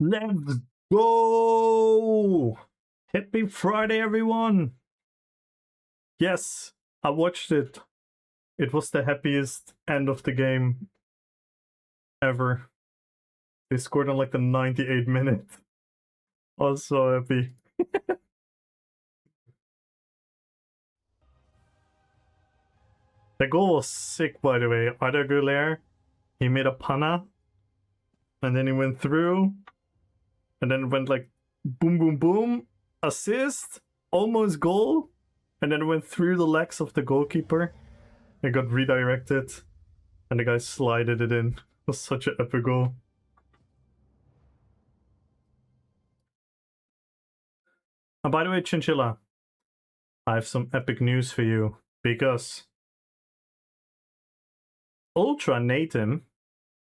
Let's go! Happy Friday, everyone! Yes, I watched it. It was the happiest end of the game ever. They scored on like the 98th minute. I was so happy. The goal was sick, by the way. Arda Güler, he made a panna, and then he went through, and then it went like boom, boom, boom, assist, almost goal, and then it went through the legs of the goalkeeper. It got redirected, and the guy slided it in. It was such an epic goal. And by the way, Chinchilla, I have some epic news for you, because Ultra Nathan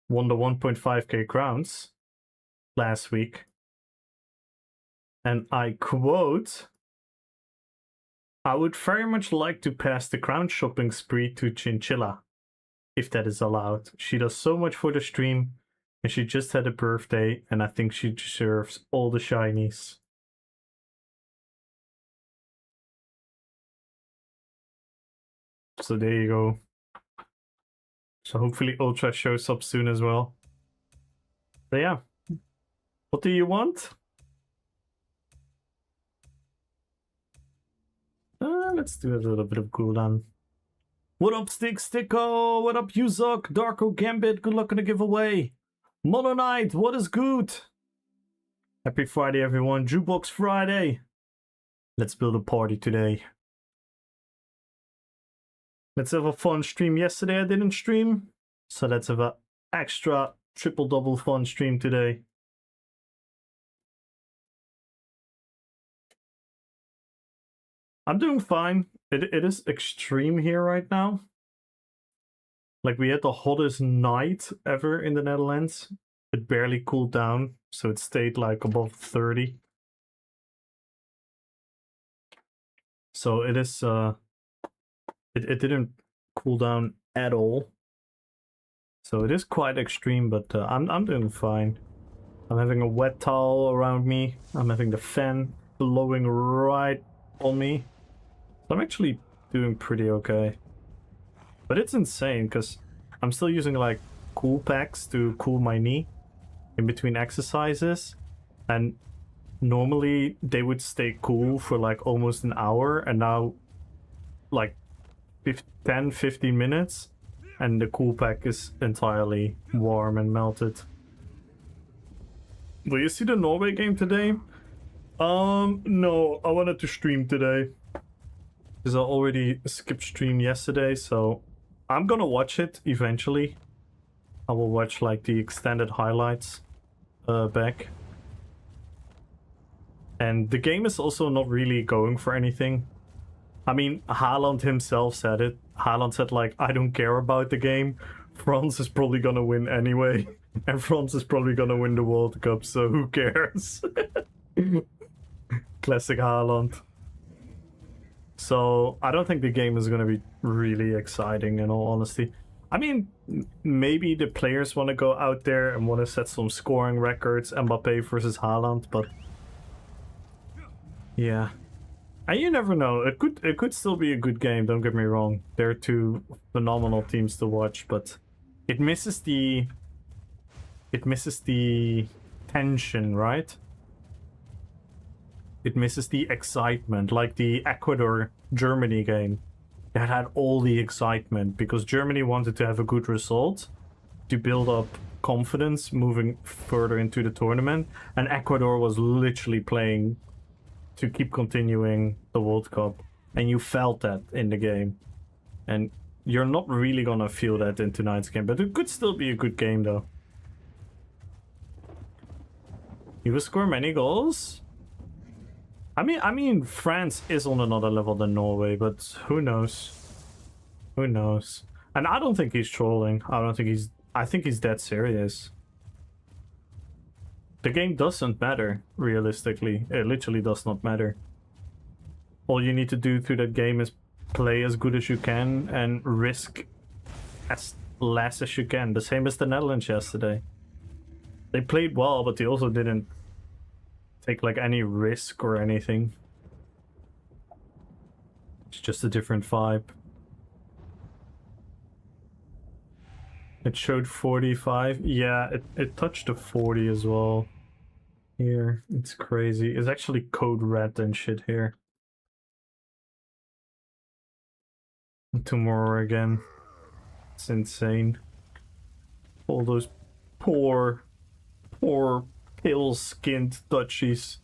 won the 1.5k crowns last week. And I quote, "I would very much like to pass the crown shopping spree to Chinchilla, if that is allowed. She does so much for the stream, and she just had a birthday, and I think she deserves all the shinies." So there you go. So hopefully Ultra shows up soon as well. So yeah. What do you want? Let's do a little bit of cooldown. What up, Sticko? What up, Uzok? Darko Gambit, good luck on the giveaway. Mono Knight, what is good? Happy Friday, everyone. Jukebox Friday. Let's build a party today. Let's have a fun stream. Yesterday I didn't stream, so let's have an extra triple-double fun stream today. I'm doing fine. It is extreme here right now. Like, we had the hottest night ever in the Netherlands. It barely cooled down, so it stayed like above 30. So it is it didn't cool down at all. So it is quite extreme, but I'm doing fine. I'm having a wet towel around me. I'm having the fan blowing right on me. So I'm actually doing pretty okay. But it's insane because I'm still using like cool packs to cool my knee in between exercises, and normally they would stay cool for like almost an hour, and now like 10-15 minutes and the cool pack is entirely warm and melted. Will you see the Norway game today? No, I wanted to stream today because I already skipped stream yesterday, so I'm gonna watch it eventually. I will watch like the extended highlights back. And the game is also not really going for anything. I mean, Haaland himself said it. Haaland said, like, I don't care about the game. France is probably gonna win anyway. And France is probably gonna win the World Cup, so who cares? Classic Haaland. So, I don't think the game is gonna be really exciting, in all honesty. I mean, maybe the players want to go out there and want to set some scoring records, Mbappe versus Haaland, but yeah. And you never know. It could still be a good game, don't get me wrong. They're two phenomenal teams to watch, but it misses the tension, right? It misses the excitement, like the Ecuador-Germany game. That had all the excitement because Germany wanted to have a good result to build up confidence moving further into the tournament, and Ecuador was literally playing to keep continuing the World Cup, and you felt that in the game. And you're not really gonna feel that in tonight's game, but it could still be a good game though. You will score many goals? I mean, France is on another level than Norway, but who knows? Who knows? And I don't think he's trolling. I think he's dead serious. The game doesn't matter, realistically. It literally does not matter. All you need to do through that game is play as good as you can and risk as less as you can. The same as the Netherlands yesterday. They played well, but they also didn't take like any risk or anything. It's just a different vibe. It showed 45. Yeah, it touched the 40 as well. Here, it's crazy. It's actually code red and shit here. Tomorrow again. It's insane. All those poor pale-skinned Dutchies.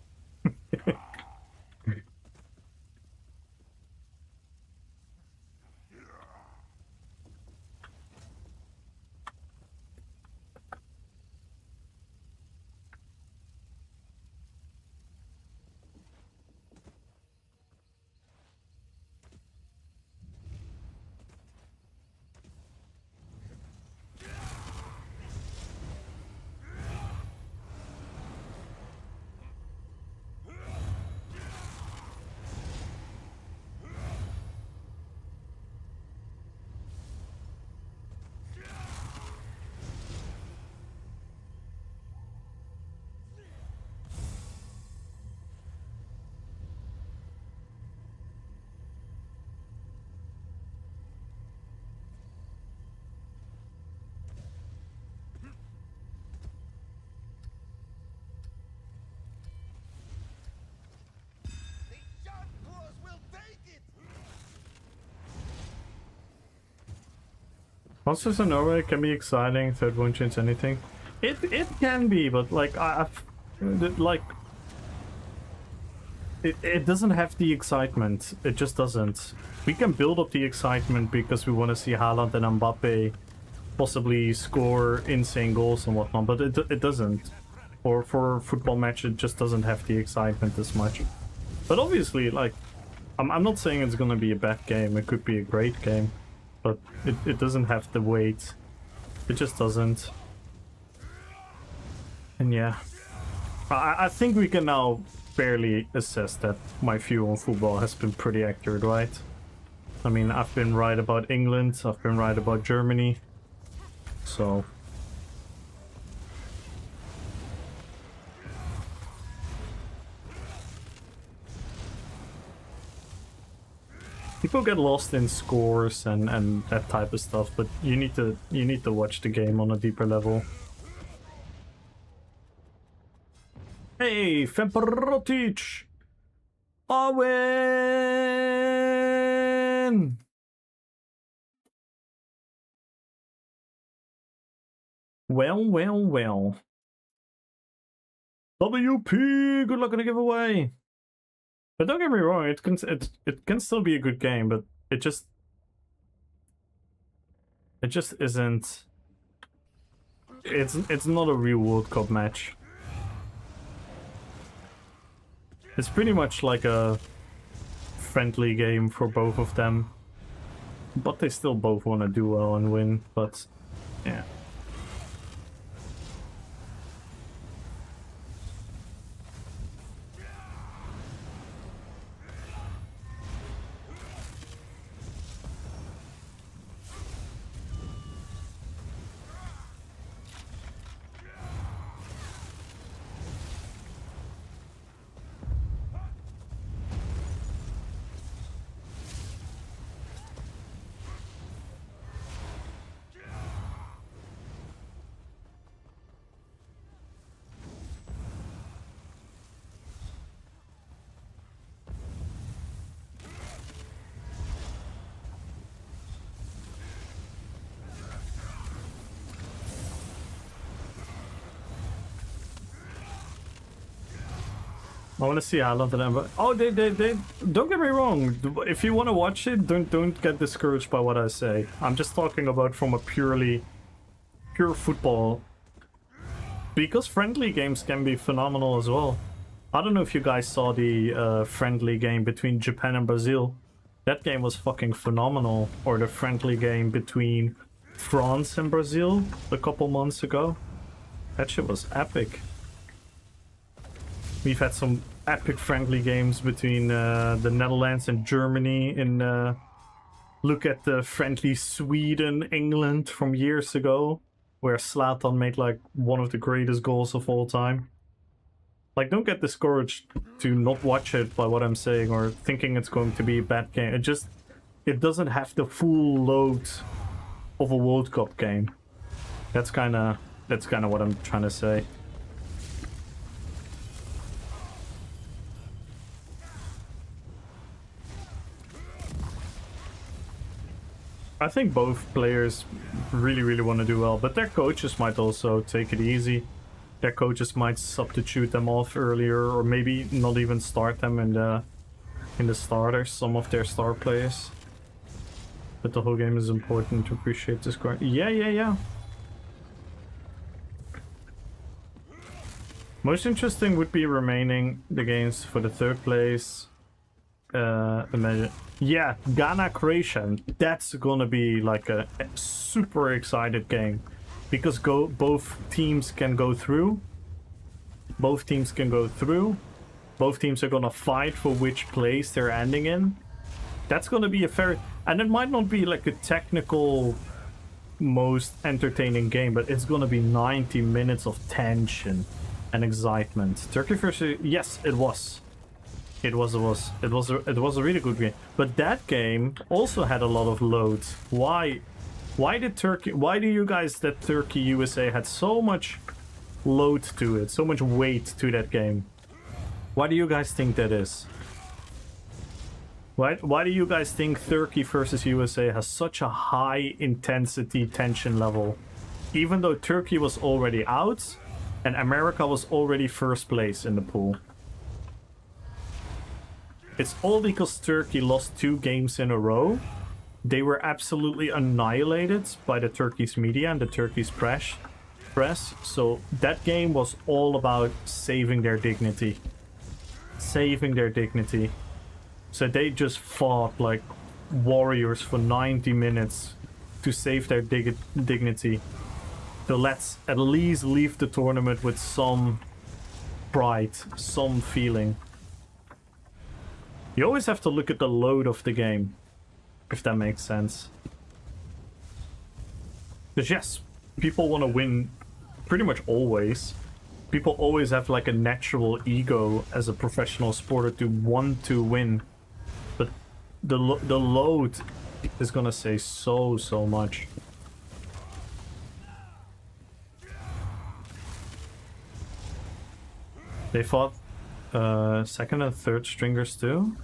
Monsters in Norway can be exciting. Third won't change anything. It can be, but like it doesn't have the excitement. It just doesn't. We can build up the excitement because we want to see Haaland and Mbappe possibly score insane goals and whatnot, but it doesn't. Or for a football match, it just doesn't have the excitement as much. But obviously, like, I'm not saying it's gonna be a bad game. It could be a great game. But it doesn't have the weight. It just doesn't. And yeah. I think we can now fairly assess that my view on football has been pretty accurate, right? I mean, I've been right about England, I've been right about Germany. So... people get lost in scores and that type of stuff, but you need to watch the game on a deeper level. Hey, Femperotic! Owen! Well. WP, good luck on the giveaway. But don't get me wrong, it can still be a good game, but it just isn't. It's not a real World Cup match. It's pretty much like a friendly game for both of them, but they still both want to do well and win. But yeah. I want to see Haaland and Mbappe. Oh, they don't get me wrong. If you want to watch it, don't get discouraged by what I say. I'm just talking about from a pure football. Because friendly games can be phenomenal as well. I don't know if you guys saw the friendly game between Japan and Brazil. That game was fucking phenomenal. Or the friendly game between France and Brazil a couple months ago. That shit was epic. We've had some epic friendly games between the Netherlands and Germany in look at the friendly Sweden-England from years ago. where Zlatan made like one of the greatest goals of all time. Like, don't get discouraged to not watch it by what I'm saying or thinking it's going to be a bad game. It doesn't have the full load of a World Cup game. That's kind of what I'm trying to say. I think both players really want to do well, but their coaches might also take it easy. Their coaches might substitute them off earlier, or maybe not even start them in the starters, some of their star players. But the whole game is important to appreciate the score. Yeah. Most interesting would be remaining the games for the third place. Imagine. Yeah, Ghana Croatia. That's gonna be like a super excited game, because both teams can go through. Both teams can go through. Both teams are gonna fight for which place they're ending in. That's gonna be a fair, and it might not be like a technical most entertaining game, but it's gonna be 90 minutes of tension and excitement. Turkey versus, yes, it was. It was a really good game. But that game also had a lot of load. Why do you guys that Turkey USA had so much load to it, so much weight to that game? Why do you guys think that is? Why do you guys think Turkey versus USA has such a high intensity tension level? Even though Turkey was already out and America was already first place in the pool. It's all because Turkey lost 2 games in a row. They were absolutely annihilated by the Turkish media and the Turkish press. So that game was all about saving their dignity. Saving their dignity. So they just fought like warriors for 90 minutes to save their dignity. So let's at least leave the tournament with some pride, some feeling. You always have to look at the load of the game, if that makes sense. Because yes, people want to win pretty much always. People always have like a natural ego as a professional sporter to want to win. But the load is gonna say so much. They fought second and third stringers too.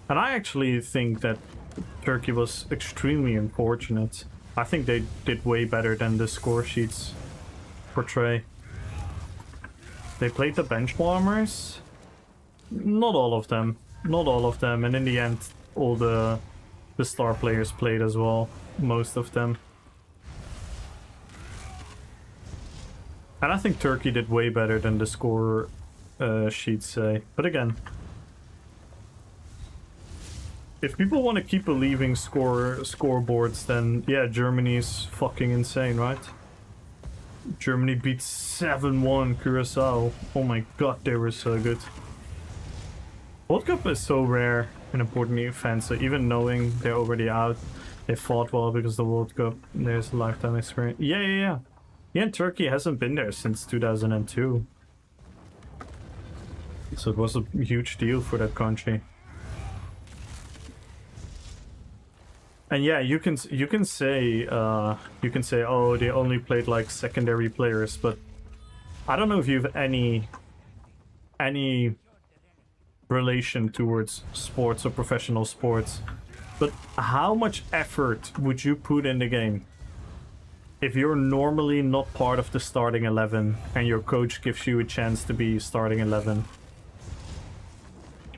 And I actually think that Turkey was extremely unfortunate. I think they did way better than the score sheets portray. They played the bench warmers. Not all of them. Not all of them. And in the end, all the star players played as well. Most of them. And I think Turkey did way better than the score sheets say. But again, if people want to keep believing scoreboards, then yeah, Germany's fucking insane, right? Germany beat 7-1 Curacao. Oh my god, they were so good. World Cup is so rare and important event, so even knowing they're already out, they fought well because the World Cup, there's a lifetime experience. Yeah, and Turkey hasn't been there since 2002. So it was a huge deal for that country. And yeah, you can say oh, they only played like secondary players, but I don't know if you have any relation towards sports or professional sports, but how much effort would you put in the game if you're normally not part of the starting 11 and your coach gives you a chance to be starting 11?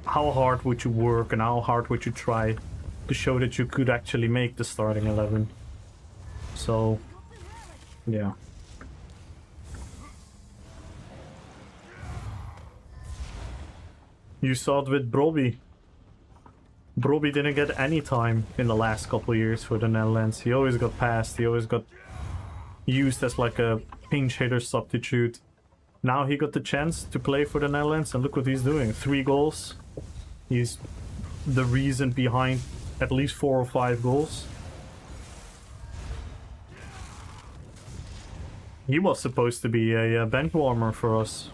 How hard would you work and how hard would you try to show that you could actually make the starting 11? So, yeah. You saw it with Broby. Broby didn't get any time in the last couple of years for the Netherlands. He always got passed. He always got used as like a pinch hitter substitute. Now he got the chance to play for the Netherlands, and look what he's doing. 3 goals. He's the reason behind at least 4 or 5 goals. He was supposed to be a bench warmer for us.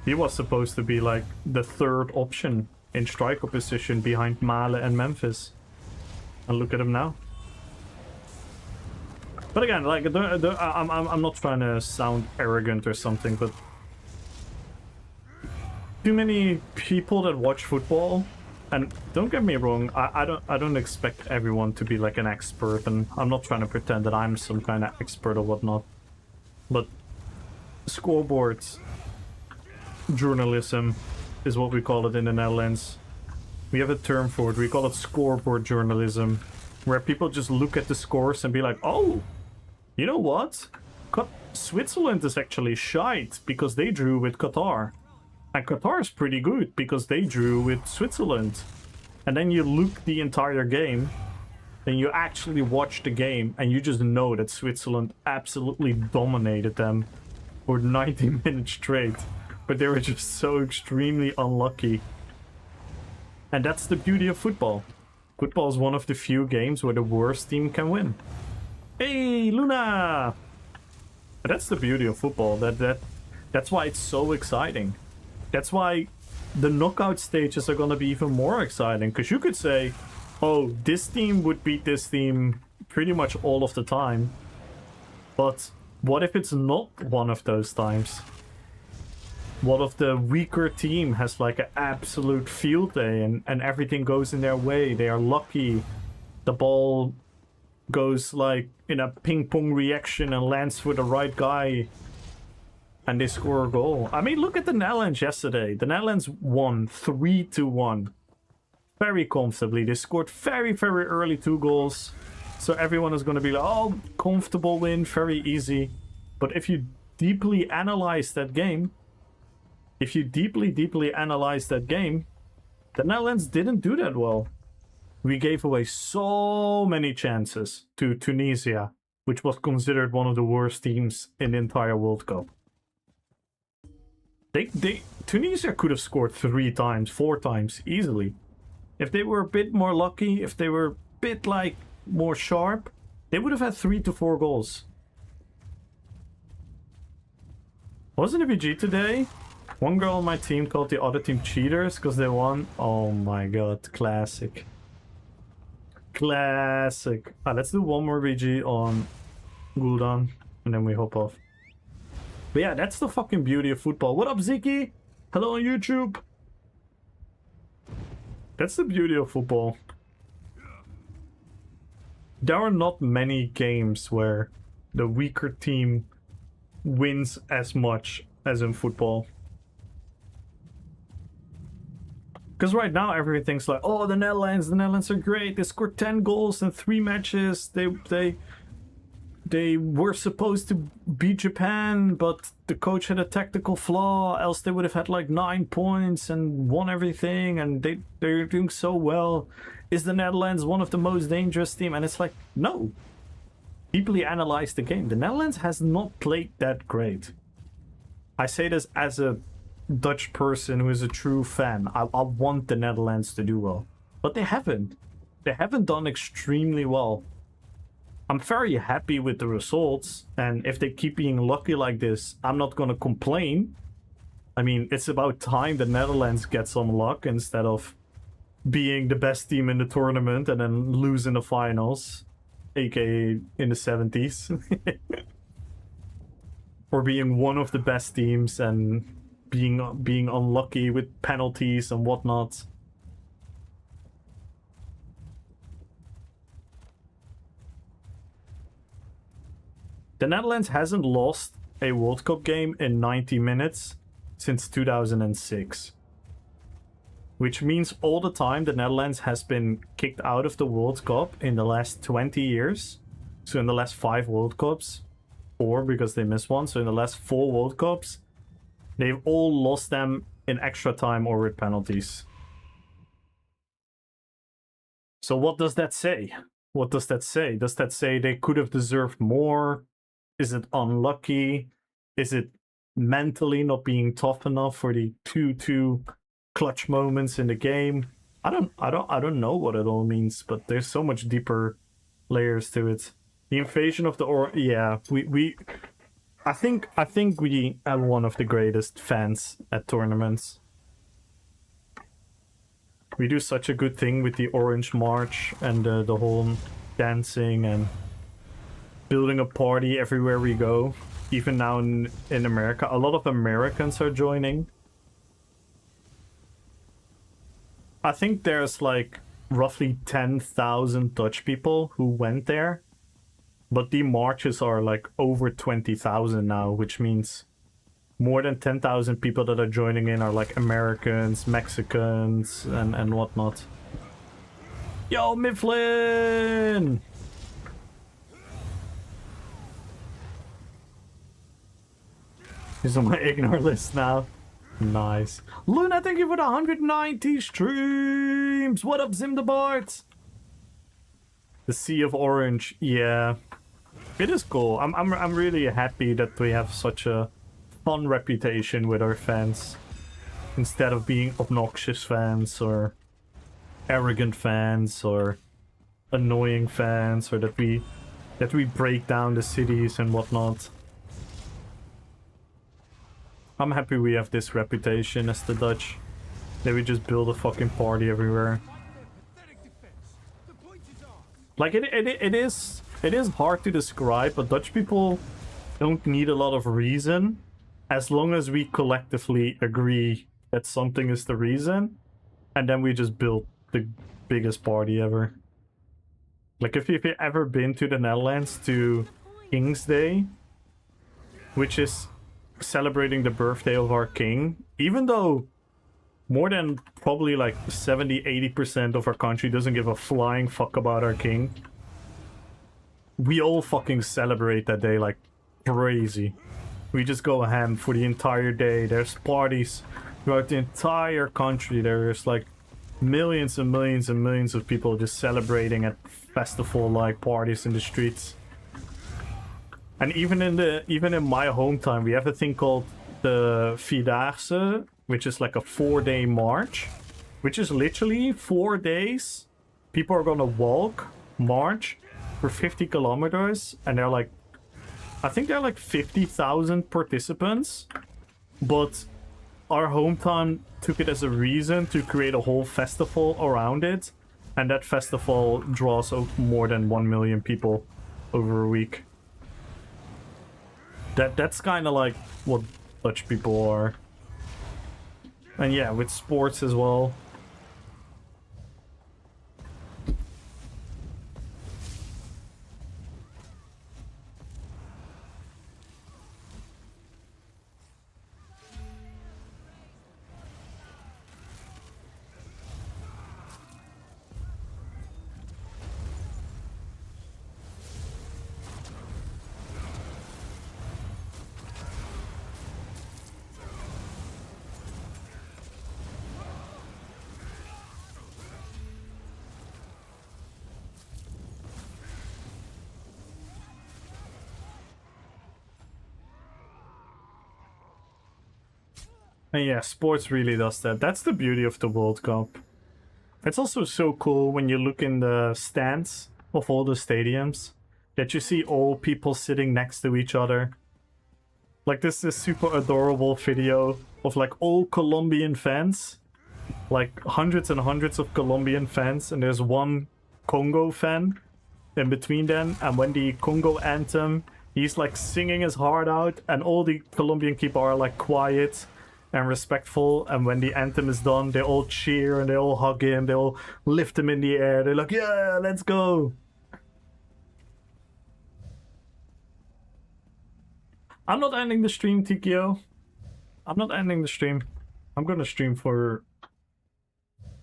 He was supposed to be like the 3rd option in striker position behind Male and Memphis. And look at him now. But again, like I'm not trying to sound arrogant or something, but too many people that watch football, and don't get me wrong, I don't expect everyone to be like an expert, and I'm not trying to pretend that I'm some kind of expert or whatnot. But scoreboards journalism is what we call it in the Netherlands. We have a term for it. We call it scoreboard journalism, where people just look at the scores and be like, oh, you know what? Switzerland is actually shite because they drew with Qatar. And Qatar is pretty good because they drew with Switzerland. And then you look the entire game, then you actually watch the game, and you just know that Switzerland absolutely dominated them for 90 minutes straight. But they were just so extremely unlucky. And that's the beauty of football. Football is one of the few games where the worst team can win. Hey, Luna! But that's the beauty of football. That's why it's so exciting. That's why the knockout stages are gonna be even more exciting. Because you could say, oh, this team would beat this team pretty much all of the time. But what if it's not one of those times? What if the weaker team has like an absolute field day and everything goes in their way? They are lucky. The ball goes like in a ping pong reaction and lands for the right guy. And they score a goal. I mean, look at the Netherlands yesterday. The Netherlands won 3-1. Very comfortably. They scored very, very early 2 goals. So everyone is going to be like, oh, comfortable win, very easy. But if you deeply analyze that game, the Netherlands didn't do that well. We gave away so many chances to Tunisia, which was considered one of the worst teams in the entire World Cup. Tunisia could have scored 3 times, 4 times, easily. If they were a bit more lucky, if they were a bit, like, more sharp, they would have had 3 to 4 goals. Wasn't it BG today? One girl on my team called the other team cheaters because they won. Oh my god, classic. Classic. Let's do one more BG on Gul'dan, and then we hop off. But yeah, that's the fucking beauty of football. What up, Ziki? Hello on YouTube. That's the beauty of football. There are not many games where the weaker team wins as much as in football. Because right now everything's like, oh, the Netherlands are great. They scored 10 goals in 3 matches. They were supposed to beat Japan, but the coach had a tactical flaw, else they would have had like 9 points and won everything, and they're doing so well. Is the Netherlands one of the most dangerous teams? And it's like, no. Deeply analyze the game. The Netherlands has not played that great. I say this as a Dutch person who is a true fan. I want the Netherlands to do well. But they haven't. They haven't done extremely well. I'm very happy with the results, and if they keep being lucky like this, I'm not gonna complain. I mean, it's about time the Netherlands get some luck instead of being the best team in the tournament and then lose in the finals, aka in the 70s. Or being one of the best teams and being unlucky with penalties and whatnot. The Netherlands hasn't lost a World Cup game in 90 minutes since 2006. Which means all the time the Netherlands has been kicked out of the World Cup in the last 20 years. So in the last 5 World Cups. 4 because they missed one. So in the last 4 World Cups, they've all lost them in extra time or with penalties. So what does that say? What does that say? Does that say they could have deserved more? Is it unlucky? Is it mentally not being tough enough for the two clutch moments in the game? I don't know what it all means, but there's so much deeper layers to it. The invasion of the yeah, I think we have one of the greatest fans at tournaments. We do such a good thing with the Orange March and the whole dancing and building a party everywhere we go. Even now in America, a lot of Americans are joining. I think there's like roughly 10,000 Dutch people who went there. But the marches are like over 20,000 now, which means more than 10,000 people that are joining in are like Americans, Mexicans, and whatnot. Yo, Mifflin! He's on my ignore list now. Nice. Luna, thank you for the 190 streams! What up, Zimdebart? The Sea of Orange, yeah. It is cool. I'm really happy that we have such a fun reputation with our fans. Instead of being obnoxious fans or arrogant fans or annoying fans, or that we break down the cities and whatnot. I'm happy we have this reputation as the Dutch. That we just build a fucking party everywhere. Like it is hard to describe, but Dutch people don't need a lot of reason as long as we collectively agree that something is the reason, and then we just build the biggest party ever. Like if you've ever been to the Netherlands to King's Day, which is celebrating the birthday of our king, even though more than probably like 70-80% of our country doesn't give a flying fuck about our king, we all fucking celebrate that day like crazy. We just go ham for the entire day. There's parties throughout the entire country. There's like millions and millions and millions of people just celebrating at festival-like parties in the streets. And even in my hometown, we have a thing called the Vierdaagse, which is like a 4-day march, which is literally 4 days. People are gonna march for 50 kilometers, and they're like, I think there are like 50,000 participants, but our hometown took it as a reason to create a whole festival around it, and that festival draws more than 1 million people over a week. That's kind of like what Dutch people are. And yeah, with sports as well. And yeah, sports really does that. That's the beauty of the World Cup. It's also so cool when you look in the stands of all the stadiums that you see all people sitting next to each other. Like this is super adorable video of like all Colombian fans. Like hundreds and hundreds of Colombian fans, and there's one Congo fan in between them, and when the Congo anthem, he's like singing his heart out, and all the Colombian people are like quiet and respectful, and when the anthem is done, they all cheer and they all hug him, they all lift him in the air, they're like, yeah, let's go. I'm not ending the stream, Tikio. I'm not ending the stream. I'm gonna stream for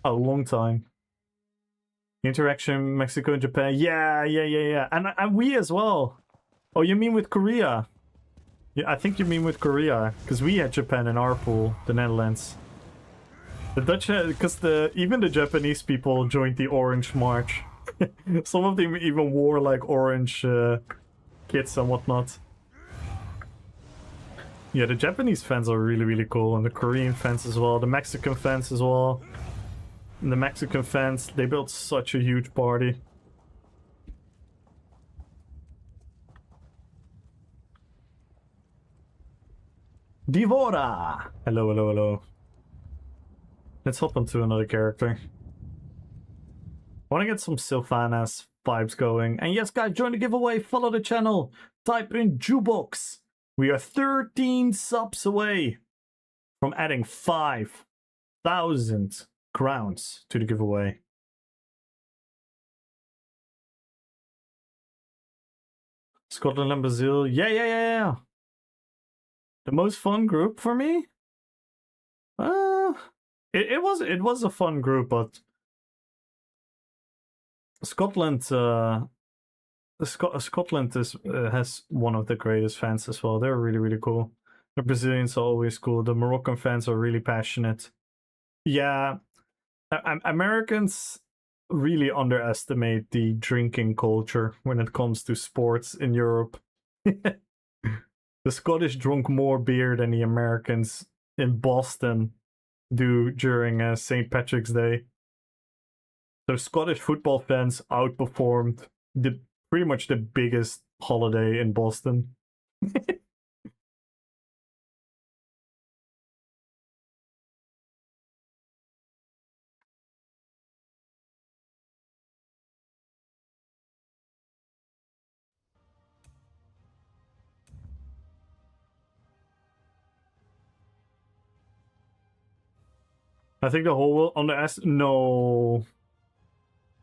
a long time. Interaction, Mexico and Japan. Yeah. And we as well. Oh, you mean with Korea? Yeah, I think you mean with Korea, because we had Japan in our pool, the Netherlands. The Dutch, because even the Japanese people joined the Orange March. Some of them even wore like orange kits and whatnot. Yeah, the Japanese fans are really, really cool, and the Korean fans as well, the Mexican fans as well. And the Mexican fans, they built such a huge party. Divora! Hello, hello, hello. Let's hop onto another character. I want to get some Sylvanas vibes going. And yes, guys, join the giveaway, follow the channel, type in Jukebox. We are 13 subs away from adding 5,000 crowns to the giveaway. Scotland and Brazil. Yeah. The most fun group for me? It was a fun group, but Scotland Scotland has one of the greatest fans as well. They're really, really cool. The Brazilians are always cool. The Moroccan fans are really passionate. Yeah, Americans really underestimate the drinking culture when it comes to sports in Europe. The Scottish drunk more beer than the Americans in Boston do during St. Patrick's Day. So Scottish football fans outperformed pretty much the biggest holiday in Boston. I think the whole world no.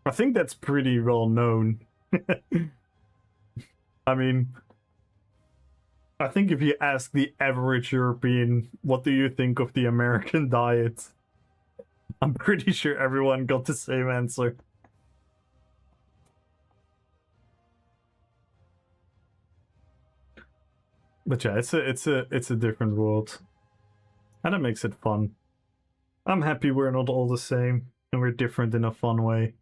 I think that's pretty well known. I mean, I think if you ask the average European, what do you think of the American diet? I'm pretty sure everyone got the same answer. But yeah, it's a different world. And it makes it fun. I'm happy we're not all the same and we're different in a fun way.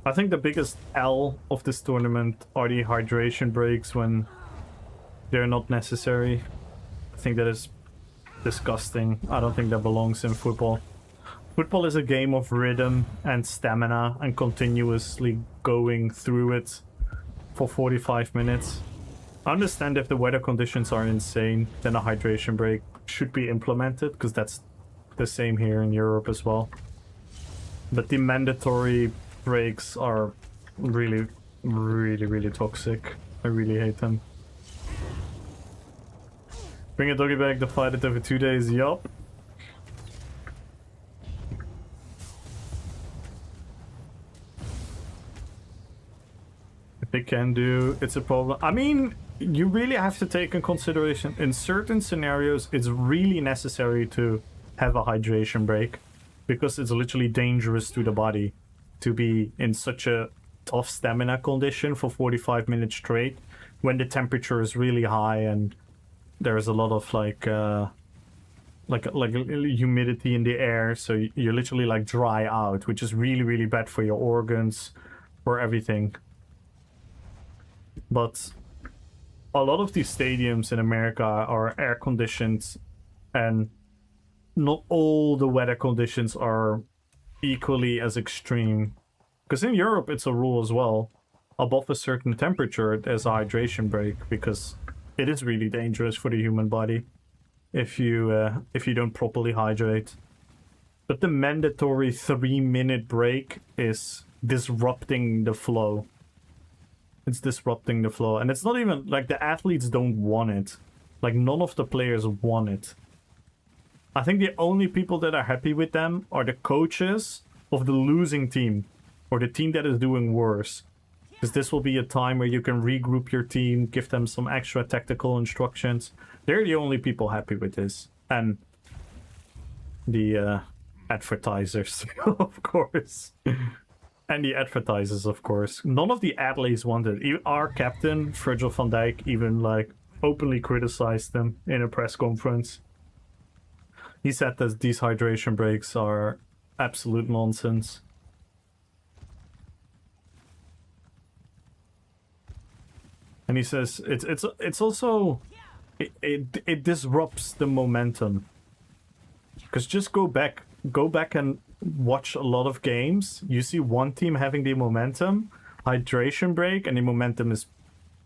I think the biggest L of this tournament are the hydration breaks when they're not necessary. I think that is disgusting. I don't think that belongs in football. Football is a game of rhythm and stamina and continuously going through it for 45 minutes. I understand if the weather conditions are insane, then a hydration break should be implemented, because that's the same here in Europe as well. But the mandatory breaks are really, really, really toxic. I really hate them. Bring a doggy bag to fight it over 2 days, yup. If they can do, it's a problem. I mean, you really have to take in consideration, in certain scenarios, it's really necessary to have a hydration break, because it's literally dangerous to the body to be in such a tough stamina condition for 45 minutes straight when the temperature is really high and there's a lot of like humidity in the air, so you're literally like dry out, which is really, really bad for your organs, for everything. But a lot of these stadiums in America are air conditioned, and not all the weather conditions are equally as extreme. Because in Europe it's a rule as well. Above a certain temperature there's a hydration break, because it is really dangerous for the human body if you don't properly hydrate. But the mandatory 3-minute break is disrupting the flow. It's disrupting the flow, and it's not even like the athletes don't want it. Like, none of the players want it. I think the only people that are happy with them are the coaches of the losing team, or the team that is doing worse. Because this will be a time where you can regroup your team, give them some extra tactical instructions. They're the only people happy with this. And the advertisers, of course. And the advertisers, of course. None of the athletes wanted. Our captain, Virgil van Dijk, even like openly criticized them in a press conference. He said that these hydration breaks are absolute nonsense. And he says it's also it disrupts the momentum. Because just go back and watch a lot of games. You see one team having the momentum, hydration break, and the momentum is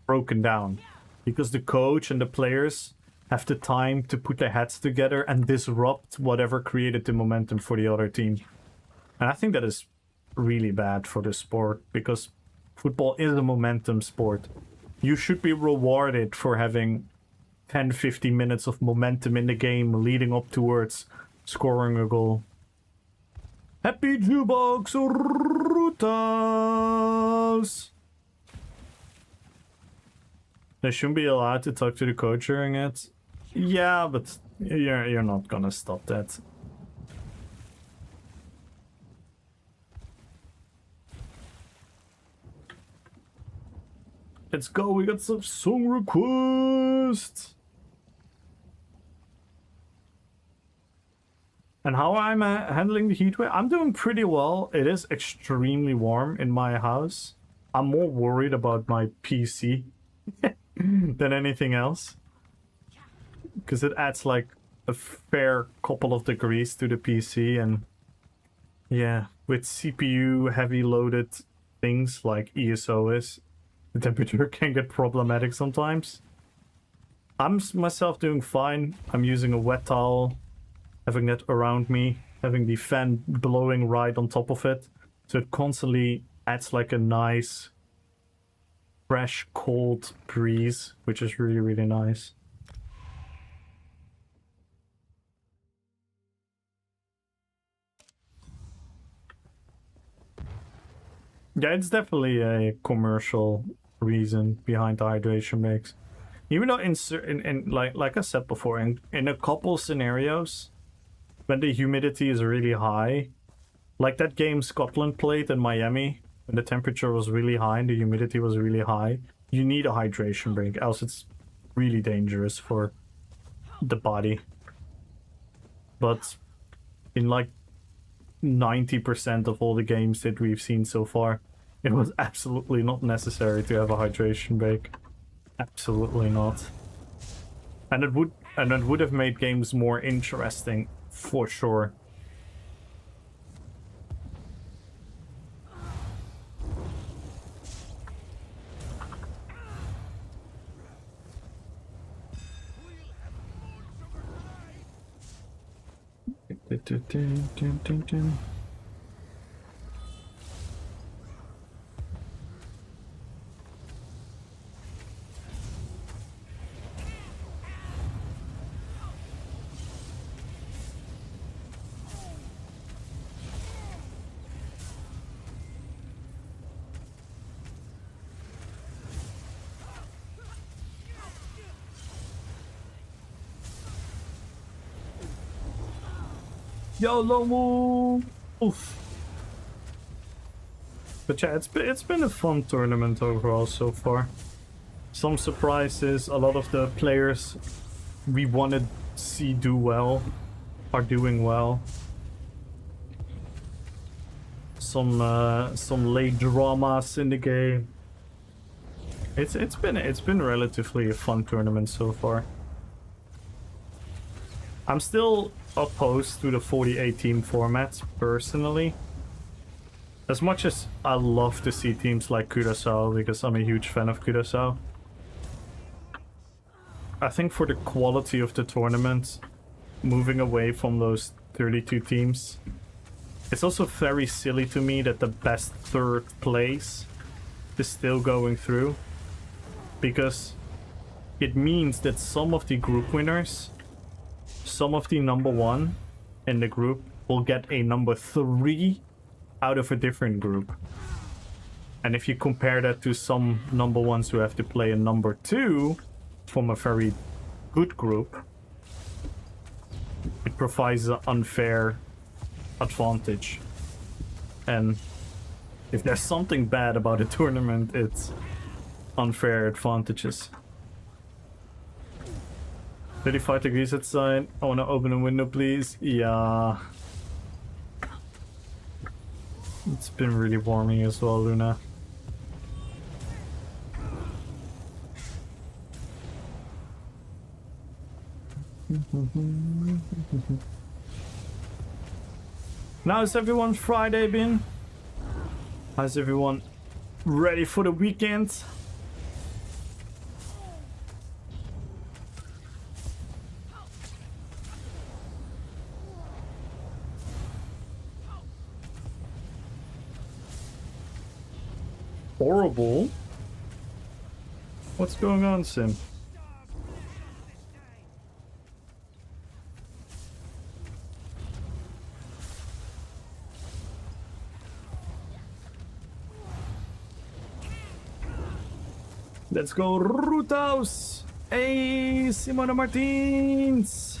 broken down. Because the coach and the players have the time to put their heads together and disrupt whatever created the momentum for the other team. And I think that is really bad for the sport, because football is a momentum sport. You should be rewarded for having 10-15 minutes of momentum in the game leading up towards scoring a goal. Happy Jukebox Rutas! They shouldn't be allowed to talk to the coach during it. Yeah, but you're not gonna stop that. Let's go, we got some song requests! And how am I handling the heatwave? I'm doing pretty well. It is extremely warm in my house. I'm more worried about my PC than anything else. Because it adds like a fair couple of degrees to the PC, and yeah, with CPU heavy loaded things like ESO is, the temperature can get problematic sometimes. I'm myself doing fine. I'm using a wet towel, having that around me, having the fan blowing right on top of it, so it constantly adds like a nice fresh cold breeze, which is really, really nice. Yeah, it's definitely a commercial reason behind the hydration breaks. Even though in like I said before, in a couple scenarios, when the humidity is really high, like that game Scotland played in Miami, when the temperature was really high and the humidity was really high, you need a hydration break, else it's really dangerous for the body. But in like 90% of all the games that we've seen so far, it was absolutely not necessary to have a hydration break. Absolutely not. And it would have made games more interesting for sure. YOLO! Oof. But yeah, it's been a fun tournament overall so far. Some surprises, a lot of the players we wanted to see do well are doing well. Some late dramas in the game. It's been relatively a fun tournament so far. I'm still opposed to the 48 team formats personally. As much as I love to see teams like Curaçao, because I'm a huge fan of Curaçao, I think for the quality of the tournament, moving away from those 32 teams, it's also very silly to me that the best third place is still going through, because it means that some of the group winners, some of the number one in the group will get a number 3 out of a different group. And if you compare that to some number ones who have to play a number 2 from a very good group, it provides an unfair advantage. And if there's something bad about a tournament, it's unfair advantages. 35 degrees outside. I want to open a window, please. Yeah. It's been really warming as well, Luna. How's everyone's Friday been? How's everyone ready for the weekend? Horrible? What's going on, Sim? Let's go, Rutos! Hey, Simona Martins!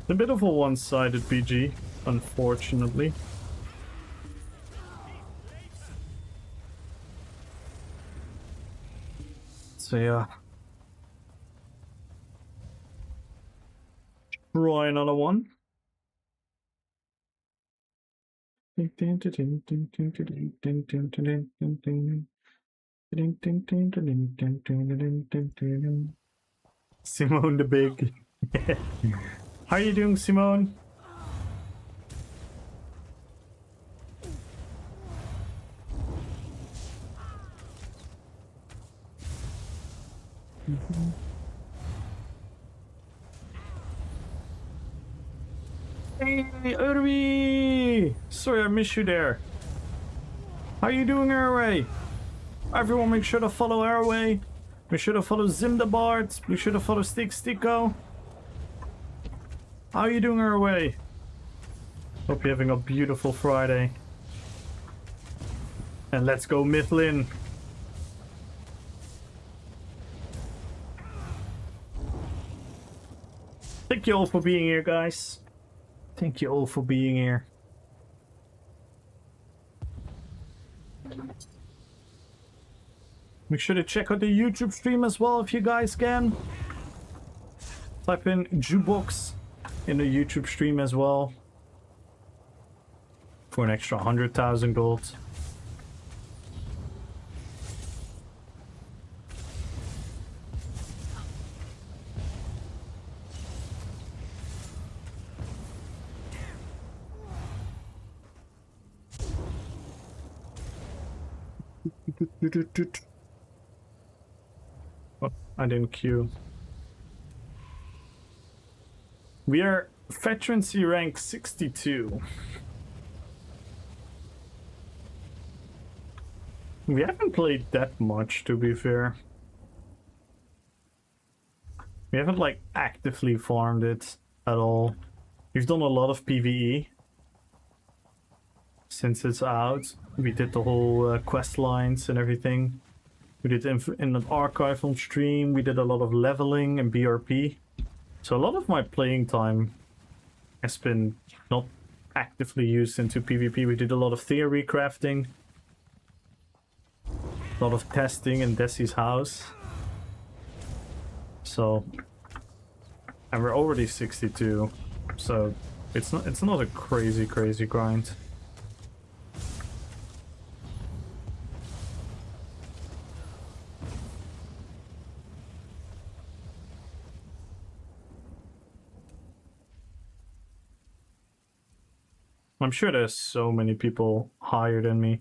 A bit of a one-sided BG, unfortunately. So yeah. Try another one. Simone the Big. How are you doing, Simone? Hey, Urbi! Sorry I missed you there. How are you doing, Airway? Everyone make sure to follow Airway. Make sure to follow Zimdabart. Make sure to follow Sticko. How are you doing, Airway? Hope you're having a beautiful Friday. And let's go, Mifflin. Thank you all for being here, guys. Thank you all for being here. Make sure to check out the YouTube stream as well if you guys can. Type in Jukebox in the YouTube stream as well. For an extra 100,000 gold. Oh, I didn't queue. We are veterancy rank 62. We haven't played that much, to be fair. We haven't like actively farmed it at all. We've done a lot of PvE since it's out. We did the whole quest lines and everything. We did in an archive on stream. We did a lot of leveling and BRP. So a lot of my playing time has been not actively used into PvP. We did a lot of theory crafting. A lot of testing in Desi's house. So, and we're already 62. So it's not a crazy grind. I'm sure there's so many people higher than me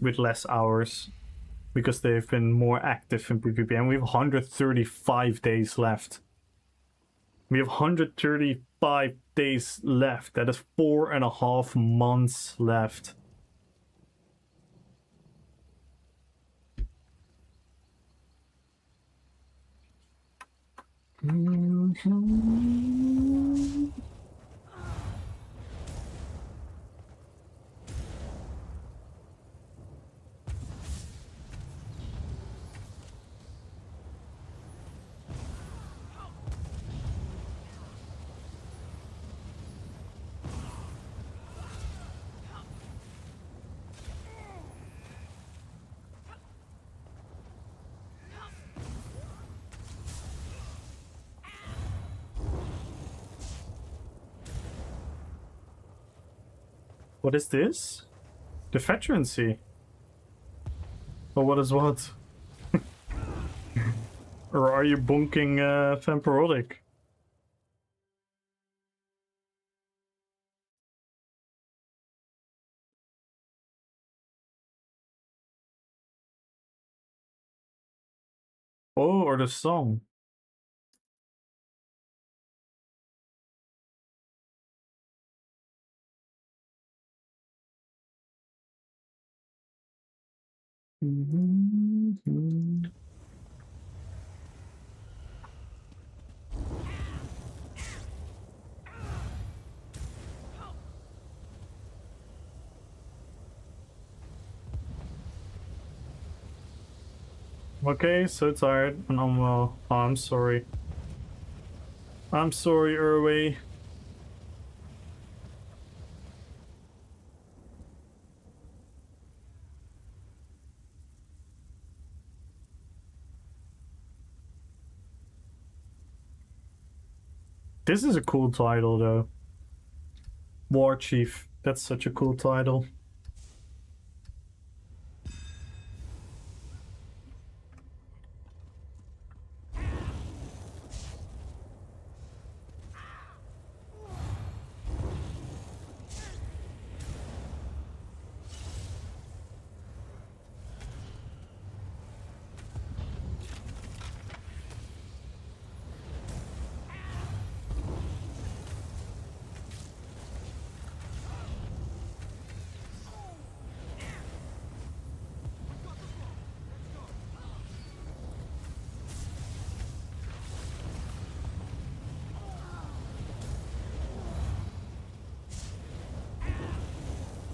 with less hours because they've been more active in PvP, and we have 135 days left. We have 135 days left. That is 4.5 months left. What is this? The veterancy. Or what is what? Or are you bunking Vampirodic? Oh, or the song. Okay, so tired and unwell. Oh, I'm sorry. I'm sorry, Urway. This is a cool title, though. War Chief. That's such a cool title.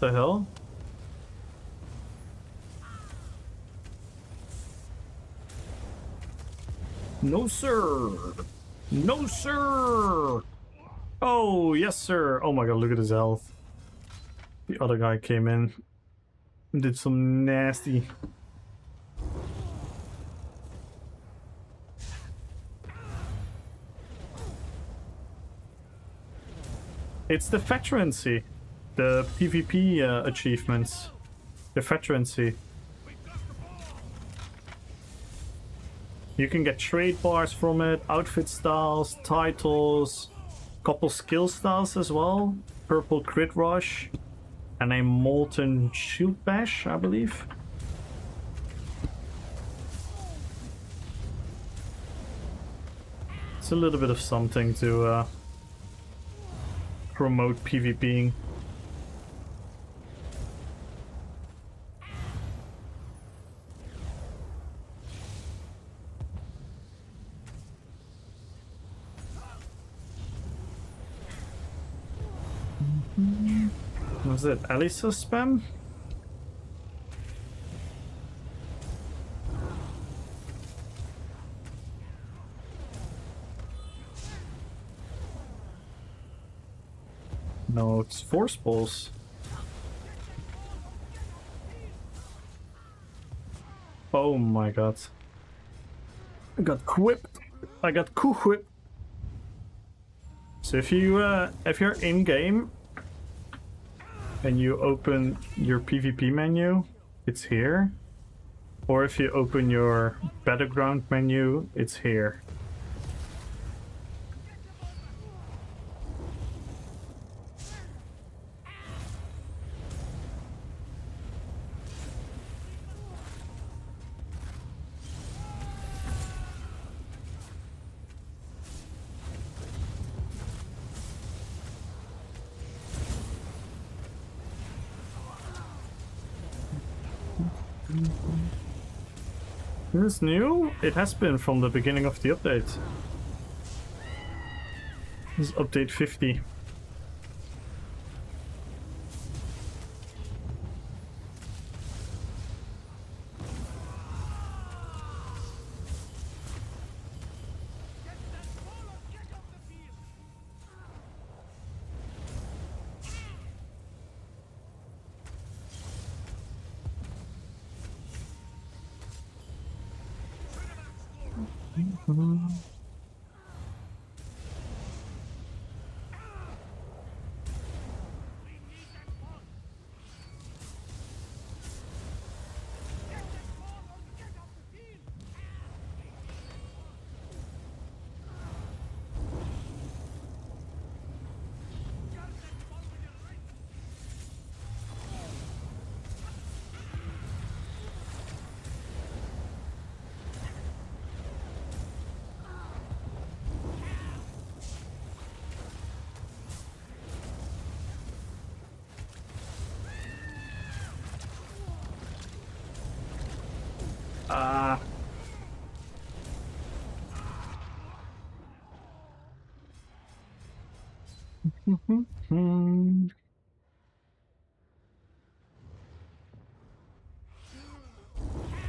The hell? No, sir. No, sir. Oh, yes, sir. Oh my god, look at his health. The other guy came in and did some nasty. It's the veterancy. The PvP achievements. The veterancy. You can get trade bars from it, outfit styles, titles, couple skill styles as well. Purple crit rush and a molten shield bash, I believe. It's a little bit of something to promote PvPing. Was it Elisa spam? No, it's force balls. Oh my god. I got whipped. I got whipped. So if you're in game and you open your PvP menu, it's here. Or if you open your battleground menu, it's here. Is this new? It has been from the beginning of the update. This is update 50.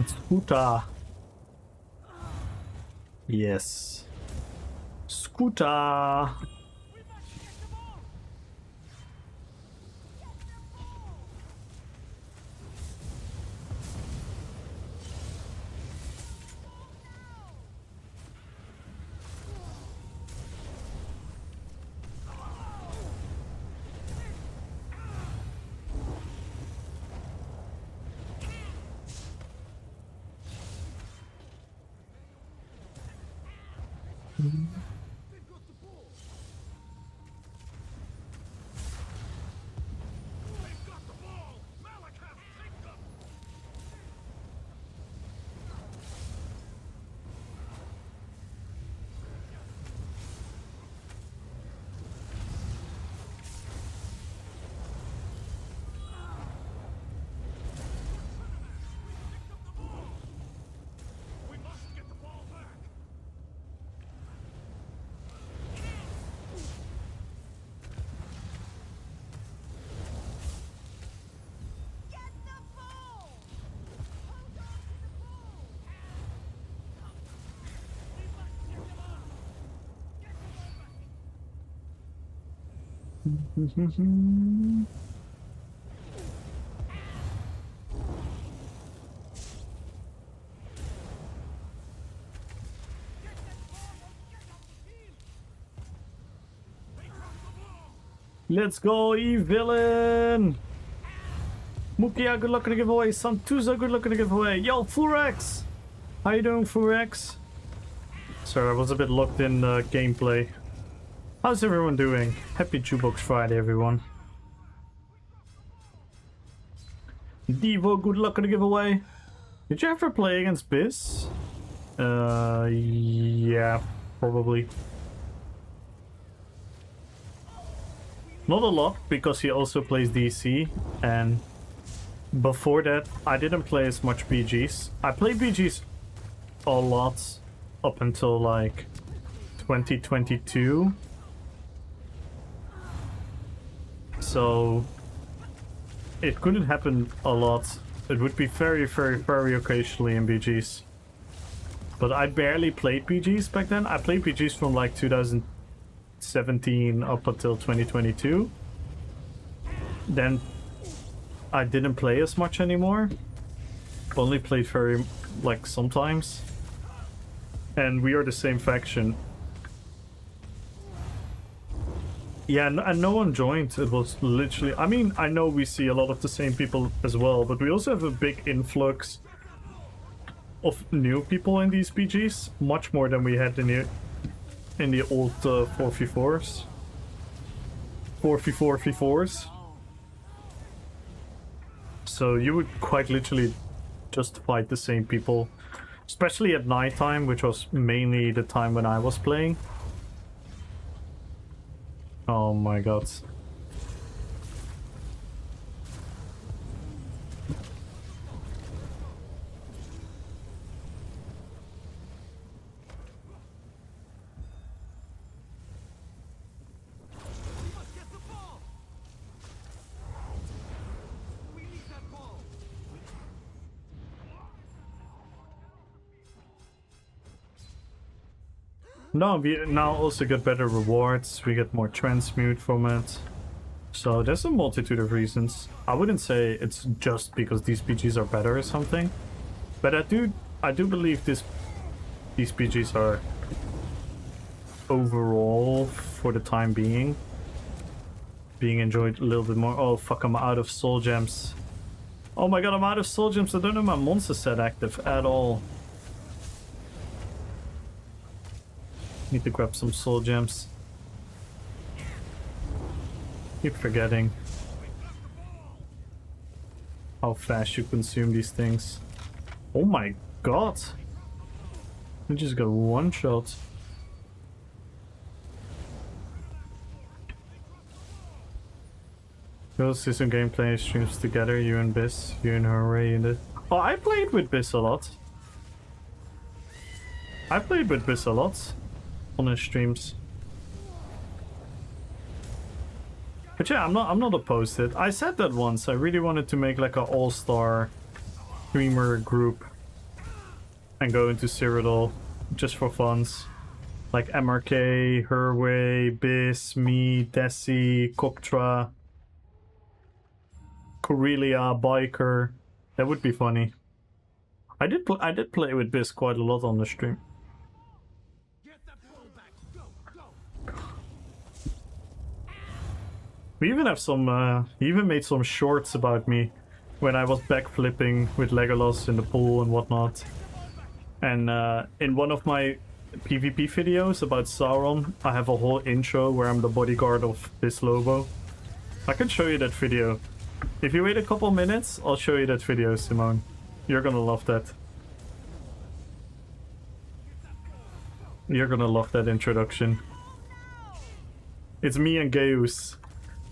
Scooter. Yes. Scooter. Let's go, E-Villain! Mukia, good luck in the giveaway. Santuza, good luck in the giveaway. Yo, Furex! How you doing, Furex? Sorry, I was a bit locked in gameplay. How's everyone doing? Happy Jukebox Friday, everyone. Devo, good luck in the giveaway. Did you ever play against Biz? Yeah, probably. Not a lot, because he also plays DC, and before that, I didn't play as much BGs. I played BGs a lot up until like 2022. So it couldn't happen a lot. It would be very, very, very occasionally in BGs. But I barely played BGs back then. I played BGs from like 2017 up until 2022. Then I didn't play as much anymore. Only played very, like, sometimes. And we are the same faction. Yeah, and no one joined. It was literally... I mean, I know we see a lot of the same people as well, but we also have a big influx of new people in these BGs. Much more than we had in the old 4v4s. 4v4v4s. So you would quite literally just fight the same people. Especially at nighttime, which was mainly the time when I was playing. Oh my god. No, we now also get better rewards. We get more transmute from it. So there's a multitude of reasons. I wouldn't say it's just because these PGs are better or something, but I do believe these PGs are overall, for the time being enjoyed a little bit more. Oh fuck, I'm out of soul gems. Oh my god, I'm out of soul gems. I don't have my monster set active at all. Need to grab some soul gems. Keep forgetting how fast you consume these things. Oh my god. I just got one shot. Go see some gameplay streams together, you and Biss, you and Hooray and it. Oh, I played with Biss a lot. I played with Biss a lot on his streams. But yeah, I'm not opposed to it. I said that once. I really wanted to make like an all-star streamer group and go into Cyrodiil just for funs. Like MRK, Herway, Biss, me, Desi, Koktra, Corellia, Biker. That would be funny. I did play with Biss quite a lot on the stream. We even have some, he even made some shorts about me when I was backflipping with Legolas in the pool and whatnot. And in one of my PvP videos about Sauron, I have a whole intro where I'm the bodyguard of this Lobo. I can show you that video. If you wait a couple minutes, I'll show you that video, Simone. You're gonna love that. You're gonna love that introduction. It's me and Gaius.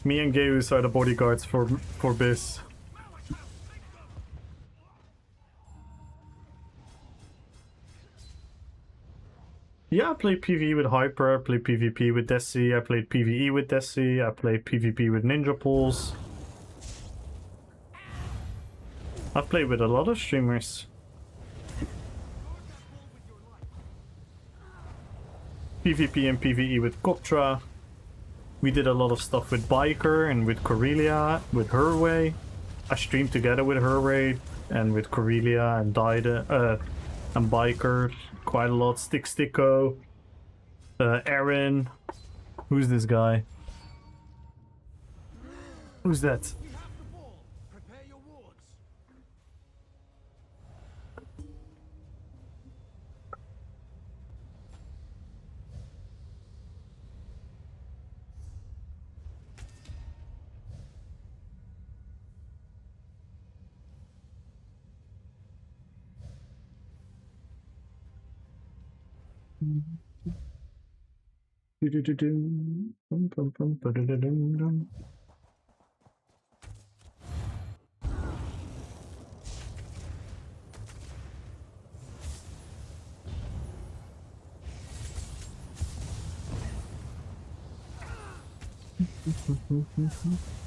Me and Gaius are the bodyguards for Biss. Yeah, I played PvE with Hyper, I played PvP with Desi, I played PvE with Desi, I played PvP with Ninja Pools. I've played with a lot of streamers. PvP and PvE with Koktra. We did a lot of stuff with Biker and with Corellia, with Herway. I streamed together with Herway and with Corellia and and Biker quite a lot. Sticko, Aaron. Who's this guy? Who's that?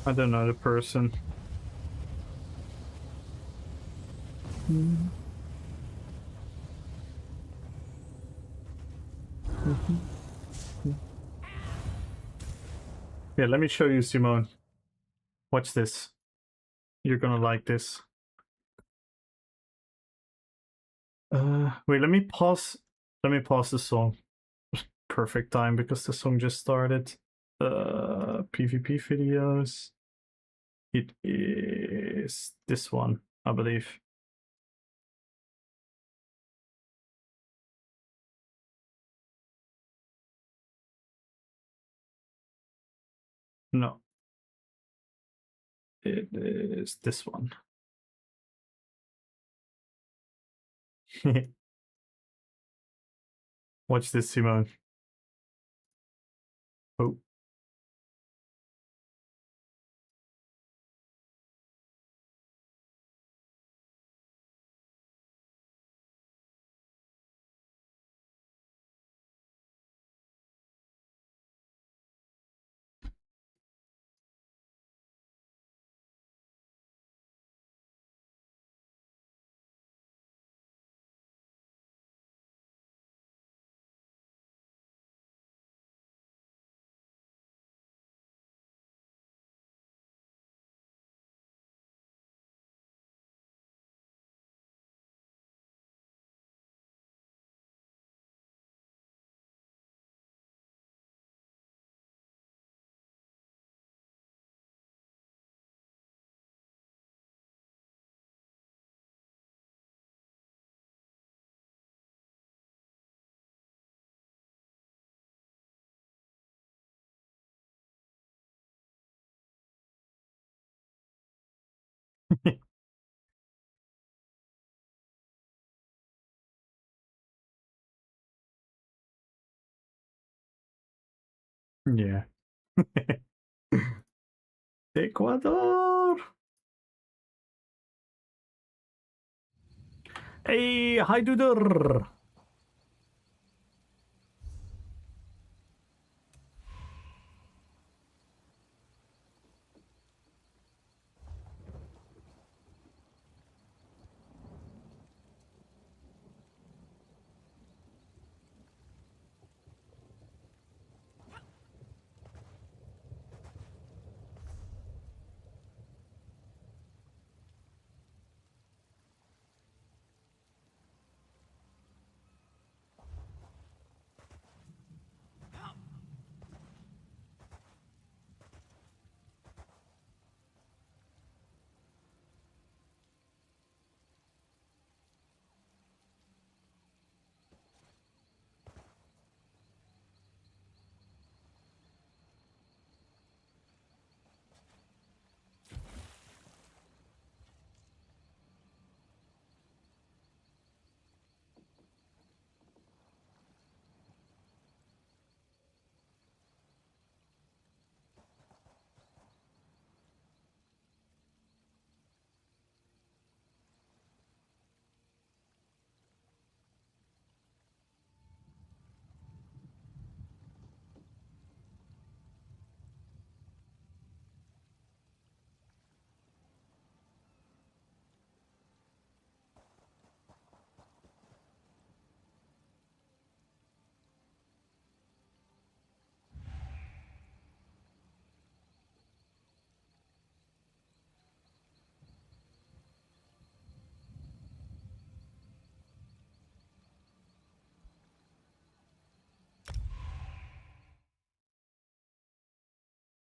I don't know the person. Yeah, let me show you, Simone. Watch this. You're gonna like this. Wait, let me pause. Let me pause the song. Perfect time because the song just started. PvP videos. It is this one, I believe. No. It is this one. Watch this, Simone. Oh. Yeah. Ecuador. Hey, hi duder.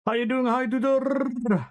How you doing, hi duder?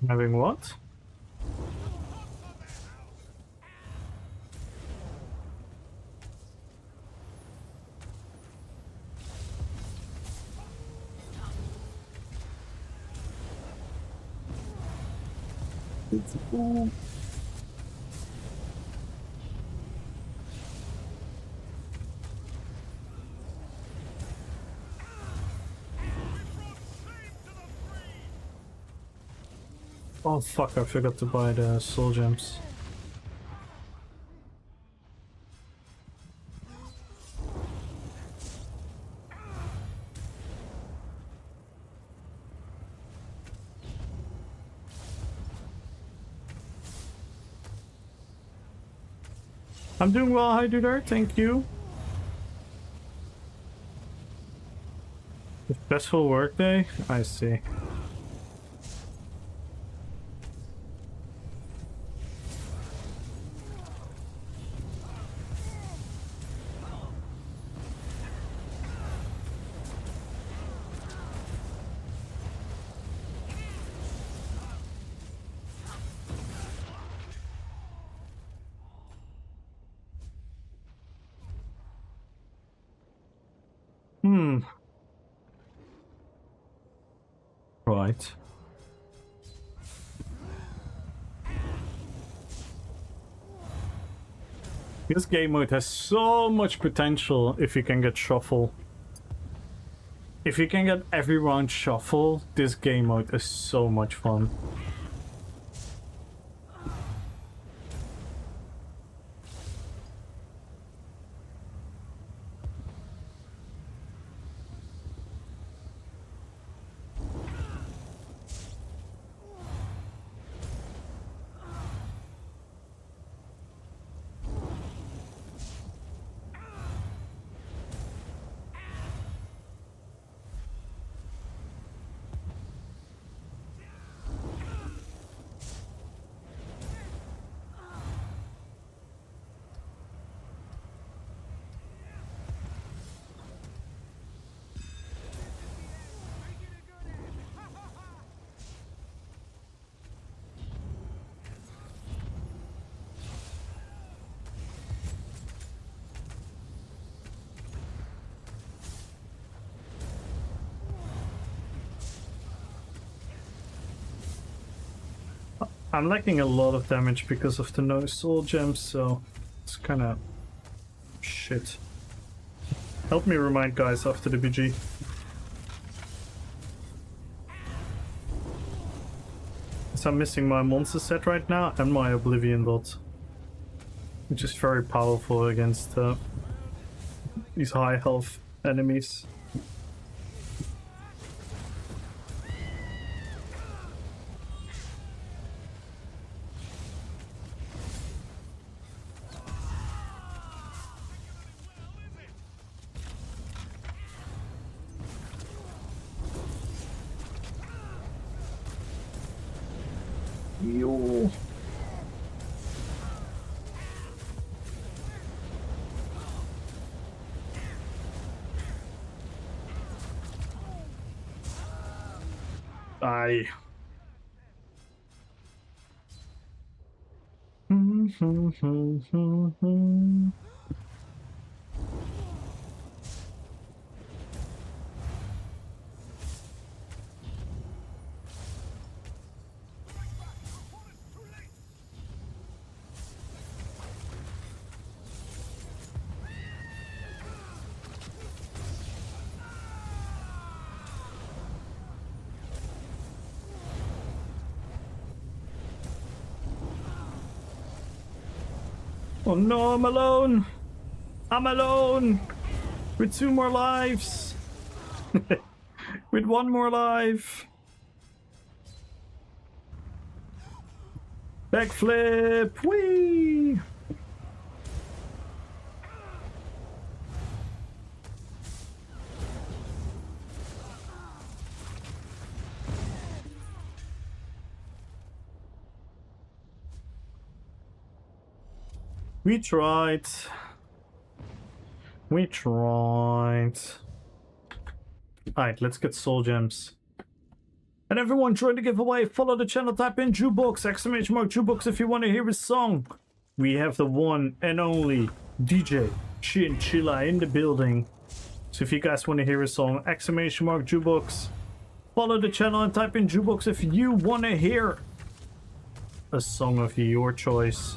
Having what? Oh fuck, I forgot to buy the soul gems. I'm doing well, hi Dudar, thank you. Successful workday? I see. Right. This game mode has so much potential if you can get shuffle. If you can get every round shuffle, this game mode is so much fun. I'm lacking a lot of damage because of the no soul gems, so it's kind of shit. Help me remind guys after the BG. So I'm missing my monster set right now and my Oblivion bot, which is very powerful against these high health enemies. Yo. Aye. Oh no, I'm alone! I'm alone! With 2 more lives! With 1 more life! Backflip! Whee! We tried. We tried. Alright, let's get soul gems. And everyone join the giveaway. Follow the channel, type in jukebox, exclamation mark jukebox if you want to hear his song. We have the one and only DJ Chinchilla in the building. So if you guys want to hear his song, exclamation mark jukebox. Follow the channel and type in jukebox if you want to hear a song of your choice.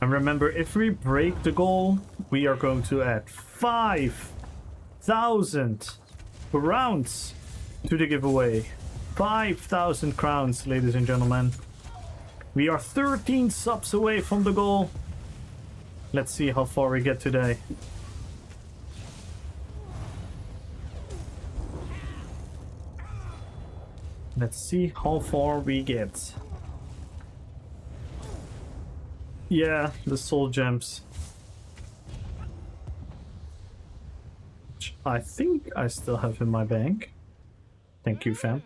And remember, if we break the goal, we are going to add 5,000 rounds to the giveaway. 5,000 crowns, ladies and gentlemen. We are 13 subs away from the goal. Let's see how far we get today. Let's see how far we get. Yeah, the soul gems. Which I think I still have in my bank. Thank you, fam.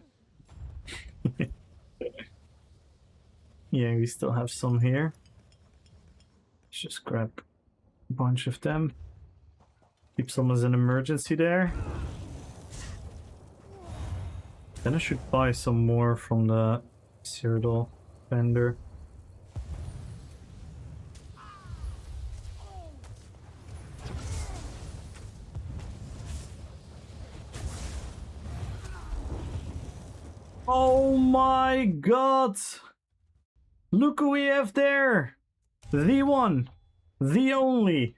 Yeah, we still have some here. Let's just grab a bunch of them. Keep some as an emergency there. Then I should buy some more from the Cyrodiil vendor. Oh my god! Look who we have there! The one, the only.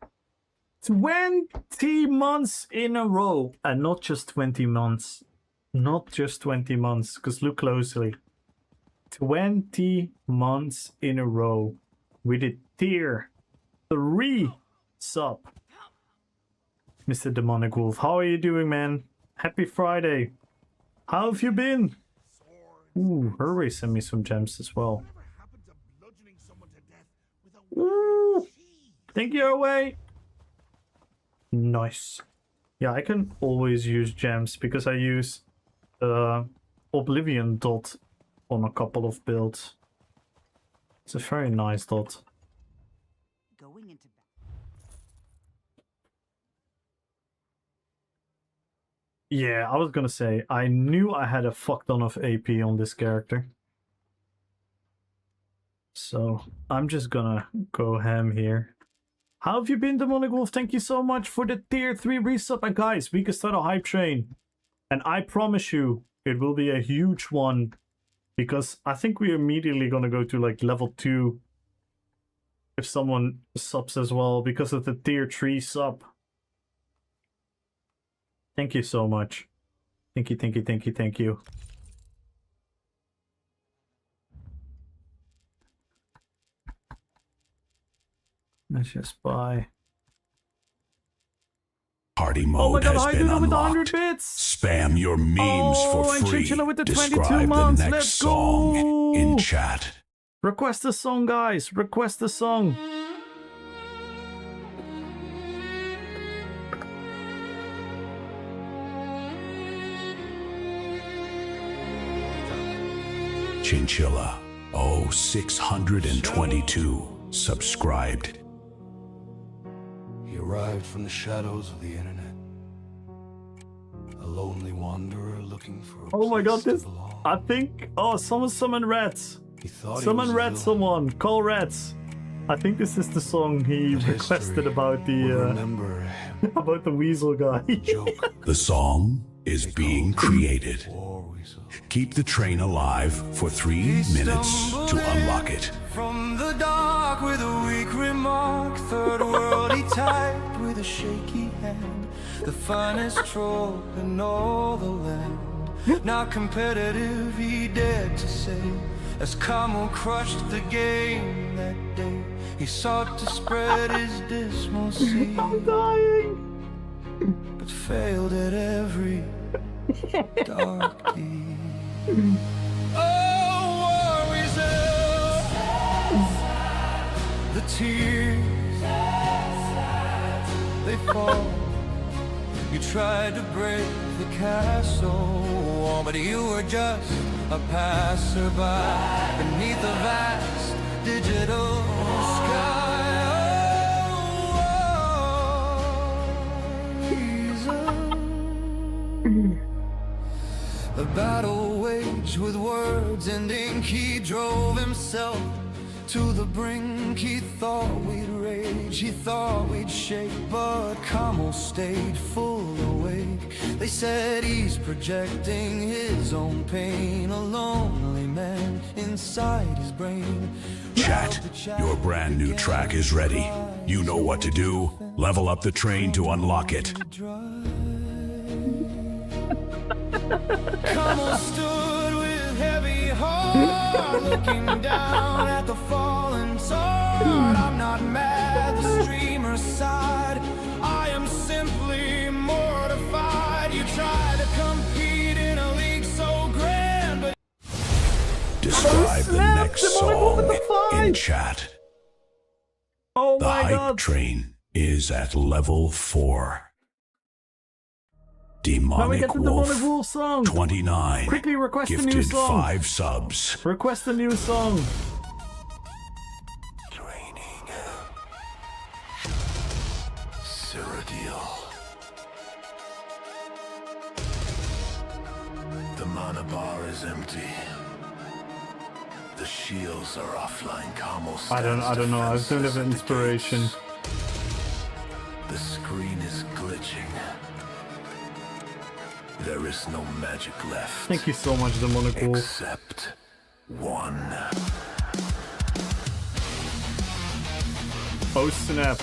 20 months in a row. And not just 20 months. Not just 20 months, because look closely. 20 months in a row. We did tier 3 sub. Mr. Demonic Wolf, how are you doing, man? Happy Friday. How have you been? Ooh, Hurry sent me some gems as well. Ooh, thank you, Away. Nice. Yeah, I can always use gems because I use Oblivion dot on a couple of builds. It's a very nice dot. Going into Yeah, I was gonna say, I knew I had a fuck ton of AP on this character. So, I'm just gonna go ham here. How have you been, Demonic Wolf? Thank you so much for the tier 3 resub. And guys, we can start a hype train. And I promise you, it will be a huge one. Because I think we're immediately gonna go to like level 2. If someone subs as well, because of the tier 3 sub. Thank you so much. Thank you, thank you, thank you, thank you. Let's just buy. Party mode has been with the 100 unlocked. bits. Spam your memes for and free. Chinchilla with the 22 Describe months. the next Let's song go. in chat. Request a song, guys. Request a song. Chinchilla 0622 subscribed. He arrived from the shadows of the internet, a lonely wanderer looking for a Oh my god, place this. to belong. I think. Oh, someone summon rats. He thought Summon he was rats, a villain. someone. Call rats. I think this is the song he But requested history about will the remember him. about the weasel guy. Joke. The song is being created. War weasel. Keep the train alive for 3 minutes to unlock it. From the dark with a weak remark, third world he typed with a shaky hand. The finest troll in all the land. Not competitive, he dared to say, as Carmel crushed the game that day. He sought to spread his dismal seed, I'm dying. but failed at every dark deed. Oh, war weasel, the tears, they fall. You tried to break the castle, but you were just a passerby beneath the vast digital sky. Oh, weasel. A battle waged with words and ink. He drove himself to the brink. He thought we'd rage, he thought we'd shake, but Carmel stayed full awake. They said he's projecting his own pain, a lonely man inside his brain. Chat, your brand new track is ready. You know what to do. Level up the train to unlock it. Carmel stood with heavy heart, looking down at the fallen sword. I'm not mad, the streamer sighed. I am simply mortified. You tried to compete in a league so grand, but Describe the snap, next Demonic Wolf with song the in five. chat. hype god! train is at level 4. Now we Demonic get the Wolf Demonic Wolf song! 29 Quickly request a new gifted song! 5 subs. Request a new song! Training. Cyrodiil. The mana bar is empty. The shields are offline. Kamo I don't know, I don't have inspiration. The screen is glitching. There is no magic left. Thank you so much, Demonic Wolf. Except one. Oh snap.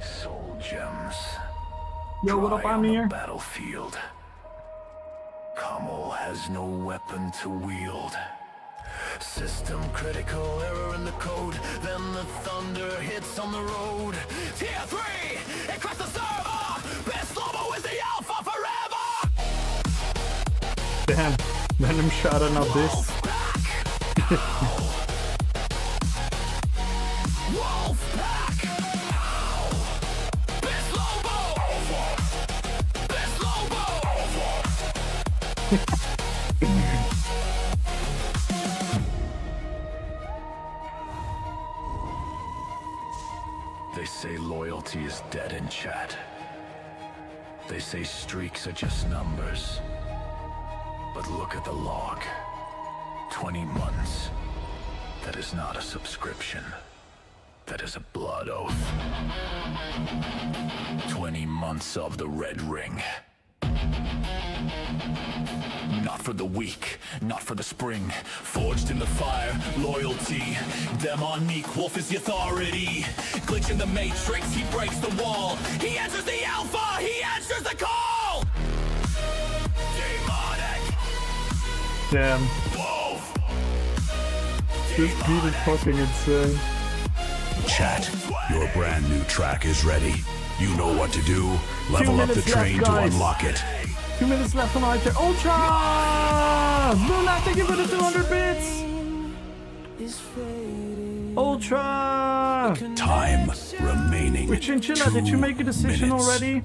Soul gems. Yo, what up, Dry I'm on the here. battlefield. Kamo has no weapon to wield. System critical error in the code. Then the thunder hits on the road. Tier 3! It crashed the server! Best Lobo is the alpha forever! Damn, Venom shouting out this. Wolfpack! Best Lobo! Best Lobo! They say loyalty is dead in chat. They say streaks are just numbers. But look at the log. 20 months. That is not a subscription. That is a blood oath. 20 months of the Red Ring. Not for the weak, not for the spring. Forged in the fire, loyalty. Demonic Wolf is the authority. Glitch in the matrix, he breaks the wall. He answers the alpha, he answers the call! Demonic Damn, Wolf! this beat is fucking insane. Chat, your brand new track is ready. You know what to do. Level up the minutes left, train to guys. unlock it. 2 minutes left on Ultra. Ultra! Luna, thank you for the 200 bits! Ultra! Time remaining. With Chinchilla, did you 2 make a decision minutes. already?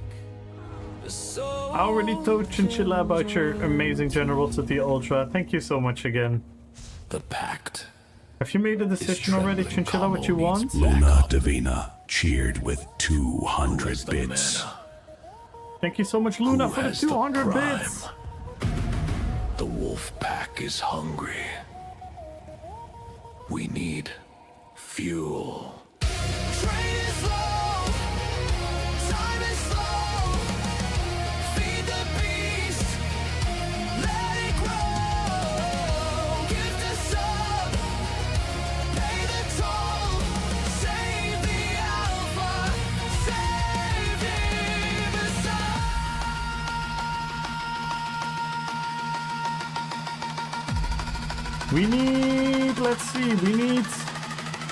I already told Chinchilla about your amazing generosity, Ultra. Thank you so much again. The pact. Have you made a decision already, Chinchilla, what you want? Luna Divina cheered with 200 bits. Thank you so much, Luna, Who for the has the 200 prime? bits! The wolf pack is hungry. We need fuel. Train is slow, time is slow. Feed the beast, let it grow. Give the sub, pay the toll. Save the alpha, save the We need, let's see, we need,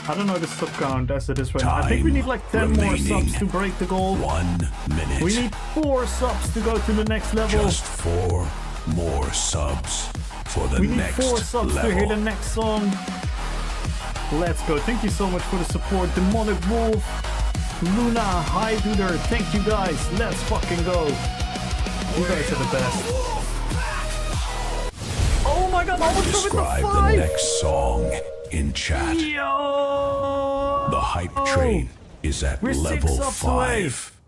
I don't know the sub count as it is right now. I think we need like 10 more remaining. subs to break the goal. 1 minute. We need 4 subs to go to the next level. Just 4 more subs for the We need next 4 subs level. to hear the next song. Let's go. Thank you so much for the support. Demonic Wolf, Luna, Hi Duder. Thank you guys. Let's fucking go. You guys are the best. Oh my god, Ultra with the Describe the 5! next song in chat. Yo! The hype train is at We're 6 level subs away. 5.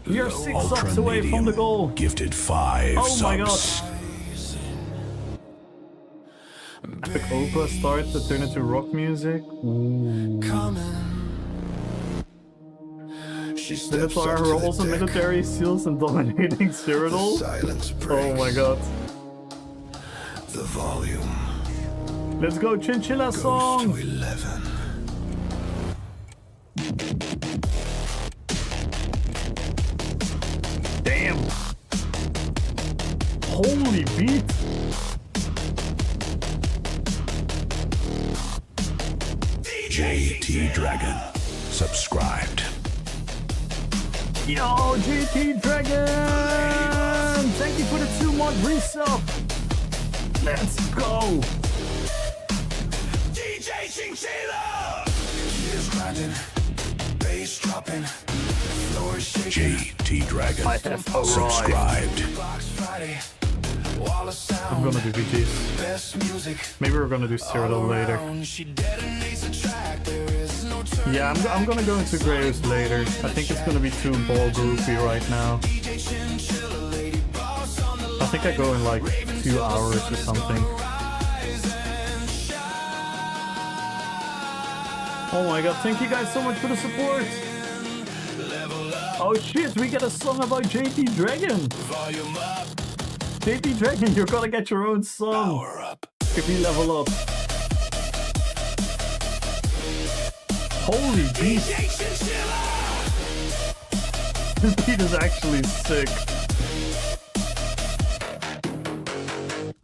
You're 6 Ultra subs away from the Medium goal. gifted 5 Oh my god. subs. Epic Opera starts to turn into rock music. Ooh. She Minotaur rolls and military seals and dominating Cyrodiil. Silence Oh my god. The volume Let's go, Chinchilla song! 11. Damn! Holy beat! DJ Dragon, subscribed. Yo, JT Dragon! Thank you for the 2-month resub. Let's go. DJ Chinchilla! Gears grinding, bass dropping, floor shaking. JT Dragon, I have arrived. subscribed. Box Friday, wall of sound. I'm gonna do VGs. Best music. Maybe we're gonna do Cyrodiil later. She detonates the track. There is no turning. Yeah, I'm gonna go into Grey's later. I think it's gonna be too ball groupy right now. DJ Chinchilla, lady boss on the I think I go in like 2 hours or something. Oh my god, thank you guys so much for the support! Oh shit, we get a song about JT Dragon! volume up, JT Dragon, you're gonna get your own song! power up. If we level up. Holy beast! DJ Chinchilla! This beat is actually sick.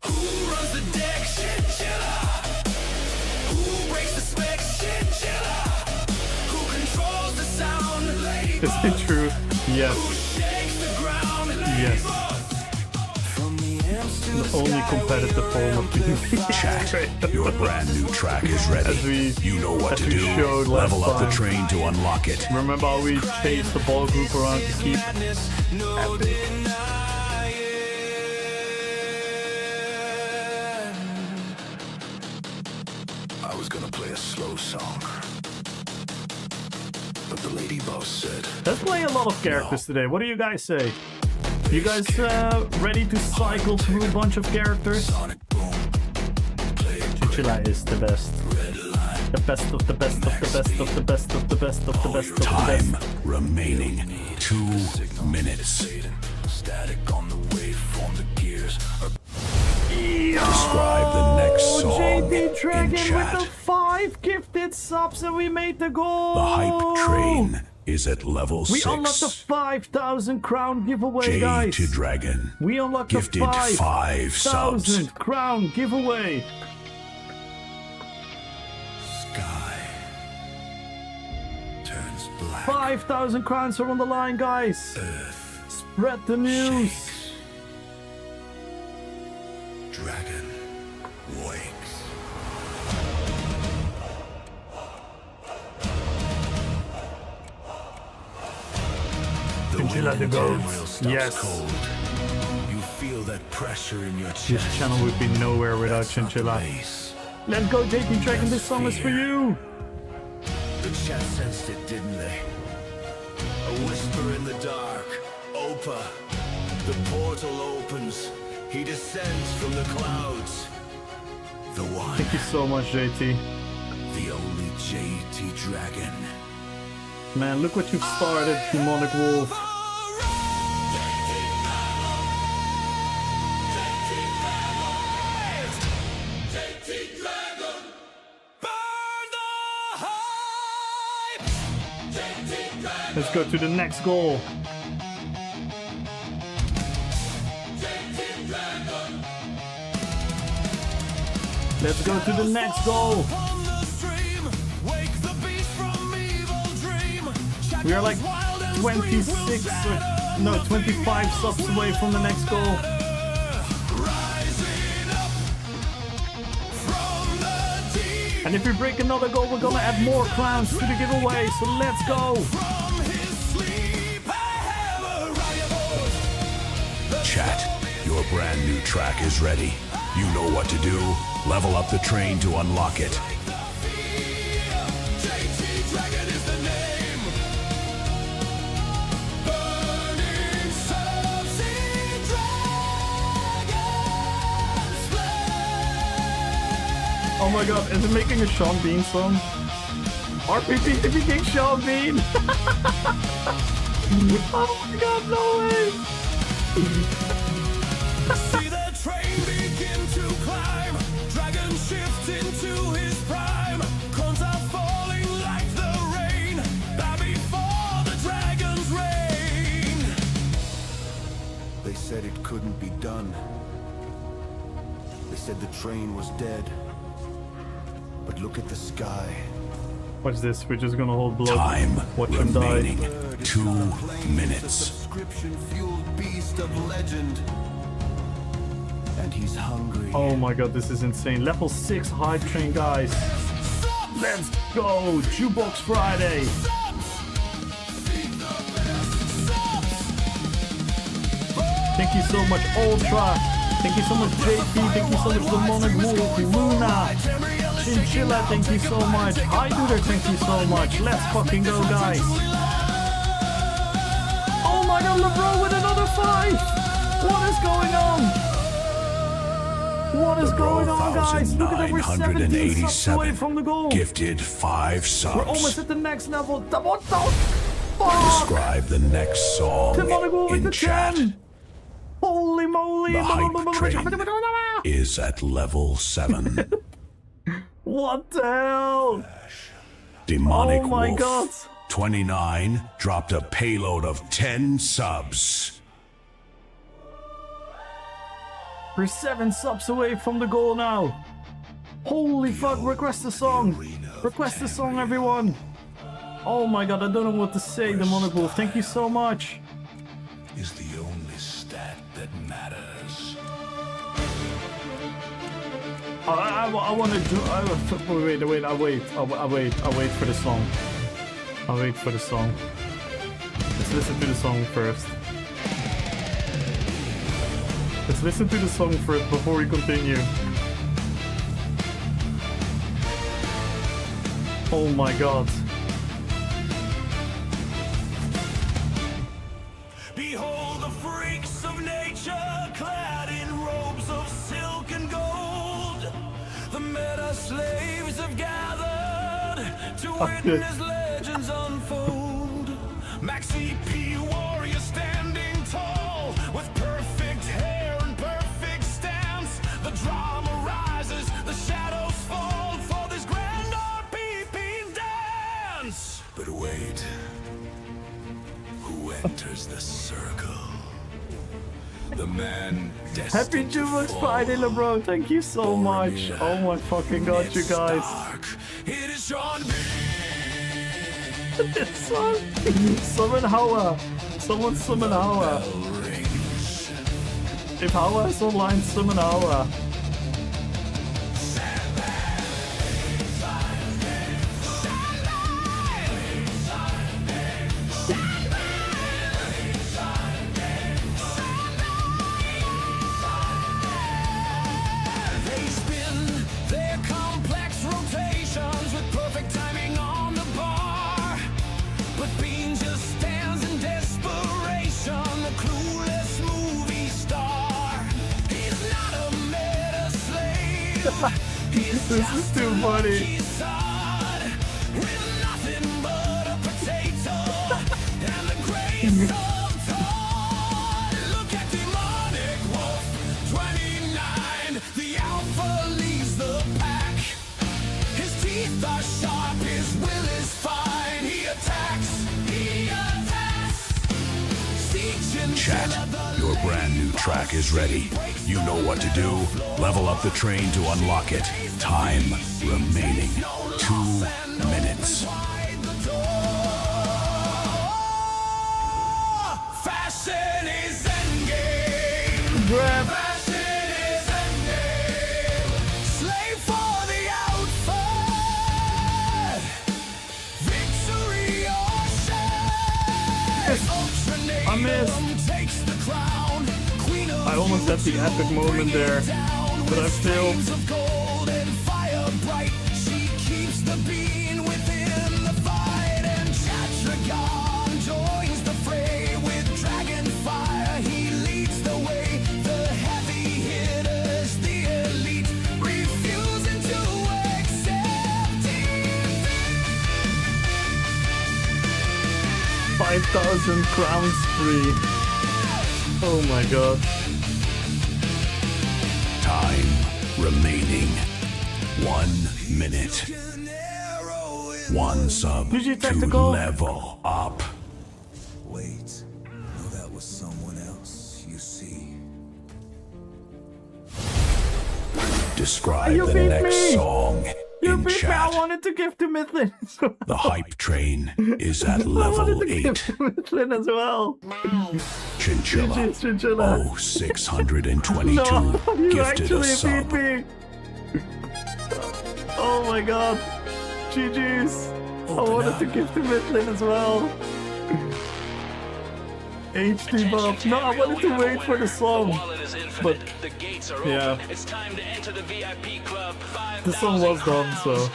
Who runs the deck? Chinchilla! Who breaks the specs? Chinchilla! Who controls the sound? Lady Is it true? Yes. Who shakes the ground? Yes. From the amps to The only competitive form of PvP. Chat, your brand new track is ready. As we- You know what as to we do. showed last Level up the time. train to unlock it. Remember how we chased the ball group around to keep no epic? I was gonna play a slow song, but the lady boss said, Let's play a lot of characters today. What do you guys say? You guys ready to cycle through a bunch of characters? Sonic boom, play it Chinchilla is the best. red line, The best of the best of the best of the best of the best of the best of the Time best. remaining 2 minutes. fading, static on the waveform, the gears are Describe the next song JT in Dragon with chat. the 5 gifted subs and we made the goal! The hype train is at level We 6. unlocked the 5,000 crown giveaway, guys! JT Dragon We unlocked the gifted 5 subs. 5,000 crown giveaway! sky turns black. 5,000 crowns are on the line, guys! Earth Spread the news! shakes. Dragon wakes. The Chinchilla wind the in goat. Tamriel stops Yes. cold. You feel that pressure in your This chest. channel would be nowhere without That's not the Chinchilla. bass. Let's go, JT Dragon, this song is for you! The chat sensed it, didn't they? A whisper in the dark. Opa. The portal opens. He descends from the clouds. The one, Thank you so much, JT. the only JT Dragon. Man, look what you've started, Demonic Wolf. Let's go to the next goal. Let's go to the next goal. We are like 26 or no 25 subs away from the next goal. And if we break another goal, we're gonna add more crowns to the giveaway. So let's go. Chat, your brand new track is ready. You know what to do. Level up the train to unlock it. Oh my god, is it making a Sean Bean song? RPPVP King Sean Bean! Oh my god, no way! See the train begin to climb. Dragon shifts into his prime. Cones are falling like the rain. Bow before the dragon's reign. They said it couldn't be done. They said the train was dead. But look at the sky. Watch this. We're just gonna hold blood. Time Watch him die. remaining. 2 minutes. Subscription-fueled beast of legend. And he's hungry. Oh my god, this is insane. Level 6 hype train, guys. Let's go! Jukebox Friday! Thank you so much, Ultra! Thank you so much, JP! Thank you so much, Demonic Wolf, Luna! Chinchilla, thank you so much! Highduder, thank you so much! Let's fucking go, guys! Oh my god, LeBron with another 5! What is going on? What is going on, guys? Look at that, we're 17 subs away from the goal. Gifted 5 subs. We're almost at the next level. What the fuck? Describe the next song Demonic Wolf with in the chat. 10. Holy moly. The hype train is at level 7. What the hell? Demonic Oh my Wolf god. 29 dropped a payload of 10 subs. We're 7 subs away from the goal now. Holy fuck, request a song. Request a song, everyone. Oh my god, I don't know what to say, Demonic Wolf. Thank you so much. Is the only stat that matters. I want to do... wait, I'll wait for the song. I'll wait for the song. Let's listen to the song first. Let's listen to the song first before we continue. Oh my god. Behold the freaks of nature, clad in robes of silk and gold. The meta slaves have gathered to witness legends unfold. Maxi P warrior standing tall with perfect hair and perfect stance. The drama rises, the shadows fall for this grand RPP dance. But wait, who enters the circle? The man destined Happy Jukebox Friday, LeBron. Thank you so much. Oh my fucking god, you guys. It is Sean B. This song. Summon Hawa. Someone summon Hawa. If Hawa is online, summon Hawa. They spin their complex rotations with perfect timing on the bar. But Bean just stands in desperation, the clueless movie star. He's not a meta slave. He's This is too funny. with nothing but a potato and the grace of dawn. Look at Demonic Wolf 29. The alpha leads the pack. His teeth are sharp, his will is fine. He attacks, he attacks. Chat, your brand new track is ready. You know what to do. Level up the train to unlock it. Time remaining 2 minutes. Fashion is endgame. Grab. Fashion is endgame. Slave for the outfit. Victory or shame. I missed. Takes the crown. Queen of I almost had the epic moment there, but I failed. of gold and fire bright. She keeps the being within the fight. And Chatragon joins the fray with dragon fire. He leads the way. The heavy hitters, the elite, refusing to accept defeat. 5,000 crowns free. Oh my god. Time remaining 1 minute. 1 sub Did you to tactical? level up. Wait, no, that was someone else, you see. Describe You the beat next me. song in I chat. wanted to give to Midland. The hype train is at I wanted level to give 8. to Midland as well. Chinchilla GG's, Chinchilla. 0622 No, you gifted a actually sub. beat me. Oh my god. GG's. I wanted to give to Midland as well. HD buff. No, I wanted to wait for the song. But yeah, the song was done, so.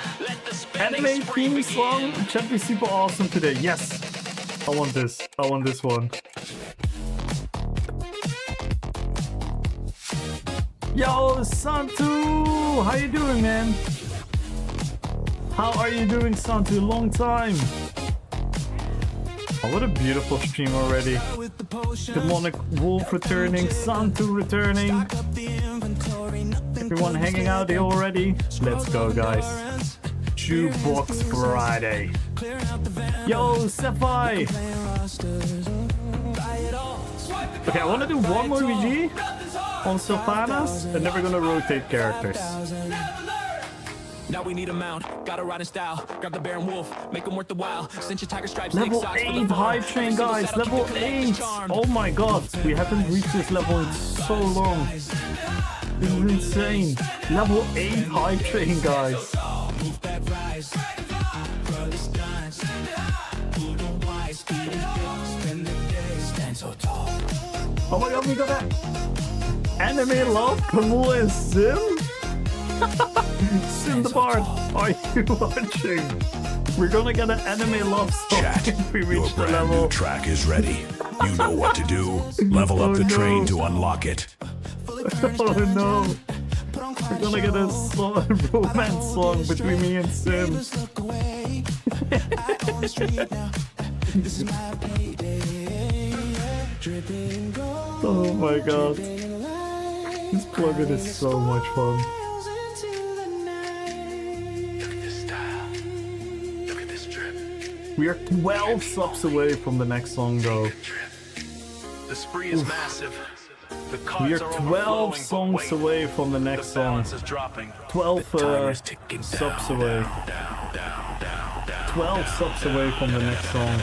Anime theme song should be super awesome today. Yes, I want this. I want this one. Yo, Santu, how you doing, man? How are you doing, Santu? Long time. Oh, what a beautiful stream already. Demonic Wolf returning, Santu returning. Everyone hanging out here already. Let's go, guys. Jukebox Friday. Yo, Sephi! Okay, I want to do one more VG on Sylvanas, and then we're gonna rotate characters. Now we need a mount, gotta ride in style. Grab the bear and wolf, make them worth the while. Cinch your tiger stripes, Level 8 hype train, guys. Level 8. Oh my god, we haven't reached this level in so long. This is insane. Level 8 hype train, guys. Oh my god, we got that anime love, Kamul and Sim? Sim the Bard, are you watching? We're gonna get an anime love song Chat, if we your reach the brand new level. track is ready. You know what to do. Level up Oh, the train no. to unlock it. Oh no. We're gonna get a song, romance song between me and Sim. Oh my god. This plugin is so much fun. Look at this drip. We are 12 subs away from the next song though. The spree is massive. The We cards are are 12 overflowing, but songs wait, away from the the next song. balance is dropping. 12 Timer's ticking subs down, away. down. 12 subs away from the next song.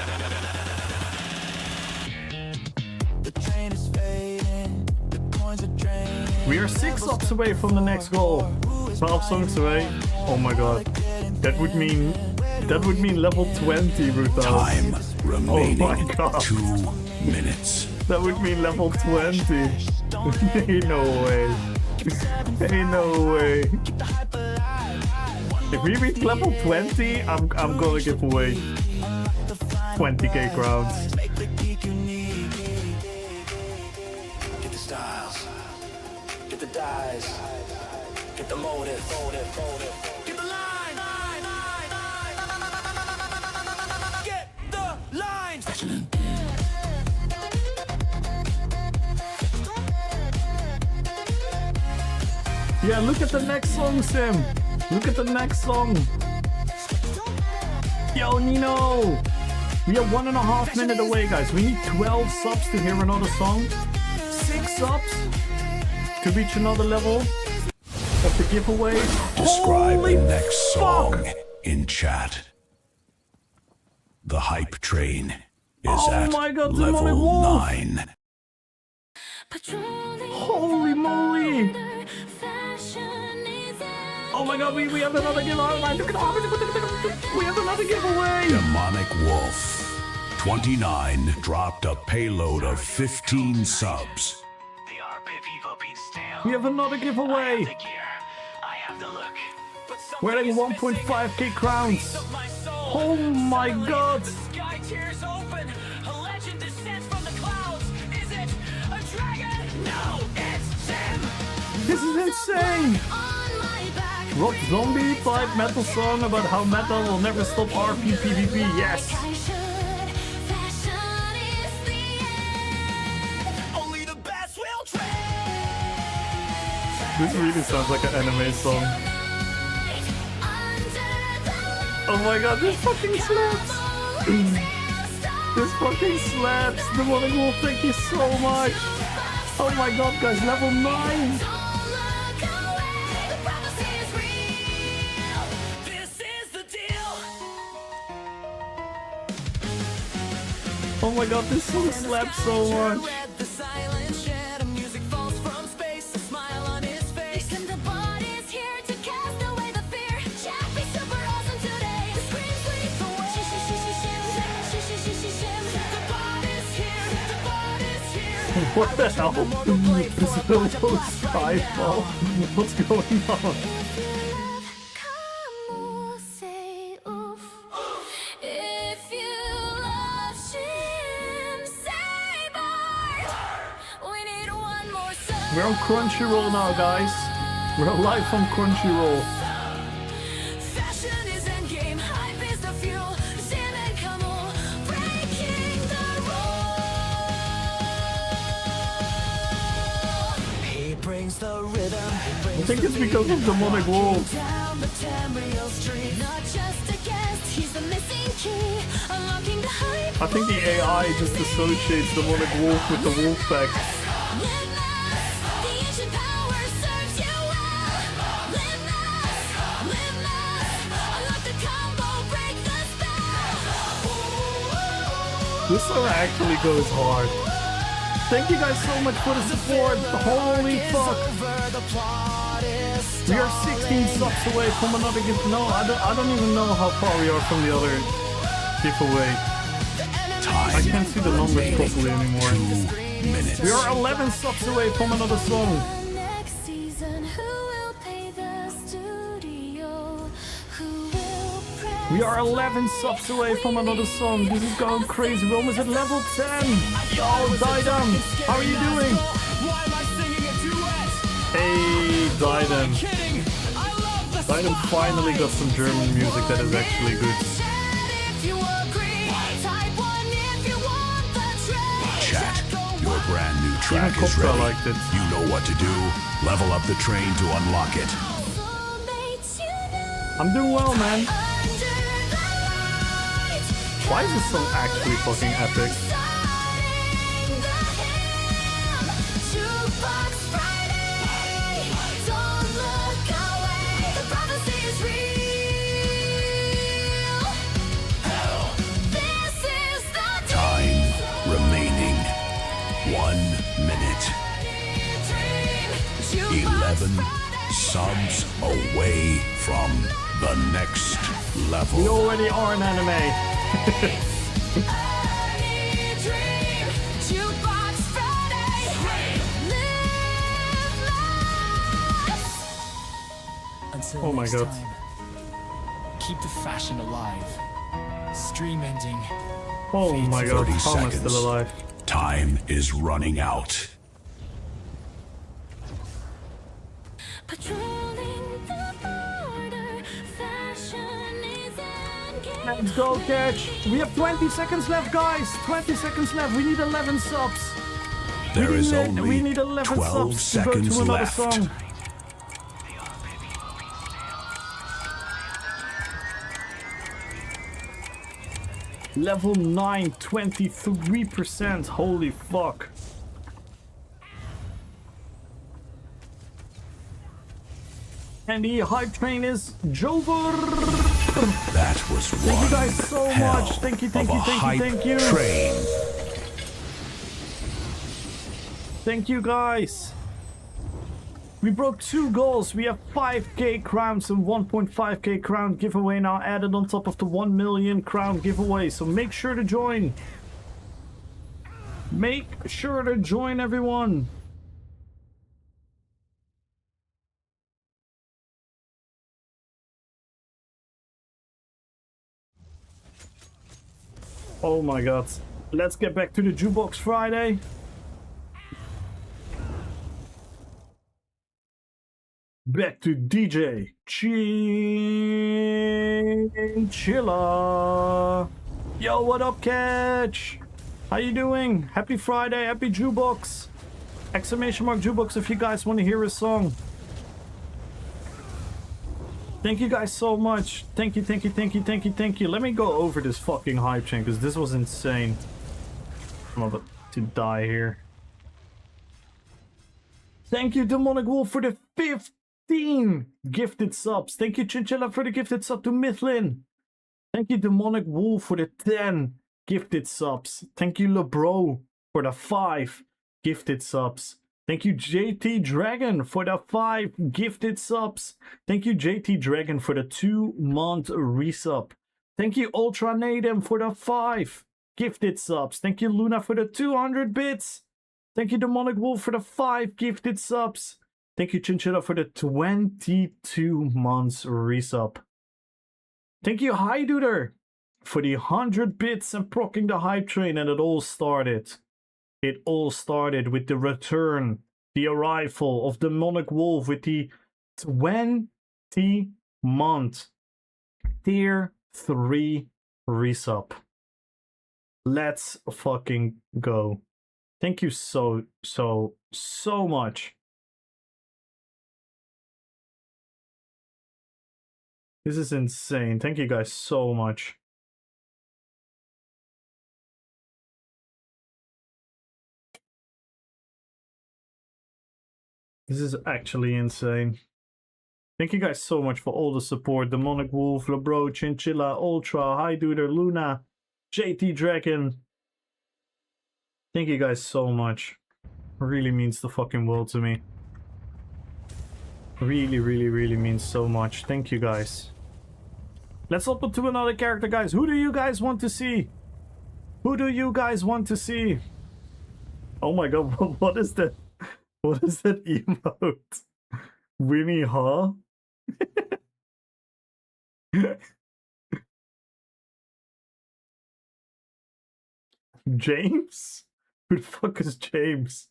We are 6 subs away from the next goal. 12 songs away. Oh my god. That would mean level 20, Brutal. Time remaining Oh my God. 2 minutes. That would mean level 20. Ain't no way. Ain't no way. If we reach level 20, I'm gonna give away 20k crowns. Get the styles, get the dies, get the motive. Get the line, get the line. Yeah, look at the next song, Sim. Look at the next song. Yo, Nino. We are 1.5 minutes away, guys. We need 12 subs to hear another song. 6 subs to reach another level of the giveaway. Describe Holy the next song fuck. in chat. The hype train is Oh at my God, Demonic level Wolf. 9. Holy moly. Oh my god, we have another giveaway. We have another giveaway. Demonic Wolf 29 dropped a payload of 15 subs. The RPPVP stale. We have another giveaway. The gear, I have the look. We're like 1.5k crowns. Oh my god. Sky tears open. A legend descends from the clouds. Is it a dragon? No, it's Sim. This is insane. Rock Zombie type metal song about how metal will never stop RPPVP. Yes. Only the best will trade. This really sounds like an anime song. Oh my god, this fucking slaps. This fucking slaps. The Demonic Wolf, thank you so much. Oh my god, guys, level 9. Oh my god, this song slaps so much. The silent shadow music falls from space, a smile on his face. And the bot is here to cast away the fear. Chat be super awesome today. The screams lead the way. The bot is here, the bot is here. What the hell? This is almost Skyfall. What's going on? If you love, come say oof. If you love Shim, say bar. We need one more song. We're on Crunchyroll now, guys. We're live on Crunchyroll. Fashion is endgame, hype is the fuel. Sim and Kamul, breaking the rule. He brings the rhythm. I think it's because of Demonic Wolf. Down the Tamriel street. Not just a guest, he's the missing key. Unlocking the hype. I think the AI just associates Demonic Wolf with the wolf pack. Limitless, the ancient power serves you well. Limitless, unlock the combo, break the spell. This song actually goes hard. Thank you guys so much for the support. Holy fuck. The plot is We are 16 subs away from another gift. No, I don't even know how far we are from the other giveaway. I can't see the numbers properly anymore. 2 minutes. We are 11 subs away from another song. Next season, who will pay the studio? Who will press? We are 11 subs away from another song. This is going crazy. We're almost at level 10. Yo, Didam, how are you doing? Why am I singing a duet? Hey, Didam. Kidding. I love the Didam finally got some German music that is actually good. If you agree, type 1 if you want the trade. Chat, your brand new track Even is Kopka ready. liked it. You know what to do. Level up the train to unlock it. Soulmates unite I'm doing well, man. under the light. Why is this song actually fucking epic? Exciting the hymn. Jukebox Friday. Don't look away. The prophecy is real. This is the Time remaining. 1 minute. dream. 11 subs away from the next level. We already are an anime. Dream. Jukebox Friday. Live life. Until Oh my next God. time, keep the fashion alive. Stream ending. Oh my god, 30 how am I seconds. still alive? Time is running out. Patrolling the border. Fashion is engaged. Let's go, Catch. We have 20 seconds left, guys. 20 seconds left. We need 11 subs. There is we only need 11 12 subs to go seconds to another left. song. Level 9, 23%. Holy fuck. And the hype train is Jover. That was one Thank you guys so hell much. Thank you, of thank a you, thank you, hype thank you. train. Thank you guys. We broke 2 goals. We have 5k crowns and 1.5k crown giveaway now added on top of the 1 million crown giveaway. So make sure to join. Make sure to join, everyone. Oh my god. Let's get back to the Jukebox Friday. Back to DJ Chinchilla. Yo, what up, Catch? How you doing? Happy Friday, happy Jukebox. Exclamation mark Jukebox if you guys want to hear a song. Thank you guys so much. Thank you, thank you, thank you, thank you, thank you. Let me go over this fucking hype chain because this was insane. I'm about to die here. Thank you, Demonic Wolf, for the 15 gifted subs. Thank you, Chinchilla, for the gifted sub to Mithlin. Thank you, Demonic Wolf, for the 10. gifted subs. Thank you, LeBro, for the 5 gifted subs. Thank you, JT Dragon, for the 5 gifted subs. Thank you, JT Dragon, for the 2-month resub. Thank you, Ultra Nadem, for the 5 gifted subs. Thank you, Luna, for the 200 bits. Thank you, Demonic Wolf, for the 5 gifted subs. Thank you, Chinchilla, for the 22 months resub. Thank you, Highduder, for the 100 bits and procking the hype train. And it all started with the return, the arrival of Demonic Wolf with the 20-month tier 3 resub. Let's fucking go. Thank you so much. This is insane. Thank you guys so much. This is actually insane. Thank you guys so much for all the support. Demonic Wolf, LeBro, Chinchilla, Ultra, Highduder, Luna, JT Dragon. Thank you guys so much. It really means the fucking world to me. Really means so much. Thank you guys. Let's open to another character, guys. Who do you guys want to see? Who do you guys want to see? Oh my god, what is that? What is that emote? Winnie Ha? James? Who the fuck is James?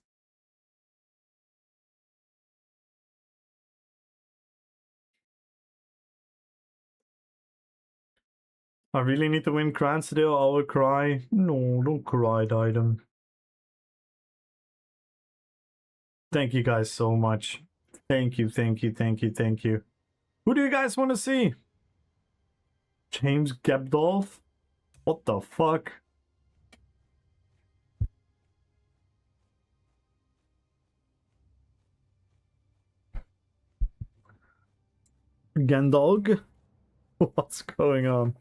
I really need to win Cransdale. I will cry. No, don't cry, Didem. Thank you guys so much. Thank you. Who do you guys want to see? James Gabdolf? What the fuck? Gandalf? What's going on?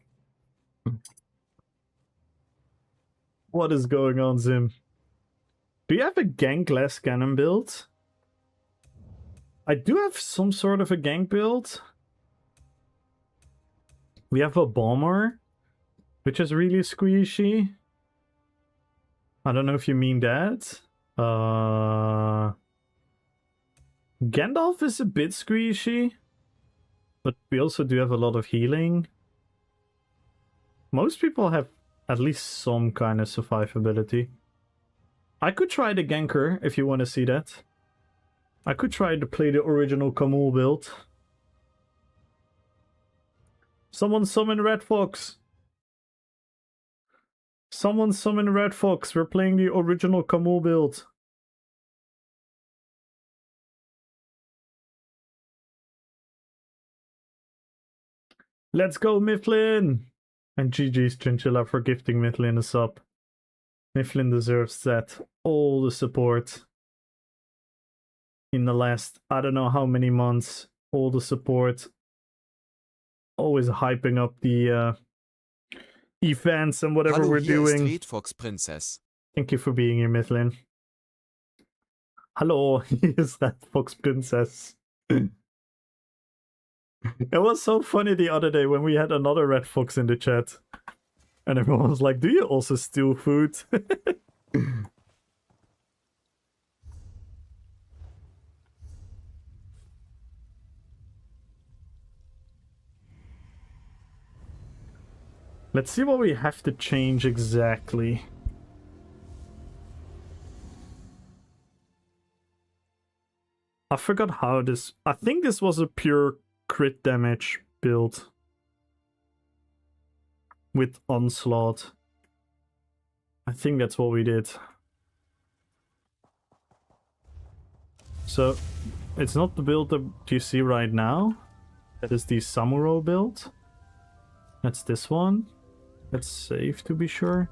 What is going on, Zim? Do you have a gank glass cannon build? I do have some sort of a gank build. We have a bomber, which is really squishy. I don't know if you mean that. Gandalf is a bit squishy, but we also do have a lot of healing. Most people have at least some kind of survivability. I could try the ganker if you want to see that. I could try to play the original Kamul build. Someone summon Red Fox. Someone summon Red Fox. We're playing the original Kamul build. Let's go, Mifflin! And GG's Chinchilla for gifting Mifflin a sub. Mifflin deserves that. All the support. In the last, I don't know how many months. All the support. Always hyping up the events and whatever Hallo, we're hier ist doing. Red Fox Princess. Thank you for being here, Mifflin. Hello, here's that Fox Princess. It was so funny the other day when we had another Red Fox in the chat. And everyone was like, do you also steal food? Let's see what we have to change exactly. I forgot how this... I think this was a pure crit damage build. With Onslaught. I think that's what we did. So, it's not the build that you see right now. That is the Samuro build. That's this one. Let's save to be sure.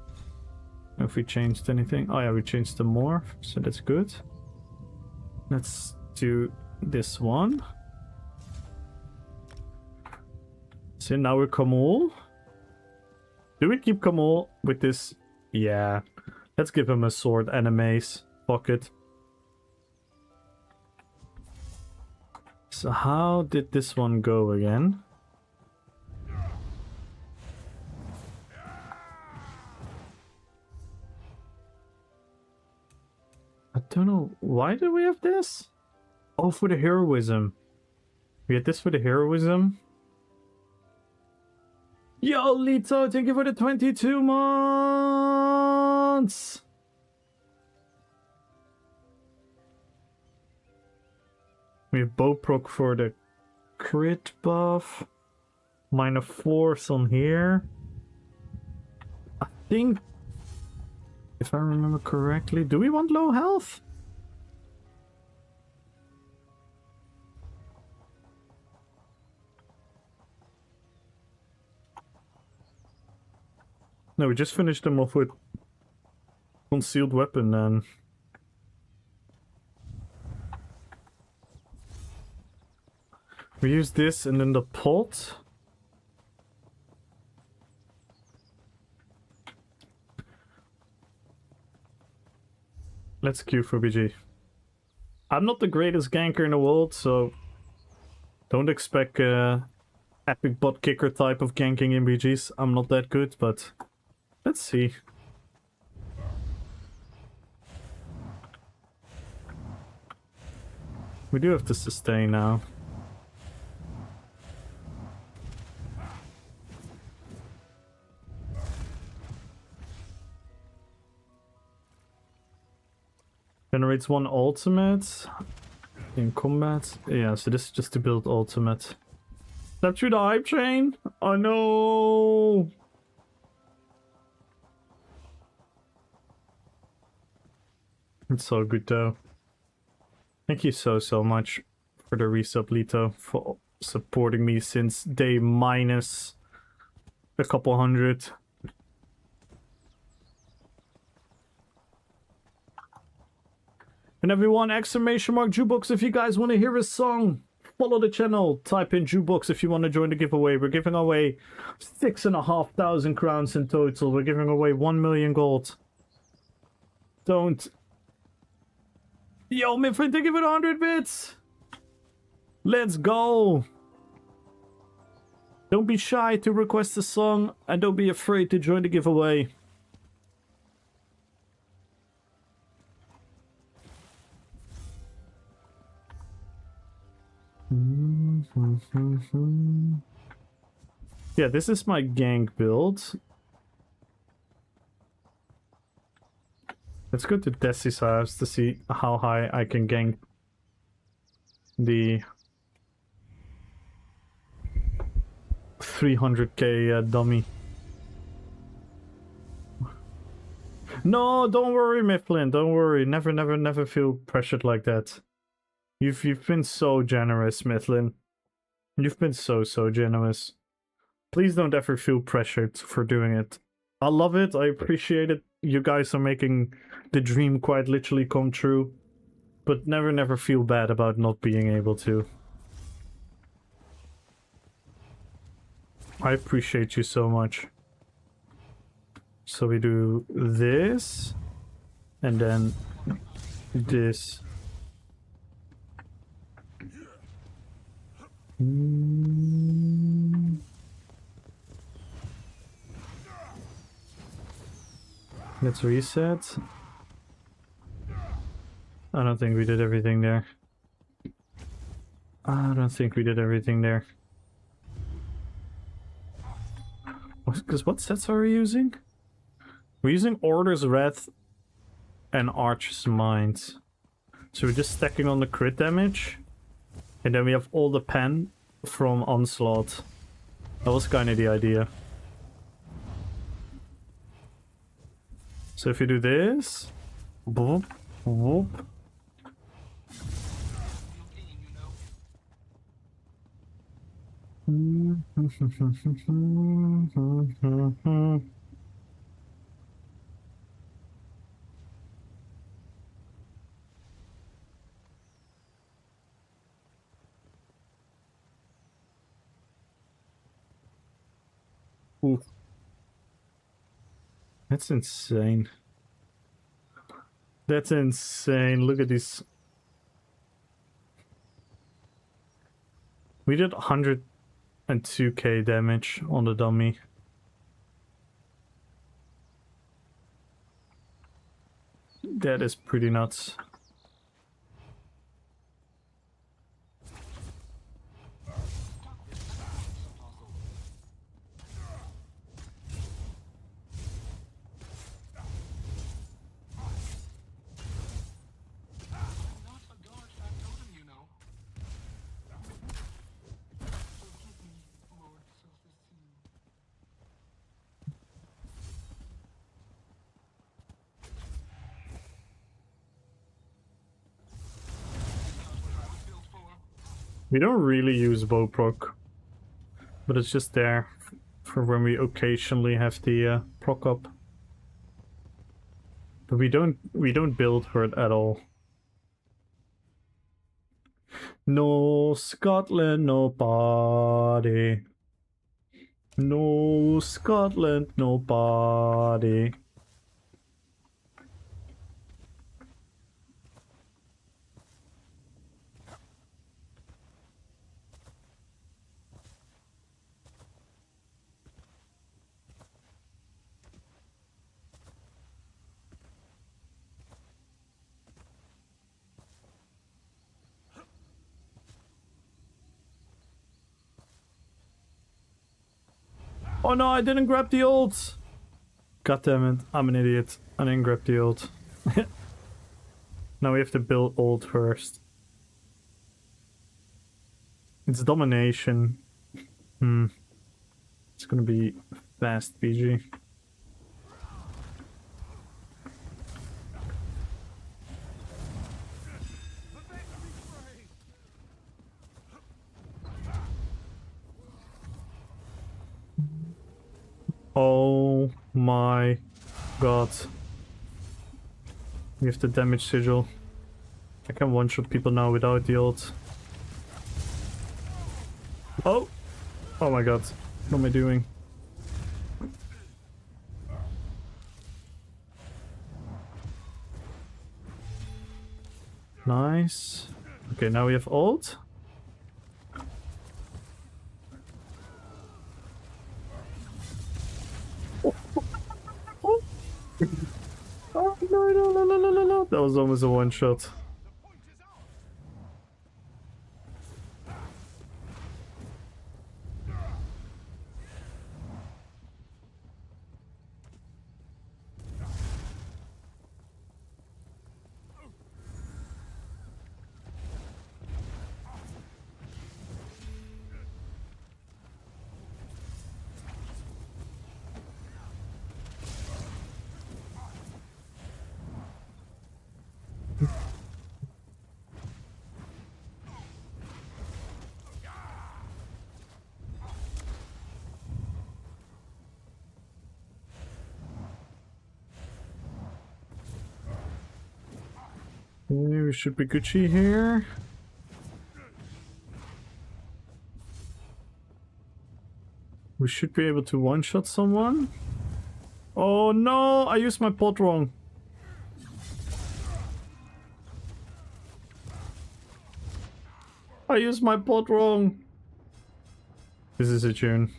If we changed anything. Oh yeah, we changed the morph, so that's good. Let's do this one. So now we're Kamul. Do we keep Kamal with this? Yeah. Let's give him a sword and a mace. Fuck it. So how did this one go again? I don't know. Why do we have this? Oh, for the heroism. We had this for the heroism. Yo, Lito, thank you for the 22 months! We have bow proc for the crit buff. Minor force on here. I think, if I remember correctly, do we want low health? No, we just finished them off with concealed weapon then. We use this and then the pot. Let's queue for BG. I'm not the greatest ganker in the world, so don't expect epic bot kicker type of ganking in BGs. I'm not that good, but let's see. We do have to sustain now. Generates one ultimate in combat. Yeah, so this is just to build ultimate. Step through the hype train? Oh no! It's so good though. Thank you so much for the resub, Lito, for supporting me since day minus a couple hundred. And everyone, exclamation mark jukebox if you guys want to hear a song. Follow the channel, type in jukebox if you want to join the giveaway. We're giving away 6,500 crowns in total. We're giving away 1 million gold. Don't. Yo, Mifflin, thank you for the 100 bits. Let's go. Don't be shy to request a song and don't be afraid to join the giveaway. Yeah, this is my gank build. Let's go to Desi's house to see how high I can gank the 300k dummy. No, don't worry, Mifflin. Don't worry. Never feel pressured like that. You've been so generous, Mifflin. You've been so generous. Please don't ever feel pressured for doing it. I love it. I appreciate it. You guys are making the dream quite literally come true. But never feel bad about not being able to. I appreciate you so much. So we do this. And then this. Let's reset. I don't think we did everything there. Because what sets are we using? We're using Order's Wrath and Archer's Mind. So we're just stacking on the crit damage. And then we have all the pen from Onslaught. That was kind of the idea. So if you do this... Boop, boop. Oof. That's insane. That's insane. Look at this. We did 102k damage on the dummy. That is pretty nuts. We don't really use bow proc, but it's just there for when we occasionally have the proc up. But we don't build for it at all. No Scotland, nobody. No Scotland, nobody. Oh no, I didn't grab the ult! God damn it, I'm an idiot. I didn't grab the ult. Now we have to build ult first. It's domination. It's gonna be fast PG. Oh my god. We have the damage sigil. I can one-shot people now without the ult. Oh! Oh my god. What am I doing? Nice. Okay, now we have ult. Oh no. That was almost a one-shot. We should be Gucci here. We should be able to one-shot someone. Oh no, I used my pot wrong. I used my pot wrong. This is a tune.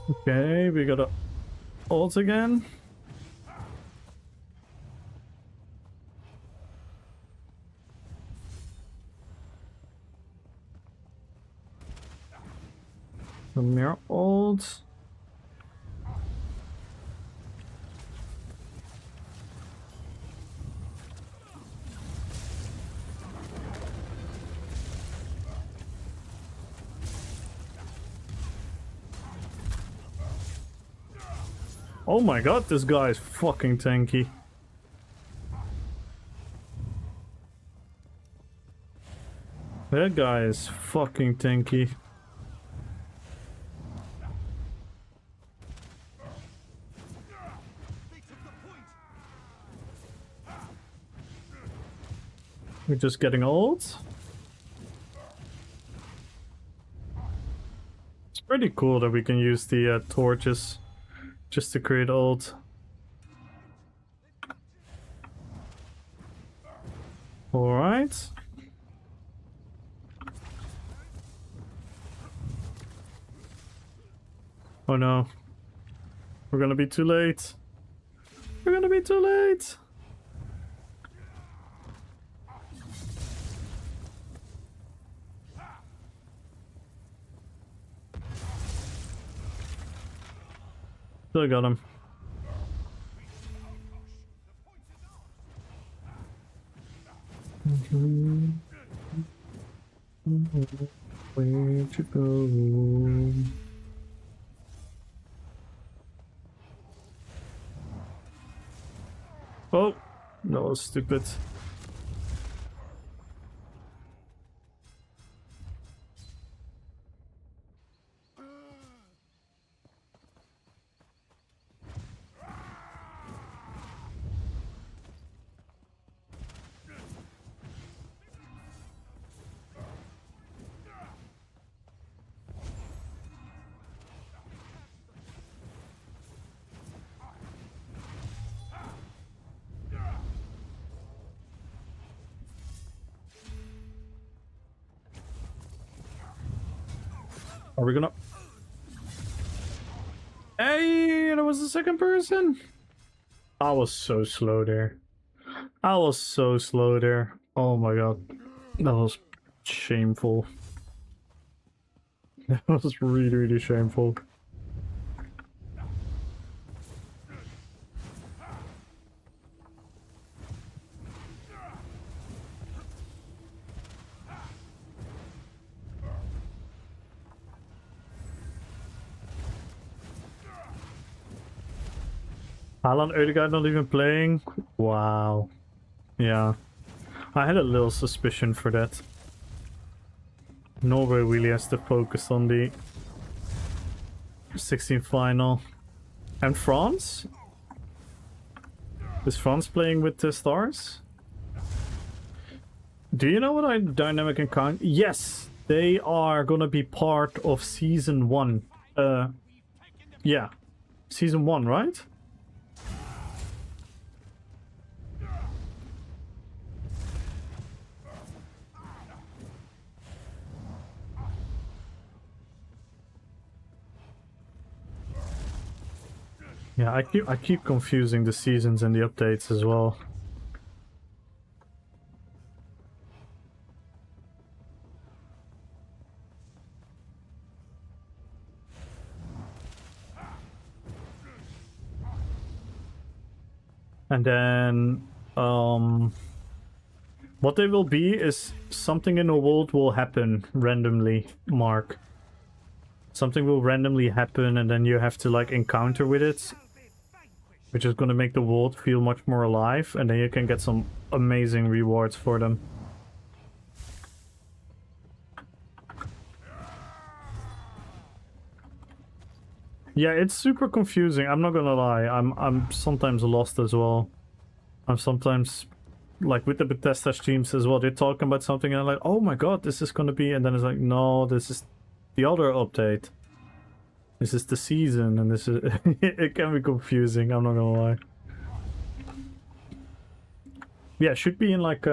Okay, we got a ult again. The mirror ult. Oh my god, this guy is fucking tanky. That guy is fucking tanky. We're just getting old. It's pretty cool that we can use the torches just to create ult. Alright. Oh no. We're gonna be too late. We're gonna be too late. Still got him. Where'd you go? Oh, that was stupid. Are we gonna... Hey, there was a second person? I was so slow there. I was so slow there. Oh my god. That was shameful. That was really, really shameful. Haaland, Ødegaard not even playing? Wow. Yeah. I had a little suspicion for that. Norway really has to focus on the 16 final. And France? Is France playing with the stars? Do you know what I dynamic encounter? Yes! They are gonna be part of season 1. Yeah. Season 1, right? Yeah, I keep confusing the seasons and the updates as well. And then what they will be is something in the world will happen randomly, Mark. Something will randomly happen and then you have to like encounter with it, which is going to make the world feel much more alive, and then you can get some amazing rewards for them. Yeah, it's super confusing. I'm not gonna lie. I'm sometimes lost as well. I'm sometimes like with the Bethesda streams as well. They're talking about something and I'm like, oh my god, this is gonna be, and then it's like, no, this is the other update. This is the season, and this is it can be confusing. I'm not gonna lie. Yeah, it should be in like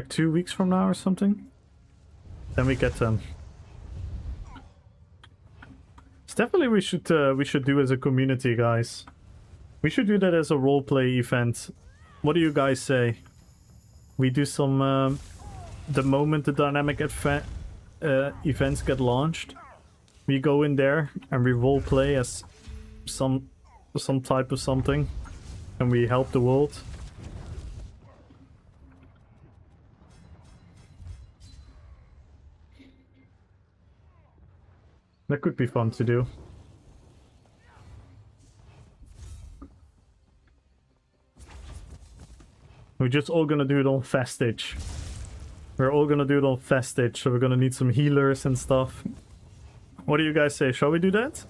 2 weeks from now or something. Then we get them. It's definitely we should do as a community, guys. We should do that as a roleplay event. What do you guys say? We do some the moment the dynamic events get launched. We go in there and we roleplay as some type of something, and we help the world. That could be fun to do. We're just all gonna do it on fast stage. We're all gonna do it on fast stage, so we're gonna need some healers and stuff. What do you guys say? Shall we do that?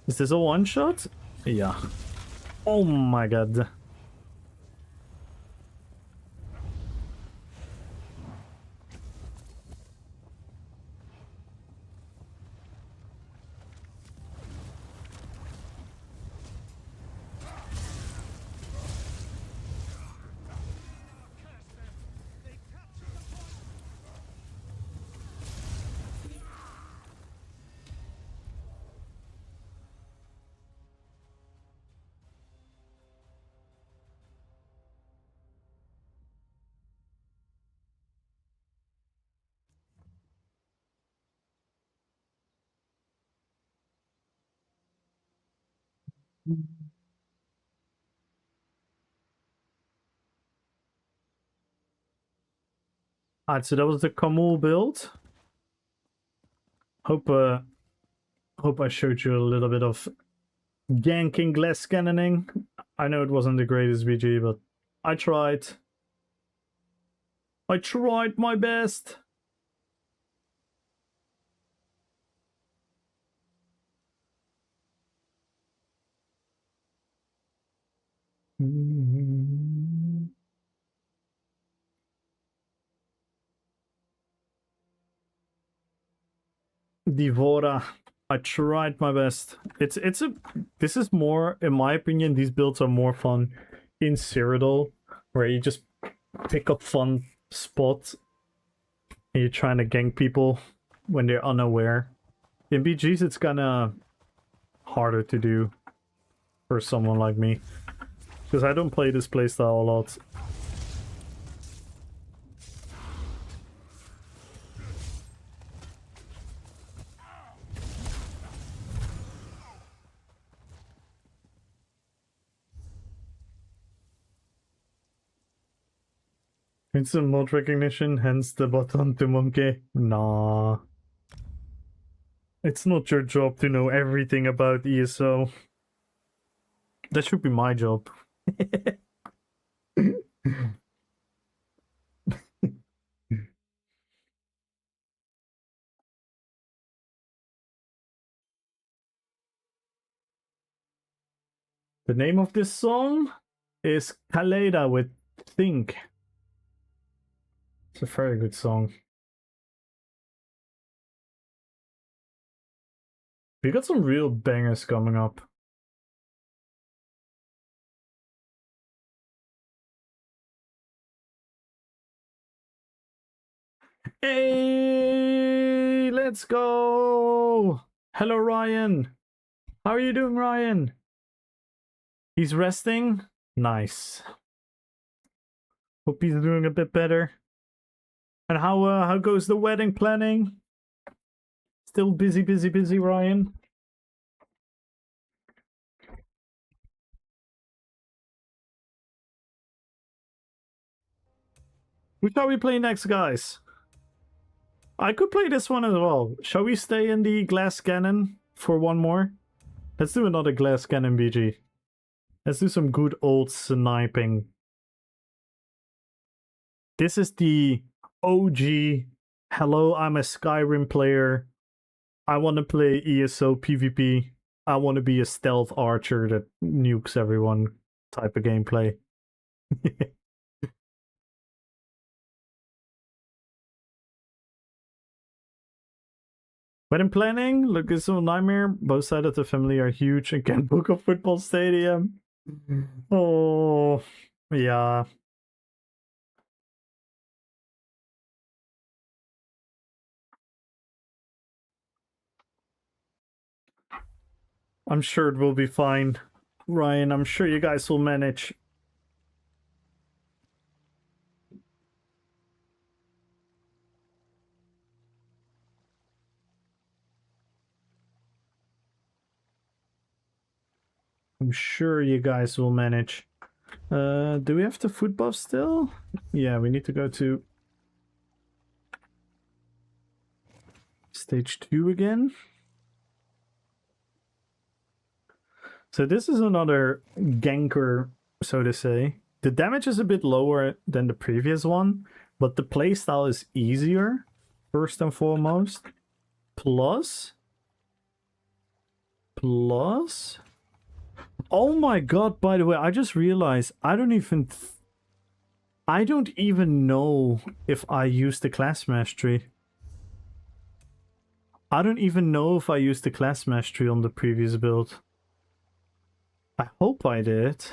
Is this a one-shot? Yeah. Oh my god. Alright, so that was the Kamul build. Hope I showed you a little bit of ganking glass cannoning. I know it wasn't the greatest BG, but I tried. I tried my best. Divora. I tried my best. This is more, in my opinion, these builds are more fun in Cyrodiil, where you just pick up fun spots and you're trying to gank people when they're unaware. In BGs, it's kinda harder to do for someone like me, because I don't play this playstyle a lot. Instant mod recognition, hence the button to monkey. Nah. It's not your job to know everything about ESO. That should be my job. The name of this song is Kaleda with Think. It's a very good song. We got some real bangers coming up. Hey, let's go! Hello, Ryan. How are you doing, Ryan? He's resting? Nice. Hope he's doing a bit better. And how goes the wedding planning? Still busy, Ryan? Who shall we play next, guys? I could play this one as well. Shall we stay in the glass cannon for one more? Let's do another glass cannon BG. Let's do some good old sniping. This is the OG. Hello, I'm a Skyrim player. I want to play ESO PvP. I want to be a stealth archer that nukes everyone type of gameplay. Wedding planning? Look, it's a nightmare. Both sides of the family are huge and can book a football stadium. Oh, yeah. I'm sure it will be fine. Ryan, I'm sure you guys will manage. I'm sure you guys will manage. Do we have the food buff still? Yeah, we need to go to stage 2 again. So this is another ganker, so to say. The damage is a bit lower than the previous one, but the playstyle is easier, first and foremost. Plus... Oh my god, by the way, I just realized I don't even know if I used the class mastery. I don't even know if I used the class mastery on the previous build. I hope I did.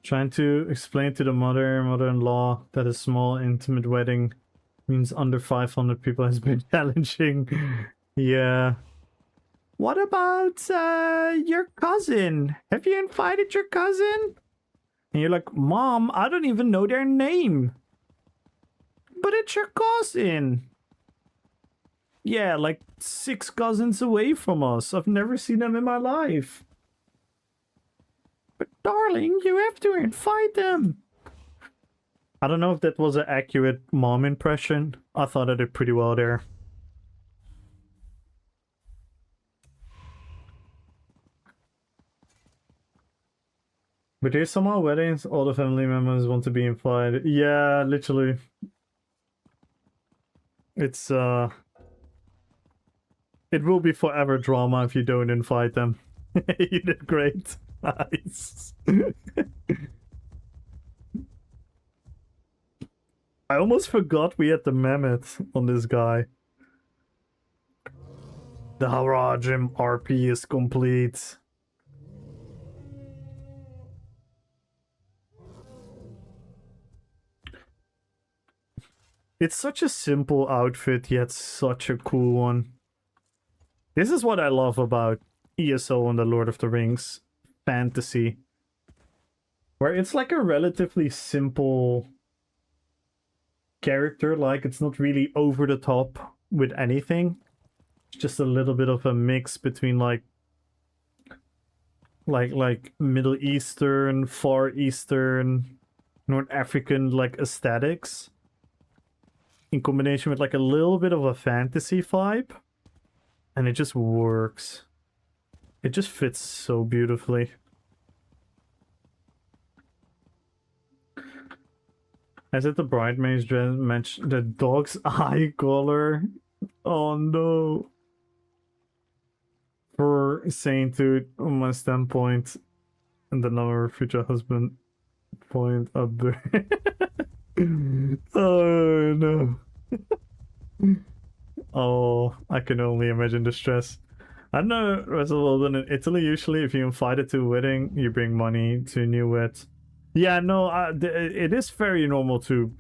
Trying to explain to the mother-in-law that a small intimate wedding means under 500 people has been challenging. Yeah. What about your cousin? Have you invited your cousin? And you're like, Mom, I don't even know their name. But it's your cousin. Yeah, like 6 cousins away from us. I've never seen them in my life. But darling, you have to invite them. I don't know if that was an accurate mom impression. I thought I did pretty well there. But there's some more weddings, all the family members want to be invited. Yeah, literally. It's it will be forever drama if you don't invite them. You did great. Nice. I almost forgot we had the mammoth on this guy. The Harajim RP is complete. It's such a simple outfit, yet such a cool one. This is what I love about ESO and the Lord of the Rings fantasy. Where it's like a relatively simple character, like it's not really over the top with anything. It's just a little bit of a mix between like Middle Eastern, Far Eastern, North African like aesthetics. In combination with like a little bit of a fantasy vibe. And it just works. It just fits so beautifully. As at the bridesmaid's dress match the dog's eye color. Oh no. For saying to my standpoint and the number future husband point up there. Oh no. Oh, I can only imagine the stress. I don't know, well, in Italy, usually if you're invited to a wedding, you bring money to a new wed. Yeah, no, it is very normal to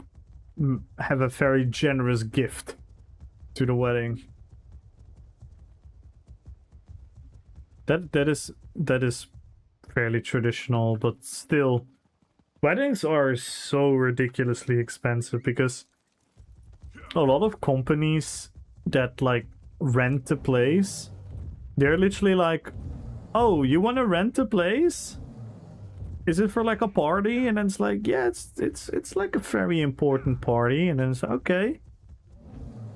have a very generous gift to the wedding. That is fairly traditional, but still, weddings are so ridiculously expensive because a lot of companies that like rent a place, they're literally like, oh, you want to rent a place? Is it for like a party? And then it's like, yeah, it's like a very important party. And then it's okay.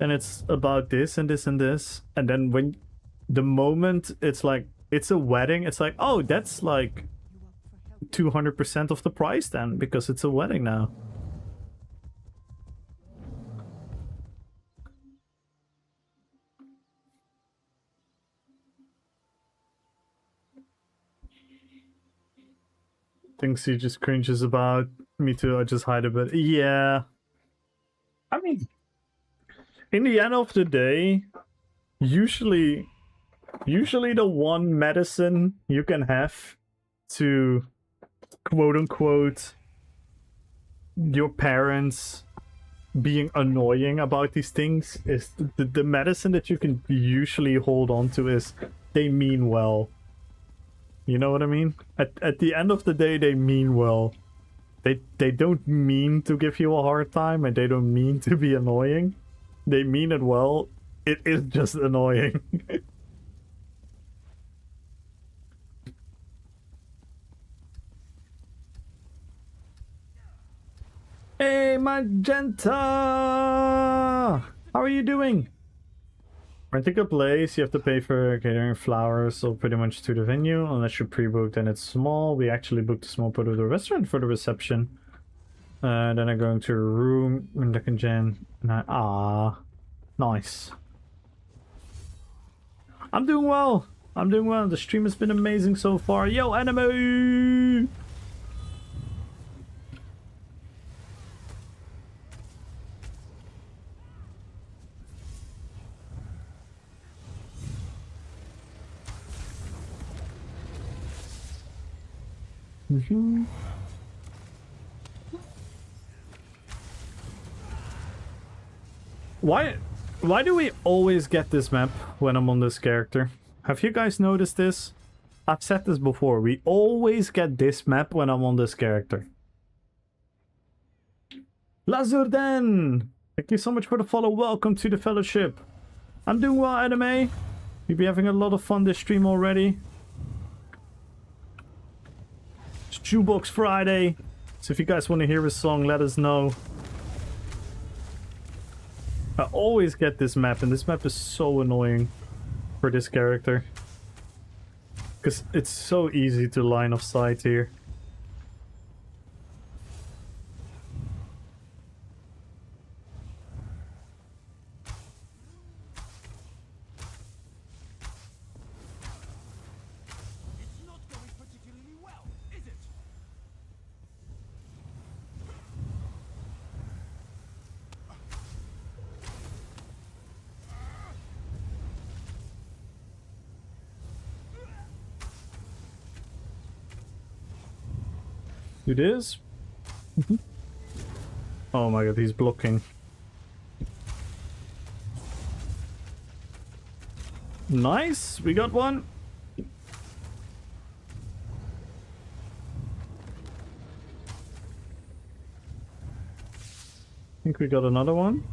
And it's about this and this and this. And then when the moment it's like, it's a wedding, it's like, oh, that's like 200% of the price then, because it's a wedding now. Things he just cringes about. Me too, I just hide a bit. Yeah. I mean, in the end of the day, usually the one medicine you can have to quote unquote your parents being annoying about these things is the medicine that you can usually hold on to is they mean well. You know what I mean? At the end of the day, they mean well. They don't mean to give you a hard time, and they don't mean to be annoying. They mean it well. It is just annoying. Hey, Magenta! How are you doing? Renting a place, you have to pay for catering, flowers, so pretty much to the venue. Unless you pre-booked and it's small. We actually booked a small part of the restaurant for the reception. Then I'm going to a room in the Gen. And nice. I'm doing well. I'm doing well. The stream has been amazing so far. Yo, anime! Why do we always get this map when I'm on this character? Have you guys noticed this? I've said this before. We always get this map when I'm on this character. Lazurden! Thank you so much for the follow. Welcome to the fellowship. I'm doing well, anime. We'll be having a lot of fun this stream already. It's Jukebox Friday. So if you guys want to hear a song, let us know. I always get this map, and this map is so annoying for this character. Because it's so easy to line of sight here. It's not going particularly well, is it? It is? Oh my god, he's blocking. Nice, we got one. I think we got another one.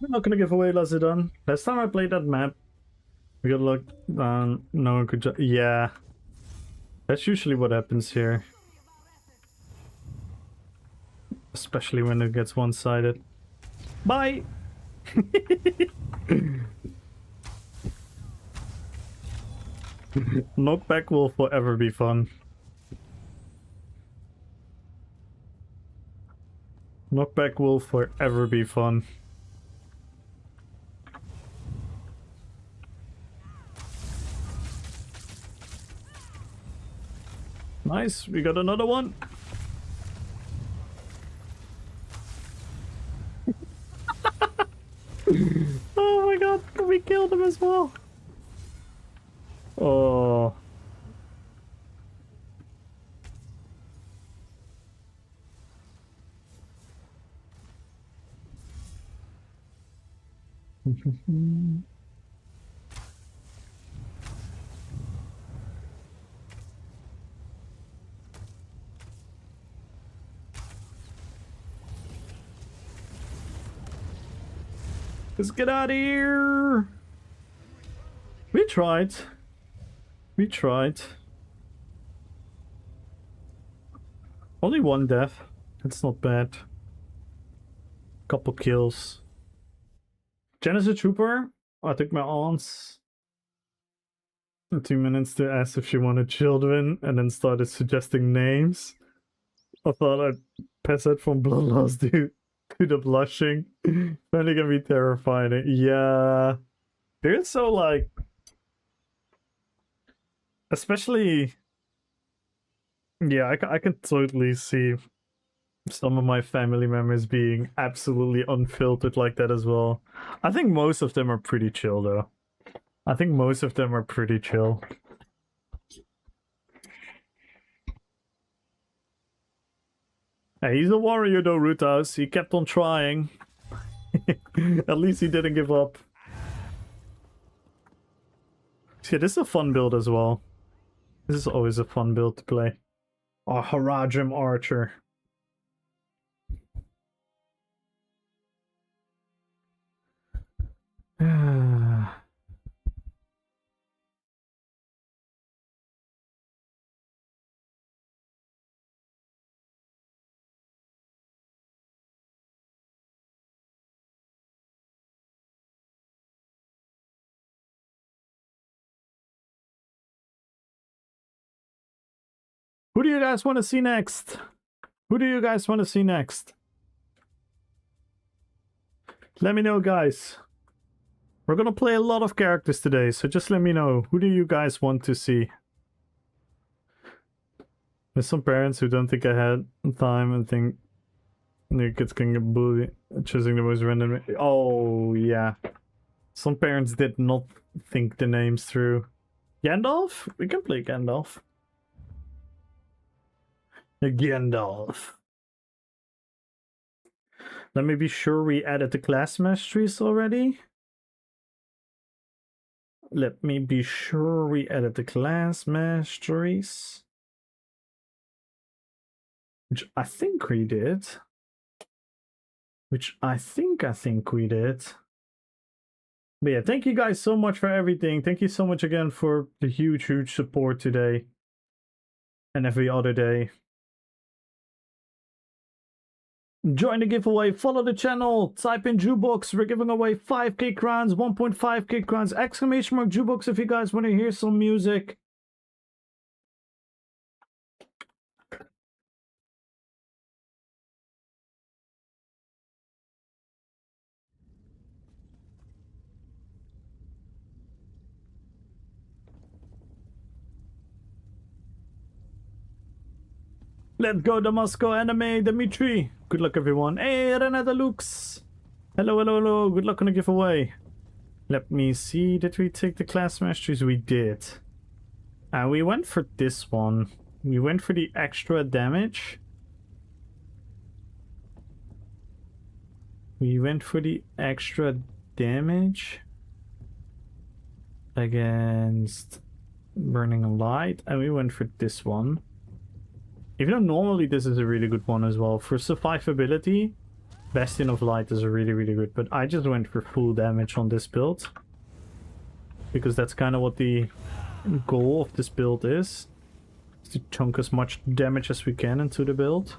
We're not gonna give away Lazadon. Last time I played that map, we got like no one could. Yeah, that's usually what happens here, especially when it gets one-sided. Bye. Knockback will forever be fun. Knockback will forever be fun. Nice, we got another one. Oh my god, we killed him as well. Oh. Let's get out of here. We tried. We tried. Only one death. That's not bad. Couple kills. Jen is a trooper. I took my aunt's 2 minutes to ask if she wanted children and then started suggesting names. I thought I'd pass it from bloodlust to the blushing. Finally gonna be terrifying. Yeah. They're so like... Especially... Yeah, I can totally see some of my family members being absolutely unfiltered like that as well. I think most of them are pretty chill though. I think most of them are pretty chill. Hey, he's a warrior though, Rutas. He kept on trying. At least he didn't give up. See, this is a fun build as well. This is always a fun build to play. Oh, Haradrim Archer. Who do you guys want to see next? Who do you guys want to see next? Let me know, guys. We're gonna play a lot of characters today, so just let me know. Who do you guys want to see? There's some parents who don't think I had time and think their kids can get bullied choosing the most random. Oh, yeah. Some parents did not think the names through. Gandalf? We can play Gandalf. Gandalf. Let me be sure we added the class masteries already. Let me be sure we added the class masteries. Which I think we did. Which I think we did. But yeah, thank you guys so much for everything. Thank you so much again for the huge support today. And every other day. Join the giveaway, follow the channel, type in Jukebox. We're giving away 5k crowns, 1.5k crowns, exclamation mark Jukebox if you guys want to hear some music. Let's go, Damasco Anime, Dimitri. Good luck, everyone. Hey, Renata Lux. Hello. Good luck on the giveaway. Let me see. Did we take the class masteries? We did. We went for this one. We went for the extra damage. We went for the extra damage against Burning Light. And we went for this one. Even though normally this is a really good one as well. For survivability, Bastion of Light is a really good. But I just went for full damage on this build. Because that's kind of what the goal of this build is. Is to chunk as much damage as we can into the build.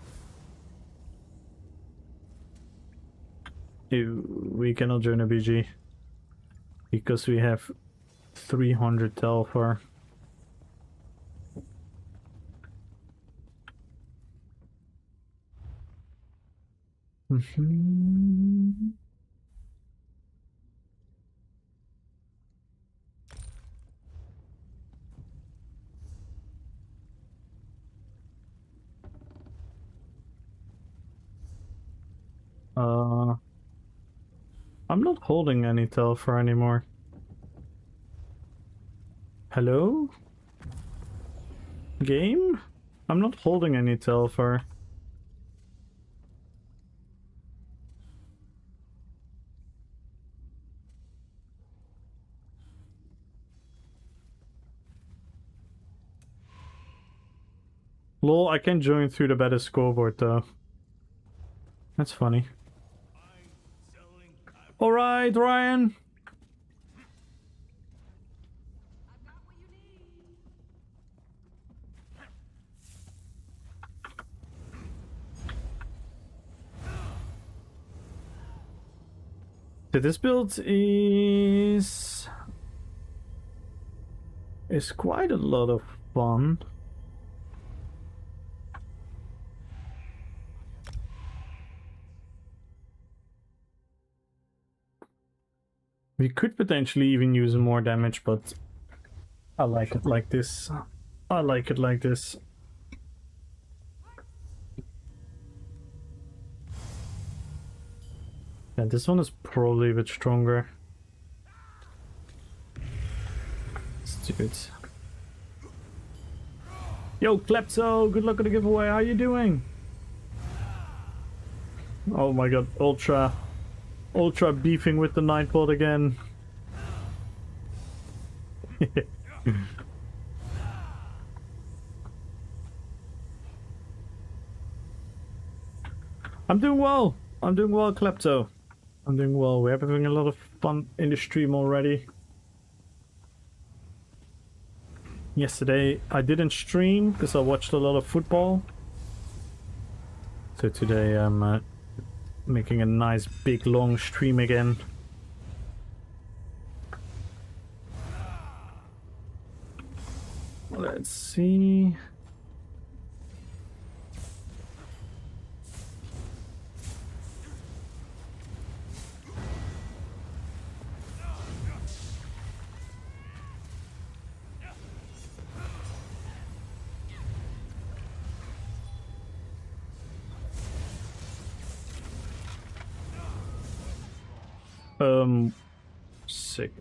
Ew, we cannot join a BG. Because we have 300 Telfar. I'm not holding any Telfar anymore. Hello? Game? I'm not holding any Telfar. Lol, I can join through the better scoreboard though. That's funny. Alright, Ryan. So this build is quite a lot of fun. We could potentially even use more damage, but I like it like this. I like it like this. Yeah, this one is probably a bit stronger. Let's do it. Yo, Klepto, good luck on the giveaway. How you doing? Oh my god, Ultra. Ultra beefing with the Nightbot again. I'm doing well. I'm doing well, Klepto. I'm doing well. We're having a lot of fun in the stream already. Yesterday I didn't stream because I watched a lot of football. So today I'm making a nice big long stream again. Let's see. Sick.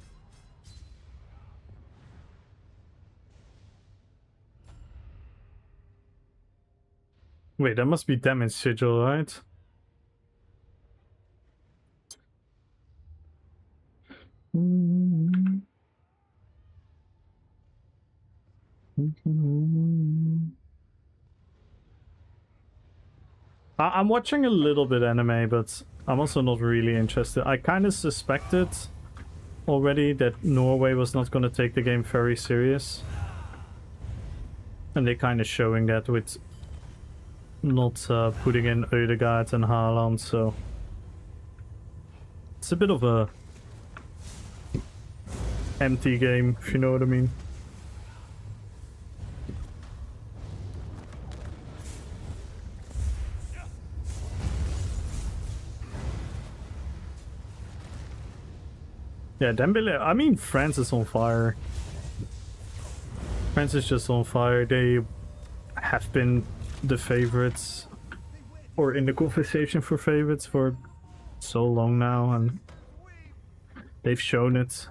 Wait, that must be damage sigil, right? I'm watching a little bit anime, but I'm also not really interested. I kind of suspected already that Norway was not going to take the game very serious. And they're kind of showing that with not putting in Ødegaard and Haaland, so... It's a bit of a empty game, if you know what I mean. Yeah, Dembele, I mean, France is on fire. France is just on fire. They have been the favorites, or in the conversation for favorites for so long now, and they've shown it.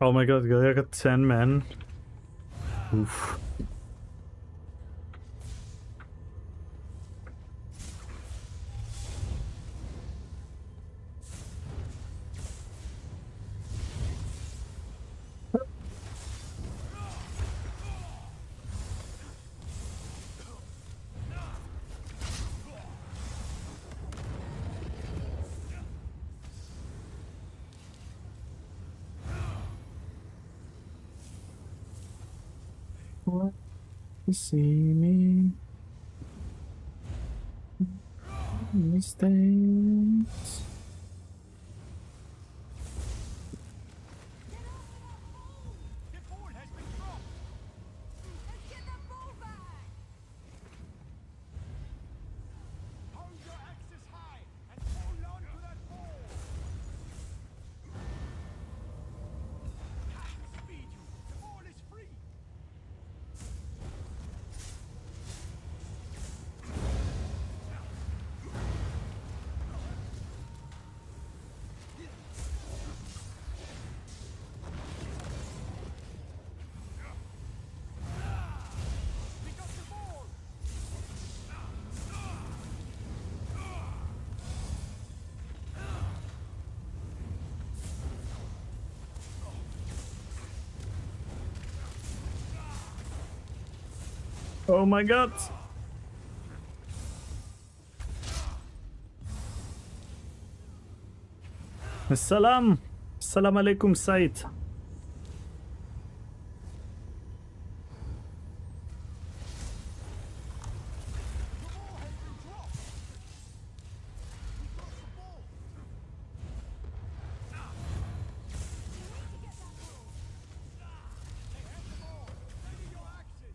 Oh my god, I got 10 men. Oof. What to see me? Mistakes. Oh my god! Salam! Salam alaikum, Said.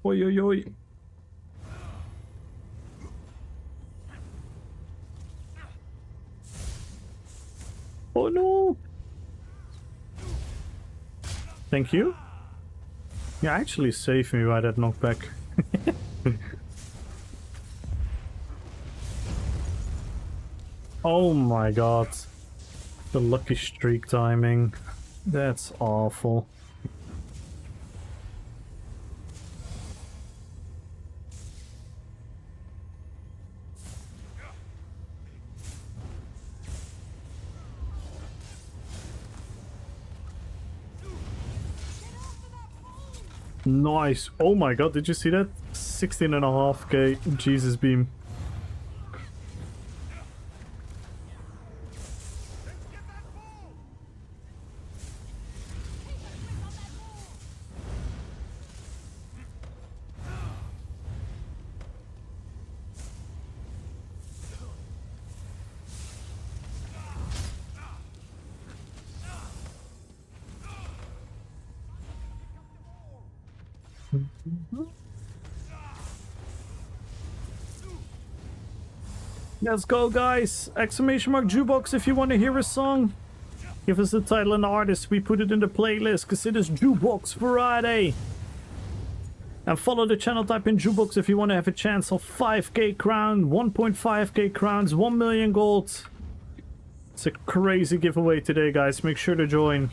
Oi, oi, oi. Oh no! Thank you. You actually saved me by that knockback. Oh my god. The lucky streak timing. That's awful. Nice. Oh my god, did you see that? 16.5k Jesus beam. Let's go, guys! Exclamation mark jukebox if you want to hear a song. Give us the title and the artist. We put it in the playlist because it is Jukebox Friday. And follow the channel, type in jukebox if you want to have a chance of 5k crown, 1.5k crowns, 1 million gold. It's a crazy giveaway today, guys. Make sure to join.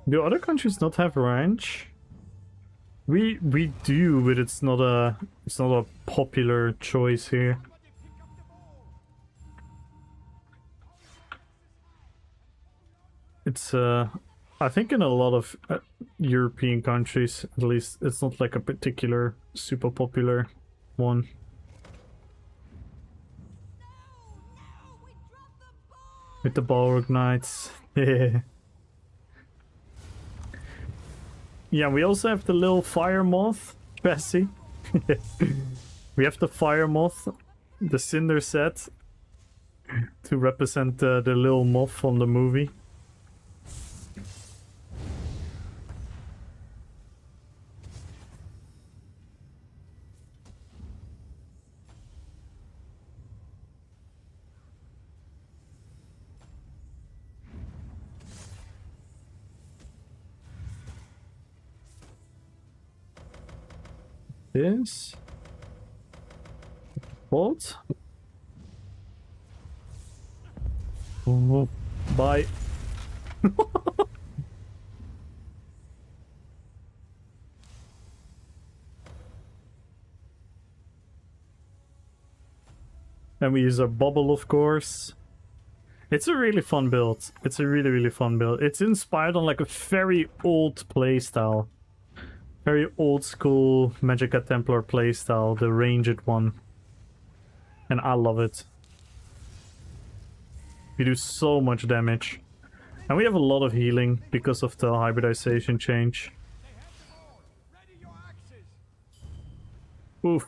Do other countries not have range? We do, but it's not a popular choice here. It's I think in a lot of European countries, at least, it's not like a particular super popular one. With the Balrog Knights. Yeah. Yeah, we also have the little fire moth, Bessie. We have the fire moth, the cinder set, to represent the little moth from the movie. This bolt. Oh, bye. And we use our bubble, of course. It's a really fun build. It's a really fun build. It's inspired on like a very old playstyle. Very old school Magicka Templar playstyle, the ranged one. And I love it. We do so much damage. And we have a lot of healing because of the hybridization change. Oof.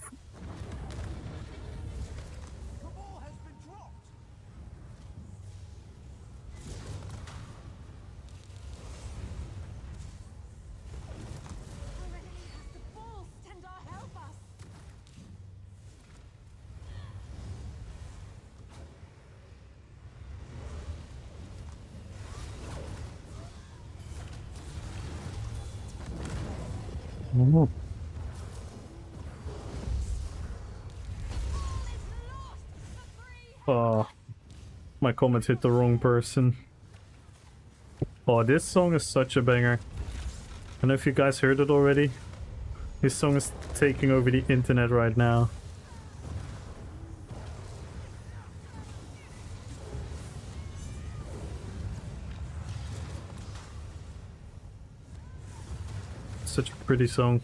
Oh, my comment hit the wrong person. Oh, this song is such a banger. I don't know if you guys heard it already. This song is taking over the internet right now. Such a pretty song.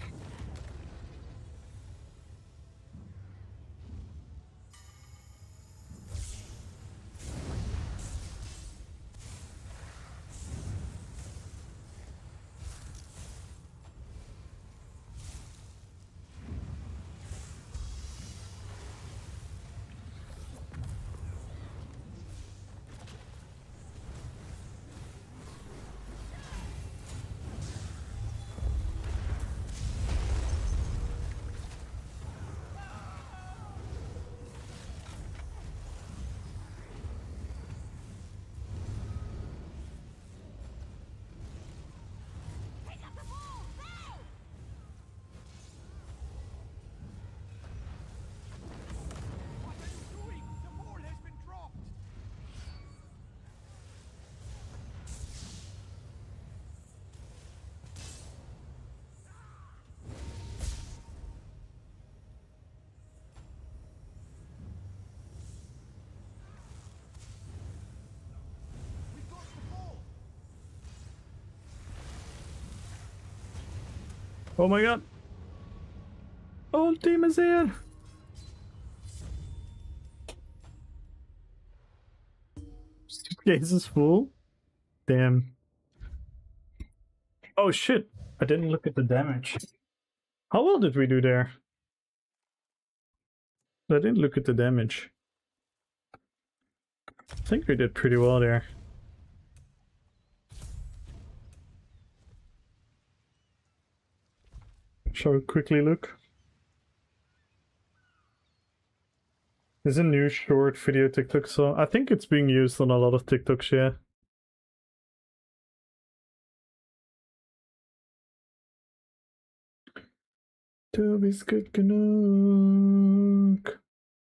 Oh my god. Whole team is here. Suitcase is full. Damn. Oh shit. I didn't look at the damage. How well did we do there? I didn't look at the damage. I think we did pretty well there. Shall we quickly look? There's a new short video TikTok, so I think it's being used on a lot of TikToks, yeah. Toby's good Canuck.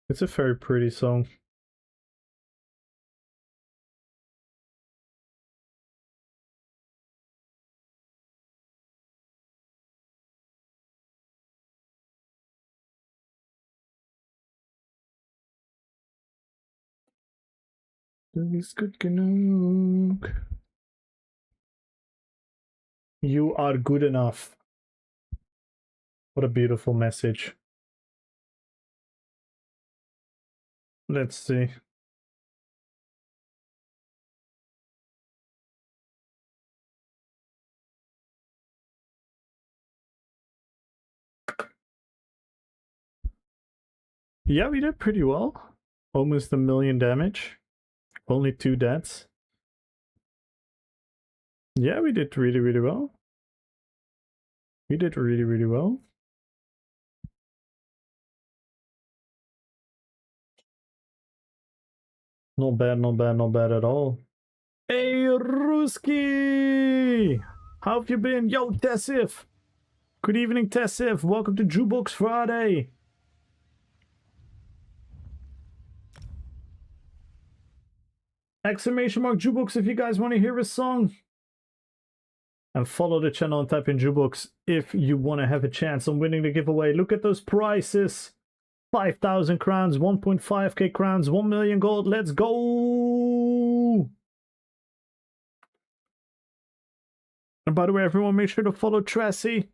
It's a very pretty song. Toby's good Canuck. You are good enough. What a beautiful message. Let's see. Yeah, we did pretty well. Almost 1 million damage. Only 2 deaths. Yeah, we did really, really well. We did really, really well. Not bad, not bad, not bad at all. Hey, Ruski! How have you been? Yo, Tessif! Good evening, Tessif. Welcome to Jukebox Friday. Exclamation mark Jukebox if you guys want to hear a song. And follow the channel and type in Jukebox if you want to have a chance on winning the giveaway. Look at those prices. 5,000 crowns, 1.5k crowns, 1 million gold. Let's go! And by the way, everyone, make sure to follow Tracy.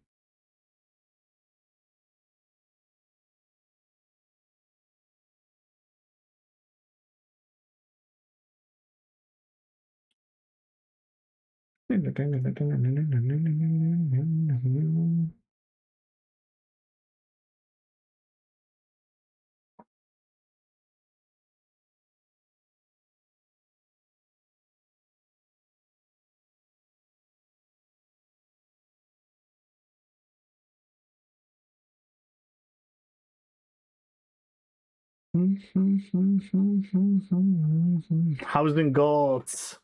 Housing gods.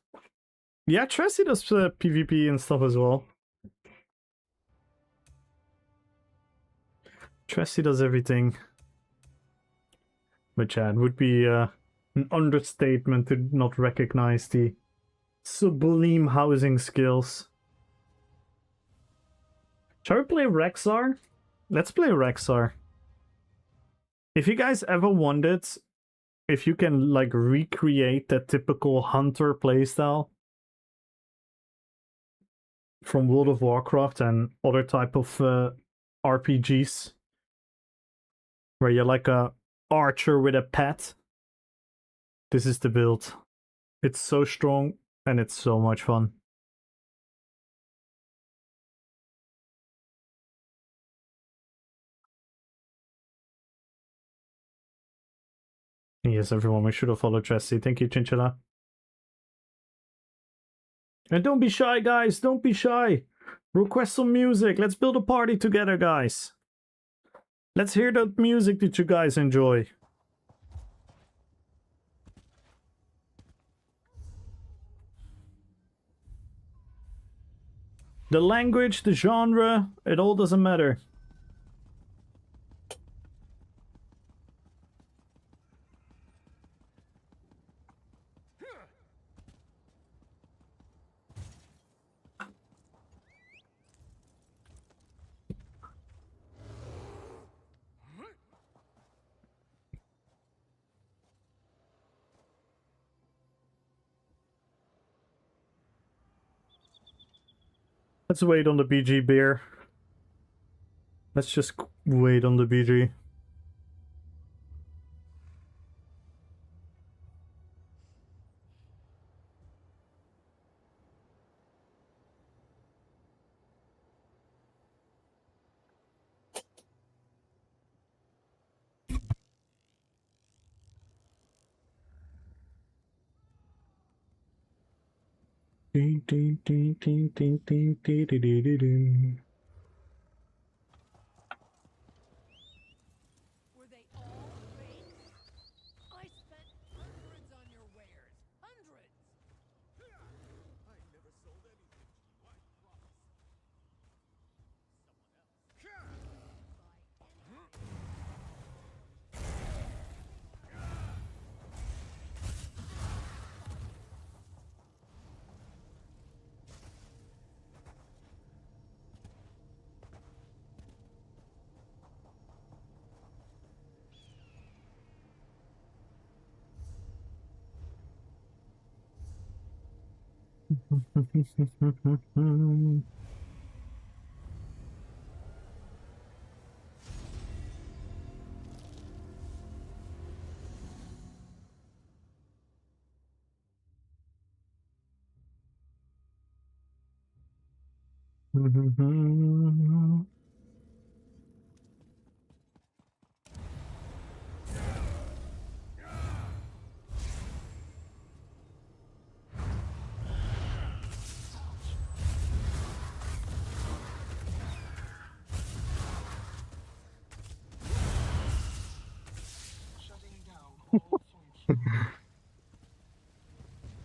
Yeah, Tracy does PvP and stuff as well. Tracy does everything. But yeah, it would be an understatement to not recognize the sublime housing skills. Shall we play Rexar? Let's play Rexar. If you guys ever wondered if you can like recreate that typical hunter playstyle from World of Warcraft and other type of RPGs, where you're like a archer with a pet, this is the build. It's so strong and it's so much fun. Yes, everyone, make sure to follow Tracy. Thank you, Chinchilla. And don't be shy, guys. Don't be shy. Request some music. Let's build a party together, guys. Let's hear the music that you guys enjoy. The language, the genre, it all doesn't matter. Let's wait on the BG beer. Let's just wait on the BG. Ding, ding, ding, ding, ding, ding, ding, ding, ding, ding, ding. Were they all fake? I spent hundreds on your wares. Hundreds! I never sold anything to you, I promise. Someone else.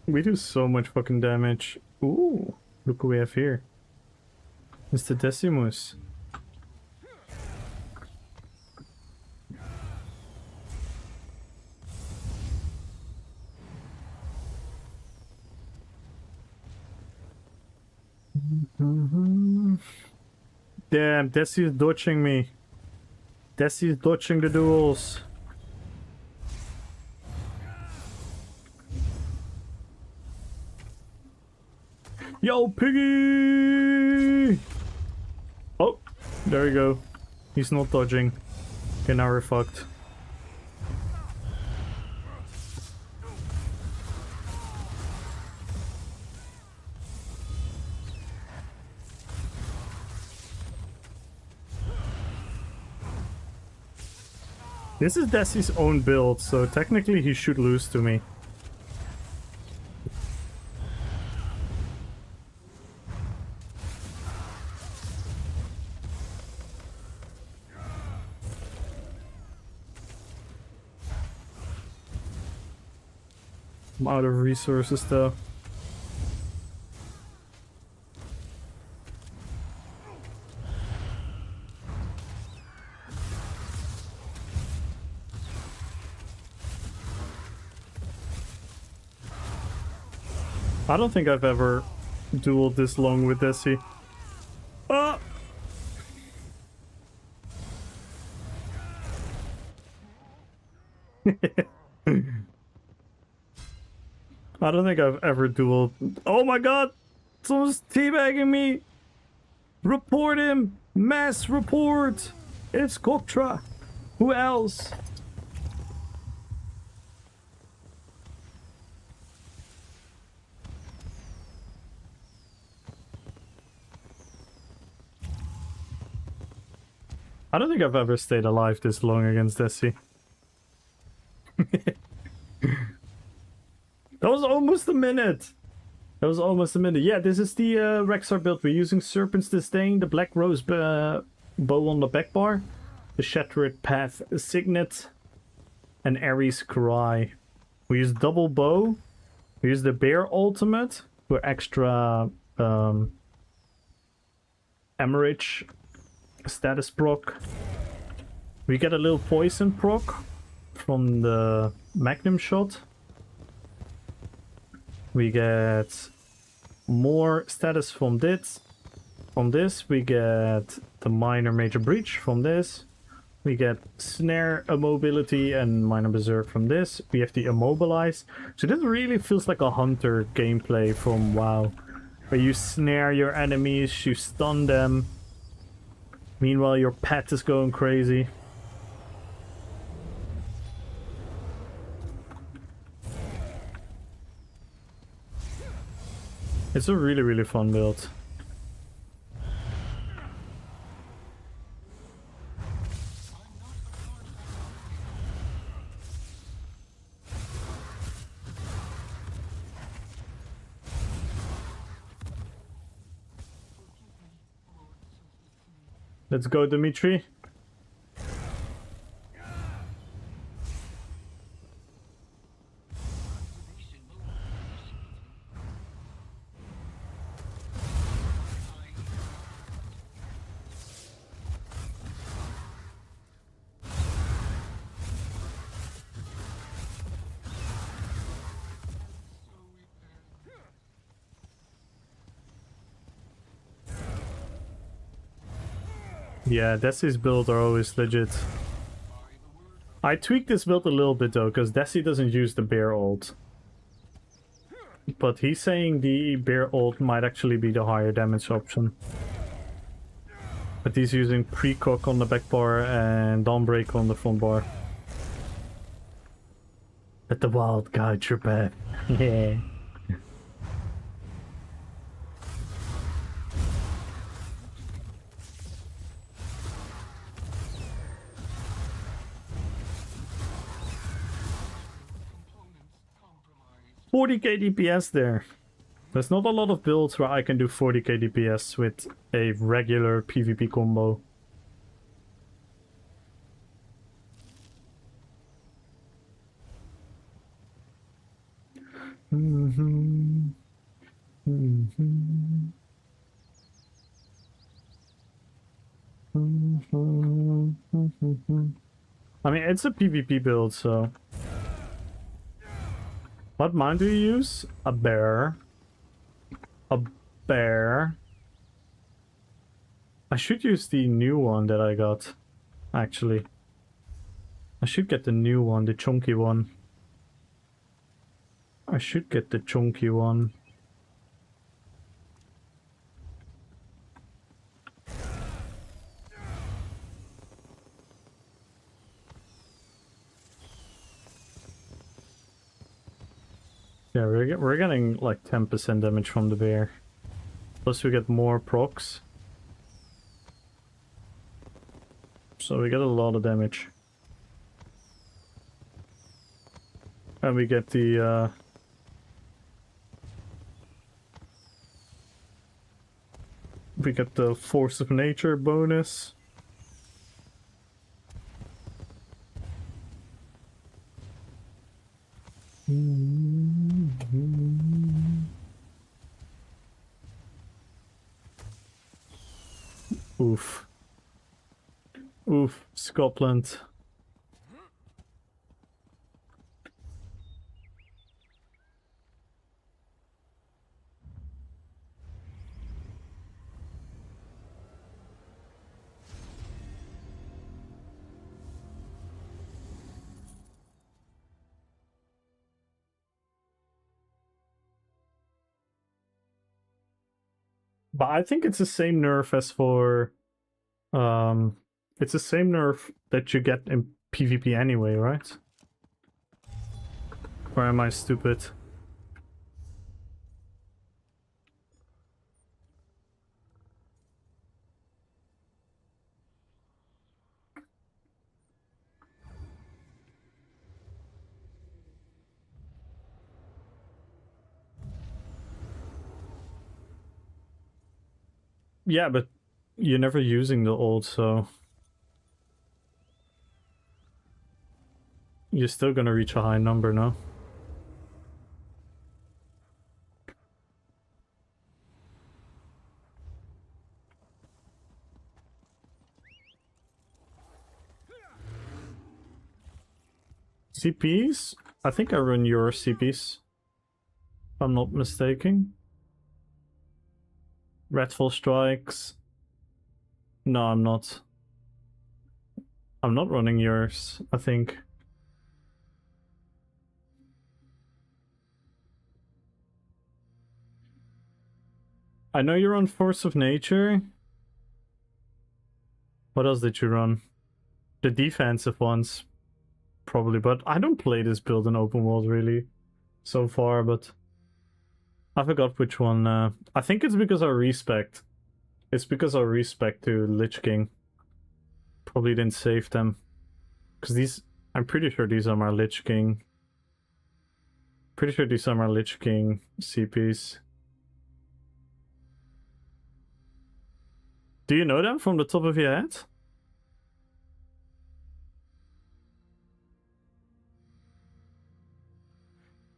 We do so much fucking damage. Ooh, look what we have here. Mr. Decimus. Damn, Desi is dodging me. Desi is dodging the duels. Yo, piggy! Oh, there we go. He's not dodging. Okay, now we're fucked. This is Desi's own build, so technically he should lose to me. I'm out of resources though. I don't think I've ever dueled this long with Desi. Ah! I don't think I've ever dueled. Oh my god! Someone's teabagging me! Report him! Mass report! It's Koktra! Who else? I don't think I've ever stayed alive this long against Desi. That was almost a minute! That was almost a minute. Yeah, this is the Rexar build. We're using Serpent's Disdain, the Black Rose bow on the back bar, the Shattered Path Signet, and Ares Cry. We use double bow. We use the Bear Ultimate for extra Emerage status proc. We get a little poison proc from the Magnum shot. We get more status from this. From this, we get the minor major breach from this. We get snare immobility and minor berserk from this. We have the immobilize. So this really feels like a hunter gameplay from WoW, where you snare your enemies, you stun them, Meanwhile, your pet is going crazy. It's a really, really fun build. Let's go, Dimitri. Yeah, Desi's builds are always legit. I tweaked this build a little bit though, because Desi doesn't use the bear ult. But he's saying the bear ult might actually be the higher damage option. But he's using precog on the back bar and dawnbreak on the front bar. Let the wild guide your path. Yeah. $40k DPS there. There's not a lot of builds where I can do 40k DPS with a regular PvP combo. I mean, it's a PvP build, so... What mine do you use? A bear. A bear. I should use the new one that I got, actually. I should get the new one, the chunky one. I should get the chunky one. Yeah, we're getting like 10% damage from the bear. Plus we get more procs. So we get a lot of damage. And we get the force of nature bonus. Oof. Oof, Scotland. But I think it's the same nerf as for it's the same nerf that you get in PvP anyway, right? Or am I stupid? Yeah, but you're never using the ult, so you're still gonna reach a high number, no? CPs? I think I run your CPs. If I'm not mistaken. Redfall strikes. No, I'm not. I'm not running yours, I think. I know you're on Force of Nature. What else did you run? The defensive ones, probably, but I don't play this build in open world really so far, but I forgot which one. I think it's because I respect. It's because I respect to Lich King. Probably didn't save them. Because these, I'm pretty sure these are my Lich King. Pretty sure these are my Lich King CPs. Do you know them from the top of your head?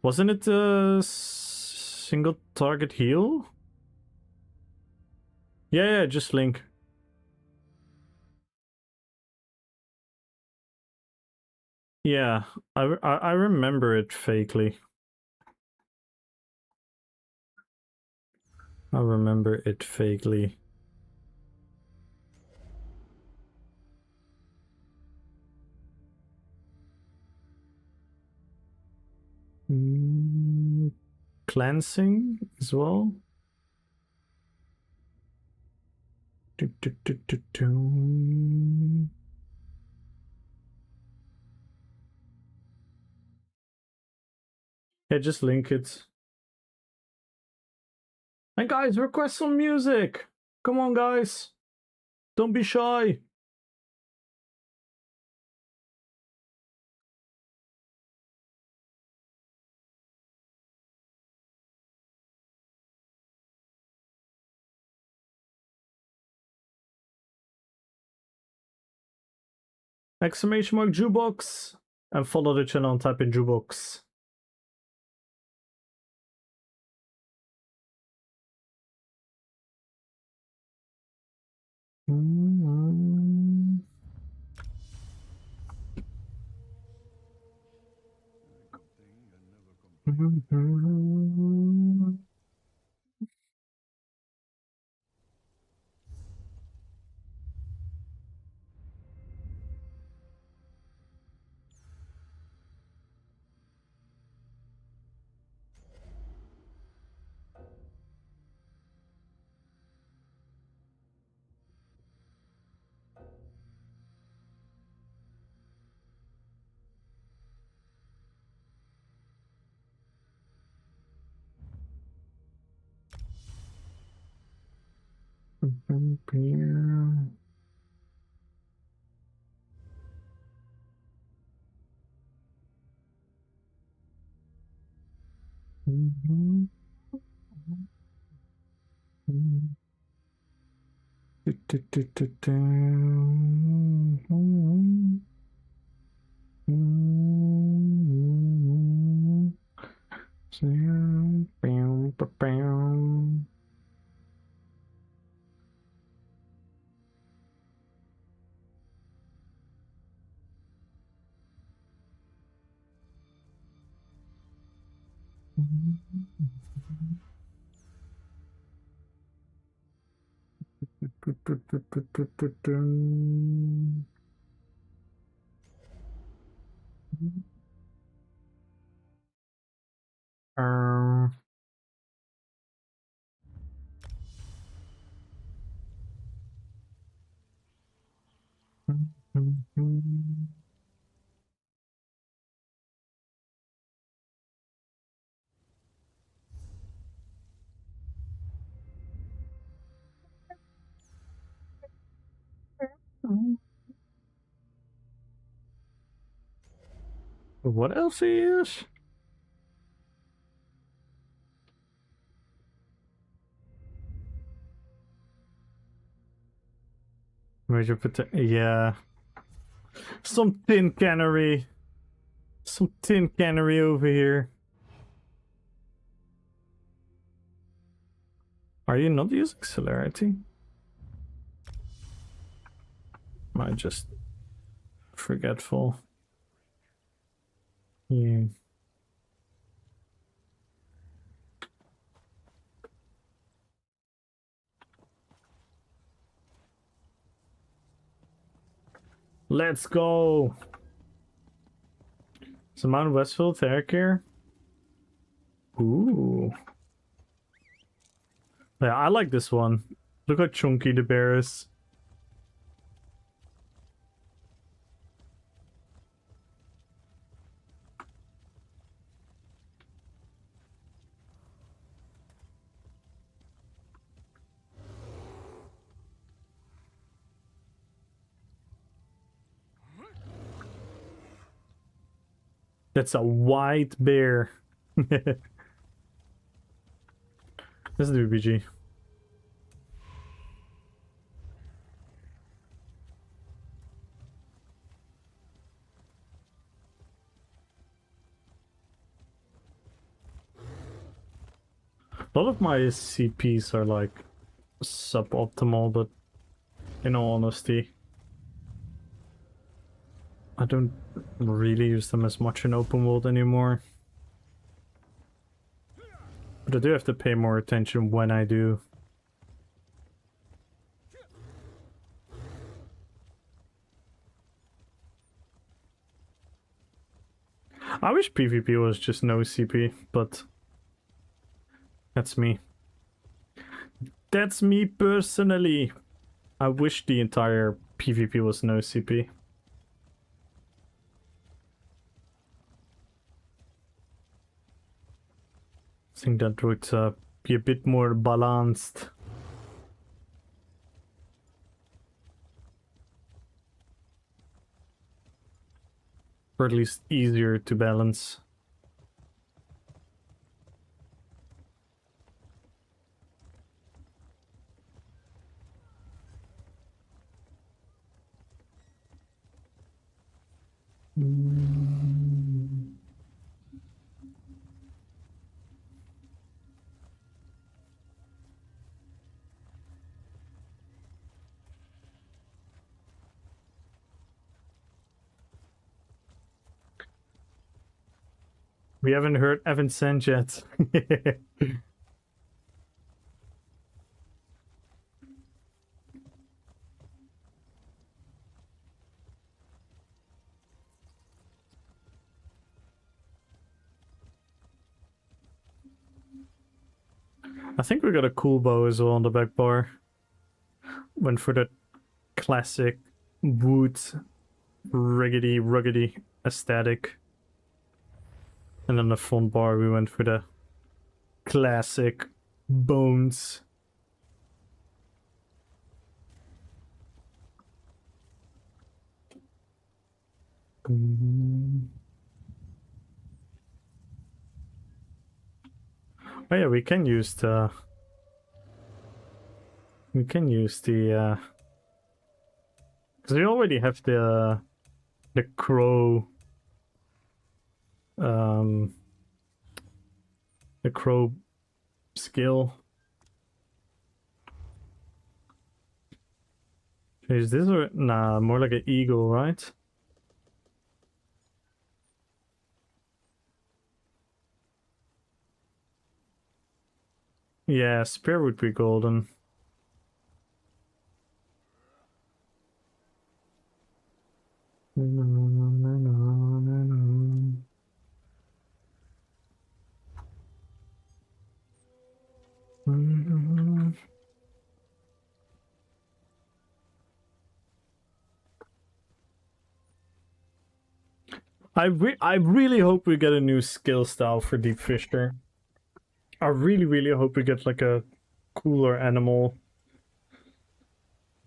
Wasn't it a single target heal? Yeah, just Link. Yeah, I remember it vaguely. I remember it vaguely. Cleansing as well. Yeah, just link it. And guys, request some music. Come on, guys. Don't be shy. Exclamation mark jukebox. And follow the channel and type in jukebox. What else is? Major yeah. Some tin cannery. Some tin cannery over here. Are you not using celerity? Am I just forgetful? Yeah. Let's go. So Mount Westfield Theracare. Ooh. Yeah, I like this one. Look how chunky the bear is. That's a white bear. This is the RPG. A lot of my CPs are like suboptimal, but in all honesty, I don't really use them as much in open world anymore. But I do have to pay more attention when I do. I wish PvP was just no CP, but that's me. That's me personally. I wish the entire PvP was no CP. I think that would be a bit more balanced. Or at least easier to balance. We haven't heard Evan Sand yet. I think we got a cool bow as well on the back bar. Went for the classic wood, ruggedy aesthetic. And on the front bar we went for the classic bones. Oh yeah, we can use the because we already have the crow the crow skill. Is this or nah, more like an eagle, right? Yeah, spear would be golden. I really hope we get a new skill style for Deep Fisher. I really hope we get like a cooler animal.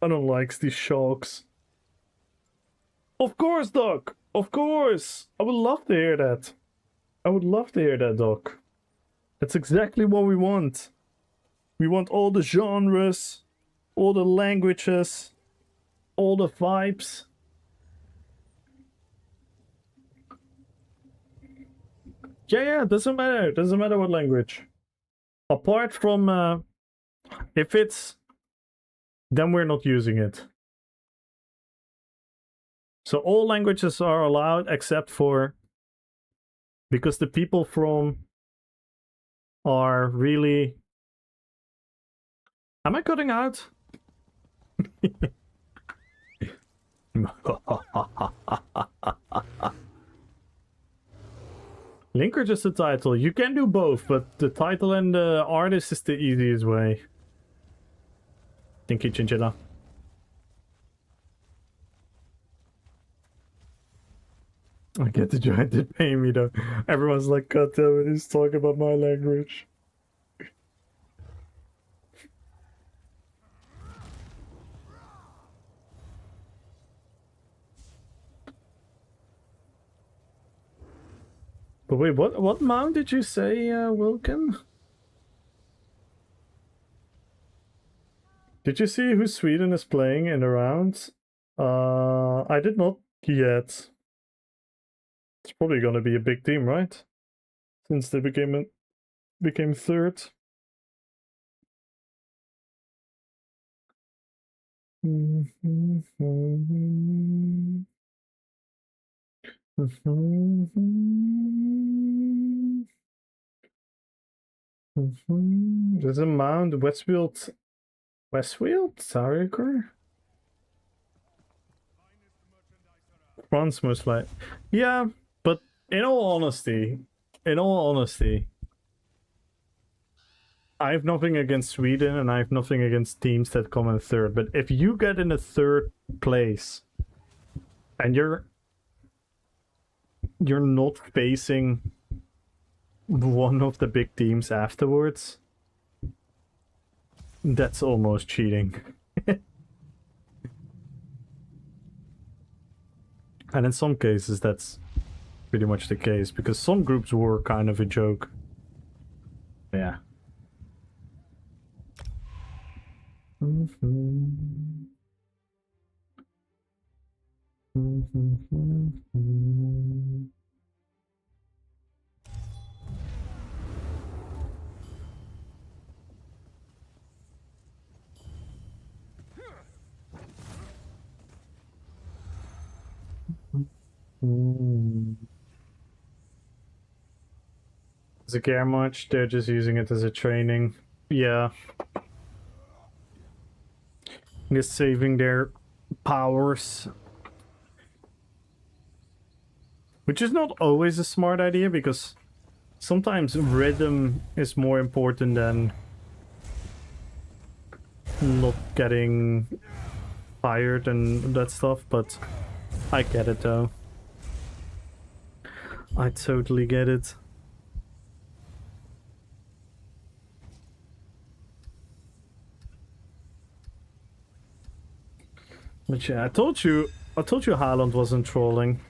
I don't like these sharks. Of course, Doc! Of course! I would love to hear that. I would love to hear that, Doc. That's exactly what we want. We want all the genres, all the languages, all the vibes. Yeah, doesn't matter. Doesn't matter what language. Apart from, if it's, then we're not using it. So all languages are allowed except for, because the people from are really... Am I cutting out? Link or just the title? You can do both, but the title and the artist is the easiest way. Thank you, Chinchilla. I get the joint did pay me though. Everyone's like, God damn it, he's talking about my language. But wait, what mount did you say, Wilkin? Did you see who Sweden is playing in the round? I did not yet. It's probably gonna be a big team, right? Since they became third. There's a mount, Westfield, Sarikor? France most likely. Yeah, but in all honesty, I have nothing against Sweden and I have nothing against teams that come in third. But if you get in a third place and you're not facing one of the big teams afterwards, that's almost cheating. And in some cases that's pretty much the case, because some groups were kind of a joke. Yeah. Does it care much? They're just using it as a training. Yeah. Just saving their powers. Which is not always a smart idea, because sometimes rhythm is more important than not getting tired and that stuff, but I get it though. I totally get it. But yeah, I told you Haaland wasn't trolling.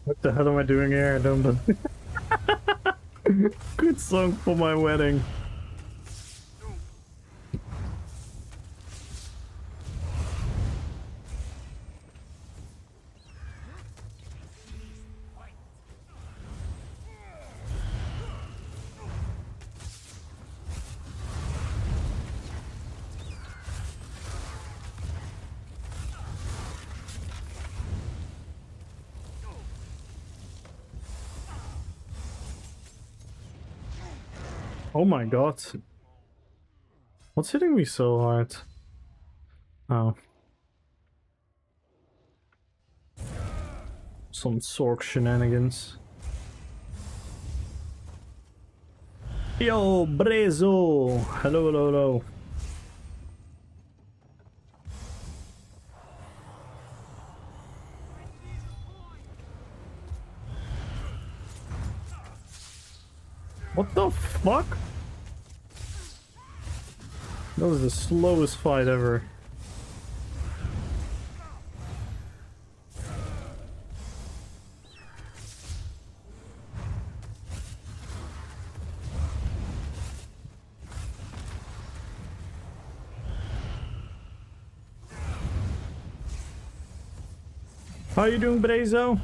What the hell am I doing here? I don't know. Good song for my wedding. Oh my god. What's hitting me so hard? Oh. Some Sork shenanigans. Yo, Brezo! Hello, hello, hello. What the fuck? That was the slowest fight ever. How you doing, Brezo?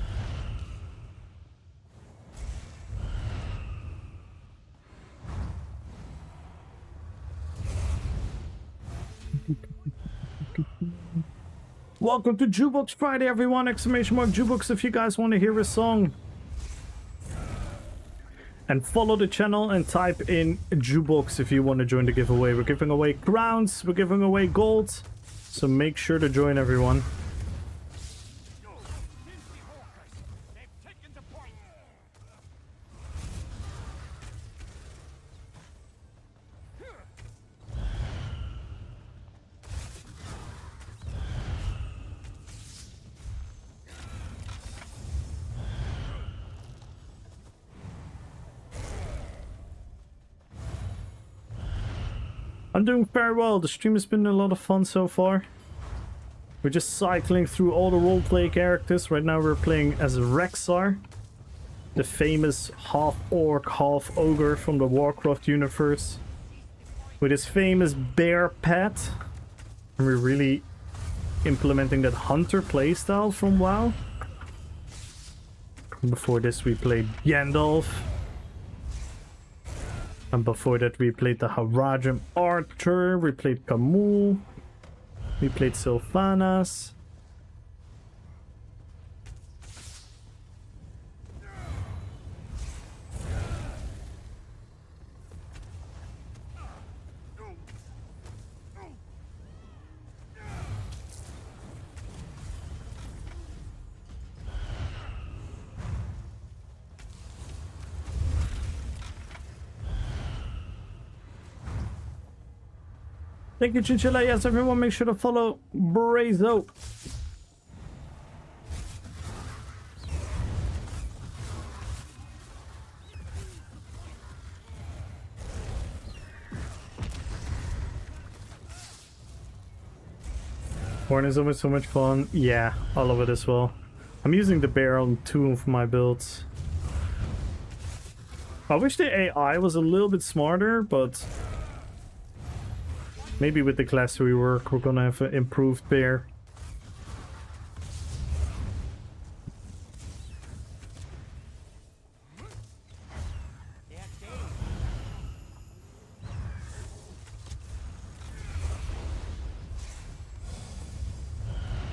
Welcome to Jukebox Friday, everyone! Exclamation mark Jukebox if you guys want to hear a song. And follow the channel and type in Jukebox if you want to join the giveaway. We're giving away crowns, we're giving away gold. So make sure to join, everyone. I'm doing very well. The stream has been a lot of fun so far. We're just cycling through all the roleplay characters. Right now we're playing as Rexar, the famous half-orc, half-ogre from the Warcraft universe, with his famous bear pet. And we're really implementing that hunter playstyle from WoW. Before this we played Gandalf. And before that we played the Haradrim Archer, we played Camul, we played Sylvanas. Thank you, Chinchilla. Yes, everyone, make sure to follow Brazo. Horn is always so much fun. Yeah, I love it as well. I'm using the bear on 2 of my builds. I wish the AI was a little bit smarter, but maybe with the class rework, we're gonna have an improved bear.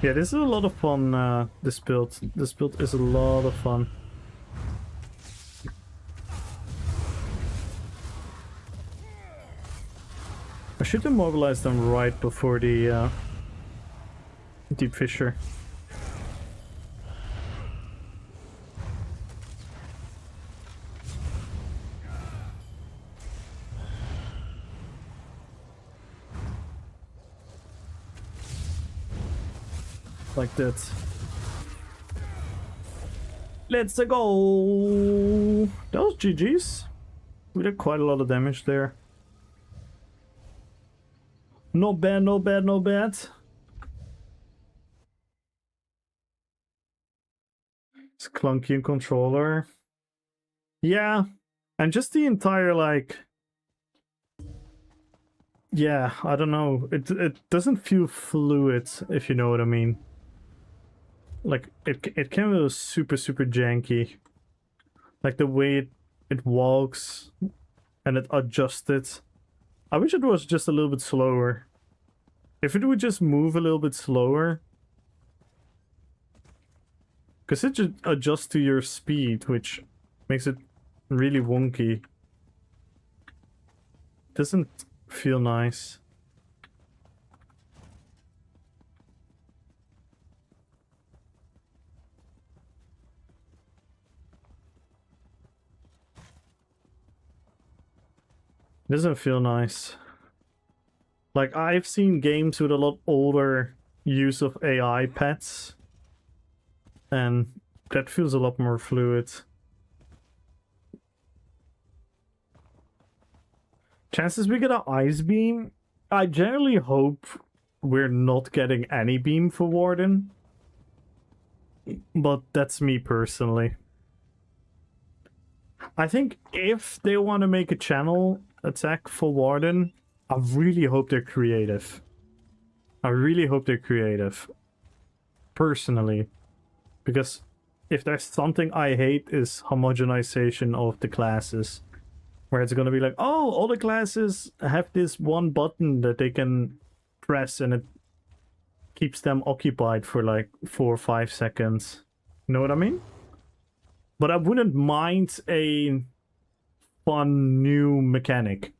Yeah, this is a lot of fun, this build. This build is a lot of fun. I should immobilize them right before the Deep Fissure. Like that. Let's go! That was GG's. We did quite a lot of damage there. Not bad, not bad, not bad. It's clunky in controller. Yeah, and just the entire, like... Yeah, I don't know. It doesn't feel fluid, if you know what I mean. Like, it can be super janky. Like the way it walks and it adjusted. I wish it was just a little bit slower. If it would just move a little bit slower. Because it just adjusts to your speed, which makes it really wonky. Doesn't feel nice. Doesn't feel nice. Like, I've seen games with a lot older use of AI pets, and that feels a lot more fluid. Chances we get an ice beam? I generally hope we're not getting any beam for Warden, but that's me personally. I think if they want to make a channel attack for Warden, I really hope they're creative. I really hope they're creative. Personally. Because if there's something I hate is homogenization of the classes. Where it's gonna be like, oh, all the classes have this one button that they can press and it keeps them occupied for like 4 or 5 seconds. You know what I mean? But I wouldn't mind a fun new mechanic.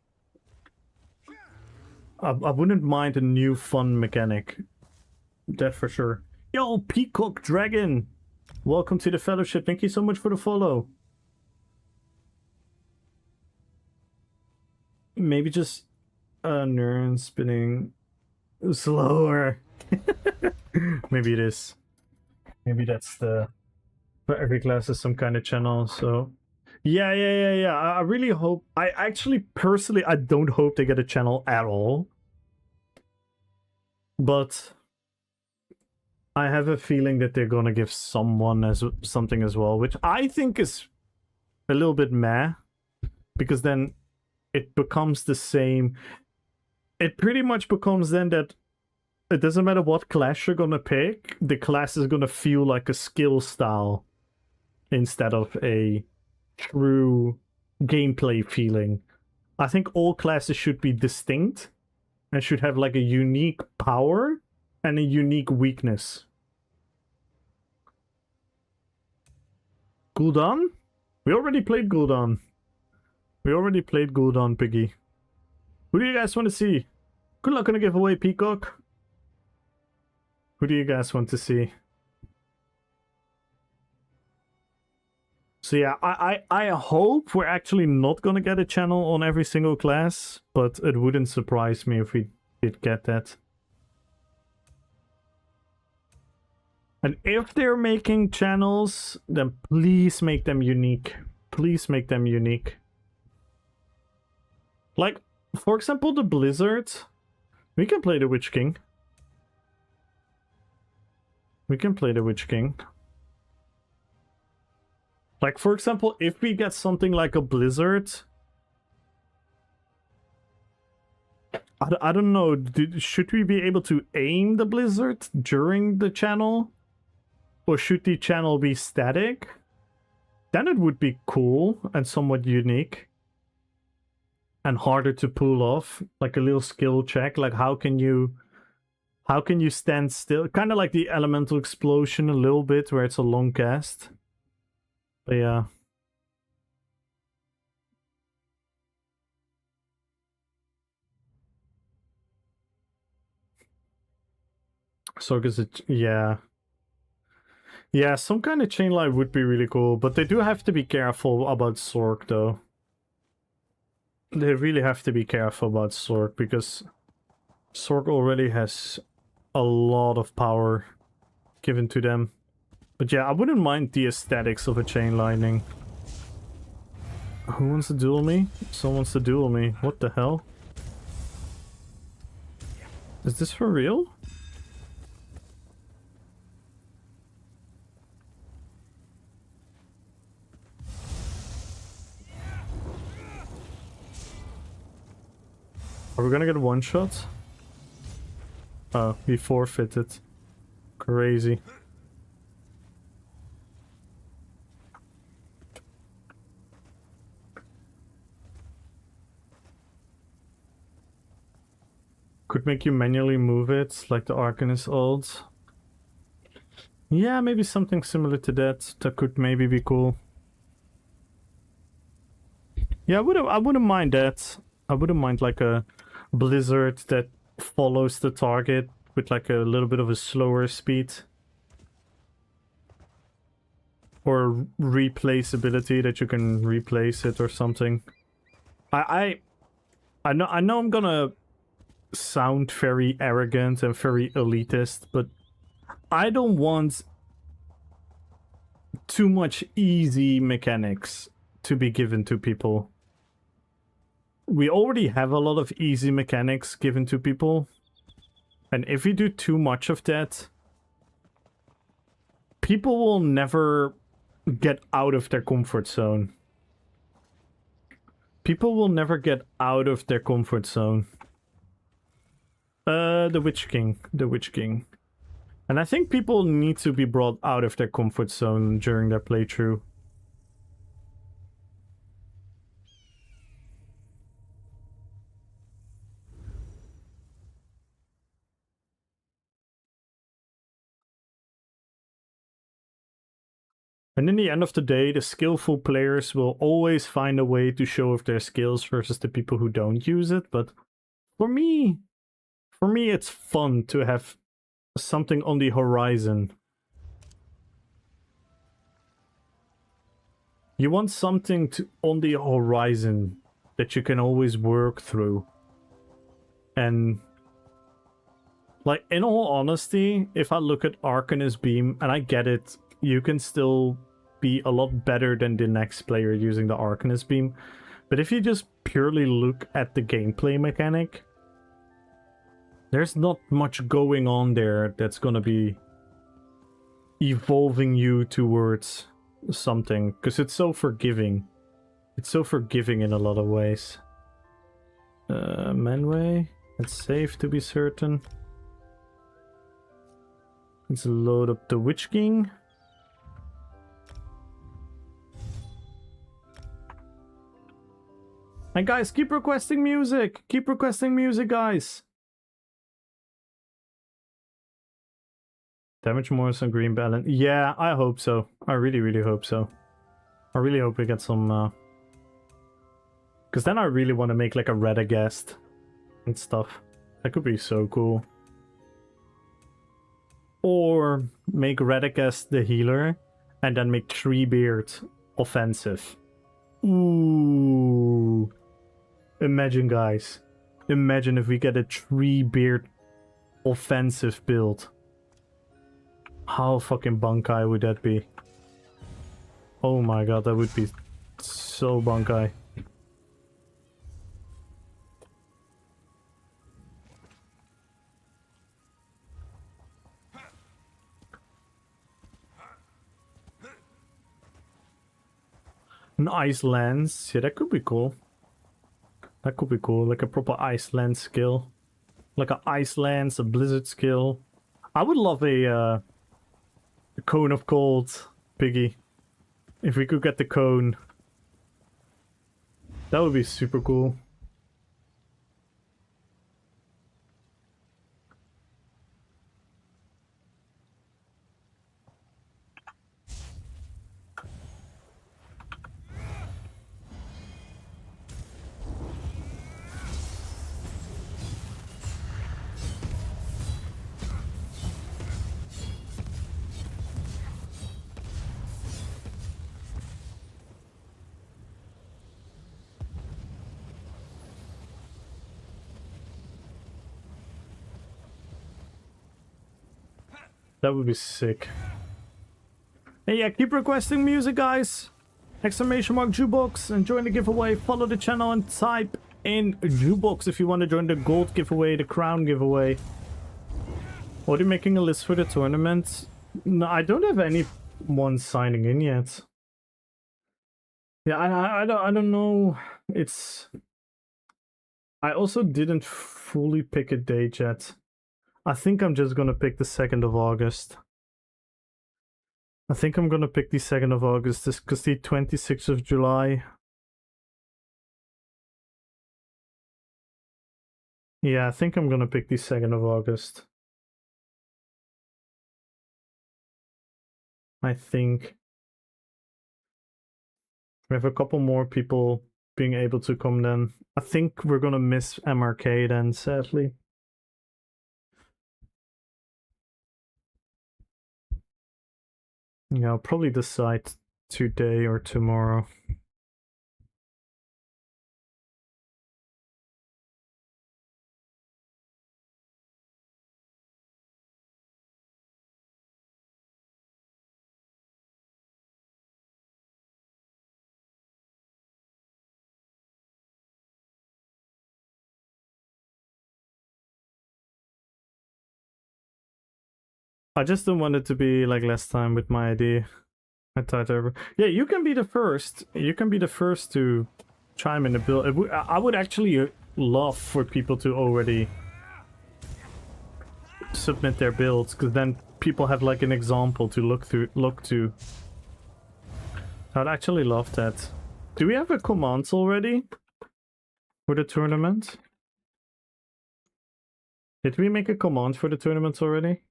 I wouldn't mind a new fun mechanic. That for sure. Yo, Peacock Dragon! Welcome to the Fellowship. Thank you so much for the follow. Maybe just neuron spinning slower. Maybe it is. Maybe that's the... For every class is some kind of channel, so... Yeah. I really hope. I actually, personally, I don't hope they get a channel at all. But I have a feeling that they're gonna give someone as something as well, which I think is a little bit meh, because then it becomes the same. It pretty much becomes then that it doesn't matter what class you're gonna pick, the class is gonna feel like a skill style instead of a true gameplay feeling. I think all classes should be distinct and should have like a unique power and a unique weakness. Gul'dan? We already played Gul'dan. Piggy. Who do you guys want to see? Good luck on the giveaway, Peacock. Who do you guys want to see? So yeah, I hope we're actually not gonna get a channel on every single class, but it wouldn't surprise me if we did get that. And if they're making channels, then please make them unique. Please make them unique. Like, for example, the Blizzard. We can play the Witch King. Like, for example, if we get something like a Blizzard... I don't know, should we be able to aim the Blizzard during the channel? Or should the channel be static? Then it would be cool and somewhat unique. And harder to pull off. Like a little skill check. Like how can you stand still? Kind of like the elemental explosion a little bit, where it's a long cast. But yeah. So, cause it, yeah. Yeah, some kind of chain light would be really cool, but they do have to be careful about Sork, though. They really have to be careful about Sork, because Sork already has a lot of power given to them. But yeah, I wouldn't mind the aesthetics of a chain lightning. Who wants to duel me? Someone wants to duel me. What the hell? Is this for real? Are we gonna get one shot? Oh, he forfeited. Crazy. Could make you manually move it, like the Arcanist ult. Yeah, maybe something similar to that. That could maybe be cool. Yeah, I wouldn't mind that. I wouldn't mind like a Blizzard that follows the target with like a little bit of a slower speed. Or replaceability, that you can replace it or something. I know I'm gonna sound very arrogant and very elitist, but I don't want too much easy mechanics to be given to people. We already have a lot of easy mechanics given to people, and if we do too much of that, people will never get out of their comfort zone. People will never get out of their comfort zone. The Witch King. And I think people need to be brought out of their comfort zone during their playthrough. And in the end of the day, the skillful players will always find a way to show off their skills versus the people who don't use it. But for me, it's fun to have something on the horizon. You want something on the horizon that you can always work through. And like, in all honesty, if I look at Arcanist Beam, and I get it, you can still be a lot better than the next player using the Arcanist Beam. But if you just purely look at the gameplay mechanic, there's not much going on there that's gonna be evolving you towards something, because it's so forgiving. It's so forgiving in a lot of ways. Manway. It's safe to be certain. Let's load up the Witch King. And guys, keep requesting music! Keep requesting music, guys! Damage Morris on Green Balance. Yeah, I hope so. I really, really hope so. I really hope we get some... Because then I really want to make like a Radagast and stuff. That could be so cool. Or make Radagast the healer and then make Treebeard offensive. Ooh. Imagine, guys. Imagine if we get a Treebeard offensive build. How fucking bunkai would that be? Oh my god, that would be so bunkai. An Ice Lance, yeah, that could be cool. That could be cool, like a proper Ice Lance skill. Like an Ice Lance, a Blizzard skill. I would love a Cone of Cold Piggy. If we could get the cone. That would be super cool. That would be sick. Hey, yeah, keep requesting music, guys. Exclamation mark jukebox and join the giveaway. Follow the channel and type in jukebox if you want to join the gold giveaway, the crown giveaway. Or are you making a list for the tournament? No, I don't have anyone signing in yet. Yeah, I don't know. It's... I also didn't fully pick a date yet. I think I'm just gonna pick the 2nd of August. I think I'm gonna pick the 2nd of August, because the 26th of July... Yeah, I think I'm gonna pick the 2nd of August. I think. We have a couple more people being able to come then. I think we're gonna miss MRK then, sadly. Yeah, I'll probably decide today or tomorrow. I just don't want it to be like last time with my ID. I thought over. Yeah, you can be the first. You can be the first to chime in the build. I would actually love for people to already submit their builds, because then people have like an example to look to. I'd actually love that. Do we have a commands already for the tournament? Did we make a command for the tournament already?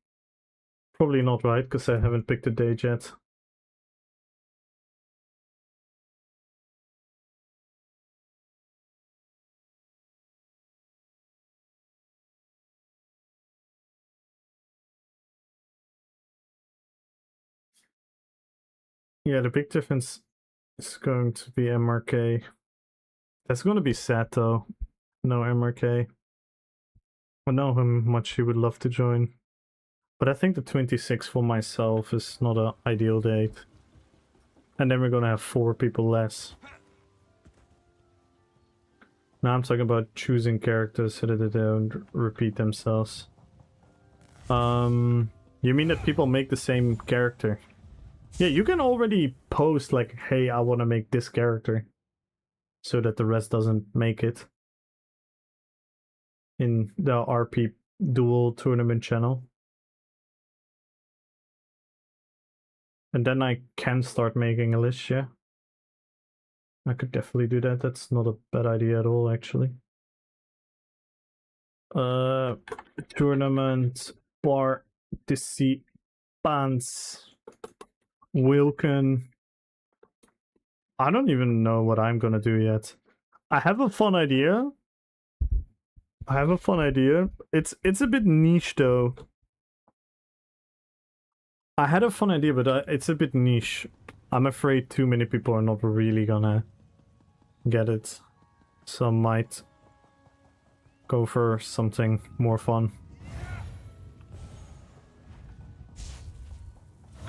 Probably not, right? Because I haven't picked a date yet. Yeah, the big difference is going to be MRK. That's going to be sad though. No MRK. I know how much he would love to join. But I think the 26th for myself is not an ideal date. And then we're gonna have 4 people less. Now I'm talking about choosing characters so that they don't repeat themselves. You mean that people make the same character? Yeah, you can already post like, hey, I want to make this character. So that the rest doesn't make it. In the RP Duel Tournament channel. And then I can start making a list, yeah. I could definitely do that. That's not a bad idea at all, actually. Tournament participants. Wilken. I don't even know what I'm gonna do yet. I have a fun idea. It's a bit niche though. I had a fun idea, but it's a bit niche. I'm afraid too many people are not really gonna get it. So I might go for something more fun.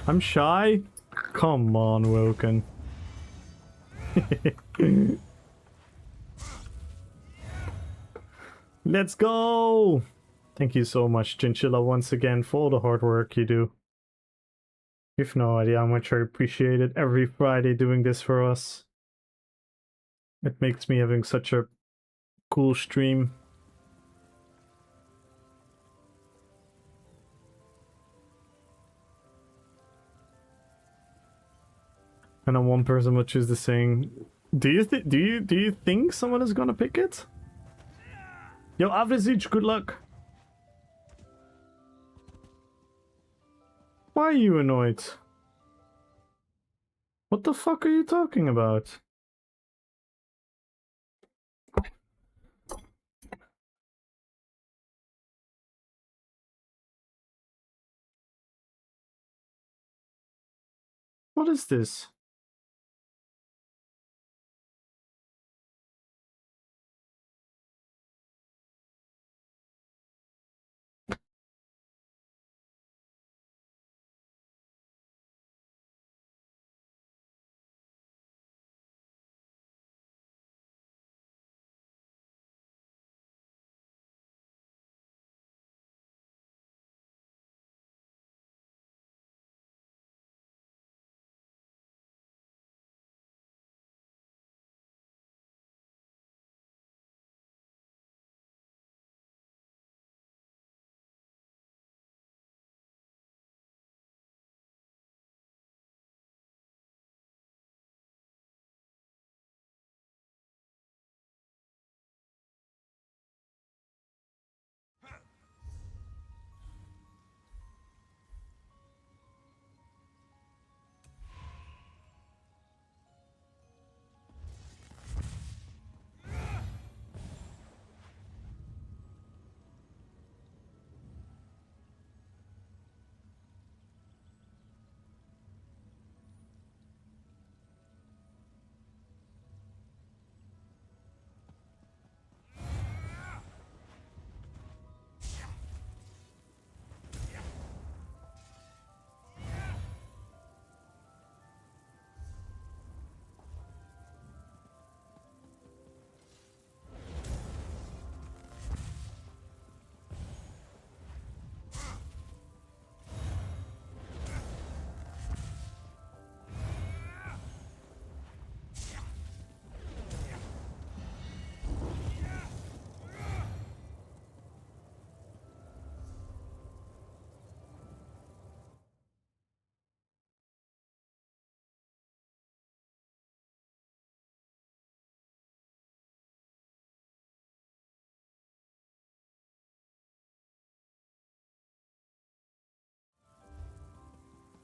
I'm shy? Come on, Wilken. Let's go! Thank you so much, Chinchilla, once again, for all the hard work you do. You've no idea how much I appreciate it every Friday doing this for us. It makes me having such a cool stream. And then one person will choose the same. Do you think someone is gonna pick it? Yo, Avizich, good luck. Why are you annoyed? What the fuck are you talking about? What is this?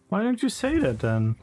Why don't you say that then?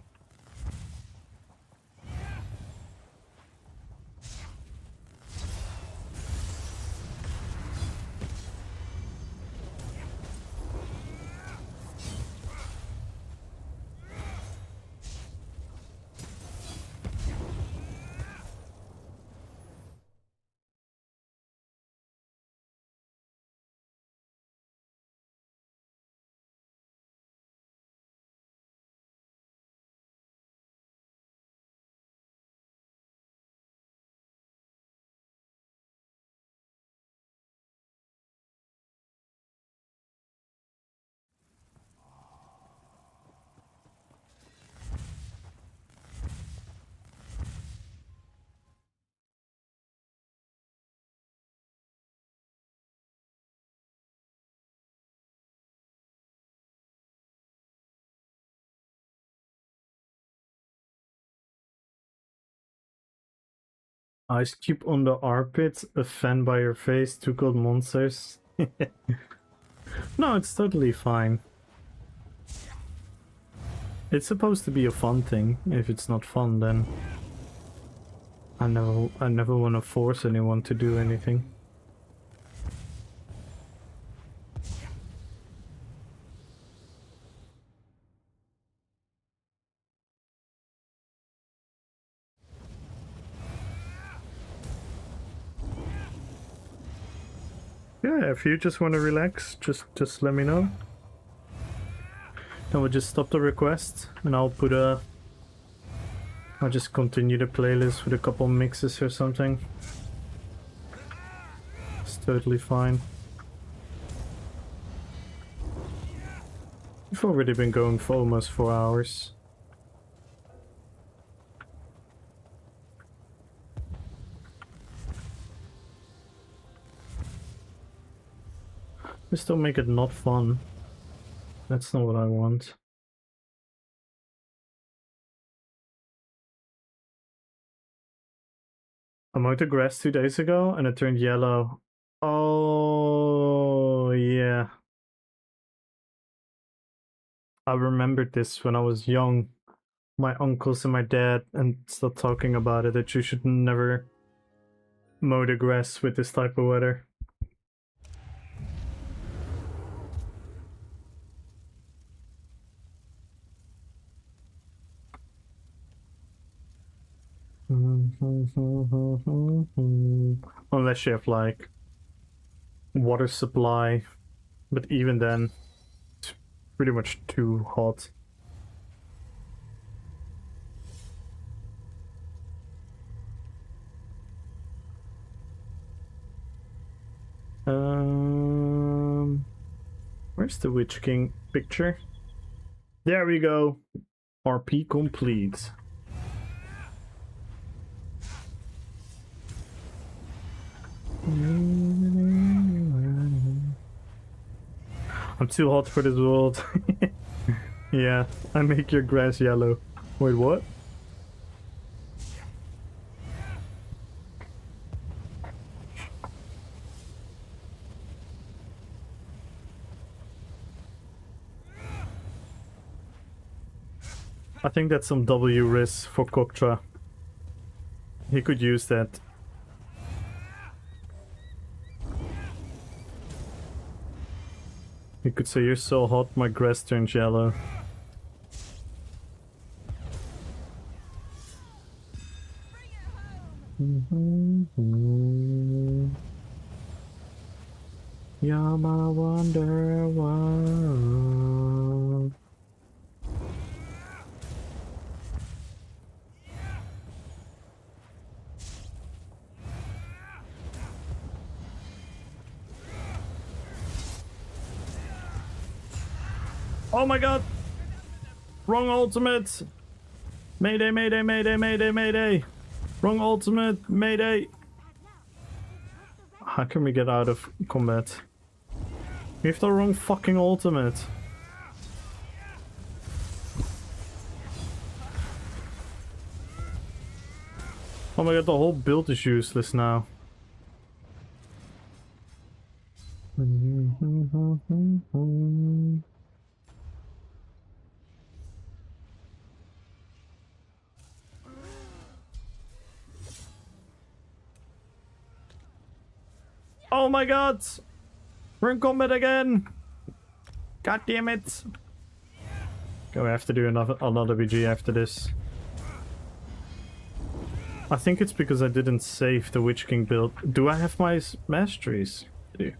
Ice cube on the armpit, a fan by your face, 2 gold monsters. No, it's totally fine. It's supposed to be a fun thing. If it's not fun, then I never want to force anyone to do anything. Yeah, if you just want to relax, just let me know. Then we'll just stop the request, and I'll just continue the playlist with a couple mixes or something. It's totally fine. We've already been going for almost 4 hours. Just don't make it not fun. That's not what I want. I mowed the grass 2 days ago and it turned yellow. Oh, yeah. I remembered this when I was young. My uncles and my dad and still talking about it, that you should never mow the grass with this type of weather. Unless you have like water supply, but even then it's pretty much too hot. Where's the Witch King picture? There we go. RP complete. I'm too hot for this world. Yeah, I make your grass yellow. Wait, what? I think that's some W risk for Koktra. He could use that. He could say, "You're so hot, my grass turns yellow." You're my wonder world. Oh my god! Wrong ultimate! Mayday, mayday, mayday, mayday, mayday! Wrong ultimate, mayday! How can we get out of combat? We have the wrong fucking ultimate. Oh my god, the whole build is useless now. Oh my god! We're in combat again! God damn it! Okay, we have to do another BG after this. I think it's because I didn't save the Witch King build. Do I have my masteries? I do.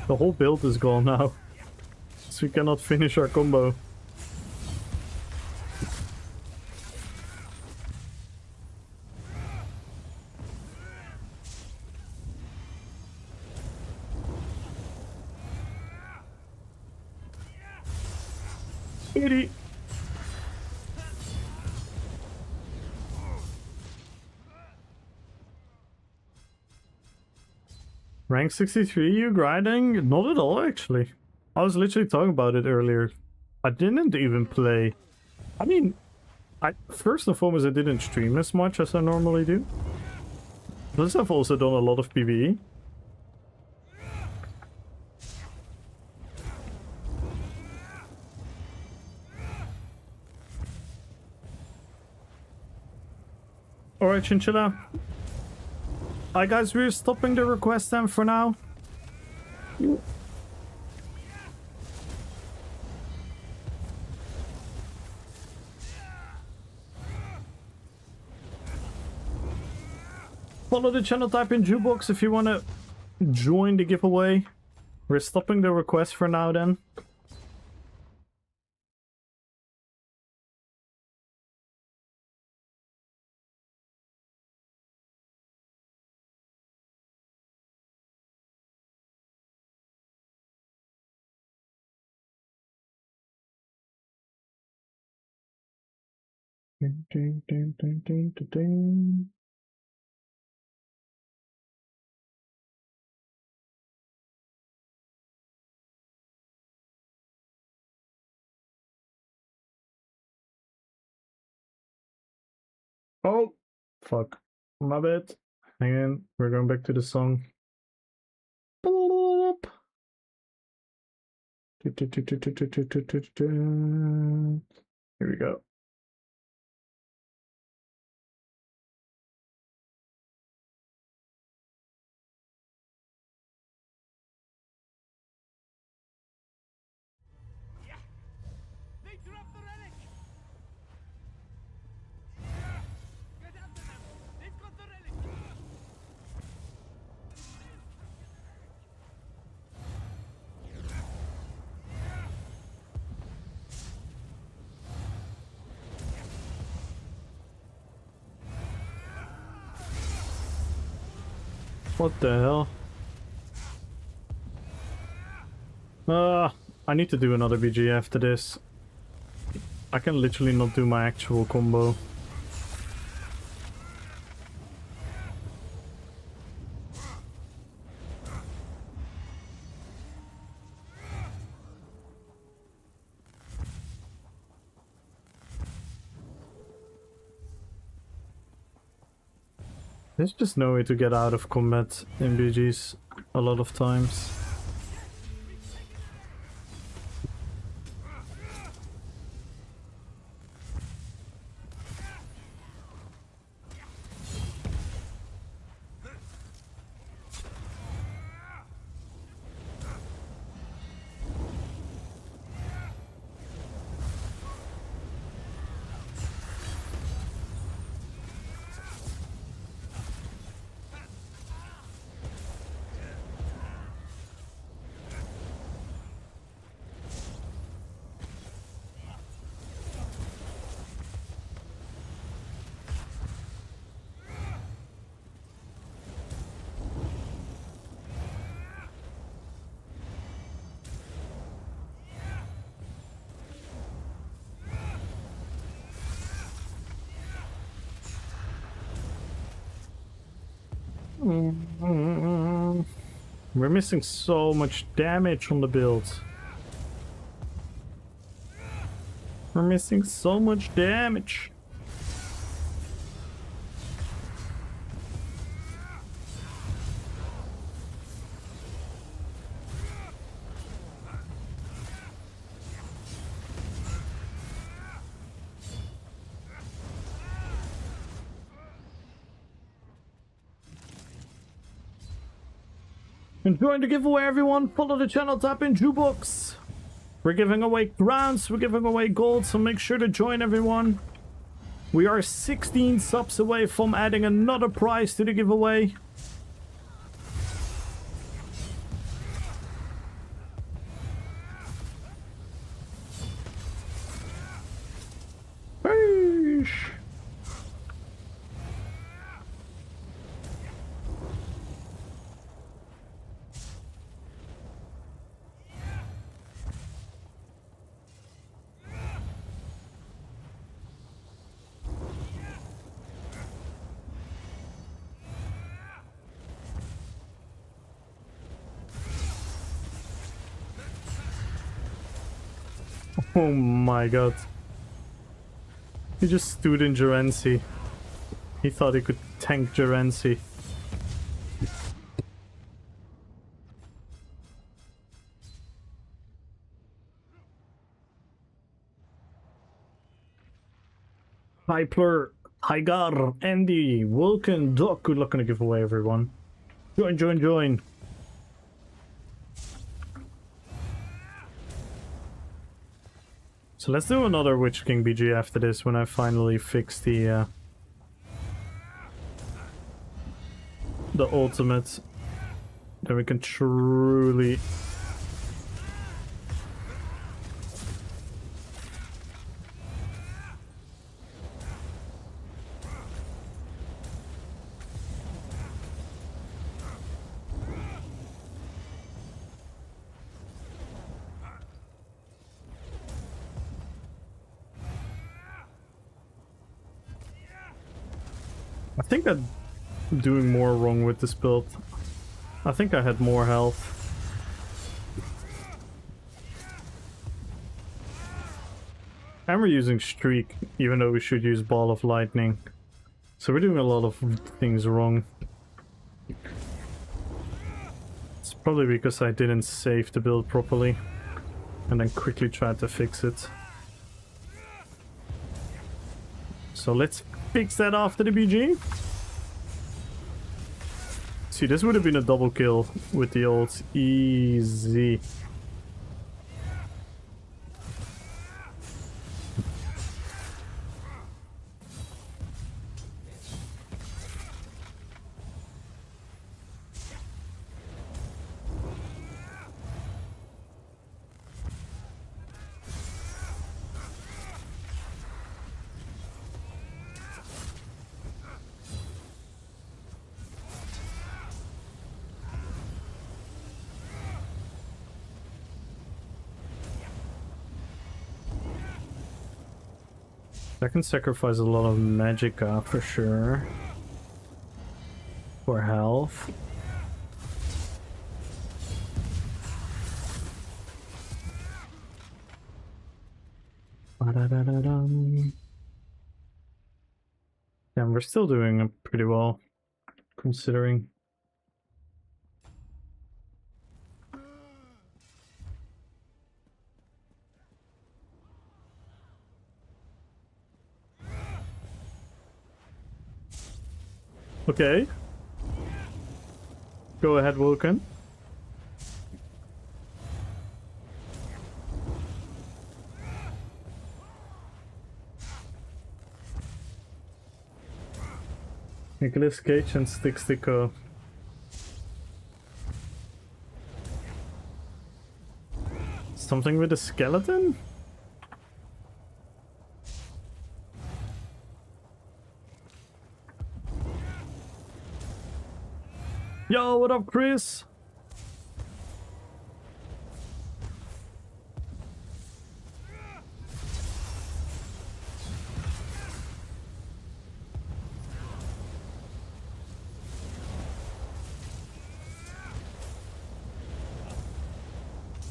The whole build is gone now, so we cannot finish our combo. Idiot. Rank 63, you grinding? Not at all, actually. I was literally talking about it earlier. I didn't even play. I mean, first and foremost, I didn't stream as much as I normally do. Plus, I've also done a lot of PvE. Alright, Chinchilla. Hi guys, we're stopping the request then for now. Follow the channel, type in Jukebox if you want to join the giveaway. We're stopping the request for now then. Oh, fuck. My bad. Hang on, we're going back to the song. Here we go. They dropped the relic! Get after them! They've got the relic! What the hell? I need to do another BG after this. I can literally not do my actual combo. There's just no way to get out of combat in BGs a lot of times. We're missing so much damage on the build. We're missing so much damage. Enjoying the giveaway, everyone. Follow the channel, tap in Jukebox. We're giving away crowns, we're giving away gold, so make sure to join, everyone. We are 16 subs away from adding another prize to the giveaway. Peace. Oh my god. He just stood in Gerency. He thought he could tank Gerency. Hypler, Hygar, Andy, Vulcan, Doc. Good luck on the giveaway, everyone. Join, join, join. So let's do another Witch King BG after this when I finally fix the ultimate. Then we can truly... I think I'm doing more wrong with this build. I think I had more health. And we're using Streak, even though we should use Ball of Lightning. So we're doing a lot of things wrong. It's probably because I didn't save the build properly. And then quickly tried to fix it. So let's fix that after the BG. See, this would have been a double kill with the ults. Easy. I can sacrifice a lot of magicka for sure. For health. Ba-da-da-da-dum. Damn, we're still doing pretty well, considering. Okay. Go ahead, Vulcan. Nicolas Cage and Stick Sticker. Something with a skeleton? Yo, what up, Chris?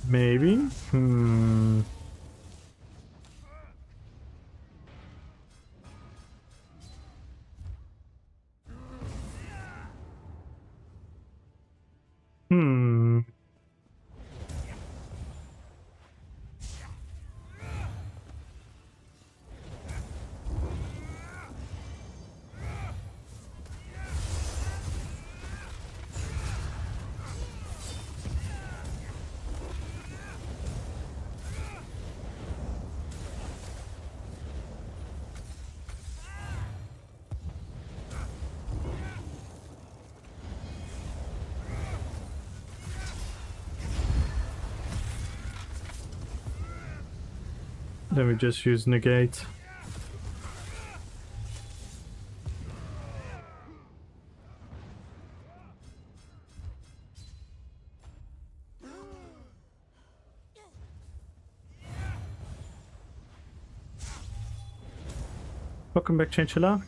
Maybe? Hmm. Hmm. Then we just use negate. Welcome back, Chinchilla.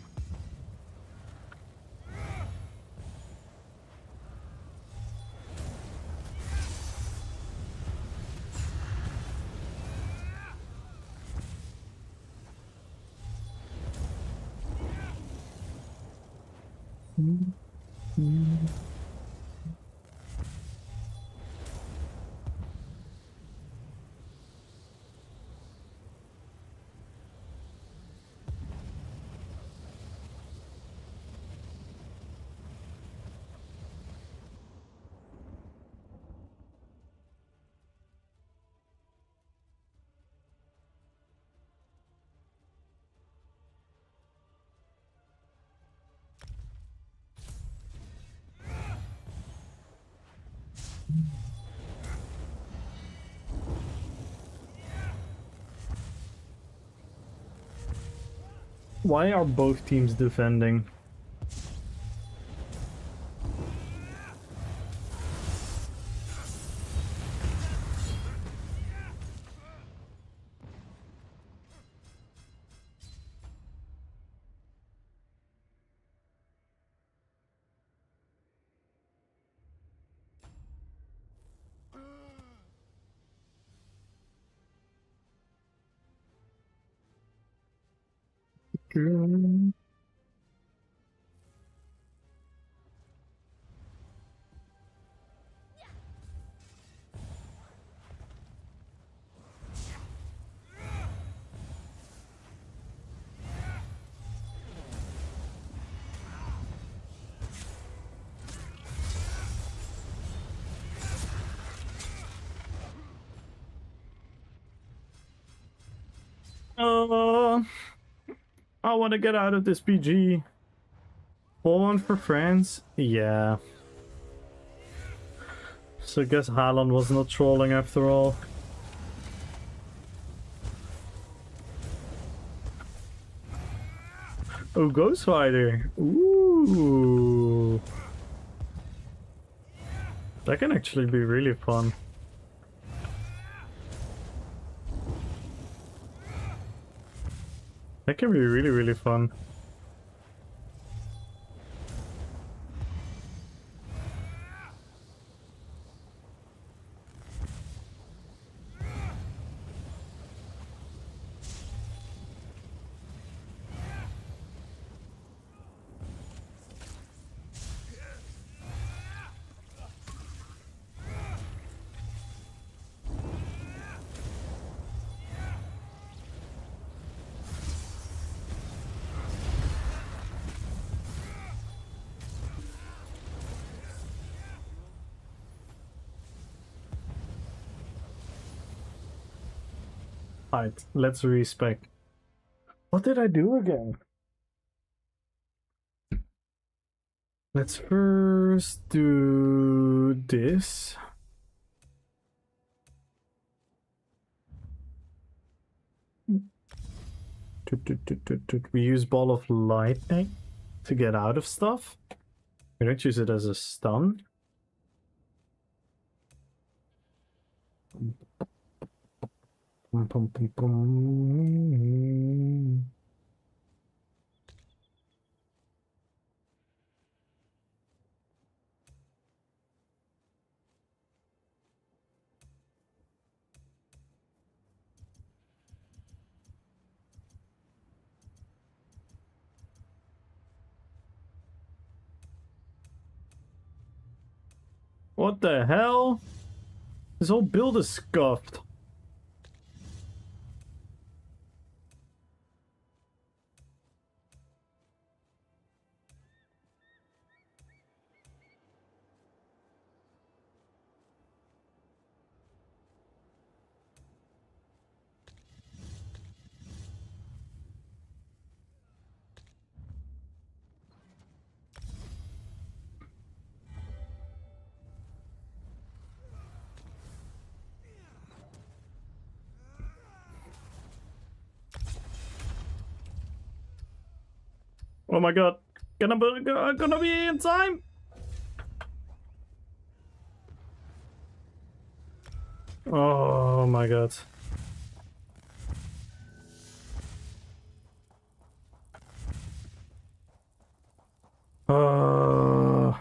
Why are both teams defending? I want to get out of this PG. One for France? Yeah. So I guess Haaland was not trolling after all. Oh, Ghost Fighter. Ooh. That can actually be really fun. That can be really, really fun. Alright, let's respec. What did I do again? Let's first do this. We use Ball of Lightning to get out of stuff. We don't use it as a stun. Pum, pum, pum, pum. What the hell? This whole build is scuffed. Oh my god. Gonna be in time? Oh my god. Uh...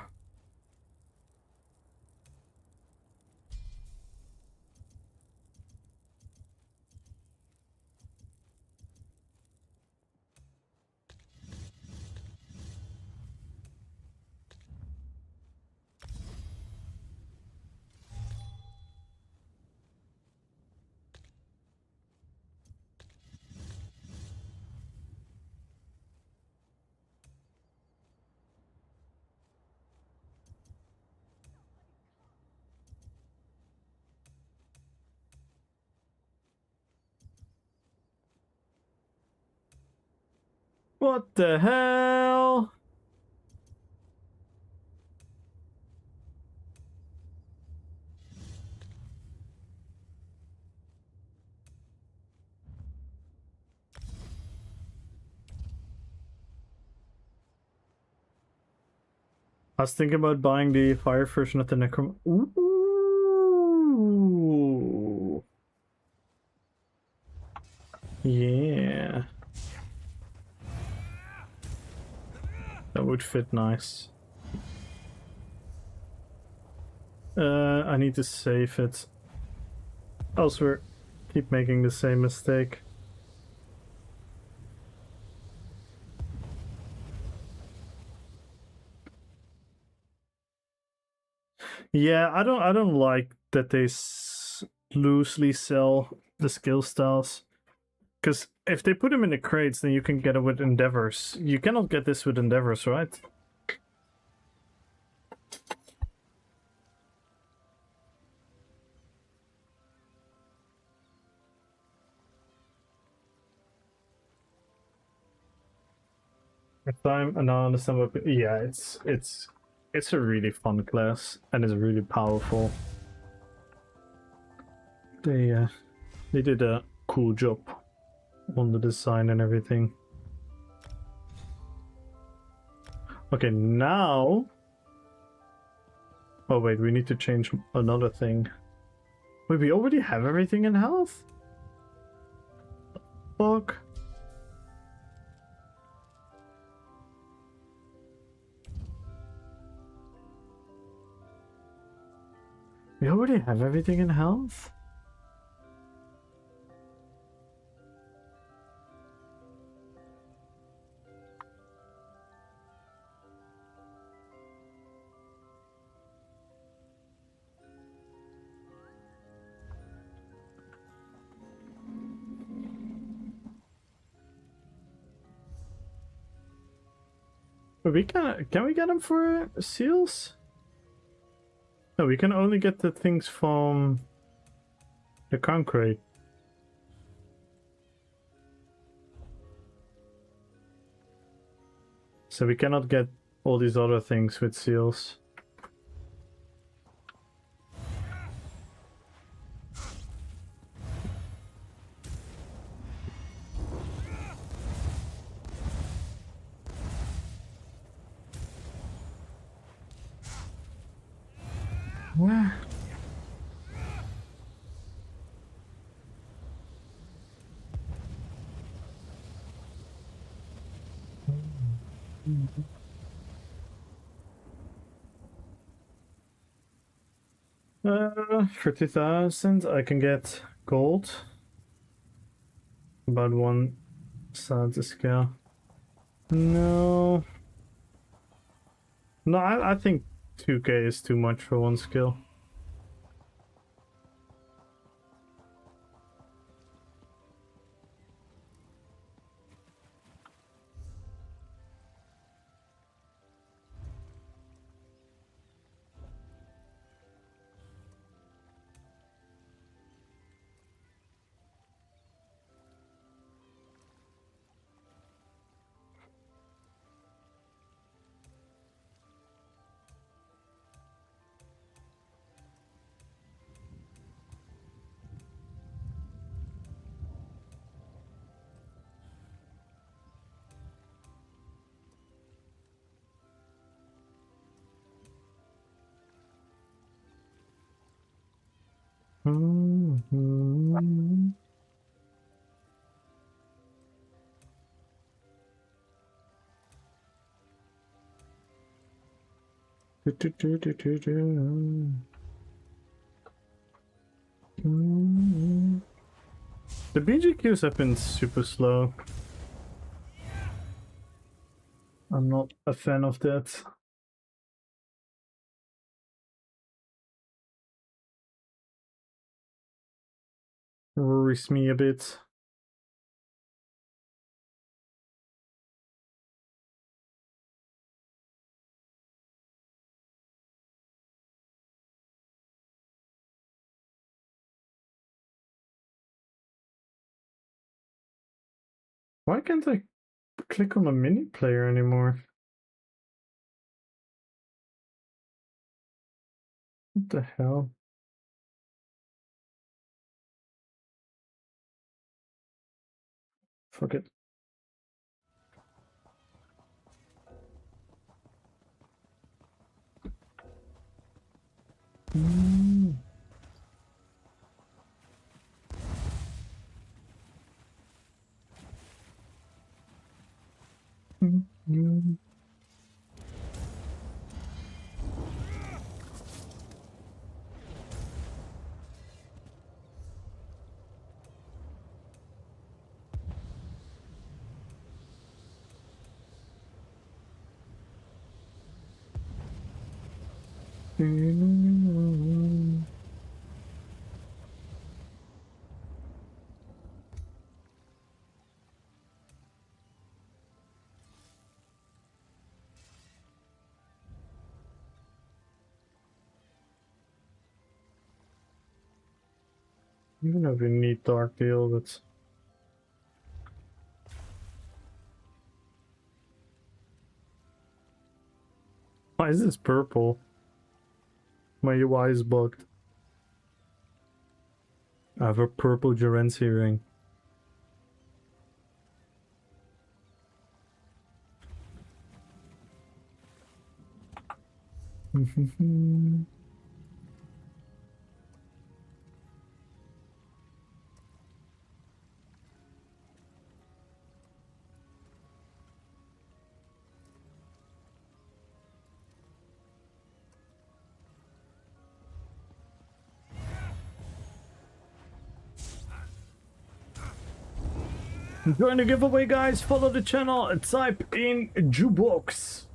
What the hell? I was thinking about buying the fire version of the Necrom. Ooh. Yeah. That would fit nice. I need to save it. Elsewhere, keep making the same mistake. Yeah, I don't like that they loosely sell the skill styles. Because if they put them in the crates, then you can get it with endeavors. You cannot get this with endeavors, right? Time and I understand what. Yeah, it's a really fun class and it's really powerful. They did a cool job on the design and everything. Okay, now. Oh wait, we need to change another thing. Wait, we already have everything in health? Fuck. We already have everything in health? But we can we get them for seals? No, we can only get the things from the concrete. So we cannot get all these other things with seals. Where? For 2,000 I can get gold. About one side to scale. No. No, I think 2k is too much for one skill. Mm-hmm. The BGQs have been super slow. I'm not a fan of that. Worries me a bit. Why can't I click on a mini player anymore. What the hell? Fuck it. Even if we need dark deal, that's... Why is this purple? My UI is bugged. I have a purple Gerency ring. Join the giveaway, guys. Follow the channel and type in jukebox.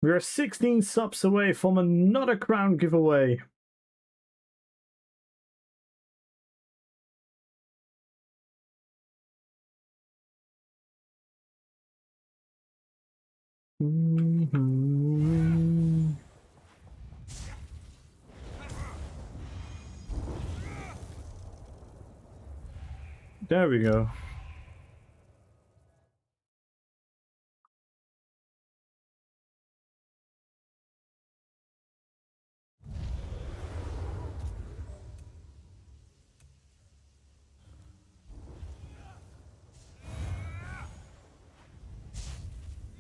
We are 16 subs away from another crown giveaway. There we go.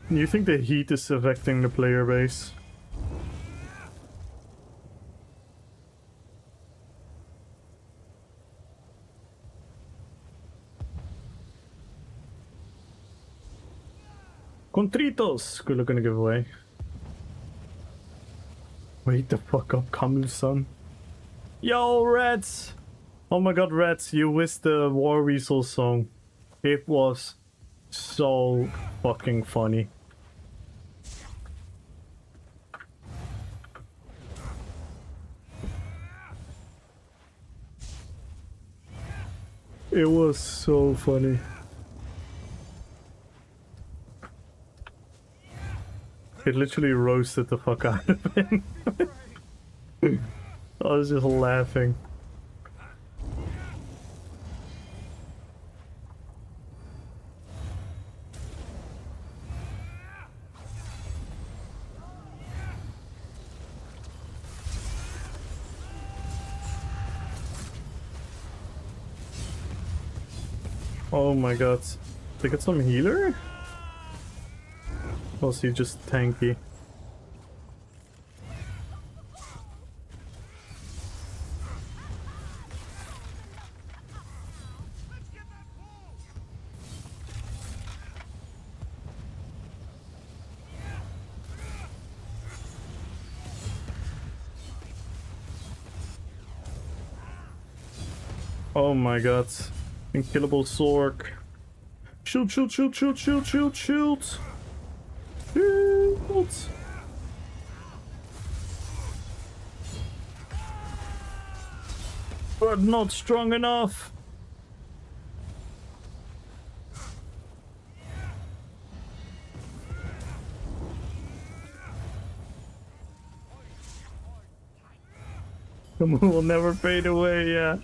You think the heat is affecting the player base? Contritos! Good looking giveaway. Wait the fuck up, Kamil-san. Yo, Reds! Oh my god, Reds, you missed the War Weasel song. It was so fucking funny. It was so funny. It literally roasted the fuck out of him. I was just laughing. Oh my god. They got some healer? Or is he just tanky? Oh my god. Unkillable Sork. Shoot, shoot, shoot, shoot, shoot, shoot, shoot! Shoot! But not strong enough! Will never fade away, yeah.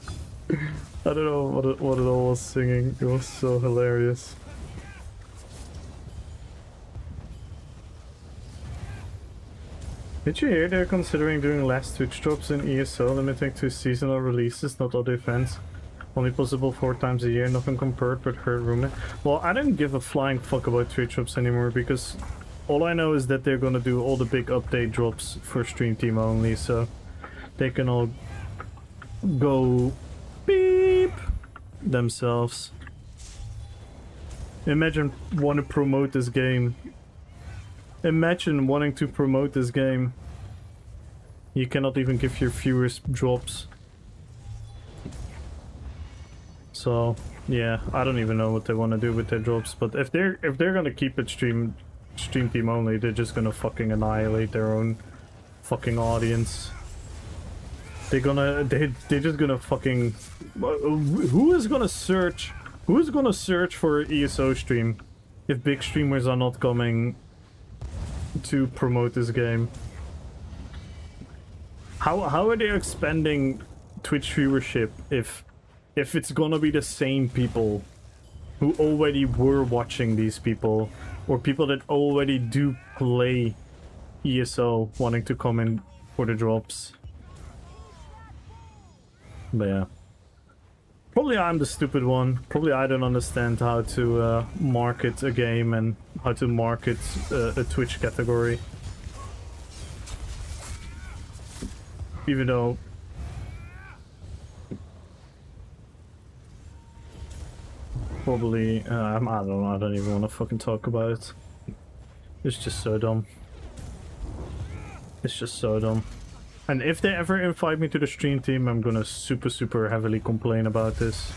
I don't know what it all was singing. It was so hilarious. Did you hear they're considering doing less Twitch drops in ESO, limiting to seasonal releases, not other events? Only possible 4 times a year, nothing compared but heard rumor. Well, I don't give a flying fuck about Twitch drops anymore because all I know is that they're gonna do all the big update drops for Stream Team only, so they can all go beep themselves. Imagine wanting to promote this game. Imagine wanting to promote this game. You cannot even give your viewers drops. So yeah, I don't even know what they want to do with their drops. But if they're gonna keep it stream team only, they're just gonna fucking annihilate their own fucking audience. They're just gonna fucking. Who is gonna search for ESO stream if big streamers are not coming to promote this game? How are they expanding Twitch viewership if it's gonna be the same people who already were watching these people, or people that already do play ESO wanting to come in for the drops? But yeah. Probably I'm the stupid one. Probably I don't understand how to market a game and how to market a Twitch category. Even though... Probably... I don't know, I don't even want to fucking talk about it. It's just so dumb. It's just so dumb. And if they ever invite me to the stream team, I'm gonna super heavily complain about this.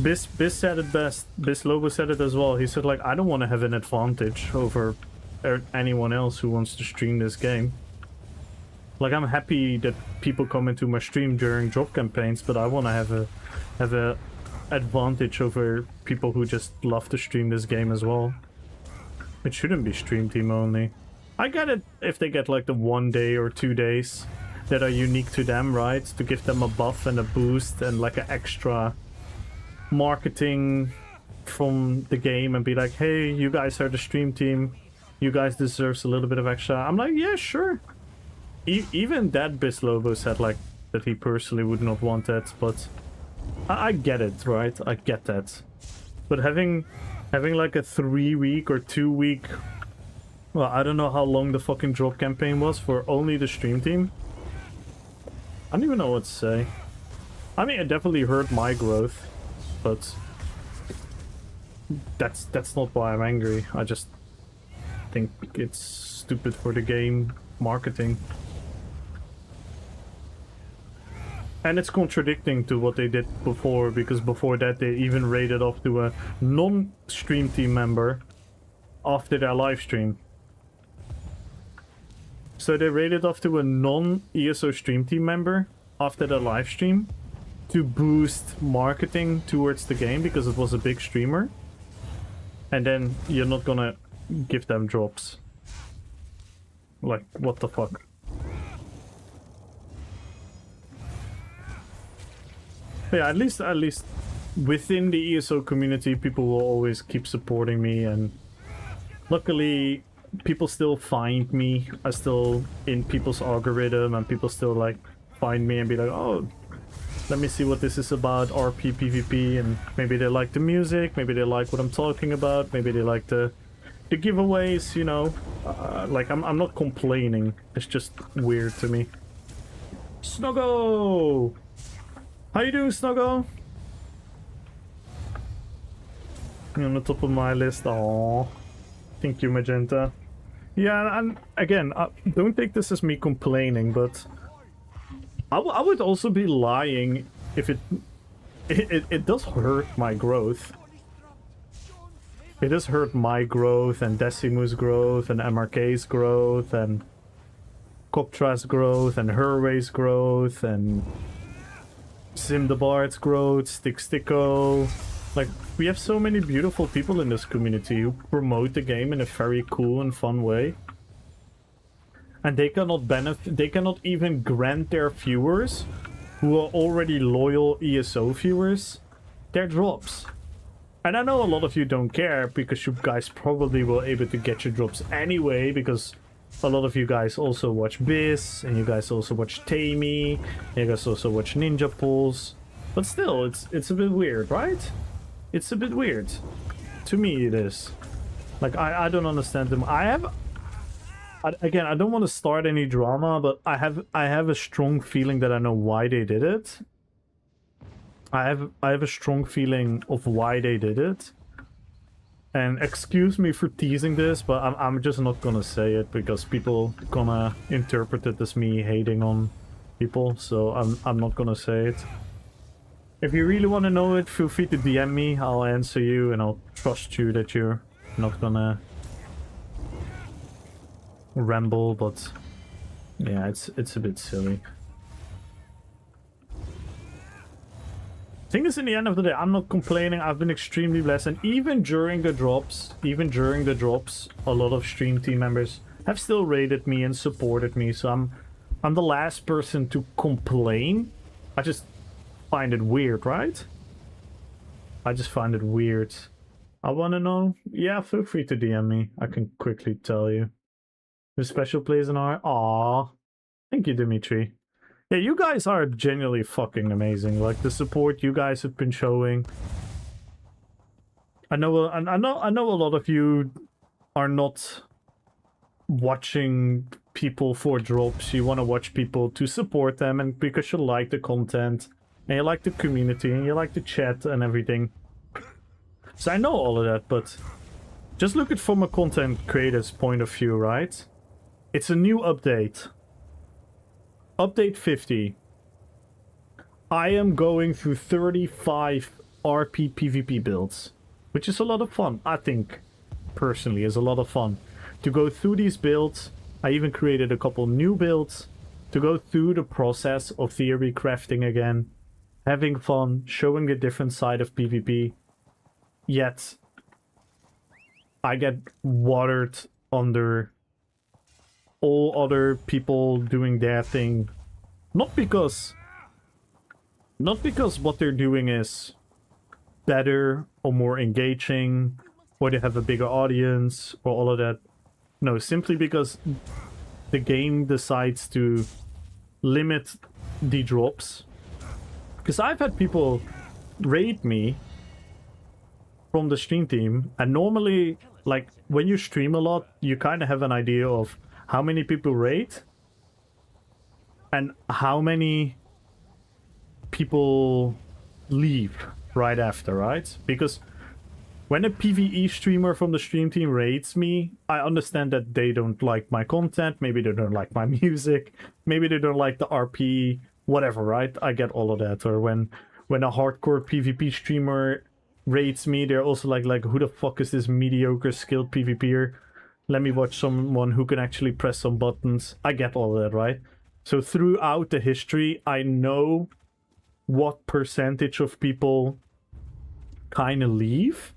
Biz said it best. Biz Lobo said it as well. He said, like, I don't want to have an advantage over anyone else who wants to stream this game. Like, I'm happy that people come into my stream during drop campaigns, but I want to have a advantage over people who just love to stream this game as well. It shouldn't be stream team only. I get it if they get like the 1 day or 2 days that are unique to them, right? To give them a buff and a boost and like an extra marketing from the game and be like, hey, you guys are the stream team. You guys deserve a little bit of extra. I'm like, yeah, sure. Even that Biz Lobo said like that he personally would not want that, but I get it, right? I get that. But having like a 3-week or 2-week... Well, I don't know how long the fucking drop campaign was for only the stream team. I don't even know what to say. I mean, it definitely hurt my growth, but that's not why I'm angry. I just think it's stupid for the game marketing. And it's contradicting to what they did before, because before that they even raided off to a non-stream team member after their live stream. So they raided off to a non-ESO stream team member after the live stream to boost marketing towards the game because it was a big streamer. And then you're not gonna give them drops. Like, what the fuck? Yeah, at least within the ESO community, people will always keep supporting me, and luckily people still find me. I'm still in people's algorithm, and people still like find me and be like, oh, let me see what this is about, RPPVP, and maybe they like the music, maybe they like what I'm talking about, maybe they like the giveaways, you know. Like, I'm not complaining, it's just weird to me. Snuggo! How you doing, Snuggo? You're on the top of my list. Aww. Thank you, Magenta. Yeah, and again, don't take this as me complaining, but I would also be lying if it does hurt my growth. It does hurt my growth, and Decimu's growth, and MRK's growth, and Coptra's growth, and Herway's growth, and Simdabard's growth, Sticko. Like, we have so many beautiful people in this community who promote the game in a very cool and fun way. and they cannot benefit, they cannot even grant their viewers, who are already loyal ESO viewers, their drops. And I know a lot of you don't care, because you guys probably will able to get your drops anyway, because a lot of you guys also watch Biz, and you guys also watch Tammy, and you guys also watch Ninja Pulse. But still, it's a bit weird, right? It's a bit weird. To me, it is. Like, I don't understand them. Again, I don't want to start any drama, but I have a strong feeling that I know why they did it. I have a strong feeling of why they did it. And excuse me for teasing this, but I'm just not gonna say it, because people gonna interpret it as me hating on people, so I'm not gonna say it. If you really want to know it, feel free to DM me, I'll answer you, and I'll trust you that you're not gonna ramble, but yeah, it's a bit silly. Thing is, in the end of the day, I'm not complaining. I've been extremely blessed, and even during the drops, a lot of stream team members have still rated me and supported me, so I'm the last person to complain. I just find it weird, right? I just find it weird. I want to know. Yeah, feel free to DM me. I can quickly tell you. The special plays in our... Aww. Thank you, Dimitri. Yeah, you guys are genuinely fucking amazing. Like, the support you guys have been showing. I know a lot of you are not watching people for drops. You want to watch people to support them, and because you like the content, and you like the community, and you like the chat and everything. So I know all of that, but just look at it from a content creator's point of view, right? It's a new update. Update 50. I am going through 35 RPPVP builds, which is a lot of fun. I think, personally, is a lot of fun. To go through these builds, I even created a couple new builds. To go through the process of theory crafting again. Having fun, showing the different side of PvP. Yet, I get watered under all other people doing their thing. Not because what they're doing is better or more engaging, or they have a bigger audience, or all of that. No, simply because the game decides to limit the drops. Because I've had people raid me from the stream team, and normally, like, when you stream a lot, you kind of have an idea of how many people raid and how many people leave right after, right? Because when a PvE streamer from the stream team raids me, I understand that they don't like my content, maybe they don't like my music, maybe they don't like the RP, whatever, right? I get all of that. Or when a hardcore PvP streamer raids me, they're also like, who the fuck is this mediocre skilled PvPer? Let me watch someone who can actually press some buttons. I get all of that, right? So throughout the history, I know what percentage of people kind of leave.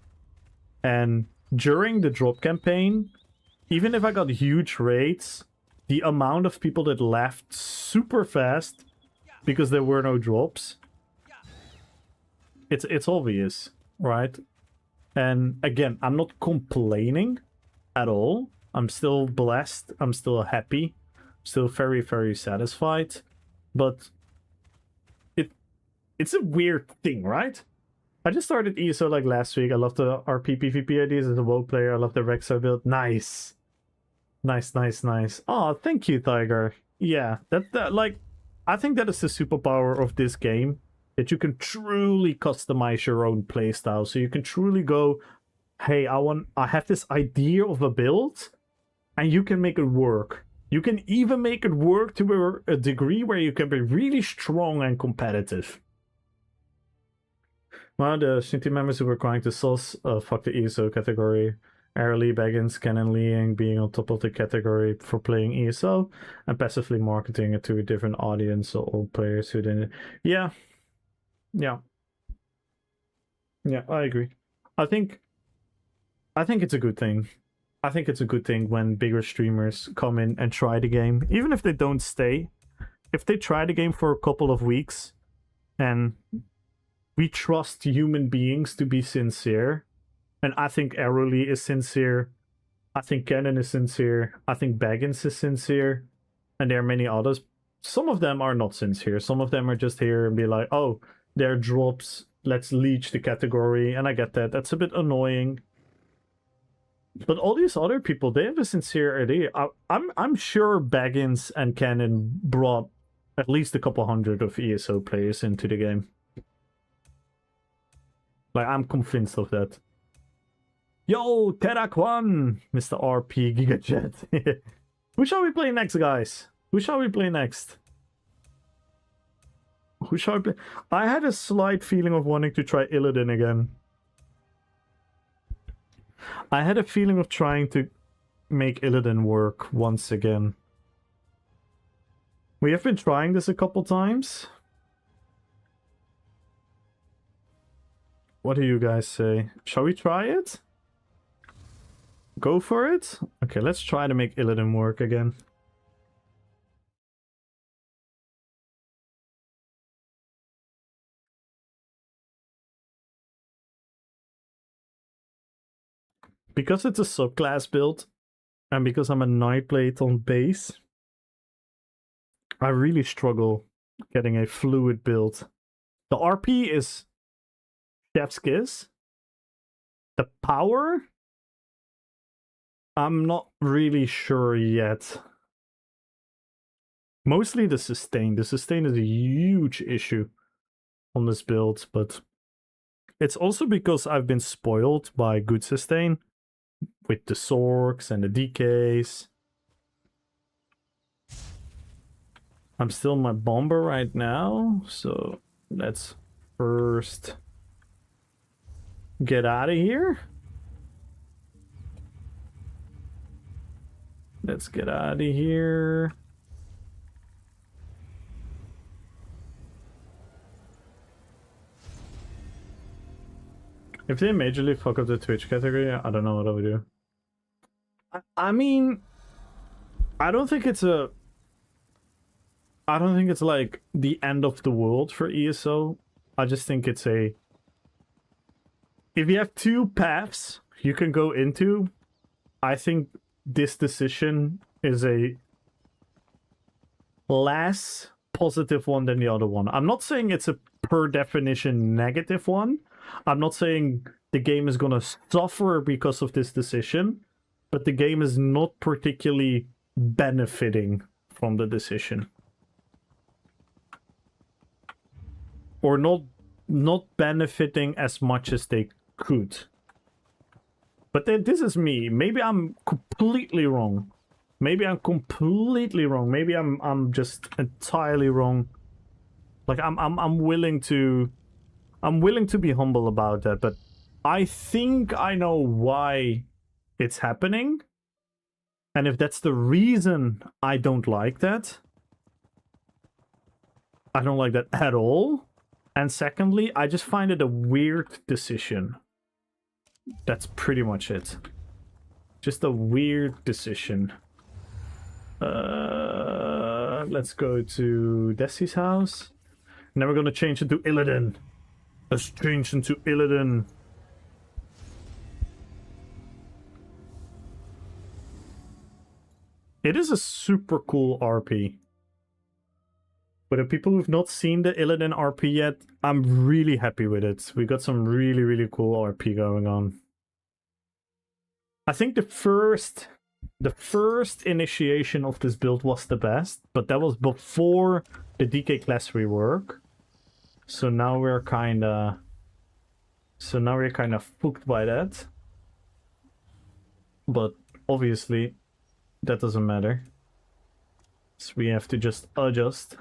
And during the drop campaign, even if I got huge raids, the amount of people that left super fast because there were no drops, it's obvious, right? And again, I'm not complaining at all. I'm still blessed. I'm still happy. Still very, very satisfied. But it's a weird thing, right? I just started ESO like last week. I love the RPPVP ideas as a WoW player. I love the Rexa build. Nice. Nice, nice, nice. Oh, thank you, Tiger. Yeah, that like, I think that is the superpower of this game. That you can truly customize your own playstyle. So you can truly go, hey, I have this idea of a build, and you can make it work. You can even make it work to a degree where you can be really strong and competitive. Well, the Shinty members who were crying to sauce, fuck the ESO category. Early Baggins, Canon Leeing being on top of the category for playing ESO, and passively marketing it to a different audience, or all players who didn't. Yeah. Yeah. Yeah, I agree. I think it's a good thing. I think it's a good thing when bigger streamers come in and try the game, even if they don't stay. If they try the game for a couple of weeks, and we trust human beings to be sincere, and I think Arrowly is sincere, I think Cannon is sincere, I think Baggins is sincere, and there are many others. Some of them are not sincere. Some of them are just here and be like, oh, there are drops, let's leech the category, and I get that. That's a bit annoying. But all these other people, they have a sincere idea. I'm sure Baggins and Cannon brought at least a couple hundred of ESO players into the game. Like, I'm convinced of that. Yo, Terak1, Mr. RP GigaJet. Who shall we play next, guys? Who shall we play next? Who shall I play? I had a slight feeling of wanting to try Illidan again. I had a feeling of trying to make Illidan work once again. We have been trying this a couple times. What do you guys say? Shall we try it? Go for it? Okay, let's try to make Illidan work again. Because it's a subclass build, and because I'm a Nightblade on base, I really struggle getting a fluid build. The RP is chef's kiss. The power, I'm not really sure yet. Mostly the sustain. The sustain is a huge issue on this build, but it's also because I've been spoiled by good sustain with the Sorks and the DKs. I'm still my bomber right now, so let's first get out of here. Let's get out of here. If they majorly fuck up the Twitch category, I don't know what I would do. I mean, I don't think it's like the end of the world for ESO. I just think it's a... If you have two paths you can go into, I think this decision is a less positive one than the other one. I'm not saying it's a per definition negative one. I'm not saying the game is gonna suffer because of this decision, but the game is not particularly benefiting from the decision. Or not benefiting as much as they could. But then this is me. Maybe I'm completely wrong. Maybe I'm completely wrong. Maybe I'm just entirely wrong. Like I'm willing to be humble about that, but I think I know why it's happening. And if that's the reason I don't like that, I don't like that at all. And secondly, I just find it a weird decision. That's pretty much it. Just a weird decision. Let's go to Desi's house. And then we're gonna change it to Illidan. Let's change into Illidan. It is a super cool RP. For the people who've not seen the Illidan RP yet, I'm really happy with it. We got some really, really cool RP going on. I think the first initiation of this build was the best, but that was before the DK class rework. So now we're kinda fucked by that. But obviously that doesn't matter. So we have to just adjust.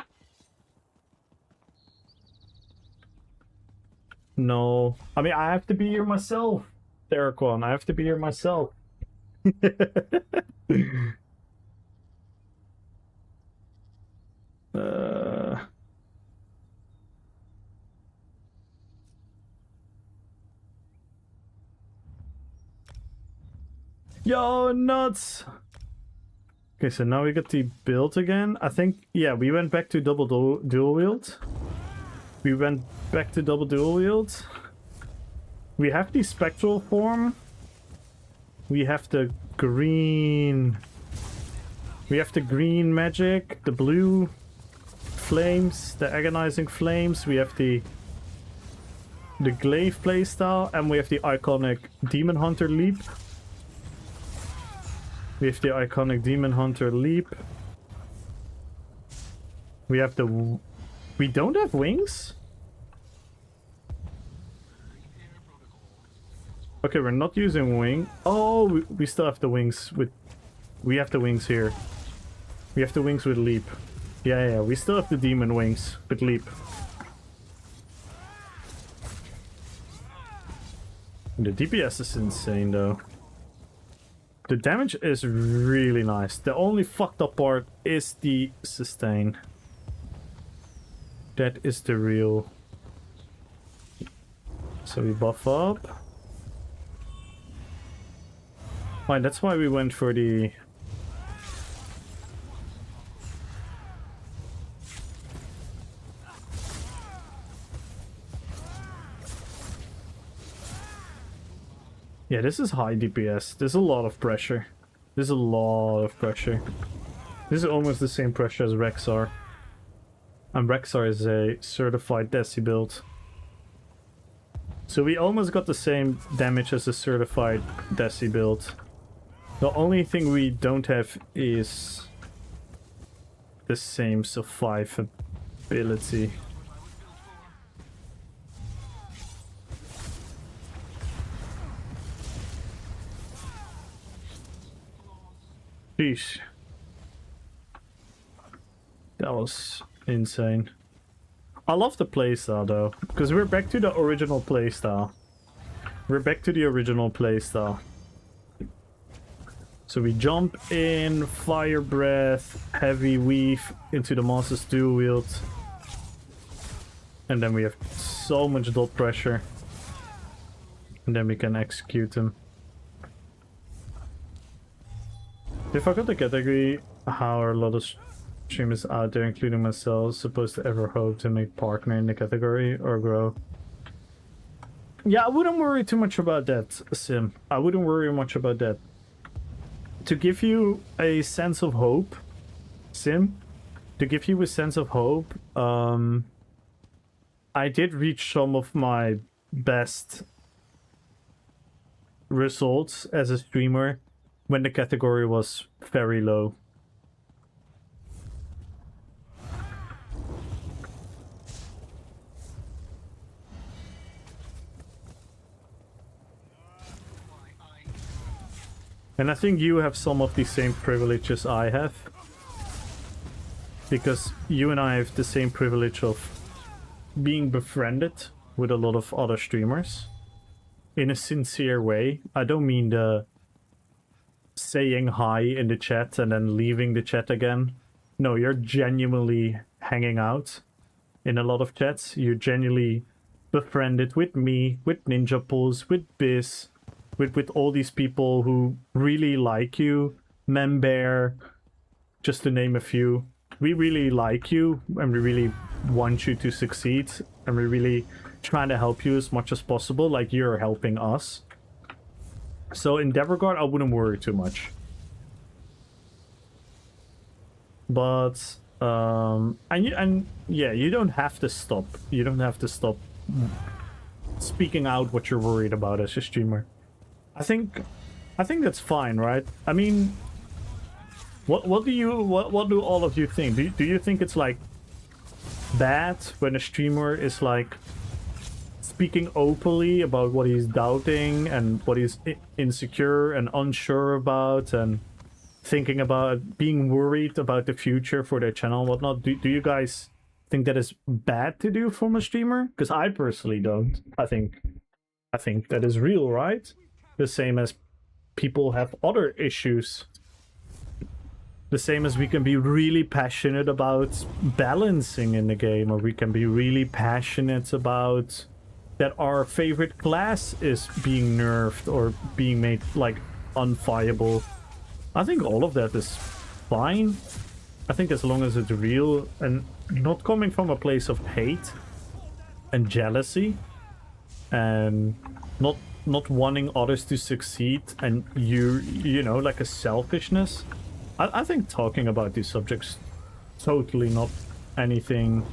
No. I mean, I have to be here myself, Derek1. I have to be here myself. Yo, nuts! Okay, so now we got the build again. I think, yeah, we went back to double dual wield. We went back to double dual wield. We have the spectral form. We have the green... We have the green magic, the blue flames, the agonizing flames. We have the glaive playstyle, and we have the iconic demon hunter leap. We have the iconic demon hunter leap. We have the... We don't have wings? Okay, we're not using wing. Oh, we still have the wings with... We have the wings here. We have the wings with leap. Yeah, we still have the demon wings with leap. The DPS is insane though. The damage is really nice. The only fucked up part is the sustain. That is the real. So we buff up. Fine, that's why we went for the... Yeah, this is high DPS. There's a lot of pressure. There's a lot of pressure. This is almost the same pressure as Rexar. And Rexar is a certified Desi build. So we almost got the same damage as a certified Desi build. The only thing we don't have is the same survivability. Sheesh. That was insane. I love the playstyle though, because we're back to the original playstyle. We're back to the original playstyle. So we jump in, fire breath, heavy weave into the Master's dual wield. And then we have so much dot pressure. And then we can execute them. If I got the category, how are a lot of streamers out there, including myself, supposed to ever hope to make partner in the category or grow? Yeah, I wouldn't worry too much about that, Sim. I wouldn't worry much about that. To give you a sense of hope, Sim, to give you a sense of hope, I did reach some of my best results as a streamer when the category was very low. And I think you have some of the same privileges I have. Because you and I have the same privilege of being befriended with a lot of other streamers. In a sincere way. I don't mean the saying hi in the chat and then leaving the chat again. No, you're genuinely hanging out in a lot of chats. You're genuinely befriended with me, with Ninja Pulse, with Biz, with all these people who really like you. Membear, just to name a few. We really like you and we really want you to succeed. And we're really trying to help you as much as possible, like you're helping us. So in that regard, I wouldn't worry too much. But yeah, you don't have to stop. You don't have to stop speaking out what you're worried about as a streamer. I think that's fine, right? I mean, what do all of you think? Do you think it's like bad when a streamer is like speaking openly about what he's doubting and what he's insecure and unsure about and thinking about, being worried about the future for their channel and whatnot? Do you guys think that is bad to do from a streamer? Because I personally don't. I think that is real, right? The same as people have other issues. The same as we can be really passionate about balancing in the game, or we can be really passionate about that our favorite class is being nerfed or being made like unfiable. I think all of that is fine. I think as long as it's real and not coming from a place of hate and jealousy and not wanting others to succeed and you know, like a selfishness. I think talking about these subjects totally not anything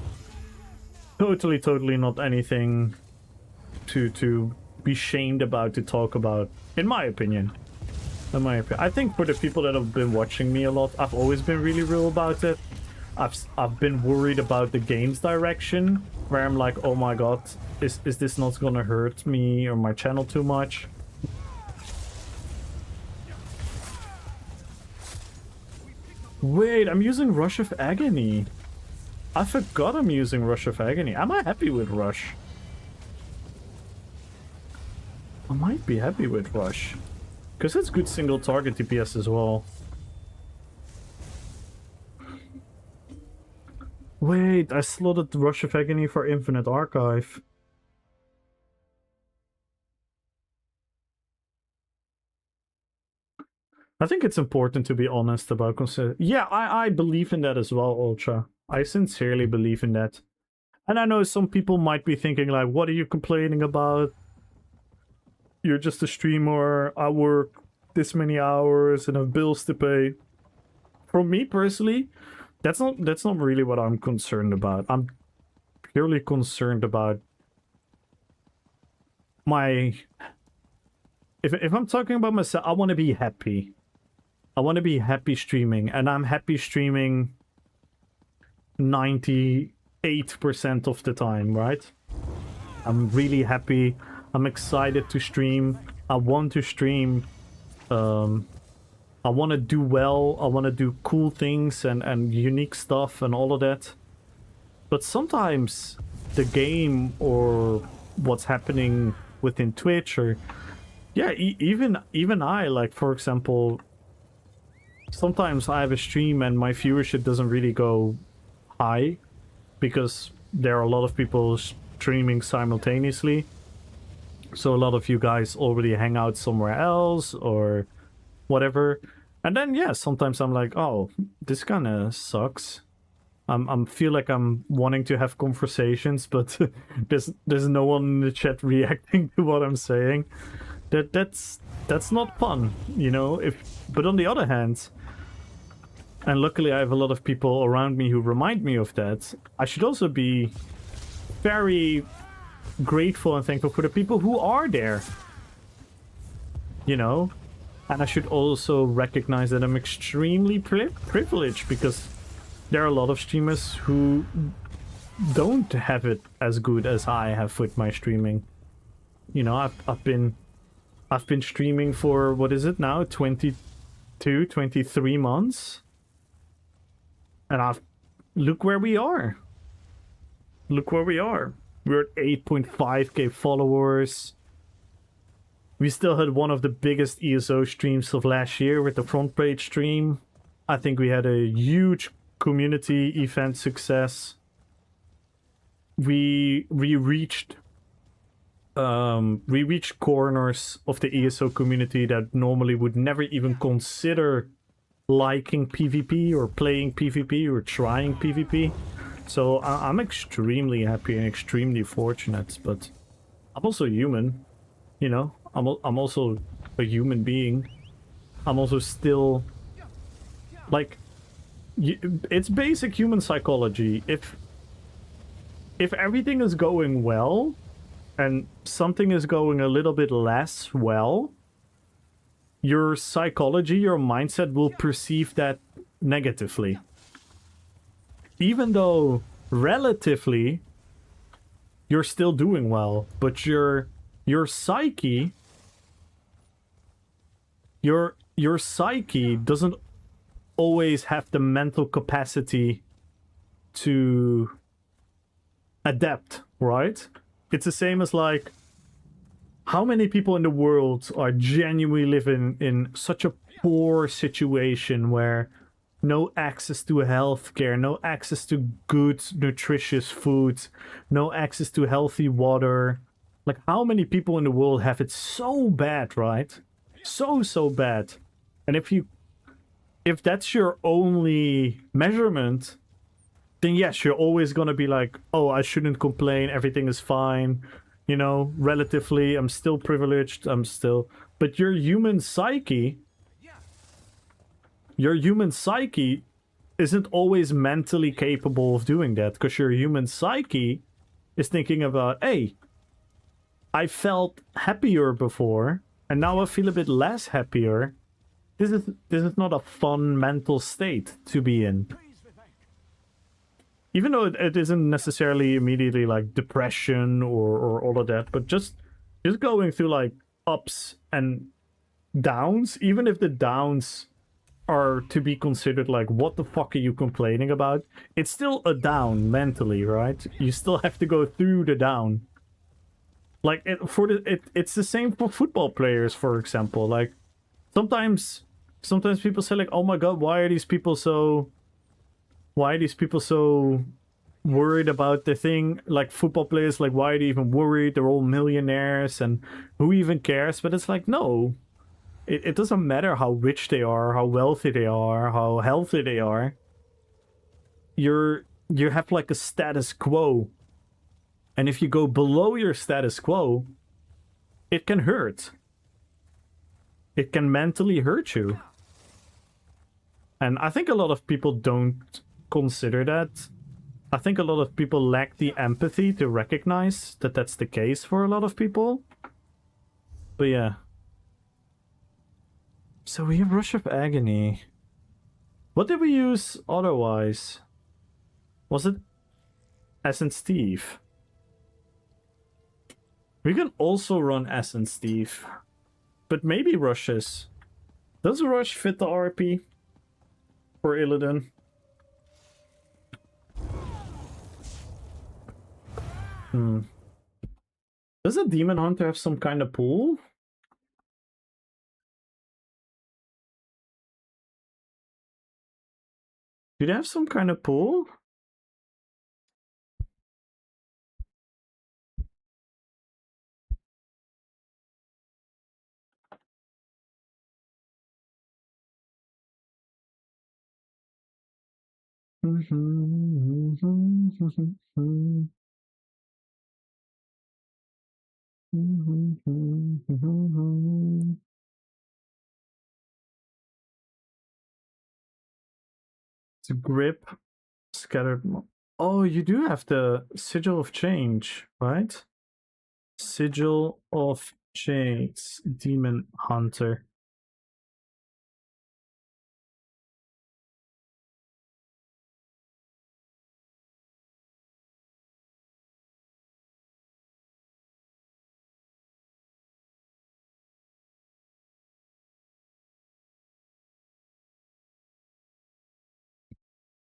totally not anything to be shamed about, to talk about, in my opinion. I think for the people that have been watching me a lot, I've always been really real about it. I've been worried about the game's direction, where I'm like, oh my god, is this not gonna hurt me or my channel too much? Wait, I'm using Rush of Agony. I forgot I'm using Rush of Agony. Am I happy with Rush? I might be happy with Rush. Because it's good single target DPS as well. Wait, I slotted Rush of Agony for Infinite Archive. I think it's important to be honest about Yeah, I believe in that as well, Ultra. I sincerely believe in that. And I know some people might be thinking like, what are you complaining about? You're just a streamer, I work this many hours and have bills to pay. For me personally, that's not really what I'm concerned about. I'm purely concerned about my... If I'm talking about myself, I want to be happy. I want to be happy streaming, and I'm happy streaming 98% of the time, right? I'm really happy. I'm excited to stream. I want to stream. I want to do well. I want to do cool things and unique stuff and all of that. But sometimes the game or what's happening within Twitch or... Yeah, even I, like, for example... Sometimes I have a stream and my viewership doesn't really go high because there are a lot of people streaming simultaneously. So a lot of you guys already hang out somewhere else or whatever. And then, yeah, sometimes I'm like, oh, this kind of sucks. I'm feel like I'm wanting to have conversations, but there's no one in the chat reacting to what I'm saying. That's not fun, you know. But on the other hand, and luckily I have a lot of people around me who remind me of that, I should also be very grateful and thankful for the people who are there, you know. And I should also recognize that I'm extremely privileged because there are a lot of streamers who don't have it as good as I have with my streaming. You know, I've been streaming for, what is it now, 22, 23 months. And look where we are. Look where we are. We're at 8.5k followers. We still had one of the biggest ESO streams of last year with the front page stream. I think we had a huge community event success. We reached corners of the ESO community that normally would never even consider liking PvP or playing PvP or trying PvP. So I'm extremely happy and extremely fortunate, but I'm also human, you know. I'm also a human being. I'm also still, like, it's basic human psychology. If everything is going well and something is going a little bit less well, your psychology, your mindset will perceive that negatively. Even though relatively you're still doing well, but your psyche doesn't always have the mental capacity to adapt, right? It's the same as, like, how many people in the world are genuinely living in such a poor situation where no access to healthcare, no access to good, nutritious food, no access to healthy water. Like, how many people in the world have it so bad, right? so bad. And if that's your only measurement, then yes, you're always gonna be like, oh, I shouldn't complain, everything is fine, you know, relatively, I'm still privileged, but your human psyche isn't always mentally capable of doing that, because your human psyche is thinking about, hey, I felt happier before, and now I feel a bit less happier. This is not a fun mental state to be in. Even though it isn't necessarily immediately like depression or all of that, but just going through like ups and downs, even if the downs are to be considered like, what the fuck are you complaining about? It's still a down mentally, right? You still have to go through the down. Like it's the same for football players, for example. Like sometimes people say like, oh my god, why are these people so worried about the thing? Like football players, like, why are they even worried? They're all millionaires and who even cares? But it's like, no, it doesn't matter how rich they are, how wealthy they are, how healthy they are. You have like a status quo, and if you go below your status quo, it can hurt. It can mentally hurt you. And I think a lot of people don't consider that. I think a lot of people lack the empathy to recognize that that's the case for a lot of people. But yeah. So we have Rush of Agony. What did we use otherwise? Was it Essence Thief? We can also run Essence Thief. But maybe Rushes. Does Rush fit the RP? For Illidan? Does a Demon Hunter have some kind of pool? Do they have some kind of pool? It's a grip, scattered. Oh, you do have the Sigil of Change, right? Sigil of Change, Demon Hunter.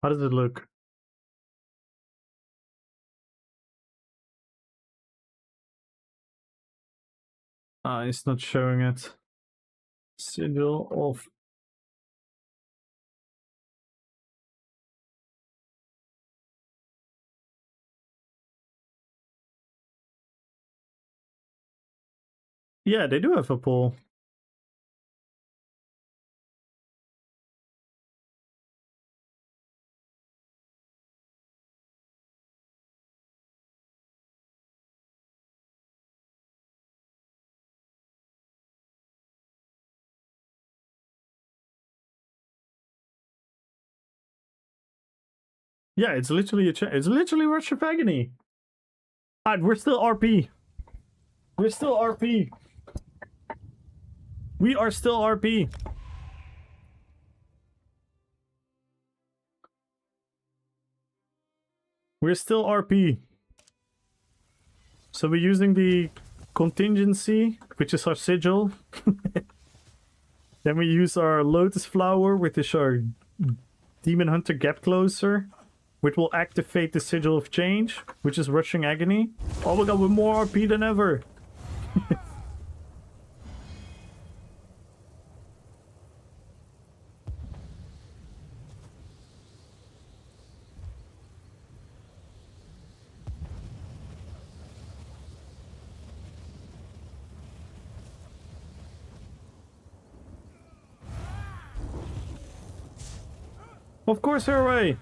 How does it look? It's not showing it. Sigil of... Yeah, they do have a pool. Yeah, it's literally it's literally Rush of Agony. We're still RP. We're still RP. We are still RP. We're still RP. So we're using the contingency, which is our sigil. Then we use our Lotus Flower, which is our Demon Hunter Gap Closer, which will activate the Sigil of Change, which is Rushing Agony. Oh my god, we're more RP than ever. Of course, her way.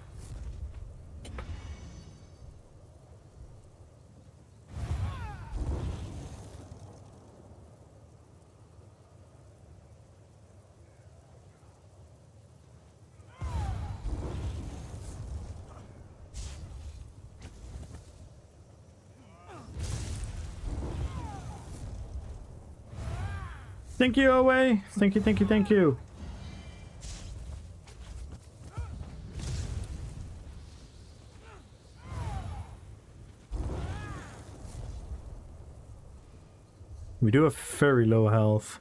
Thank you, away. Thank you, thank you, thank you. We do have very low health.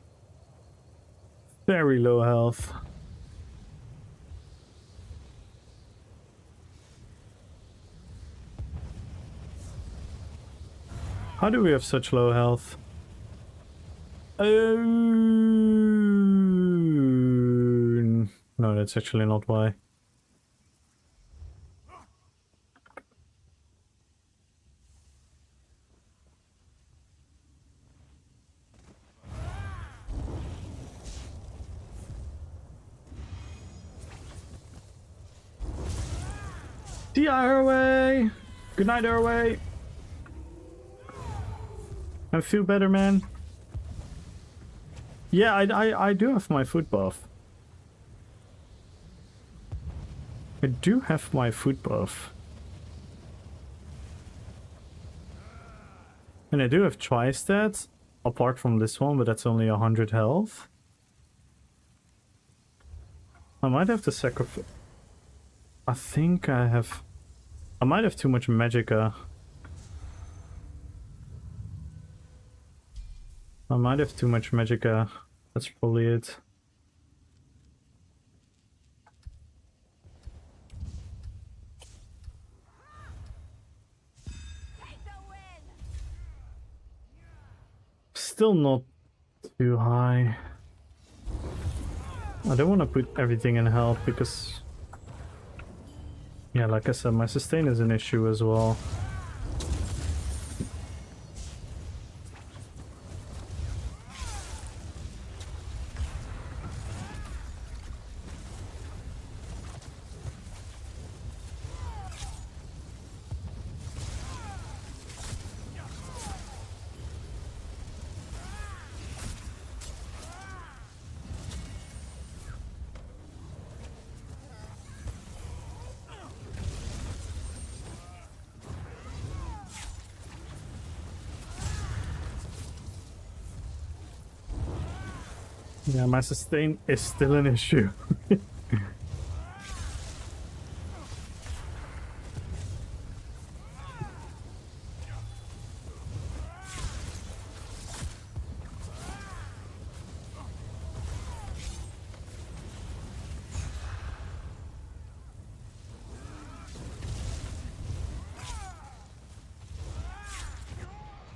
Very low health. How do we have such low health? No, that's actually not why. See ya, Airway! Good night, Airway! I feel better, man. Yeah, I do have my foot buff. I do have my foot buff. And I do have tri-stats, apart from this one, but that's only 100 health. I might have to sacrifice... I think I have... I might have too much magicka. I might have too much magicka. That's probably it. Still not too high. I don't want to put everything in health because... Yeah, like I said, my sustain is an issue as well. Yeah, my sustain is still an issue.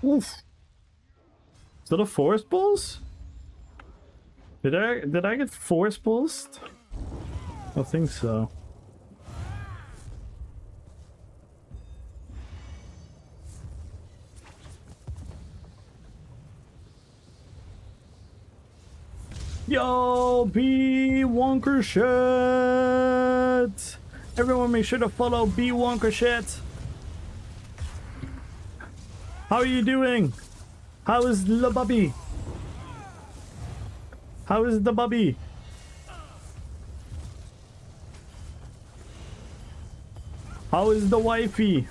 Oof. Is that a forest pulse? Did I get force pulsed? I think so. Yo, B Wonker shit! Everyone make sure to follow B Wonker shit. How are you doing? How is the bubby? How is the bubby? How is the wifey?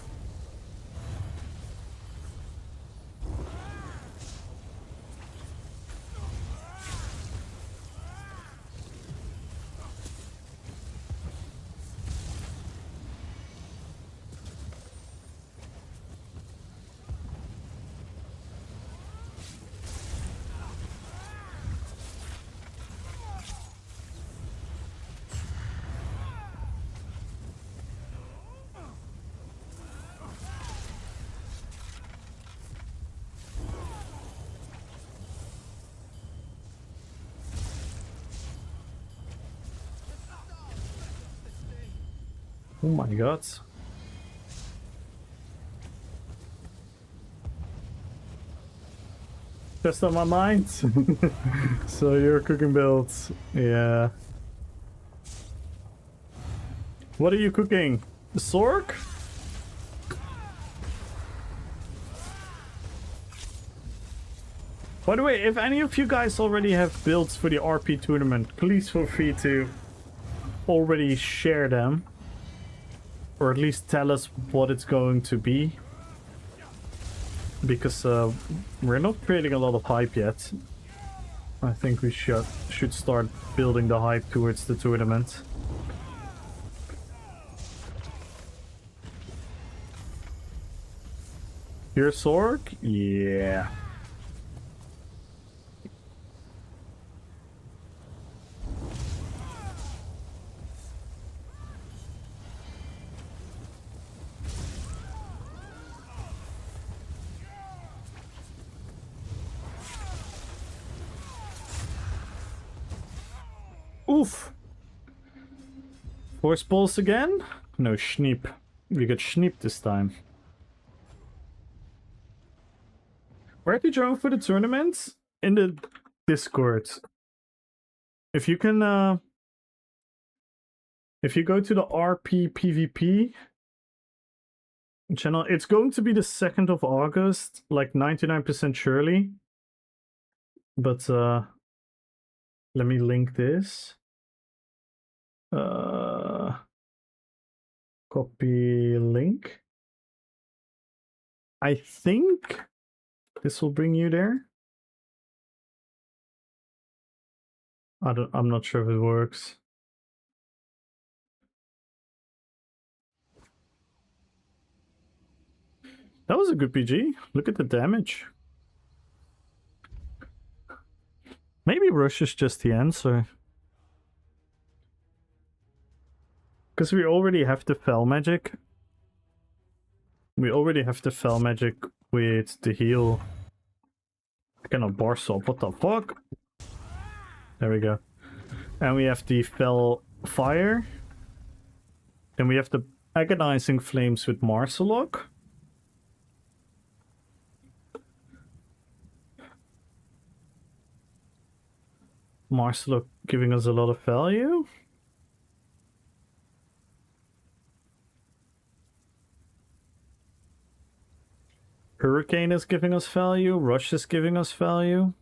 Oh my god. Just on my mind. So you're cooking builds. Yeah. What are you cooking? The Sork? By the way, if any of you guys already have builds for the RP tournament, please feel free to already share them. Or at least tell us what it's going to be. Because we're not creating a lot of hype yet. I think we should start building the hype towards the tournament. Your Sork? Yeah. Oof. Force pulse again? No, Schneep. We got Schneep this time. Where to join for the tournament? In the Discord. If you can, if you go to the RPPVP channel, it's going to be the 2nd of August, like 99% surely. But, let me link this. Copy link. I think this will bring you there. I'm not sure if it works. That was a good PG. Look at the damage. Maybe Rush is just the answer. Because we already have the Fell Magic. We already have the Fell Magic with the heal. I cannot bar swap, what the fuck? There we go. And we have the Fell Fire. Then we have the Agonizing Flames with Marcelok. Marcelok giving us a lot of value. Hurricane is giving us value. Rush is giving us value.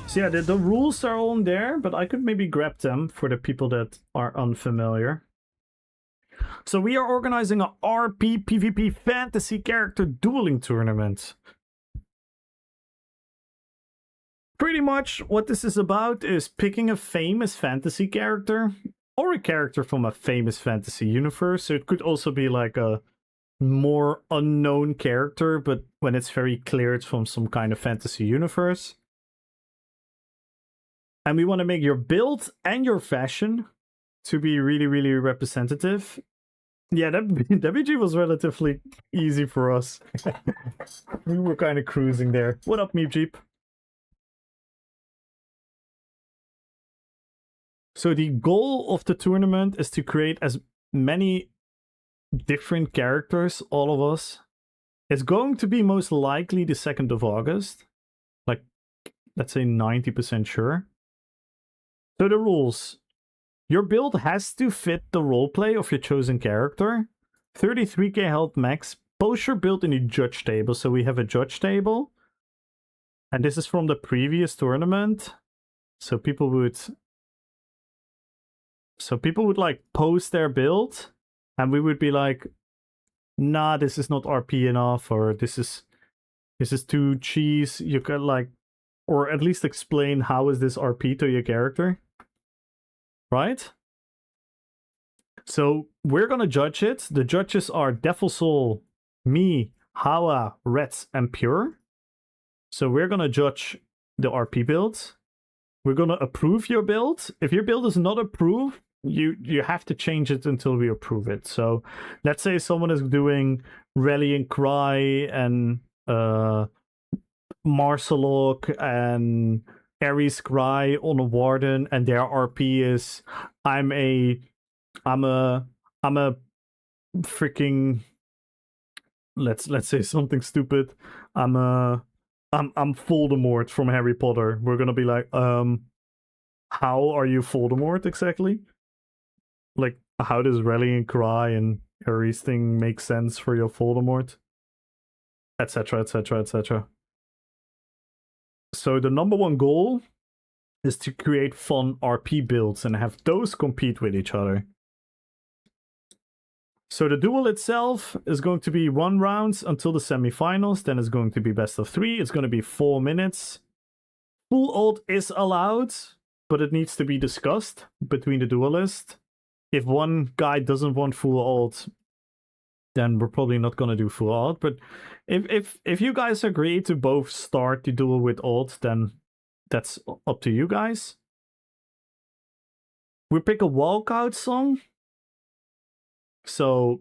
So yeah, the rules are all in there, but I could maybe grab them for the people that are unfamiliar. So we are organizing a RPPVP fantasy character dueling tournament. Pretty much what this is about is picking a famous fantasy character or a character from a famous fantasy universe. So it could also be like a more unknown character, but when it's very clear it's from some kind of fantasy universe. And we want to make your build and your fashion to be really, really representative. Yeah, that WG was relatively easy for us. We were kind of cruising there. What up, Meep Jeep? So the goal of the tournament is to create as many different characters, all of us. It's going to be most likely the 2nd of August. Like, let's say 90% sure. So the rules. Your build has to fit the roleplay of your chosen character. 33k health max. Post your build in the judge table. So we have a judge table. And this is from the previous tournament. So people would like post their build. And we would be like, nah, this is not RP enough. Or this is too cheese. You could like, or at least explain how is this RP to your character. Right? So we're gonna judge it. The judges are Devil Soul, me, Hawa, Reds, and Pure. So we're gonna judge the RP build. We're gonna approve your build. If your build is not approved, you have to change it until we approve it. So let's say someone is doing Rally and Cry and Marcelok and Ares Cry on a Warden, and their RP is I'm a freaking let's say something stupid. I'm Voldemort from Harry Potter. We're gonna be like, how are you Voldemort exactly? Like, how does Rallying Cry and Ares thing make sense for your Voldemort? Etc. etc. etc. So the number one goal is to create fun RP builds and have those compete with each other. So the duel itself is going to be 1 round until the semifinals. Then it's going to be best of 3. It's going to be 4 minutes. Full ult is allowed, but it needs to be discussed between the duelists. If one guy doesn't want full ult, then we're probably not going to do full ult. But if you guys agree to both start the duel with ult, then that's up to you guys. We pick a walkout song. So,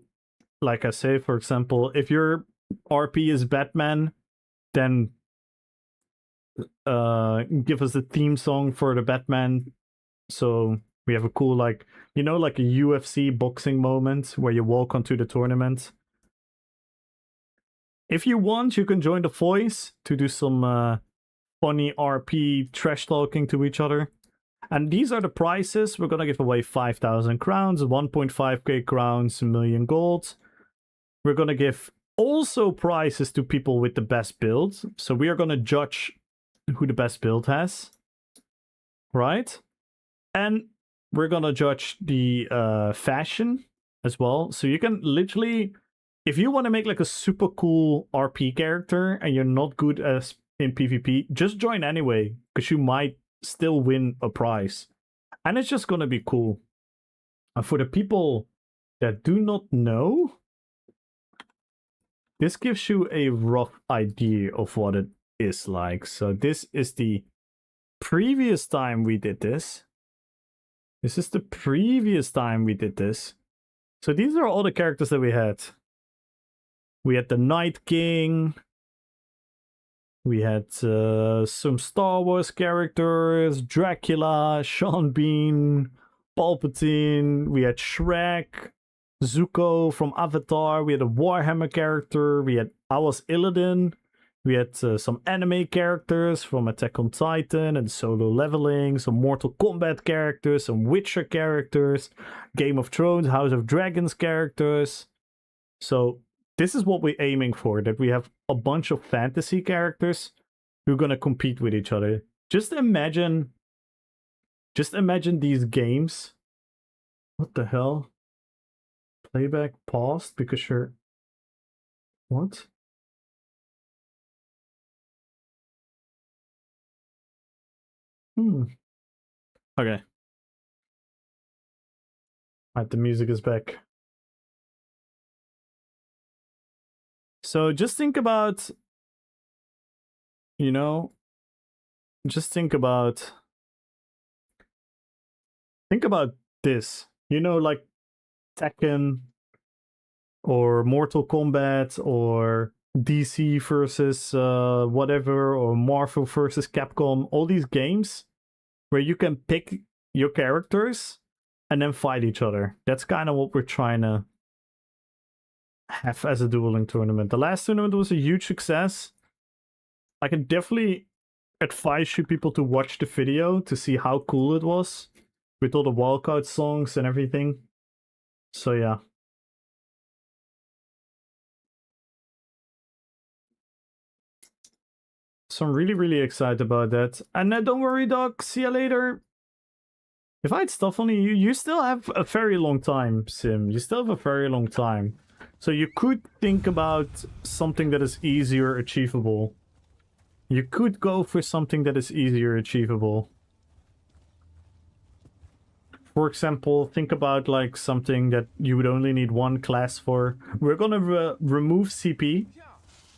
like I say, for example, if your RP is Batman, then give us the theme song for the Batman. So we have a cool, like, you know, like a UFC boxing moment where you walk onto the tournament. If you want, you can join the voice to do some funny RP trash talking to each other. And these are the prizes. We're going to give away 5,000 crowns, 1.5k crowns, 1 million gold. We're going to give also prizes to people with the best build. So we are going to judge who the best build has. Right? And we're going to judge the fashion as well. So you can literally, if you want to make like a super cool RP character and you're not good as in PvP, just join anyway, because you might still win a prize. And it's just going to be cool. And for the people that do not know, this gives you a rough idea of what it is like. So this is the previous time we did this. This is the previous time we did this. So these are all the characters that we had. We had the Night King. We had some Star Wars characters, Dracula, Sean Bean, Palpatine. We had Shrek, Zuko from Avatar. We had a Warhammer character. I was Illidan. We had some anime characters from Attack on Titan and Solo Leveling. Some Mortal Kombat characters, some Witcher characters, Game of Thrones, House of Dragons characters. So this is what we're aiming for, that we have a bunch of fantasy characters who are going to compete with each other. Just imagine these games. What the hell? Playback paused because you're... What? Okay. Right, the music is back. So just think about, you know, think about this, you know, like Tekken or Mortal Kombat or DC versus whatever, or Marvel versus Capcom, all these games where you can pick your characters and then fight each other. That's kind of what we're trying to have as a dueling tournament. The last tournament was a huge success. I can definitely advise you people to watch the video to see how cool it was with all the walkout songs and everything. So yeah. So I'm really, really excited about that. And don't worry, Doc. See you later. If I had stuff on you, you still have a very long time, Sim. You still have a very long time. So you could think about something that is easier achievable. You could go for something that is easier achievable. For example, think about like something that you would only need one class for. We're gonna remove CP.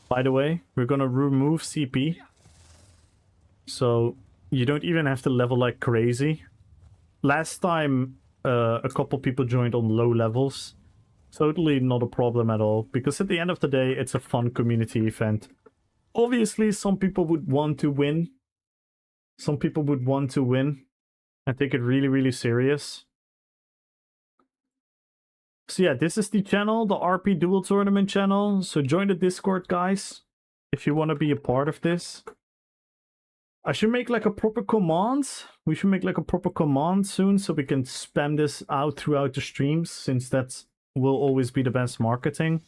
By the way, we're gonna remove CP. So you don't even have to level like crazy. Last time, a couple people joined on low levels. Totally not a problem at all, because at the end of the day, it's a fun community event. obviously some people would want to win. Some people would want to win and take it really, really serious. So yeah, this is the channel, the RP Duel Tournament channel. So join the Discord, guys, if you want to be a part of this. I should make like a proper command. We should make like a proper command soon so we can spam this out throughout the streams, since that will always be the best marketing.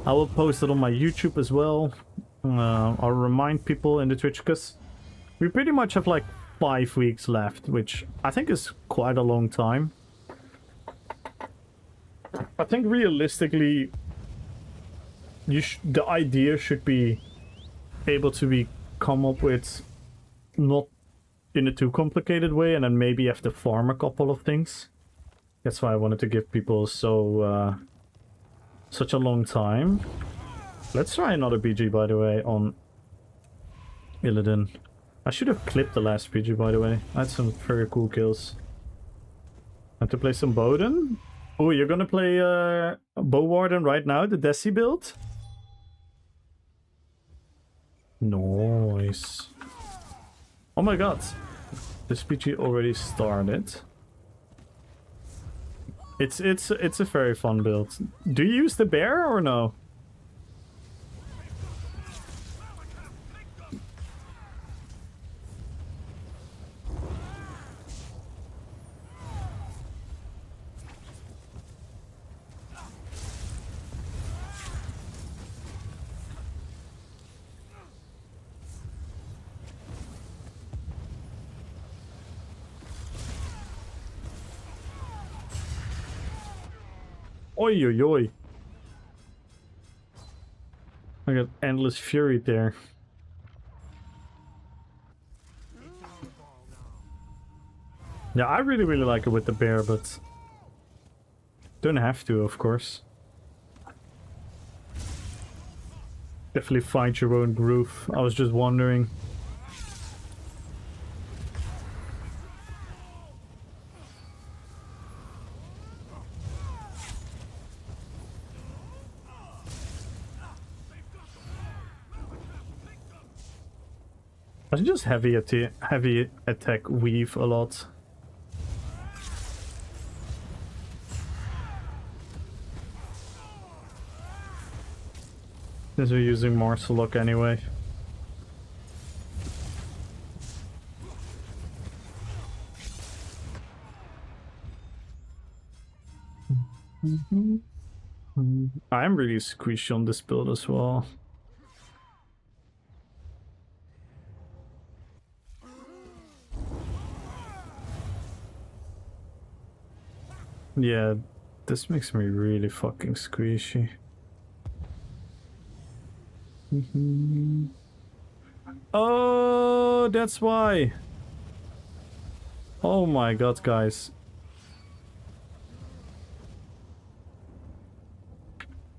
I will post it on my YouTube as well. I'll remind people in the Twitch, because we pretty much have like 5 weeks left, which I think is quite a long time. I think realistically, the idea should be able to be come up with not in a too complicated way, and then maybe have to farm a couple of things. That's why I wanted to give people such a long time. Let's try another BG, by the way, on Illidan. I should have clipped the last BG, by the way. I had some very cool kills. I have to play some Bowden. Oh, you're gonna play Bow Warden right now, the Desi build? Nice. Oh my god. This PG already started. It's a very fun build. Do you use the bear or no? Oi, oi, oi. I got endless fury there. Yeah, I really, really like it with the bear, but don't have to, of course. Definitely find your own groove. I was just wondering. I should just heavy attack weave a lot. Since we're using Martial Lock anyway. I'm really squishy on this build as well. Yeah, this makes me really fucking squishy. Oh, that's why. Oh my god, guys.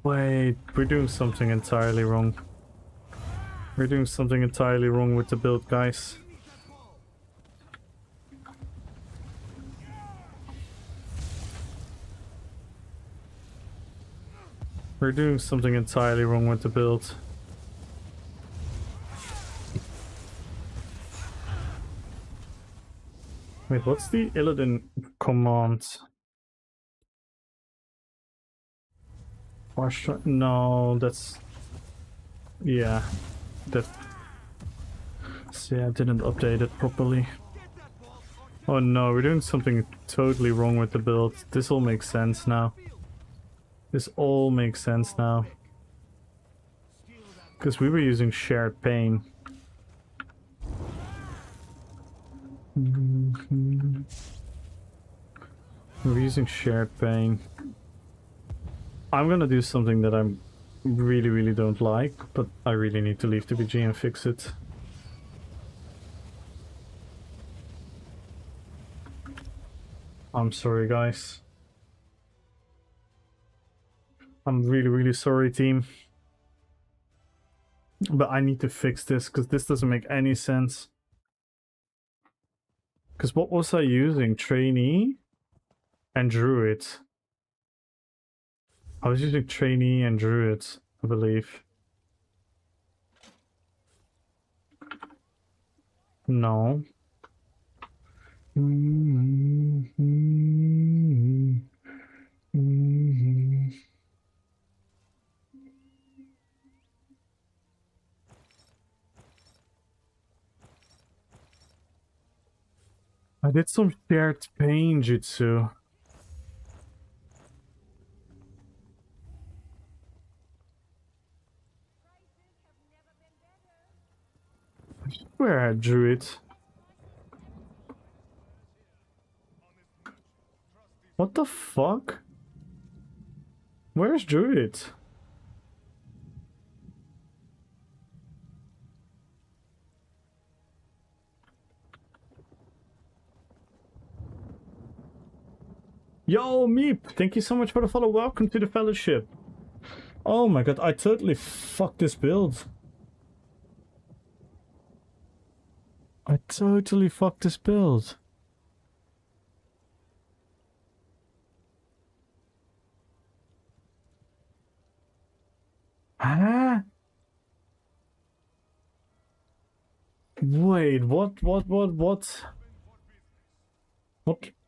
Wait, we're doing something entirely wrong. We're doing something entirely wrong with the build, guys. We're doing something entirely wrong with the build. Wait, what's the Illidan command? No, that's... Yeah, that... See, I didn't update it properly. Oh no, we're doing something totally wrong with the build. This all makes sense now. This all makes sense now. Because we were using Shared Pain. We're using Shared Pain. I'm gonna do something that I'm really don't like, but I really need to leave the BG and fix it. I'm sorry, guys. I'm really sorry, team. But I need to fix this, because this doesn't make any sense. Because what was I using? Trainee and Druid. I was using Trainee and Druid, I believe. No. I did some shared pain jutsu. I swear I drew it. What the fuck? Where's Druid? Yo, Meep! Thank you so much for the follow. Welcome to the fellowship. Oh my god, I totally fucked this build. I totally fucked this build. Huh? Wait, what? What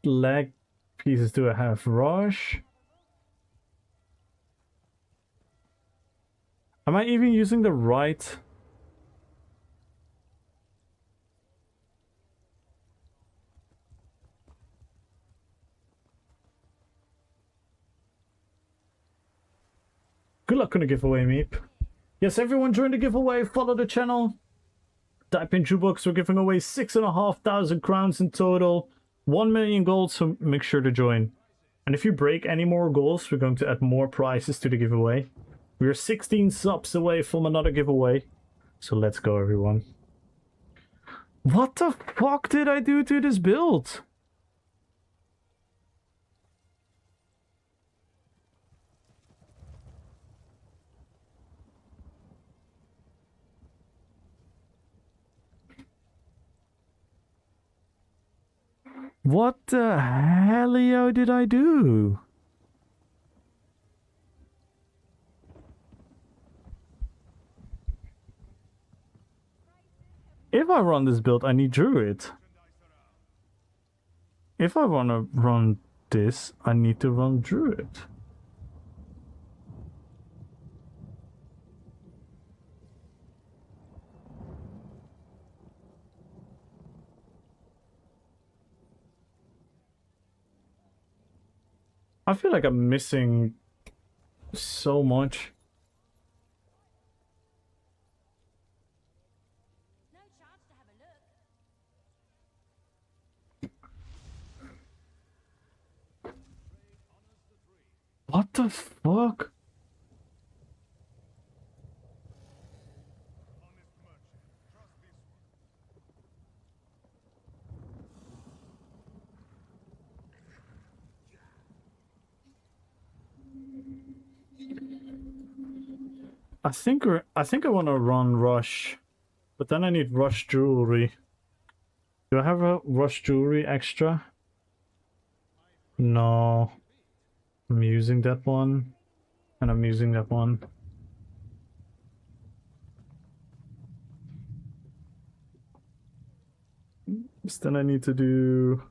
lag pieces do I have? Rush? Am I even using the right? Good luck on the giveaway, Meep. Yes, everyone join the giveaway, follow the channel. Type in Jukebox, we're giving away 6,500 crowns in total. 1 million gold, so make sure to join. And if you break any more goals, we're going to add more prizes to the giveaway. We are 16 subs away from another giveaway. So let's go, everyone. What the fuck did I do to this build? What the hellio did I do? If I run this build, I need Druid. If I want to run this, I need to run Druid. I feel like I'm missing so much. No chance to have a look. What the fuck? I think I want to run Rush, but then I need Rush jewelry. Do I have a Rush jewelry extra? No. I'm using that one, and I'm using that one. So then I need to do...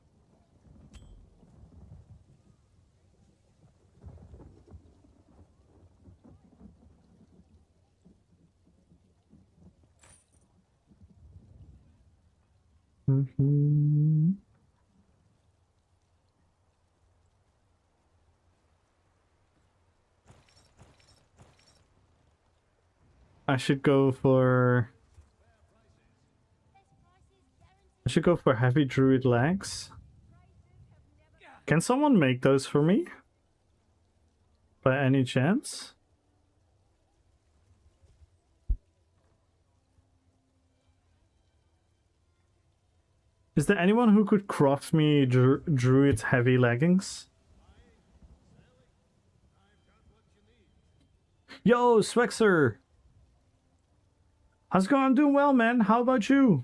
I should go for... I should go for heavy druid legs. Can someone make those for me? By any chance? Is there anyone who could craft me druid heavy leggings? Yo, Swexer! How's it going? I'm doing well, man. How about you?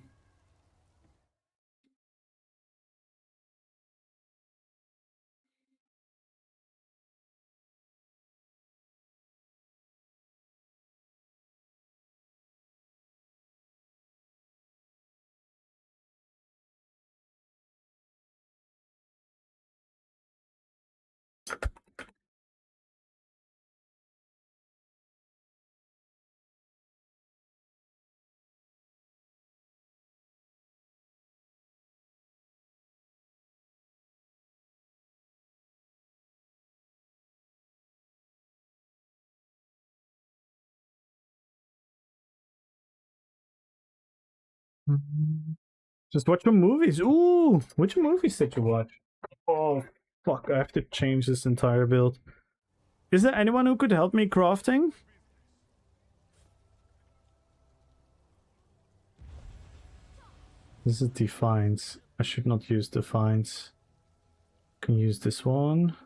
Just watch some movies. Ooh, which movies did you watch? Oh, fuck, I have to change this entire build. Is there anyone who could help me crafting? This is Defiance. I should not use Defiance. Can use this one.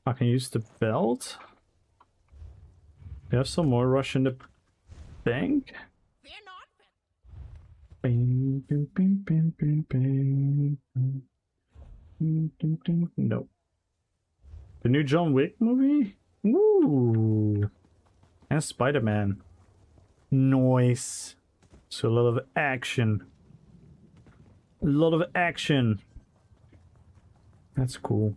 I can use the belt. We have some more rush in the bank. Bing, bing, bing, bing, bing, bing. No. The new John Wick movie? Ooh. And Spider-Man. Nice. So a lot of action. A lot of action. That's cool.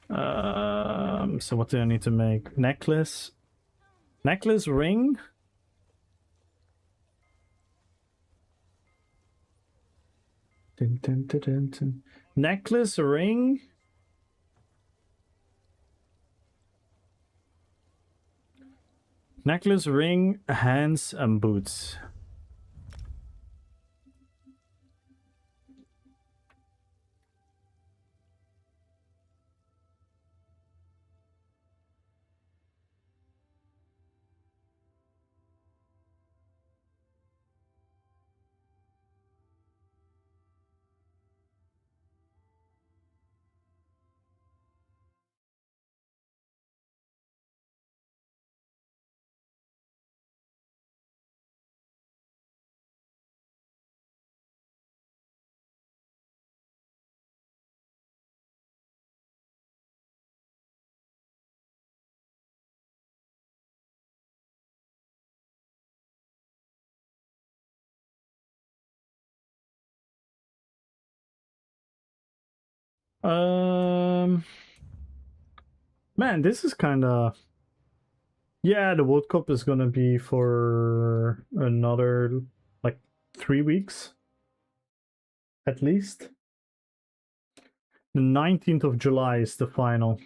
So what do I need to make? Necklace? Necklace ring? Dun, dun, dun, dun, dun. Necklace ring? Necklace, ring, hands, and boots. Man, this is kind of... Yeah, the World Cup is gonna be for another, like, 3 weeks. At least. The 19th of July is the final.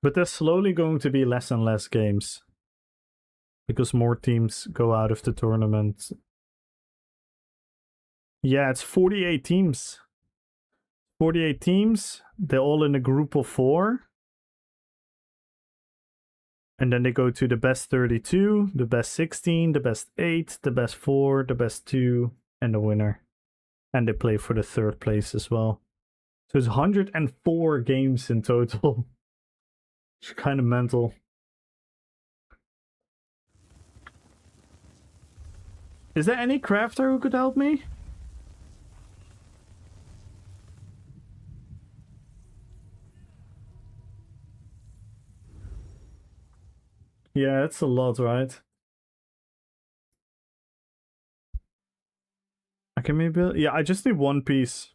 But there's slowly going to be less and less games. Because more teams go out of the tournament. Yeah, it's 48 teams. 48 teams. They're all in a group of 4. And then they go to the best 32, the best 16, the best 8, the best 4, the best 2, and the winner. And they play for the 3rd place as well. So it's 104 games in total. It's kind of mental. Is there any crafter who could help me? Yeah, it's a lot, right? I can maybe... Yeah, I just need 1 piece.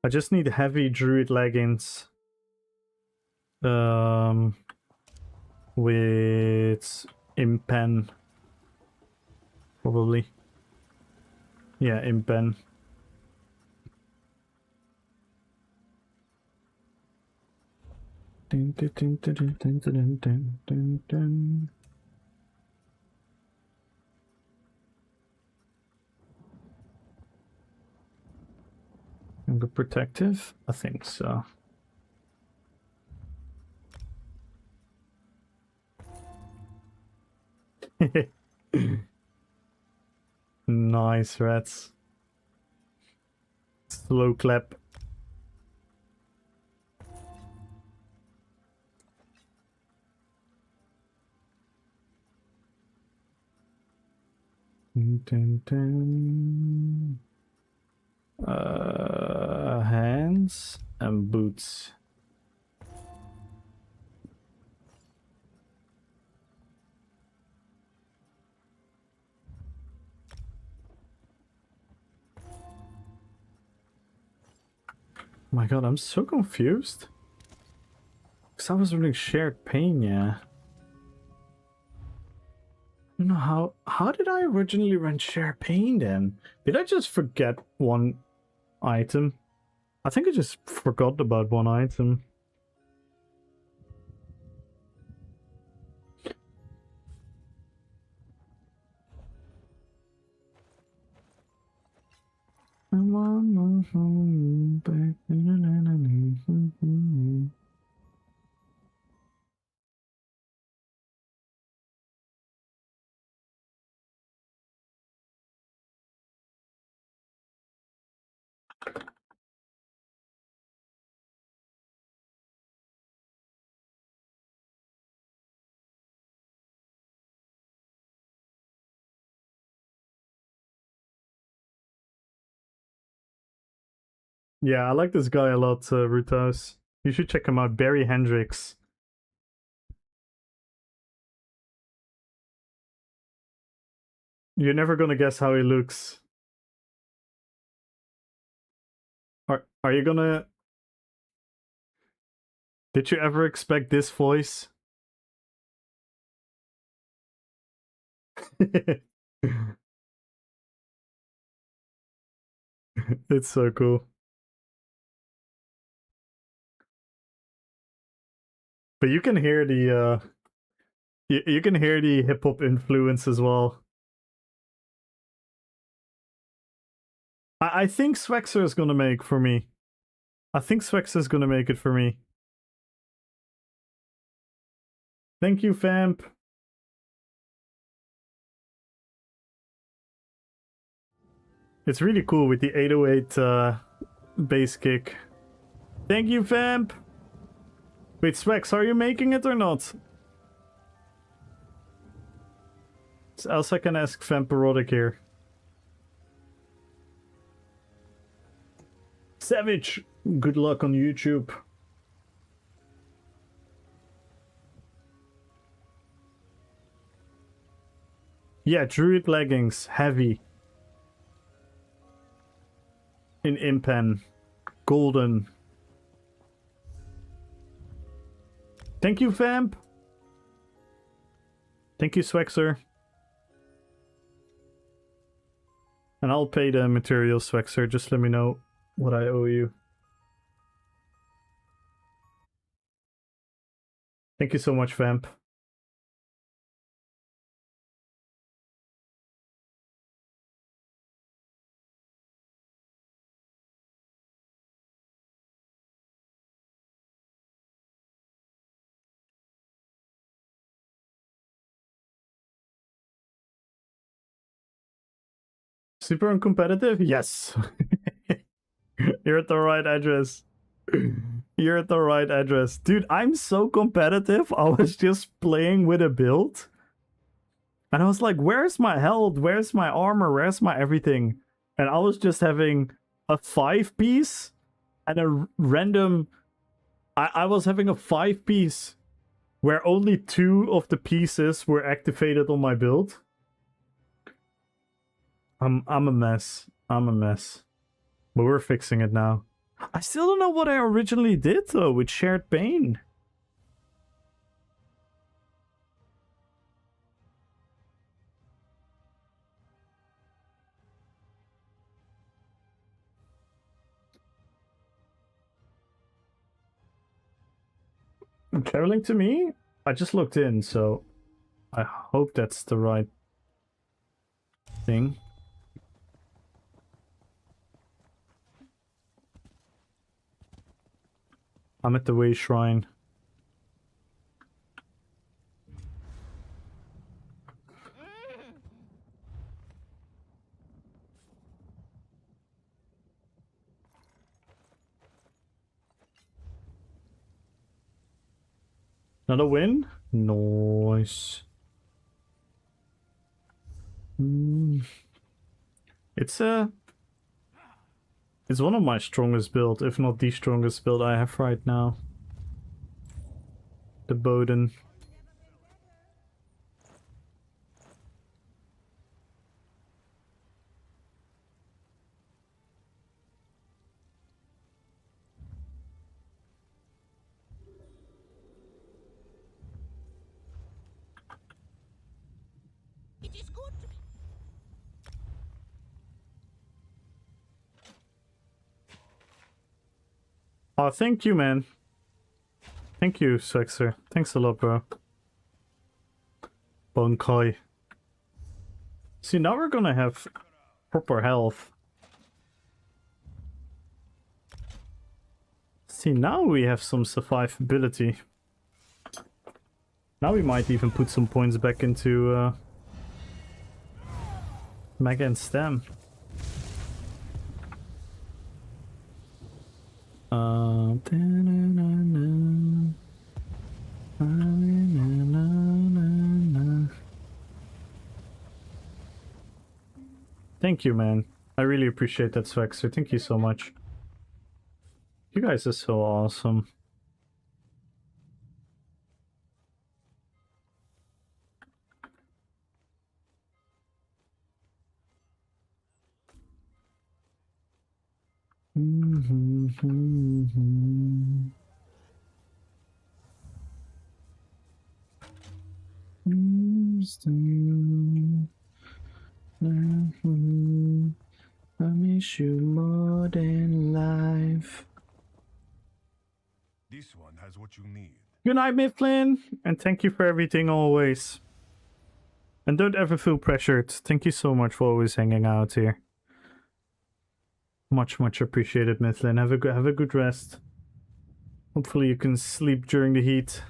I just need heavy druid leggings. With impen. Probably. Yeah, impen. Dun, dun, dun, dun, dun, dun, dun, dun, dun, dun. Younger protective? I think so. Nice, rats. Slow clap. Dun, dun. Hands and boots. My god, I'm so confused. Because I was running shared pain, yeah. I don't know how did I originally run shared pain then? Did I just forget one item? I think I just forgot about one item. Yeah, I like this guy a lot, Rutas. You should check him out, Barry Hendricks. You're never gonna guess how he looks. Are you gonna... Did you ever expect this voice? It's so cool. But you can hear the you can hear the hip hop influence as well. I think Swexer is gonna make for me. I think Swexer is gonna make it for me. Thank you, Famp. It's really cool with the 808 bass kick. Thank you, Famp. Wait, Svex, are you making it or not? So else I can ask Vampirotic here. Savage, good luck on YouTube. Yeah, Druid leggings, heavy. In Impen. Golden. Thank you, Vamp. Thank you, Swexer. And I'll pay the materials, Swexer. Just let me know what I owe you. Thank you so much, Vamp. Super uncompetitive? Yes. You're at the right address. You're at the right address. Dude, I'm so competitive. I was just playing with a build. And I was like, where's my health? Where's my armor? Where's my everything? And I was just having a 5-piece and a random... I was having a 5-piece where only 2 of the pieces were activated on my build. I'm a mess. I'm a mess. But we're fixing it now. I still don't know what I originally did though with Shared Pain. Traveling to me? I just looked in, so I hope that's the right thing. I'm at the Way Shrine. Another win? Nice. It's one of my strongest builds, if not the strongest build I have right now. The Bowden. It is good to be. Oh, thank you, man. Thank you, Swexer. Thanks a lot, bro. Bonkai. See, now we're gonna have proper health. See, now we have some survivability. Now we might even put some points back into Mega and Stem. Thank you, man. I really appreciate that, Swexer. Thank you so much. You guys are so awesome. I miss you more than life. This one has what you need. Good night, Mifflin, and thank you for everything always. And don't ever feel pressured. Thank you so much for always hanging out here. Much appreciated, Mifflin. Have a good rest. Hopefully you can sleep during the heat.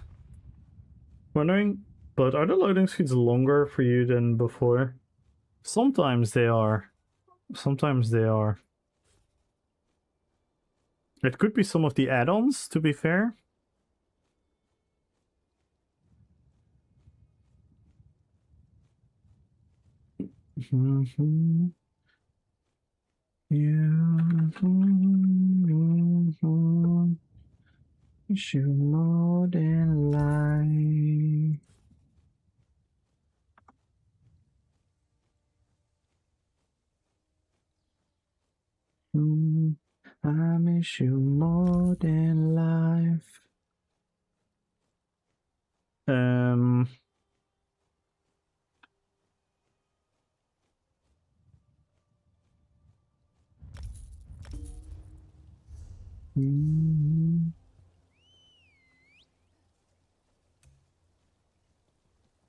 Wondering, but are the loading speeds longer for you than before? Sometimes they are. Sometimes they are. It could be some of the add-ons, to be fair. Wish you more than life. I miss you more than life.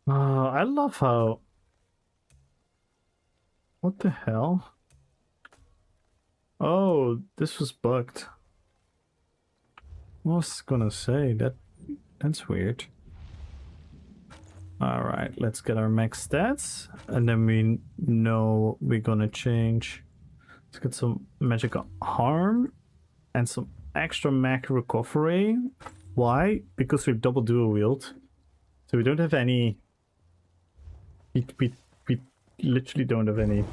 I love how... What the hell? Oh, this was bugged. I was gonna say that's weird. Alright, let's get our max stats, and then we know we're gonna change. Let's get some magical harm and some extra mag recovery. Why? Because we're double dual wield. So we don't have any... We literally don't have any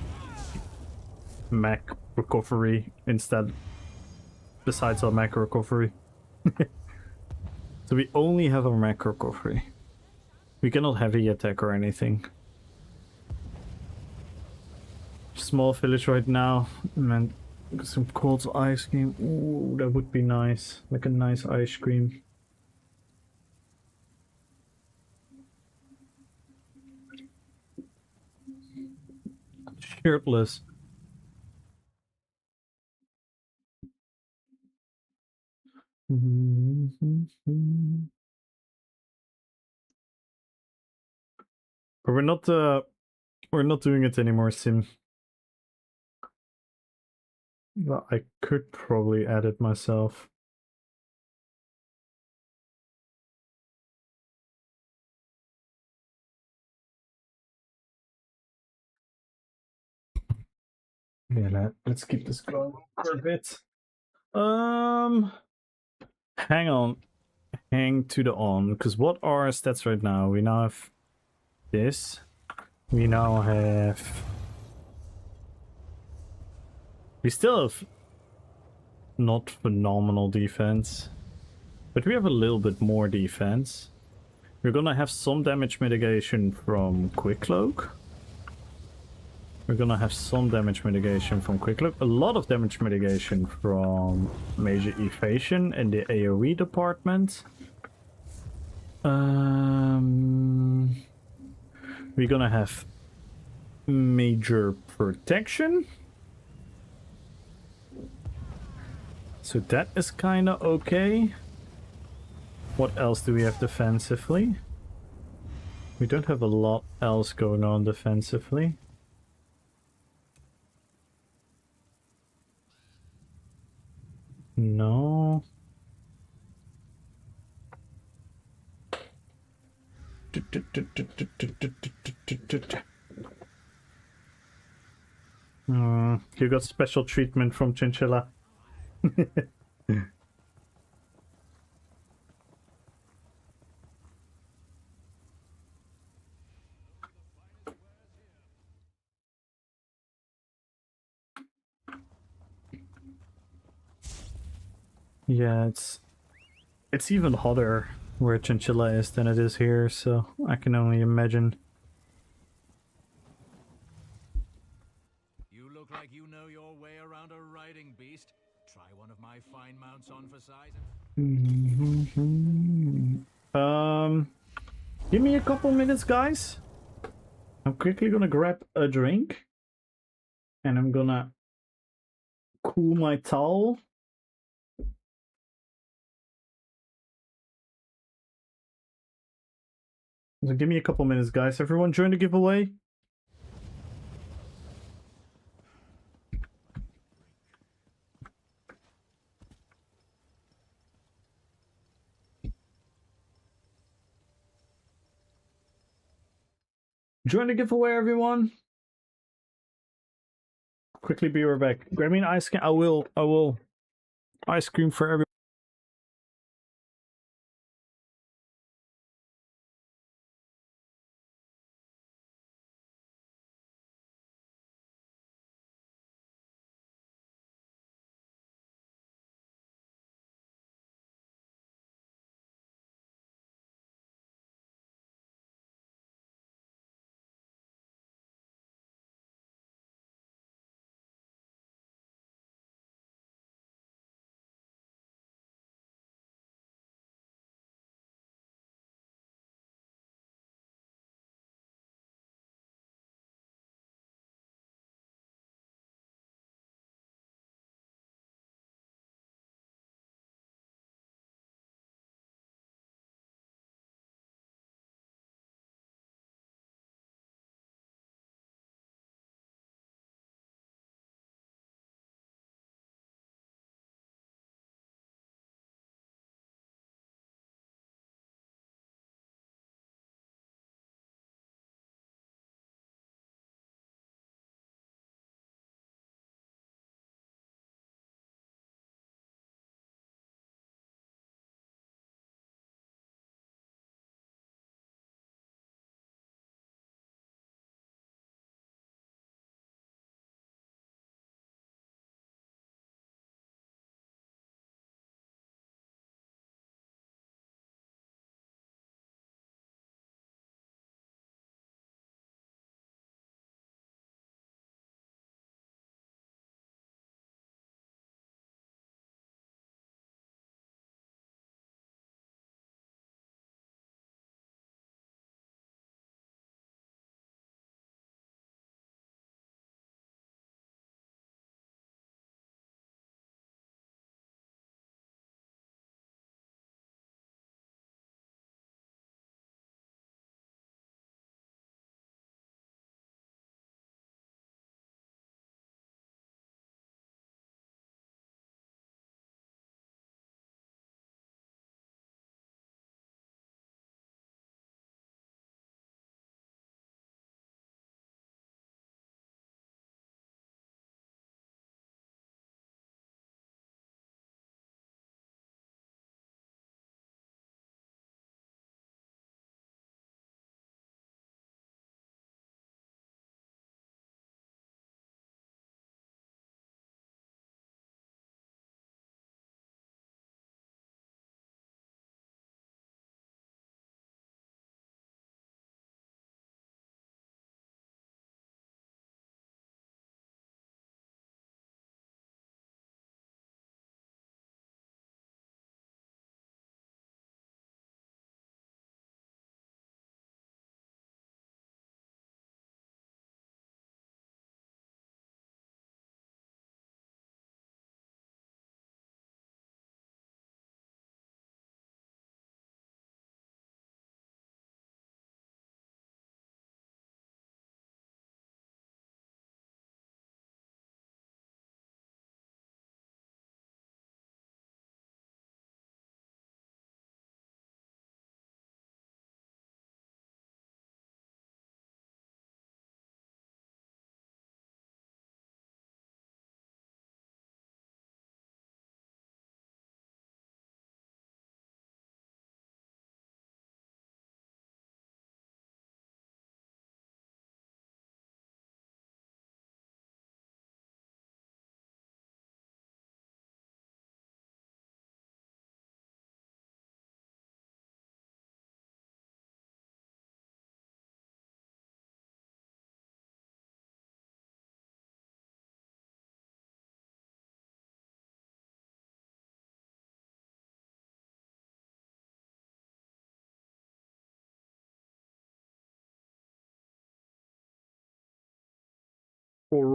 mag recovery instead, besides our mag recovery. So we only have our mag recovery. We cannot heavy attack or anything. Small village right now, man. Some cold ice cream. Ooh, that would be nice. Like a nice ice cream. Shirtless. But we're not doing it anymore, Sim. Well, I could probably add it myself. Yeah, let's keep this going for a bit. Hang on. Hang to the on, because what are our stats right now? We now have this. We now have... We still have not phenomenal defense, but we have a little bit more defense. We're gonna have some damage mitigation from Quick Cloak. We're gonna have some damage mitigation from Quick Cloak. A lot of damage mitigation from Major Evasion in the AoE department. We're gonna have major protection. So that is kinda okay. What else do we have defensively? We don't have a lot else going on defensively. No. You got special treatment from Chinchilla. Yeah, it's even hotter where Chinchilla is than it is here, so I can only imagine. You look like you know your way around a riding beast. Try one of my fine mounts on for size. Give me a couple minutes, guys. I'm quickly gonna grab a drink, and I'm gonna cool my towel. So give me a couple minutes, guys. Everyone join the giveaway. Join the giveaway, everyone. Quickly be right back. Grab me an ice cream. I will. Ice cream for everyone.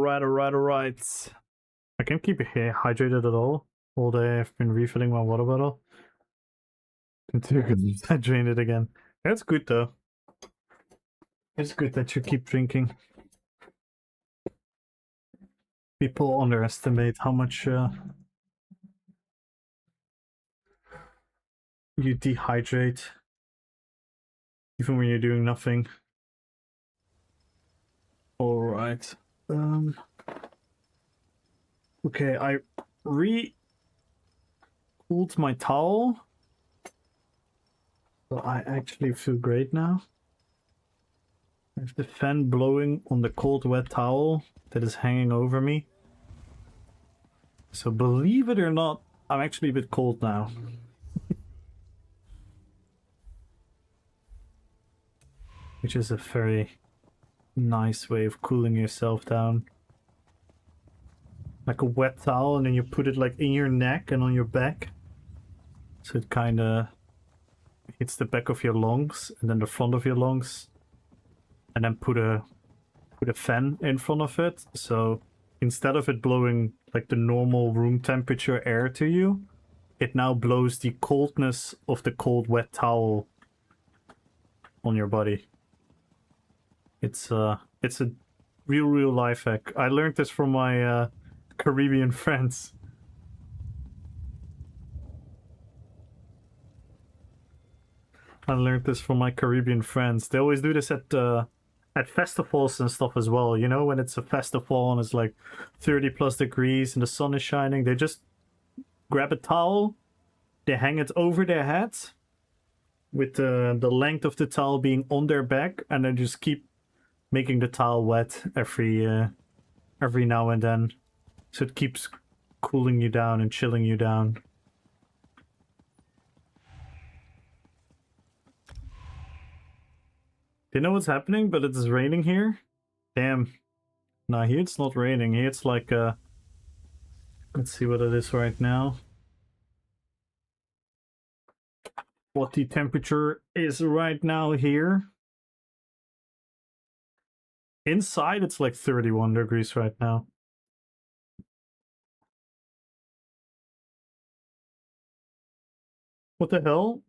Alright. I can't keep hydrated at all day. I've been refilling my water bottle. I drained it again. That's good though. It's good that you keep drinking. People underestimate how much you dehydrate, even when you're doing nothing. Alright. Okay, I cooled my towel. So I actually feel great now. I have the fan blowing on the cold wet towel that is hanging over me. So believe it or not, I'm actually a bit cold now. Which is a very nice way of cooling yourself down. Like a wet towel, and then you put it like in your neck and on your back. So it kind of hits the back of your lungs and then the front of your lungs. And then put a fan in front of it. So instead of it blowing like the normal room temperature air to you, it now blows the coldness of the cold wet towel on your body. It's a real life hack. I learned this from my Caribbean friends. They always do this at festivals and stuff as well. You know, when it's a festival and it's like 30 plus degrees and the sun is shining, they just grab a towel, they hang it over their head with the length of the towel being on their back, and then just keep making the towel wet every now and then, so it keeps cooling you down and chilling you down. Do you know what's happening? But it is raining here. Damn. No, here it's not raining. Here it's like let's see what it is right now. What the temperature is right now here. Inside it's like 31 degrees right now. What the hell?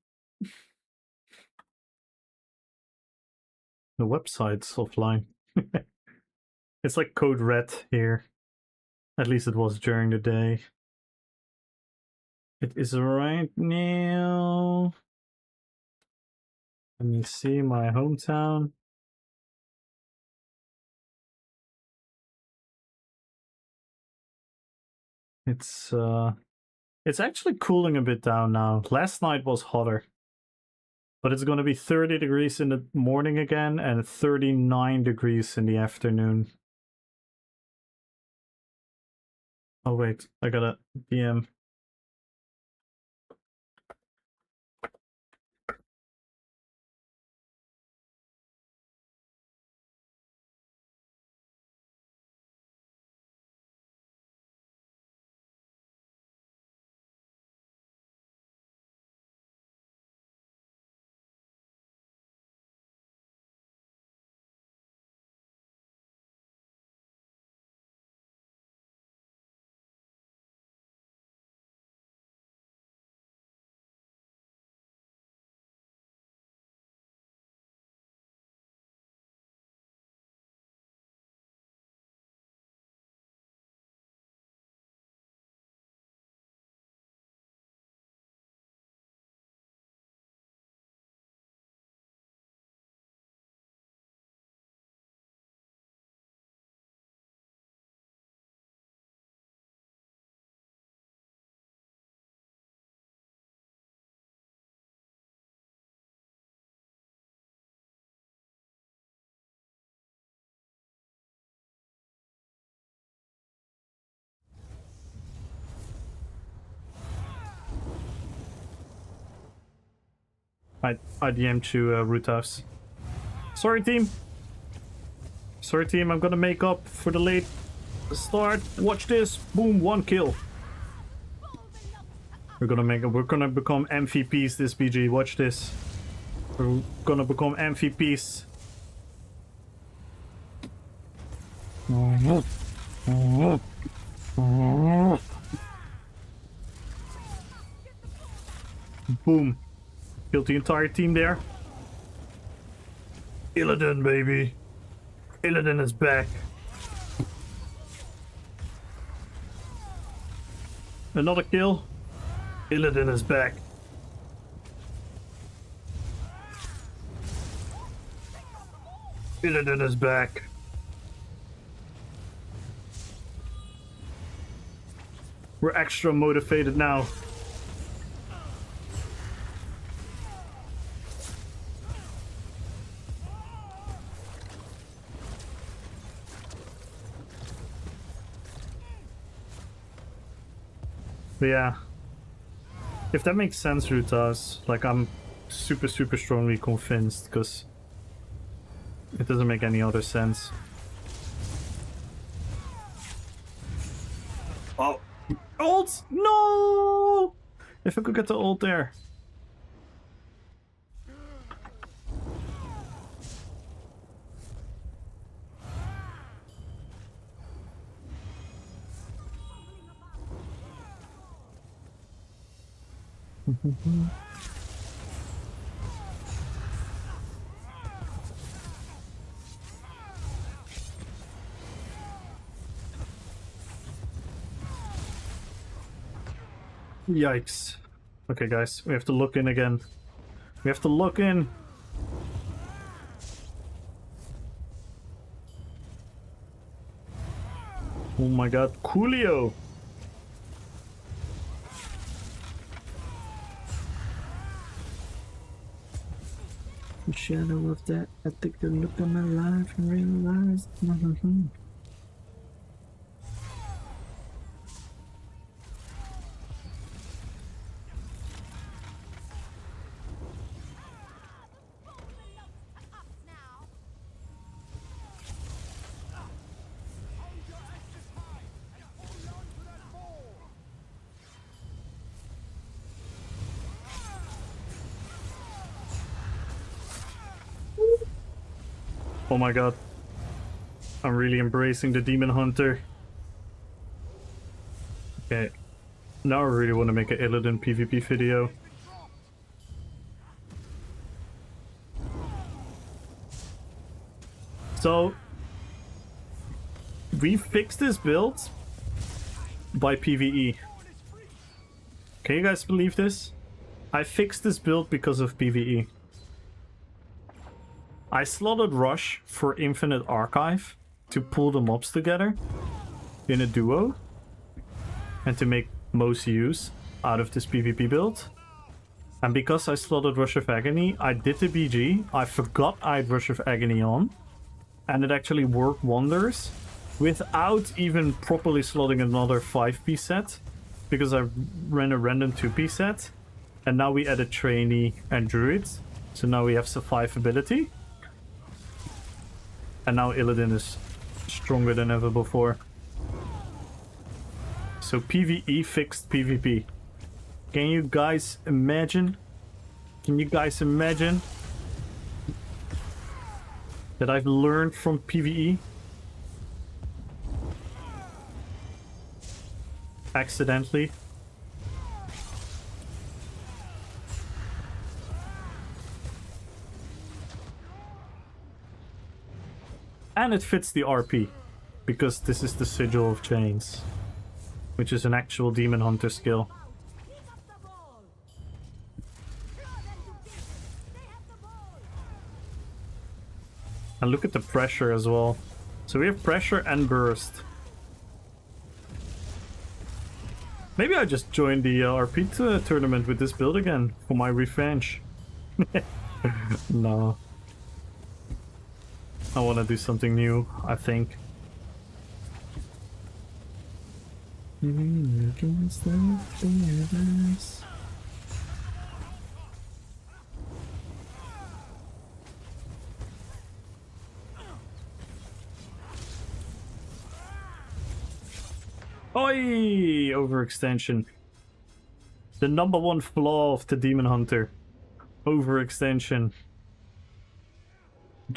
The website's offline. It's like code red here. At least it was during the day. It is right now. Let me see my hometown. It's actually cooling a bit down now. Last night was hotter. But it's going to be 30 degrees in the morning again and 39 degrees in the afternoon. Oh wait, I got a DM. I DM'd to Root House. Sorry team, I'm gonna make up for the late start. Watch this. Boom, 1 kill. We're gonna become MVPs this BG. Watch this. We're gonna become MVPs. Boom. Killed the entire team there. Illidan, baby. Illidan is back. Another kill. Illidan is back. Illidan is back. We're extra motivated now. But yeah, if that makes sense, Rutas, like I'm super strongly convinced, because it doesn't make any other sense. Oh, ult! No! If I could get the ult there. Yikes. Okay, guys, we have to look in again. We have to look in. Oh my god, Coolio! The shadow of that, I take a look at my life and realize. Oh my god. I'm really embracing the Demon Hunter. Okay. Now I really want to make an Illidan PvP video. So, we fixed this build by PvE. Can you guys believe this? I fixed this build because of PvE. I slotted Rush for Infinite Archive to pull the mobs together in a duo and to make most use out of this PvP build. And because I slotted Rush of Agony, I did the BG, I forgot I had Rush of Agony on, and it actually worked wonders without even properly slotting another 5-piece set, because I ran a random 2-piece set, and now we added Trainee and Druid, so now we have survivability. And now Illidan is stronger than ever before. So PvE fixed PvP. Can you guys imagine? Can you guys imagine that I've learned from PvE? Accidentally. And it fits the RP, because this is the Sigil of Chains, which is an actual Demon Hunter skill. And look at the pressure as well. So we have pressure and burst. Maybe I just joined the RP tournament with this build again for my revenge. No. I want to do something new, I think. Oi! Overextension. The #1 flaw of the Demon Hunter. Overextension.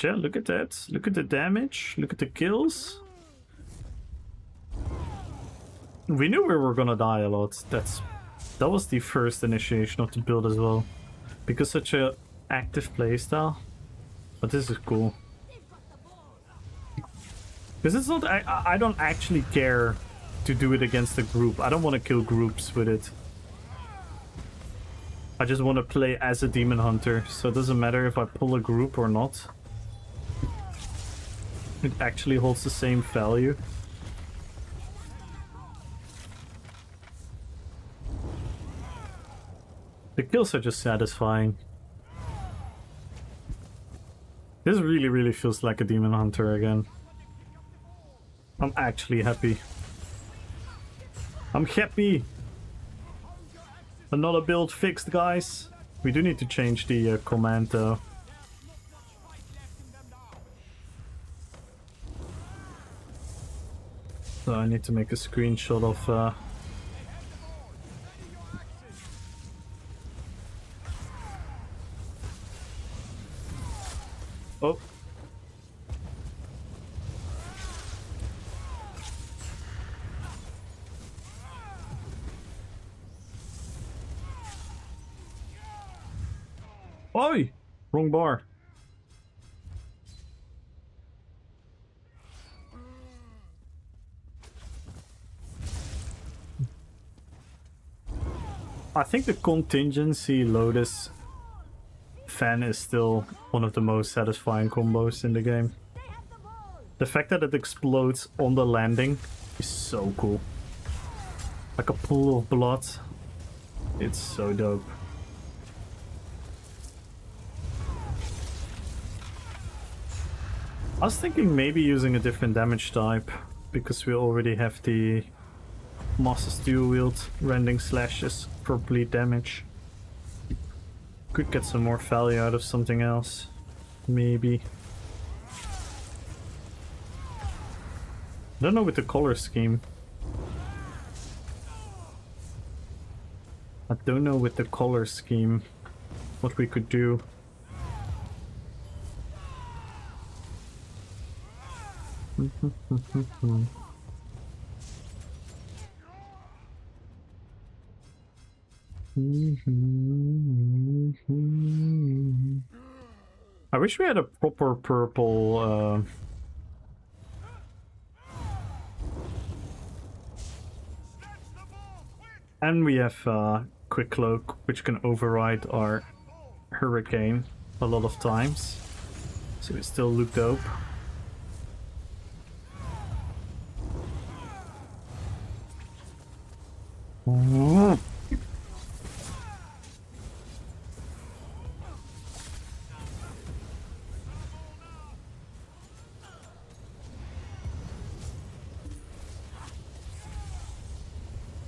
Yeah, look at that. Look at the damage. Look at the kills. We knew we were gonna die a lot. That was the first initiation of the build as well. Because such a active playstyle. But this is cool. Because it's not... I don't actually care to do it against a group. I don't want to kill groups with it. I just want to play as a demon hunter. So it doesn't matter if I pull a group or not. It actually holds the same value. The kills are just satisfying. This really feels like a demon hunter again. I'm actually happy. I'm happy! Another build fixed, guys. We do need to change the command though. So I need to make a screenshot of oh. Oi! Wrong bar. I think the contingency Lotus fan is still one of the most satisfying combos in the game. The fact that it explodes on the landing is so cool. Like a pool of blood. It's so dope. I was thinking maybe using a different damage type, because we already have the Master's Dual Wield rending slashes for bleed damage. Could get some more value out of something else. Maybe. I don't know with the color scheme. I don't know with the color scheme what we could do. I wish we had a proper purple and we have Quick Cloak, which can override our Hurricane a lot of times. So it still look dope.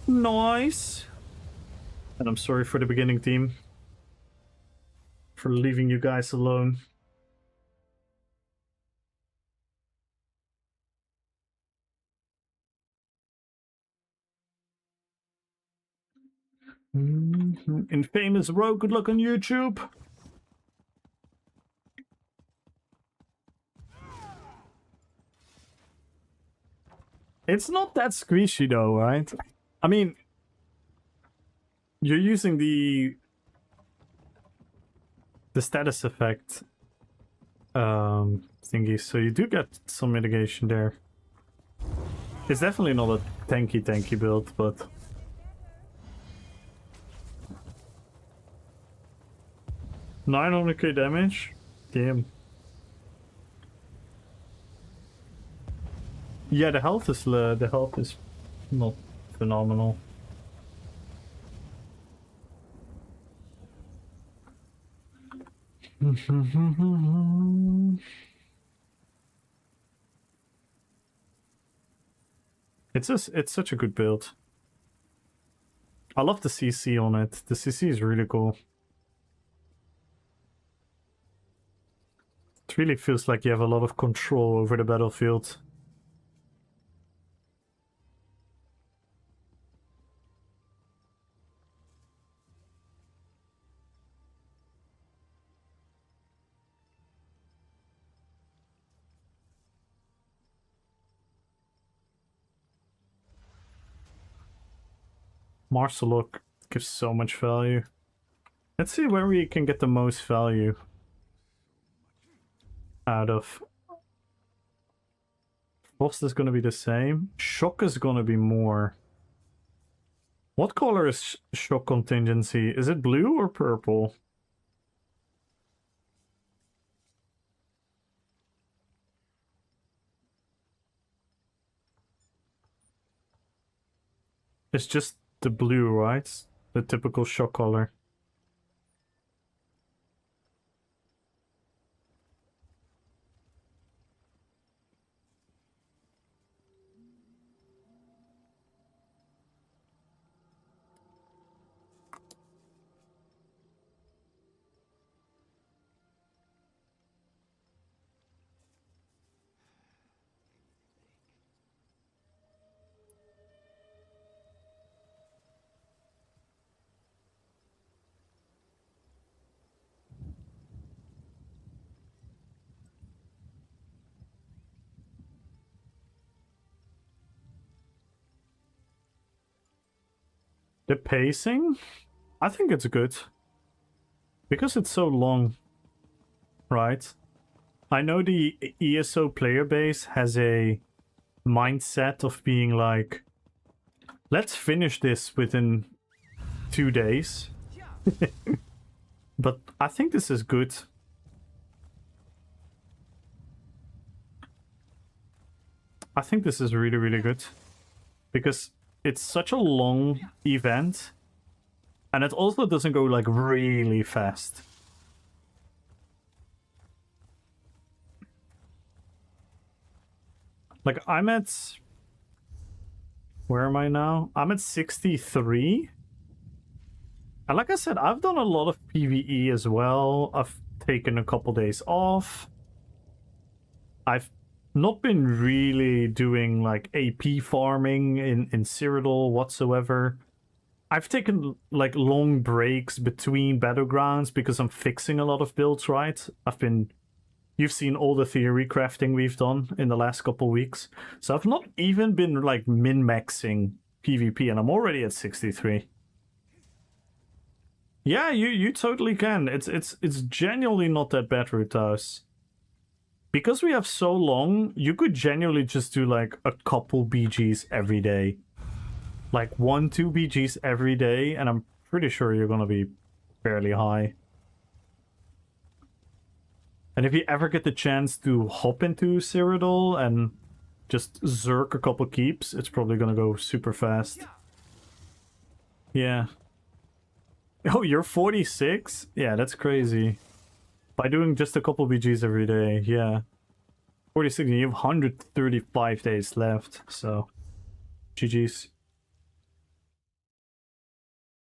Nice. And I'm sorry for the beginning team for leaving you guys alone. Infamous Rogue, good luck on YouTube. It's not that squishy though, right? I mean, you're using the status effect thingy, so you do get some mitigation there. It's definitely not a tanky build, but 900k damage? Damn. Yeah, the health is not phenomenal. It's such a good build. I love the CC on it. The CC is really cool. It really feels like you have a lot of control over the battlefield. Marcelok gives so much value. Let's see where we can get the most value out of. Frost is going to be the same. Shock is going to be more. What color is shock contingency? Is it blue or purple? It's just the blue, right? The typical shock color. The pacing? I think it's good. Because it's so long, right? I know the ESO player base has a mindset of being like, let's finish this within 2 days. But I think this is good. I think this is really, really good. Because it's such a long event. And it also doesn't go like really fast. Like I'm at... Where am I now? I'm at 63. And like I said, I've done a lot of PvE as well. I've taken a couple days off. I've not been really doing like AP farming in Cyrodiil whatsoever. I've taken like long breaks between battlegrounds because I'm fixing a lot of builds, right? You've seen all the theory crafting we've done in the last couple weeks. So I've not even been like min-maxing PvP and I'm already at 63. Yeah, you totally can. It's genuinely not that bad, Rutas. Because we have so long, you could genuinely just do like a couple BGs every day. Like 1-2 BGs every day, and I'm pretty sure you're gonna be fairly high. And if you ever get the chance to hop into Cyrodiil and just zerk a couple keeps, it's probably gonna go super fast. Yeah. Oh, you're 46? Yeah, that's crazy. By doing just a couple BGs every day, yeah. 46, and you have 135 days left, so... GG's.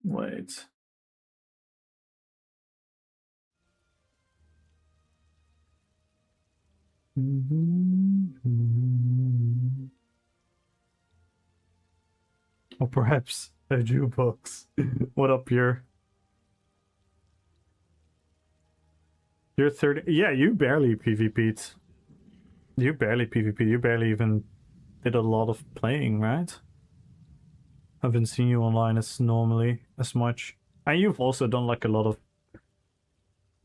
Wait. Or perhaps a jukebox. What up, Pierre? You're 30. Yeah, you barely PvP'd. You barely PvP. You barely even did a lot of playing, right? I haven't seen you online as much. And you've also done like a lot of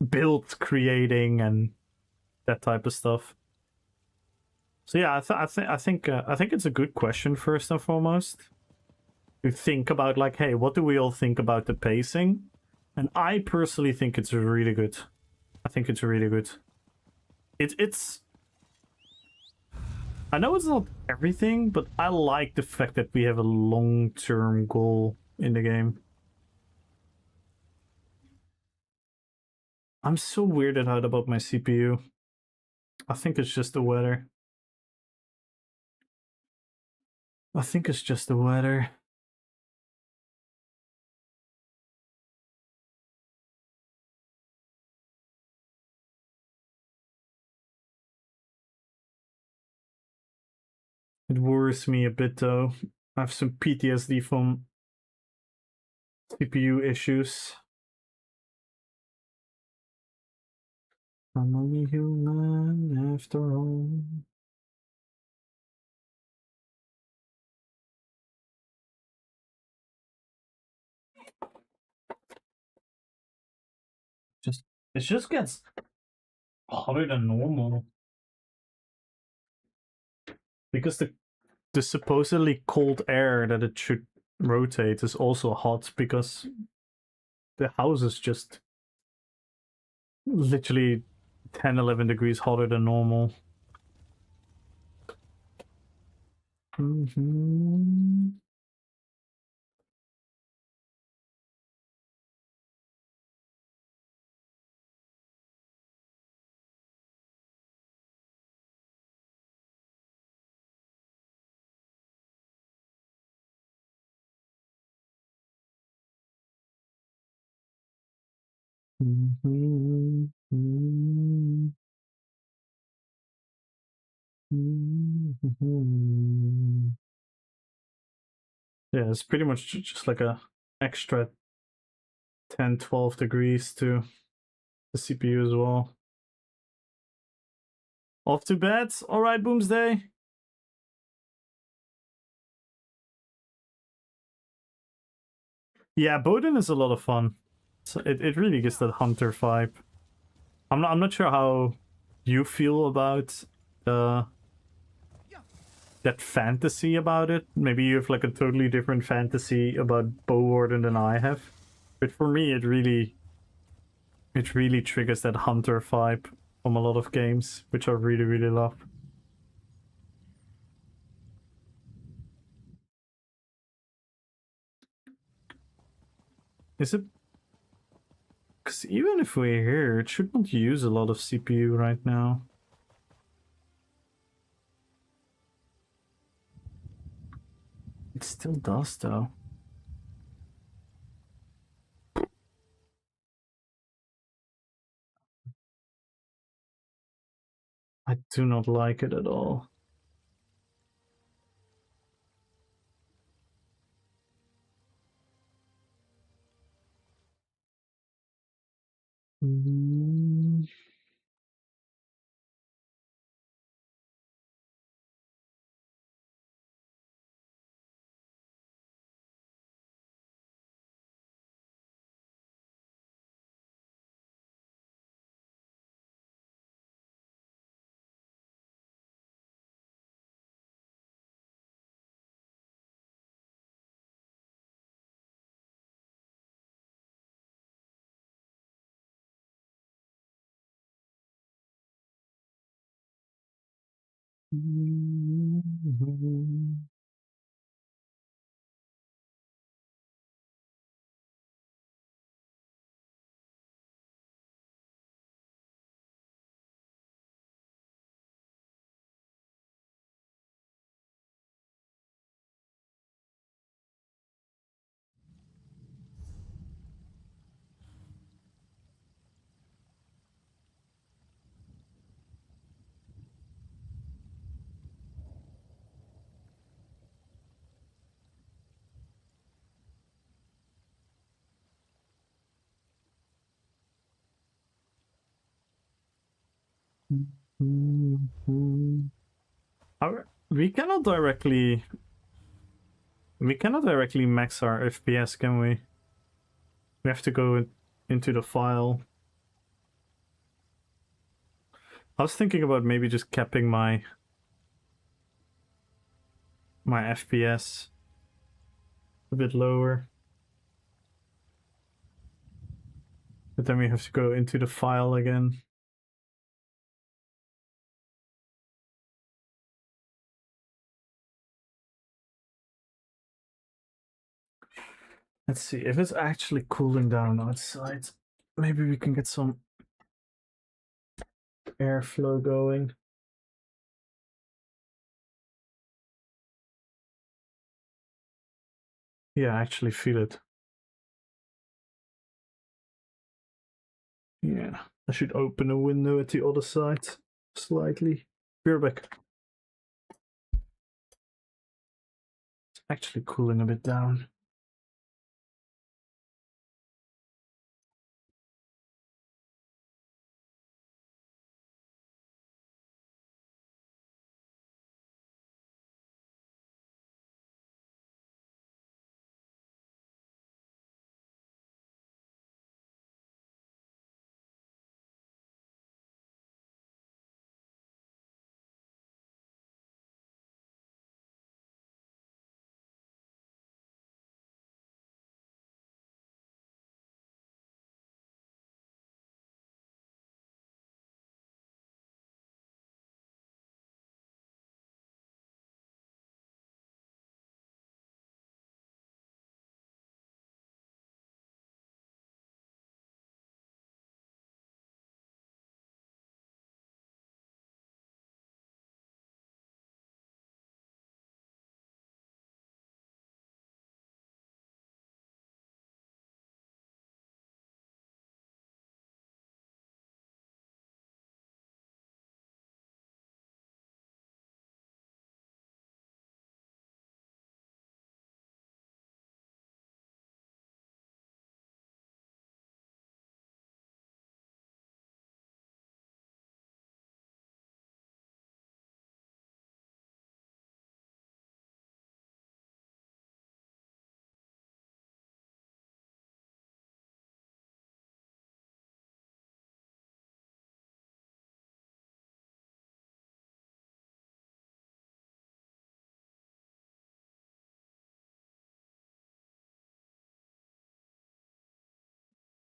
build creating and that type of stuff. So yeah, I think it's a good question first and foremost. To think about like, hey, what do we all think about the pacing? And I personally think it's really good. I think it's really good. It's I know it's not everything, but I like the fact that we have a long-term goal in the game. I'm so weirded out about my CPU. I think it's just the weather. I think it's just the weather. It worries me a bit though. I have some PTSD from CPU issues. I'm only human after all. Just it just gets hotter than normal because the supposedly cold air that it should rotate is also hot because the house is just literally 10-11 degrees hotter than normal. Yeah, it's pretty much just like a extra 10-12 degrees to the CPU as well. Off to bed. All right, Boomsday. Yeah, Bowden is a lot of fun. So it really gets that hunter vibe. I'm not sure how you feel about that fantasy about it. Maybe you have like a totally different fantasy about Bow Warden than I have. But for me it really triggers that hunter vibe from a lot of games, which I really, really love. Is it? Because even if we're here, it should not use a lot of CPU right now. It still does, though. I do not like it at all. We cannot directly max our FPS, can we? We have to go into the file. I was thinking about maybe just capping my FPS a bit lower. But then we have to go into the file again. Let's see if it's actually cooling down outside. Maybe we can get some airflow going. Yeah, I actually feel it. Yeah, I should open a window at the other side slightly. Beerbeck. It's actually cooling a bit down.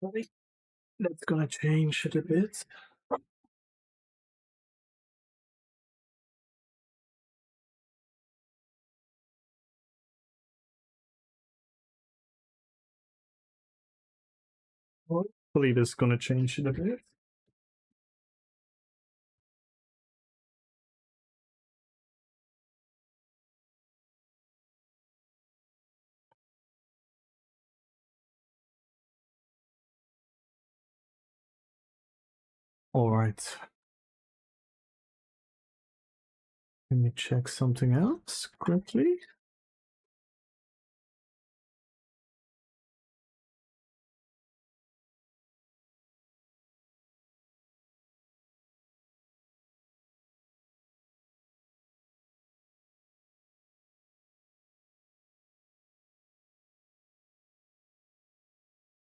Right. That's gonna change it a bit. Hopefully this is gonna change it a bit. All right. Let me check something else quickly.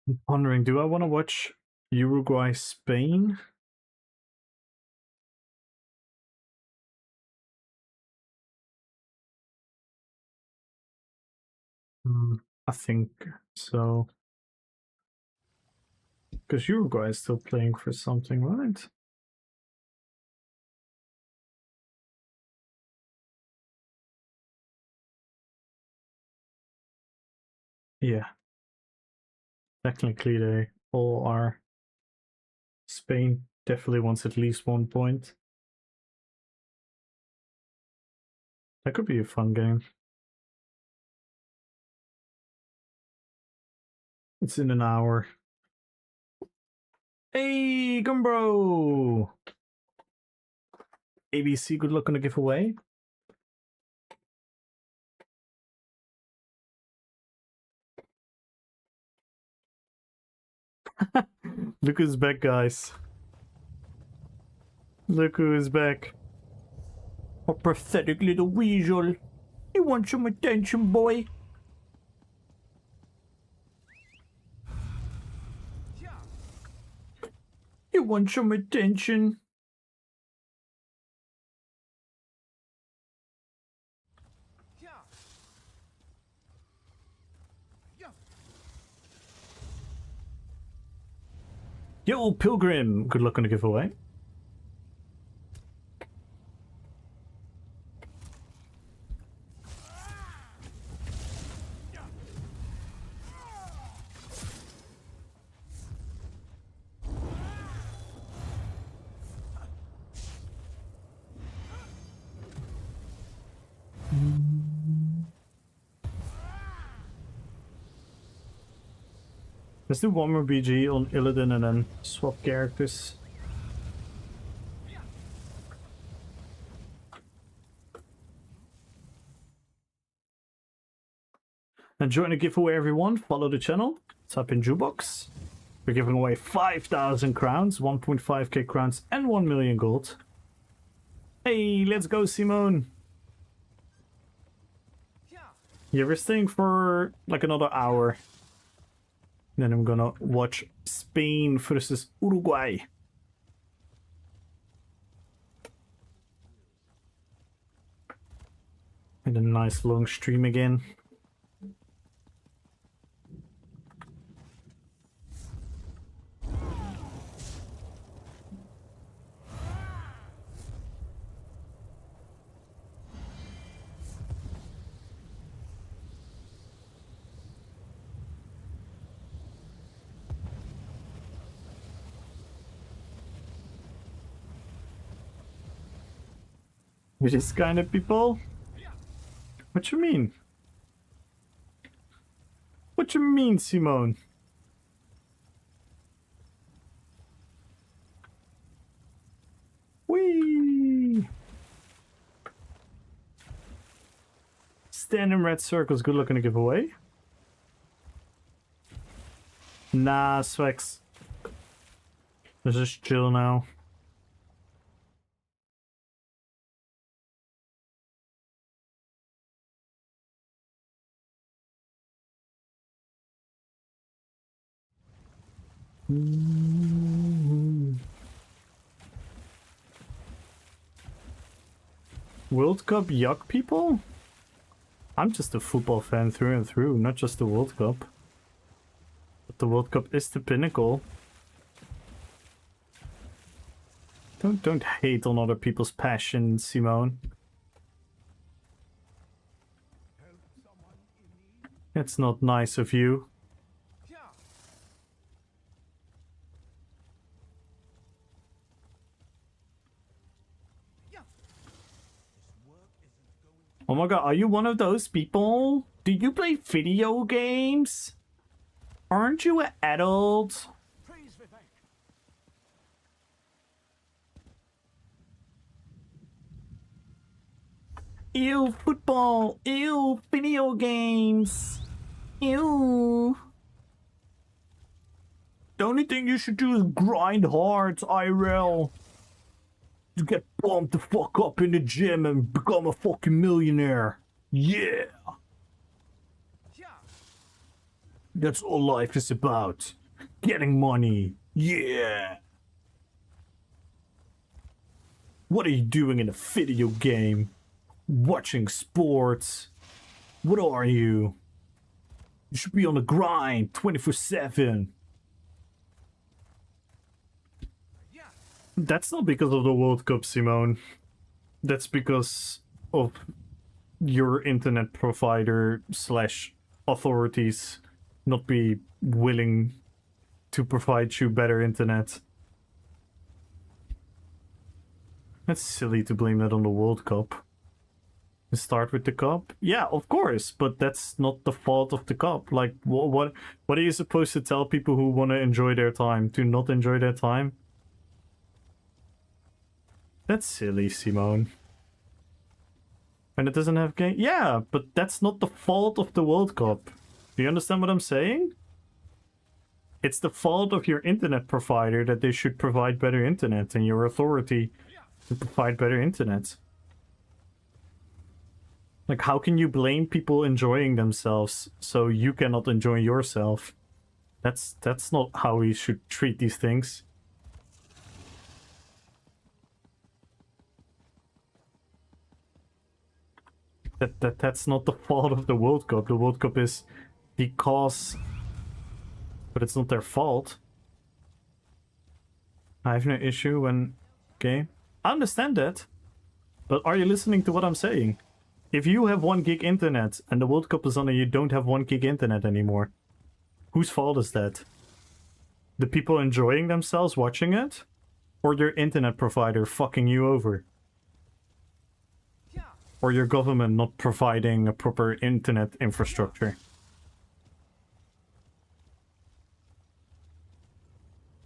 I'm pondering, do I want to watch Uruguay Spain? I think so. Because Uruguay is still playing for something, right? Yeah. Technically, they all are. Spain definitely wants at least 1 point. That could be a fun game. It's in an hour. Hey, Gumbro! ABC, good luck on the giveaway. Look who's back, guys. Look who is back. A pathetic little weasel. You want some attention, boy? You want some attention? Yo, Pilgrim! Good luck on the giveaway. Let's do one more BG on Illidan and then swap characters. And join the giveaway, everyone. Follow the channel. Type in Jukebox. We're giving away 5,000 crowns, 1.5k crowns, and 1 million gold. Hey, let's go, Simone. Yeah, we're staying for like another hour. Then I'm gonna watch Spain versus Uruguay. And a nice long stream again. With this kind of people? What you mean? What you mean, Simone? Whee! Stand in red circles, good luck in the giveaway. Nah, Svex. Let's just chill now. World Cup yuck people? I'm just a football fan through and through, not just the World Cup. But the World Cup is the pinnacle. Don't hate on other people's passion, Simone. It's not nice of you. Oh my god, are you one of those people? Do you play video games? Aren't you an adult? Ew, football. Ew, video games. Ew. The only thing you should do is grind hard, IRL. To get pumped the fuck up in the gym and become a fucking millionaire. Yeah. That's all life is about. Getting money. Yeah. What are you doing in a video game? Watching sports? What are you? You should be on the grind 24/7. That's not because of the World Cup, Simone. That's because of your internet provider / authorities not be willing to provide you better internet. That's silly to blame that on the World Cup. Start with the cup? Yeah, of course, but that's not the fault of the cup. Like, what are you supposed to tell people who want to enjoy their time to not enjoy their time? That's silly, Simone. And it doesn't have game? Yeah, but that's not the fault of the World Cup. Do you understand what I'm saying? It's the fault of your internet provider that they should provide better internet and your authority to provide better internet. Like, how can you blame people enjoying themselves so you cannot enjoy yourself? That's not how we should treat these things. That's not the fault of the World Cup. The World Cup is the cause, but it's not their fault. I have no issue when... Okay. I understand that. But are you listening to what I'm saying? If you have 1 gig internet and the World Cup is on and you don't have 1 gig internet anymore, whose fault is that? The people enjoying themselves watching it? Or your internet provider fucking you over? Or your government not providing a proper internet infrastructure?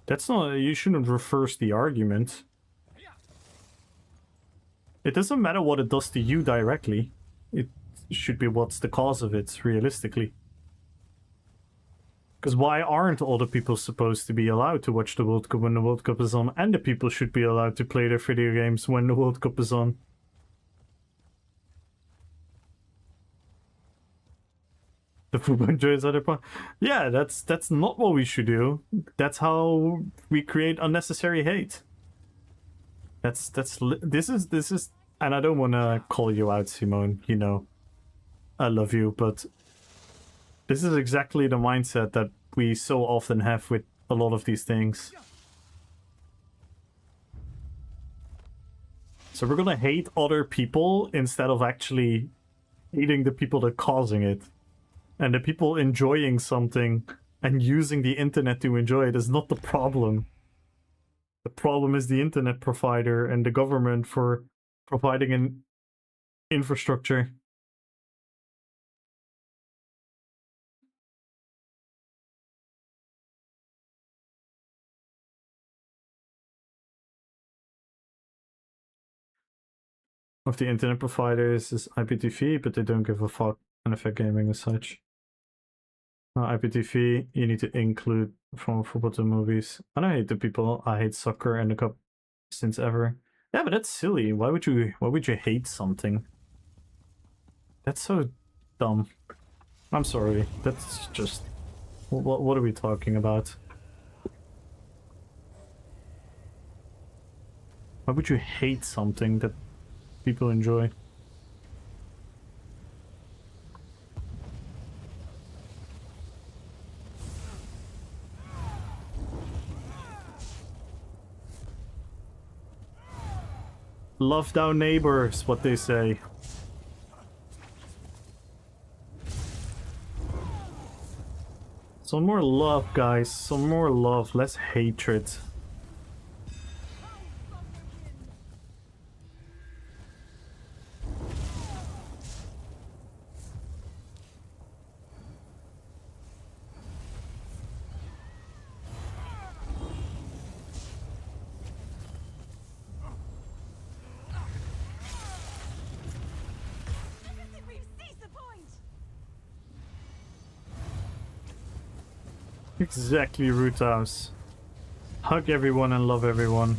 That's not... You shouldn't reverse the argument. It doesn't matter what it does to you directly. It should be what's the cause of it, realistically. Because why aren't all the people supposed to be allowed to watch the World Cup when the World Cup is on? And the people should be allowed to play their video games when the World Cup is on. The football enjoys other part. Yeah, that's not what we should do. That's how we create unnecessary hate. This is, and I don't want to call you out, Simone. You know, I love you, but this is exactly the mindset that we so often have with a lot of these things. So we're gonna hate other people instead of actually hating the people that are causing it. And the people enjoying something and using the internet to enjoy it is not the problem. The problem is the internet provider and the government for providing an infrastructure. Of the internet providers is IPTV, but they don't give a fuck on effect gaming as such. IPTV, you need to include from football to movies. I don't hate the people. I hate soccer and the cup since ever. Yeah, but that's silly. Why would you hate something? That's so dumb. I'm sorry. That's just... What are we talking about? Why would you hate something that people enjoy? Love thy neighbors, what they say. Some more love, guys. Some more love, less hatred. Exactly, Root House. Hug everyone and love everyone.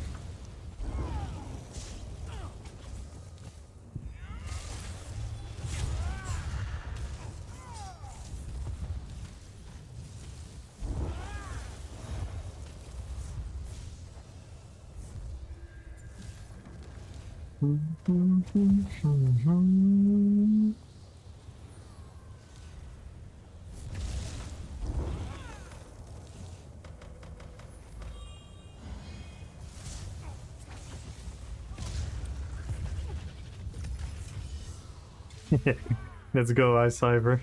Let's go, iCyber.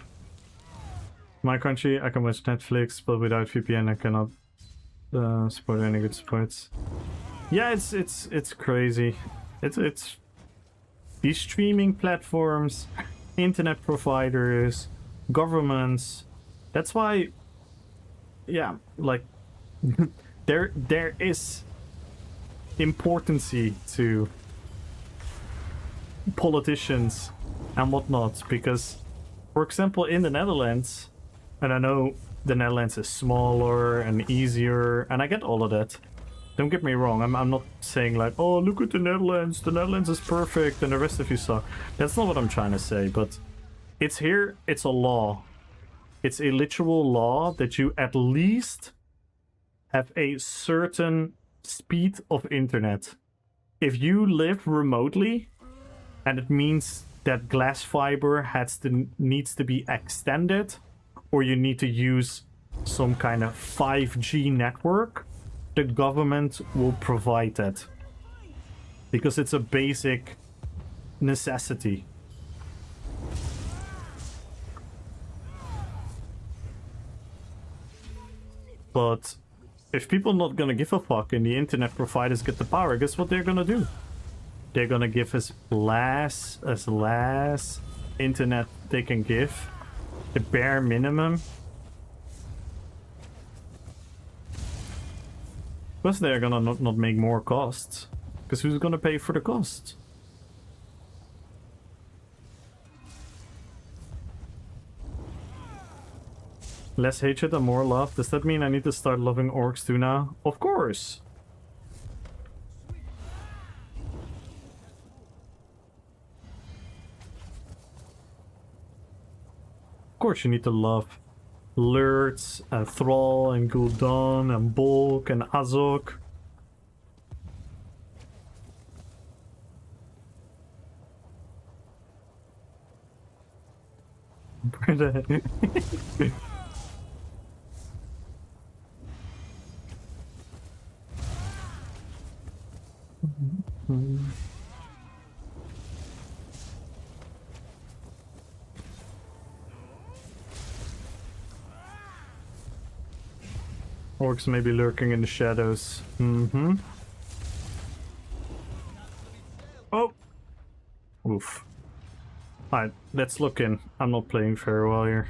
My country, I can watch Netflix, but without VPN I cannot support any good sports. Yeah, it's crazy. It's these streaming platforms, internet providers, governments. That's why, yeah, like there is importance to politicians and whatnot, because, for example, in the Netherlands, and I know the Netherlands is smaller and easier, and I get all of that. Don't get me wrong, I'm not saying like, oh, look at the Netherlands is perfect and the rest of you suck. That's not what I'm trying to say, but it's here, it's a law. It's a literal law that you at least have a certain speed of internet. If you live remotely, and it means that glass fiber needs to be extended, or you need to use some kind of 5G network, the government will provide that. Because it's a basic necessity. But if people not gonna give a fuck and the internet providers get the power, guess what they're gonna do? They're gonna give us less internet they can give. The bare minimum. Plus they're gonna not make more costs. Because who's gonna pay for the cost? Less hatred and more love. Does that mean I need to start loving orcs too now? Of course! Of course you need to love Lurtz and Thrall and Gul'dan and Bulk and Azog. Orcs may be lurking in the shadows. Oh! Oof. Alright, let's look in. I'm not playing very well here.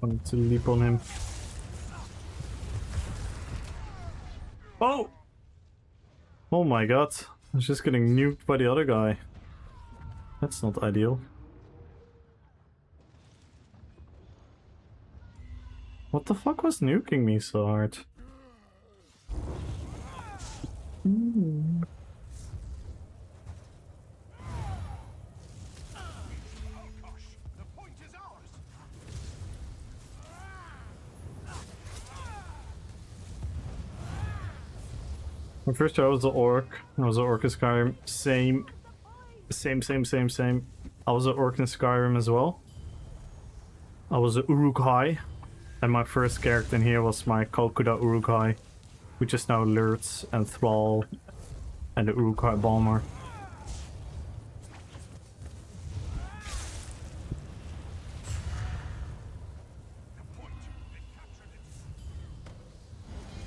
Wanted to leap on him. Oh! Oh my god. I was just getting nuked by the other guy. That's not ideal. What the fuck was nuking me so hard? My first I was an orc. I was an orc in Skyrim. Same. I was an orc in Skyrim as well. I was an Uruk-hai. And my first character in here was my Kokuda Uruk-hai, which is now Lurtz and Thrall and the Uruk-hai Balmer.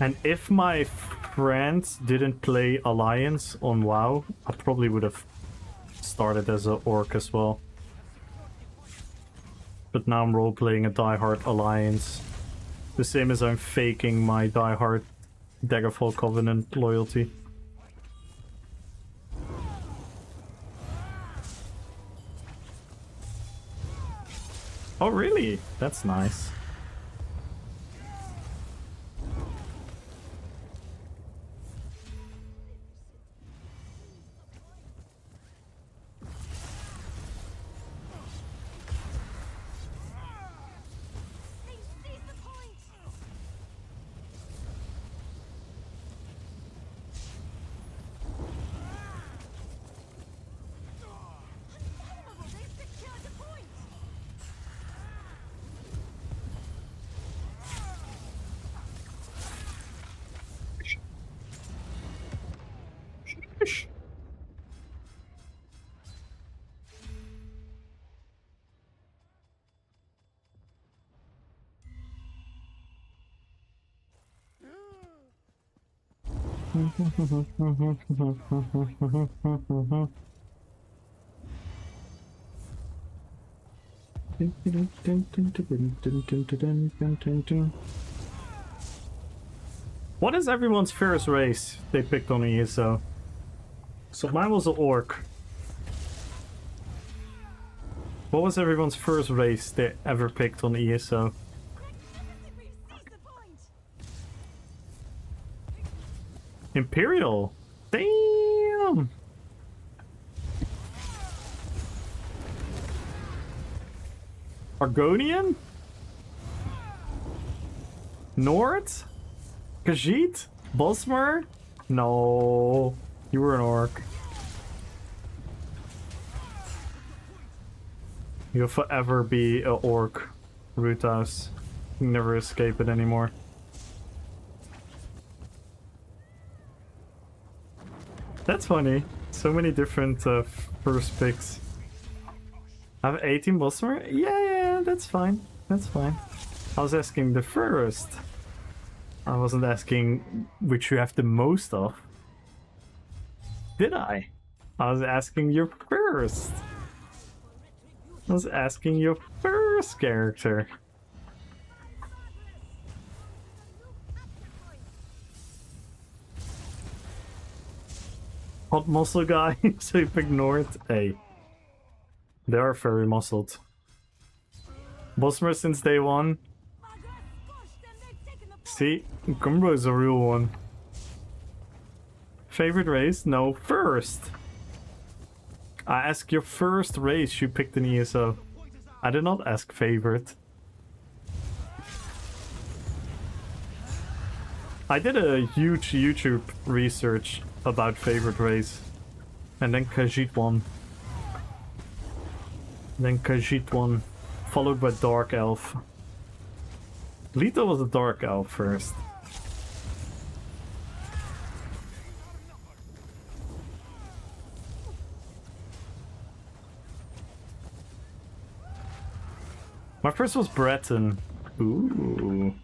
And if my friends didn't play Alliance on WoW, I probably would have started as an orc as well. But now I'm role-playing a diehard Alliance. The same as I'm faking my diehard Daggerfall Covenant loyalty. Oh really? That's nice. What is everyone's first race they picked on ESO? So mine was an orc. What was everyone's first race they ever picked on ESO? Imperial. Damn. Argonian? Nord? Khajiit? Bosmer? No. You were an orc. You'll forever be an orc, Roothouse. You never escape it anymore. That's funny. So many different first picks. I have 18 Bosmer? Yeah, that's fine. That's fine. I was asking the first. I wasn't asking which you have the most of. Did I? I was asking your first. I was asking your first character. Hot muscle guy, so you pick North. Hey. They are very muscled. Bosmer since day one. See, Gumbro is a real one. Favorite race? No, first. I asked your first race you picked in ESO. I did not ask favorite. I did a huge YouTube research about favorite race. And then Khajiit won. Then Khajiit won. Followed by Dark Elf. Lito was a Dark Elf first. My first was Breton. Ooh.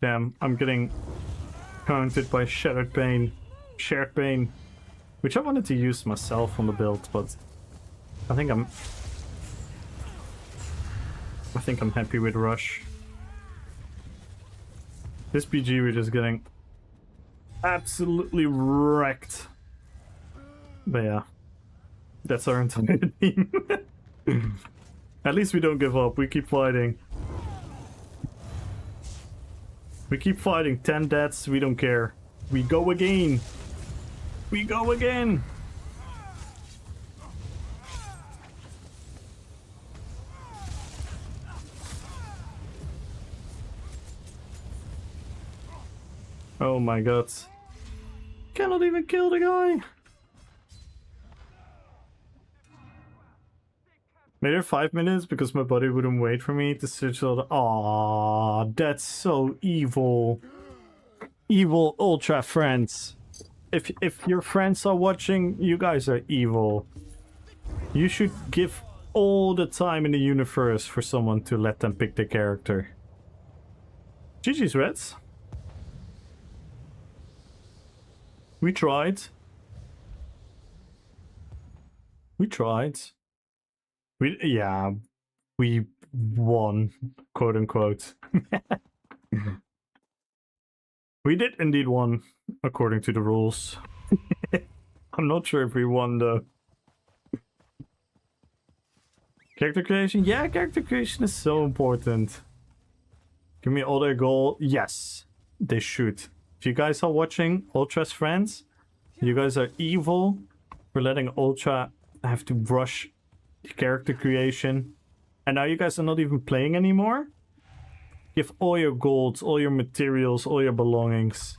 Damn, I'm getting counted by Shared Bane, which I wanted to use myself on the build, but I think I'm happy with Rush. This PG we're just getting absolutely wrecked. But yeah, that's our entire team. At least we don't give up. We keep fighting. We keep fighting. 10 deaths. We don't care. We go again. We go again. Oh my god. Cannot even kill the guy. Made it 5 minutes because my buddy wouldn't wait for me to switch all the... Aww, that's so evil. Evil ultra friends. If your friends are watching, you guys are evil. You should give all the time in the universe for someone to let them pick the character. GG's Reds. We tried. We tried. We won, quote unquote. We did indeed won, according to the rules. I'm not sure if we won though. Character creation? Yeah, character creation is so important. Give me all their goal. Yes, they should. If you guys are watching, Ultra's friends, you guys are evil for letting Ultra have to rush character creation. And now you guys are not even playing anymore? Give all your golds, all your materials, all your belongings.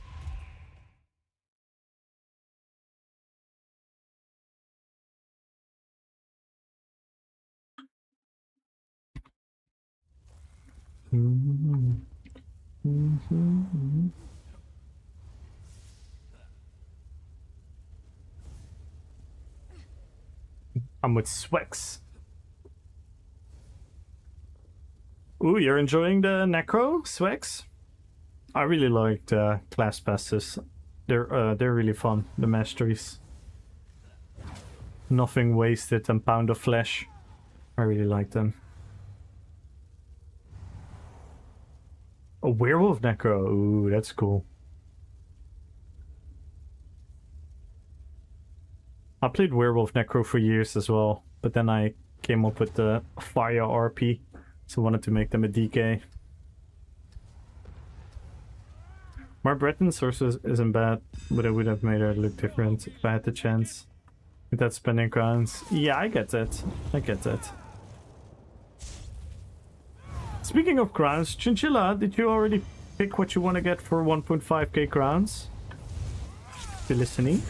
I'm with Swex. Ooh, you're enjoying the Necro, Swex? I really like the class passes. They're really fun, the masteries. Nothing wasted and pound of flesh. I really like them. A werewolf Necro, ooh, that's cool. I played werewolf Necro for years as well, but then I came up with the fire RP, so I wanted to make them a DK. My Breton source isn't bad, but it would have made her look different if I had the chance. Without spending crowns. Yeah, I get that. I get that. Speaking of crowns, Chinchilla, did you already pick what you want to get for 1.5k crowns? If you're listening.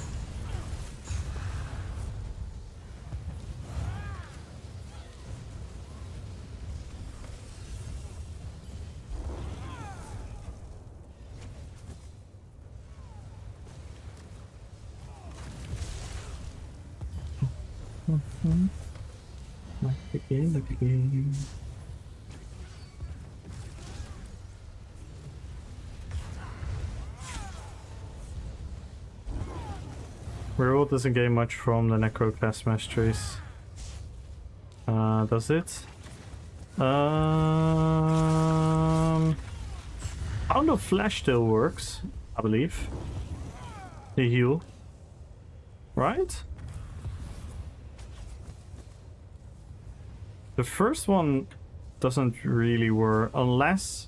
Like the game, like the game. Werewolf doesn't gain much from the Necro class masteries. Does it? I don't know if Flash still works, I believe. The heal. Right? The first one doesn't really work unless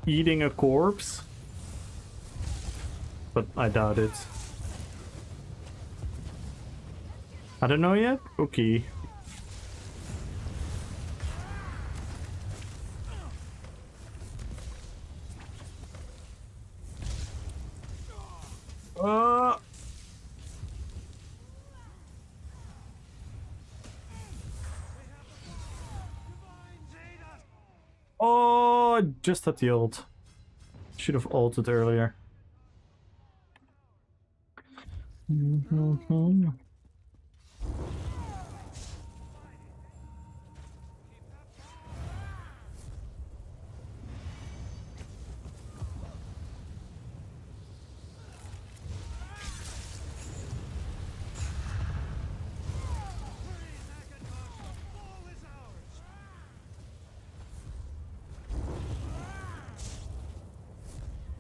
eating a corpse. But I doubt it. I don't know yet? Okay. Oh, just at the ult. Should have ulted earlier.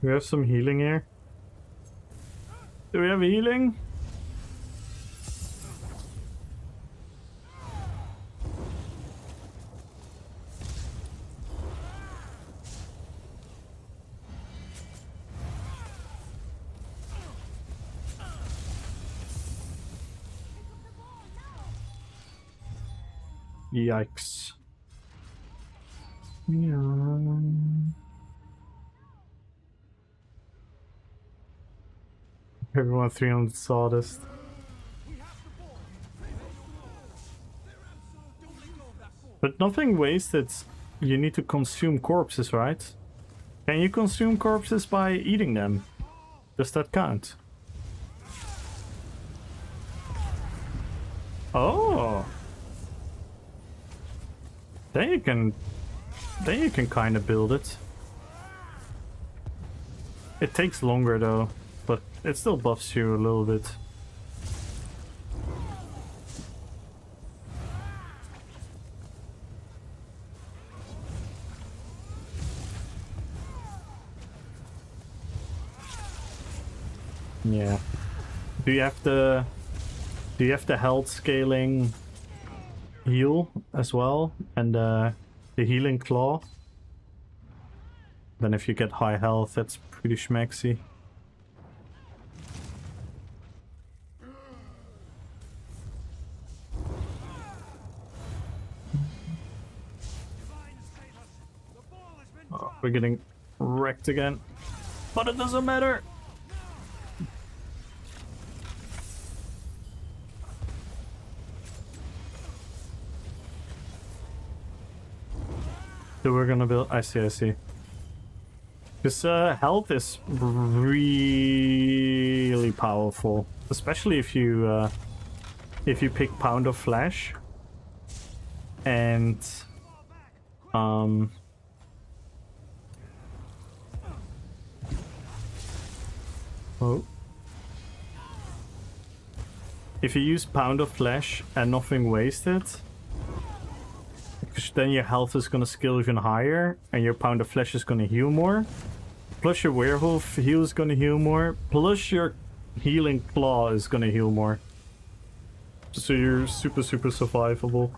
Do we have some healing here? Do we have healing? Yikes. Yeah. Everyone 300 sawdust. But nothing wasted. You need to consume corpses, right? Can you consume corpses by eating them? Does that count? Oh. Then you can kind of build it. It takes longer though, but it still buffs you a little bit. Yeah. Do you have the health scaling heal as well, and the healing claw? Then if you get high health, that's pretty schmexy. Oh, we're getting wrecked again, but it doesn't matter. So we're gonna build. I see. This health is really powerful, especially if you pick Pound of Flesh and oh, if you use Pound of Flesh and nothing wasted, then your health is gonna scale even higher, and your Pound of Flesh is gonna heal more. Plus your Werewolf heal is gonna heal more. Plus your Healing Claw is gonna heal more. So you're super survivable.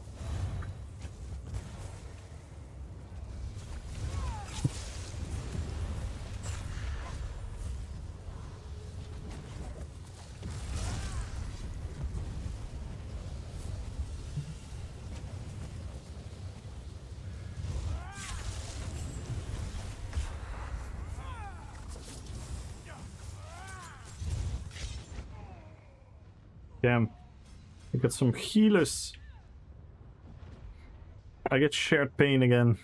Damn. I got some healers. I get shared pain again.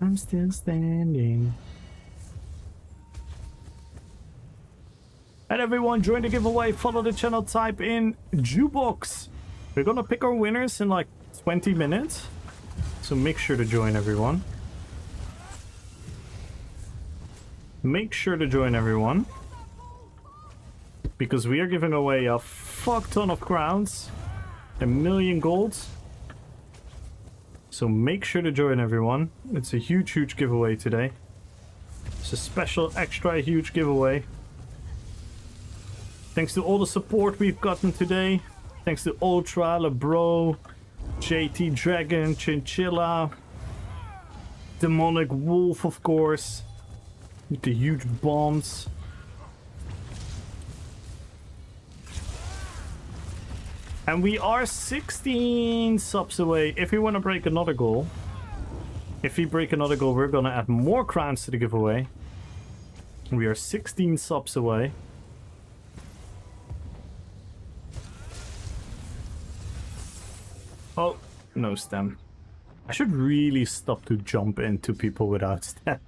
I'm still standing. And everyone, join the giveaway, follow the channel, type in Jukebox. We're gonna pick our winners in like 20 minutes. So make sure to join, everyone. Make sure to join, everyone. Because we are giving away a fuck ton of crowns. 1,000,000 golds. So make sure to join, everyone. It's a huge giveaway today. It's a special, extra huge giveaway. Thanks to all the support we've gotten today. Thanks to Ultra, LeBro, JT Dragon, Chinchilla, Demonic Wolf, of course, with the huge bombs. And we are 16 subs away. If we want to break another goal, we're gonna add more crowns to the giveaway. We are 16 subs away. Oh, no stem. I should really stop to jump into people without stem.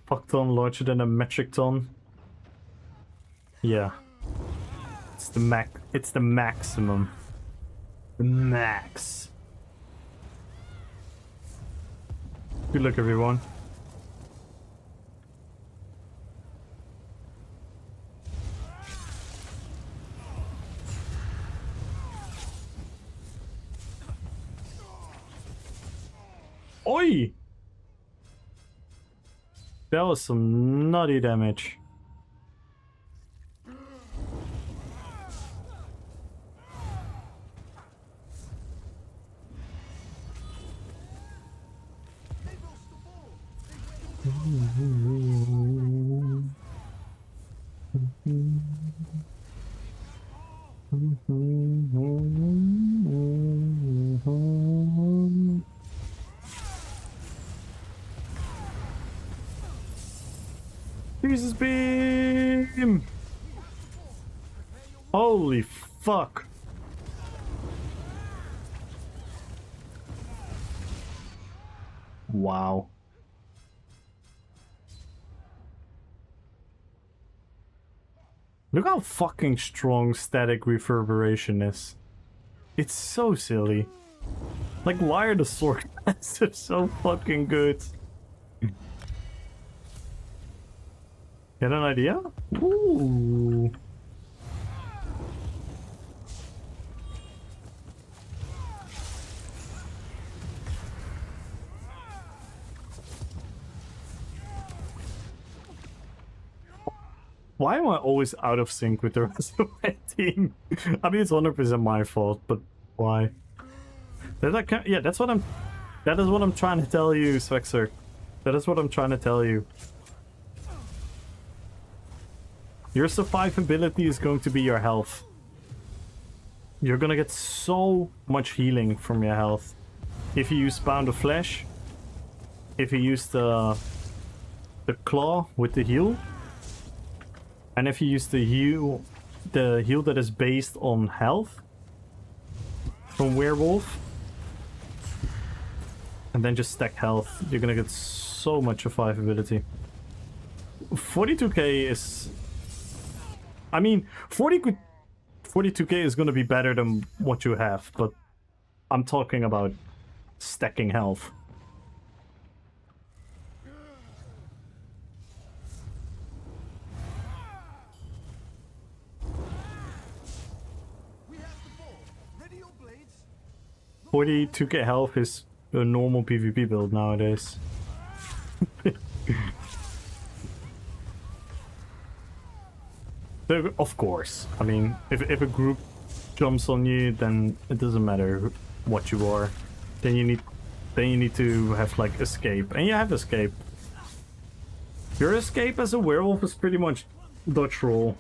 Fuck ton larger than a metric ton. Yeah. It's the maximum. The max. Good luck, everyone. Oi! That was some nutty damage. Jesus beam! Holy fuck! Wow. Look how fucking strong static reverberation is. It's so silly. Like, why are the sword passives so fucking good? Get an idea? Ooh. Why am I always out of sync with the rest of my team? I mean, it's 100% my fault, but why? Yeah, that is what I'm trying to tell you, Svexer. That is what I'm trying to tell you. Your survivability is going to be your health. You're gonna get so much healing from your health. If you use Pound of Flesh, if you use the claw with the heal, and if you use the heal that is based on health from Werewolf, and then just stack health, you're gonna get so much survivability. 42k is... I mean, 42k is gonna be better than what you have, but I'm talking about stacking health. We have the ball. Ready your blades? 42k health is a normal PvP build nowadays. Of course. I mean, if a group jumps on you, then it doesn't matter what you are. Then you need to have like escape, and you have escape. Your escape as a werewolf is pretty much dodge roll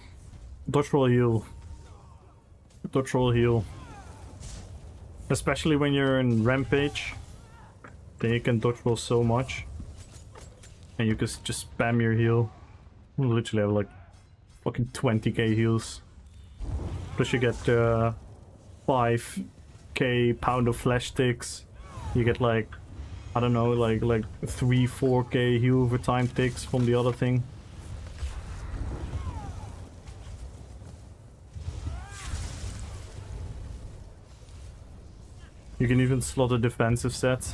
heal, dodge roll heal. Especially when you're in rampage, then you can dodge roll so much, and you can just spam your heal. You literally have like fucking 20k heals. Plus you get 5k pound of flesh ticks. You get like, I don't know, like 3-4k heal over time ticks from the other thing. You can even slot a defensive set.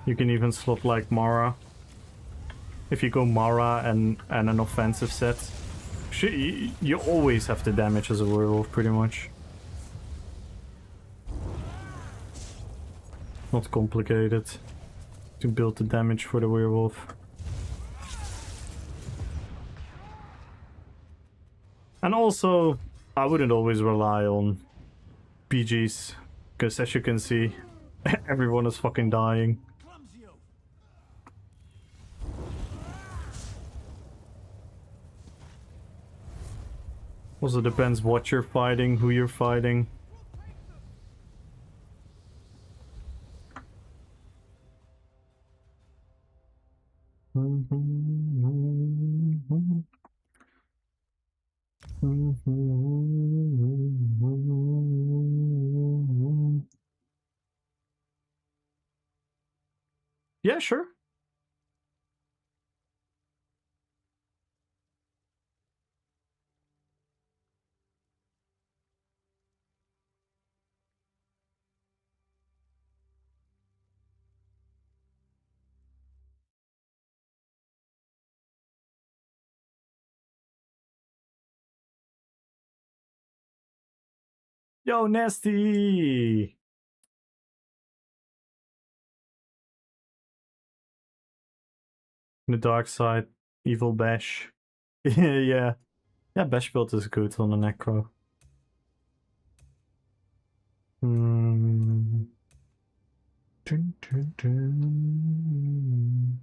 You can even slot like Mara. If you go Mara and an offensive set, you always have the damage as a werewolf, pretty much. Not complicated to build the damage for the werewolf. And also, I wouldn't always rely on PGs, because as you can see, everyone is fucking dying. Also depends what you're fighting, who you're fighting. Yeah, sure. Yo, Nasty! The dark side, evil bash. Yeah. Yeah, bash build is good on the necro. Hmm. Dun, dun, dun.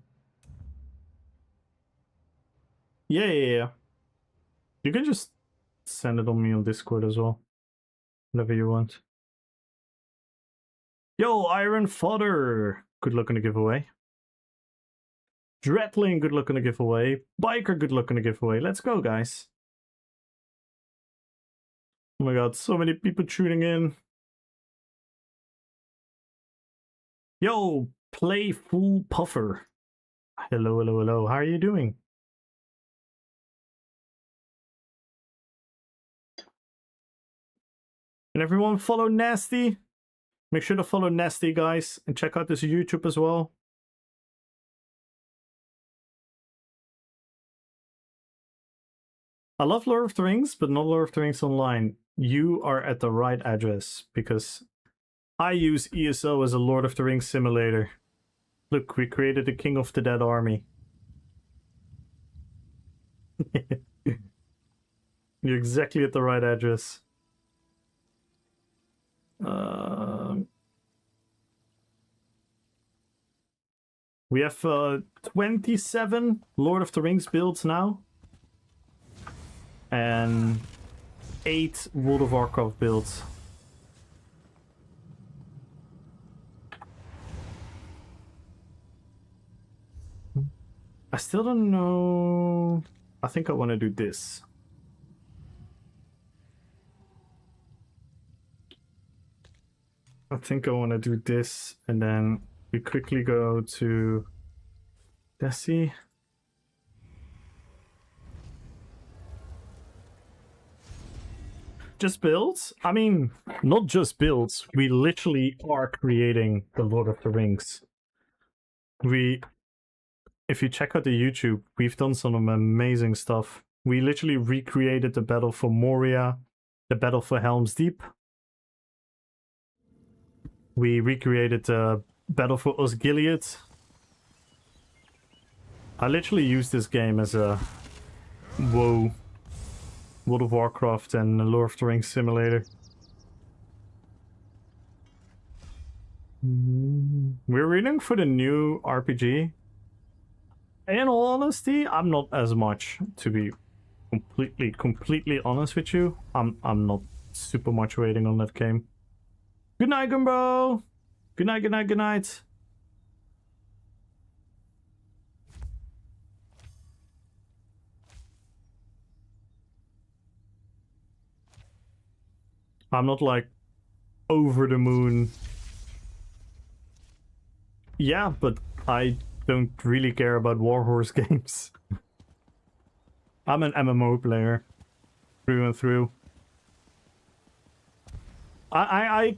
Yeah. You can just send it on me on Discord as well. Whatever you want. Yo, Iron Fodder! Good luck on the giveaway. Dreadling, good luck on the giveaway. Biker, good luck on the giveaway. Let's go, guys. Oh my god, so many people tuning in. Yo, Playful Puffer. Hello. How are you doing? And everyone follow Nasty. Make sure to follow Nasty, guys. And check out this YouTube as well. I love Lord of the Rings, but not Lord of the Rings Online. You are at the right address, because I use ESO as a Lord of the Rings simulator. Look, we created the King of the Dead army. You're exactly at the right address. We have 27 Lord of the Rings builds now. And 8 World of Warcraft builds. I still don't know. I think I want to do this. I think I want to do this, and then we quickly go to Desi. Just builds? I mean, not just builds. We literally are creating the Lord of the Rings. If you check out the YouTube, we've done some amazing stuff. We literally recreated the battle for Moria, the battle for Helm's Deep. We recreated the battle for Osgiliath. I literally used this game as a WoW, World of Warcraft and Lord of the Rings simulator. We're reading for the new RPG. In all honesty, I'm not as much, to be completely honest with you. I'm not super much waiting on that game. Good night, Gumbo! Good night. I'm not like over the moon. Yeah, but I don't really care about Warhorse games. I'm an MMO player through and through. I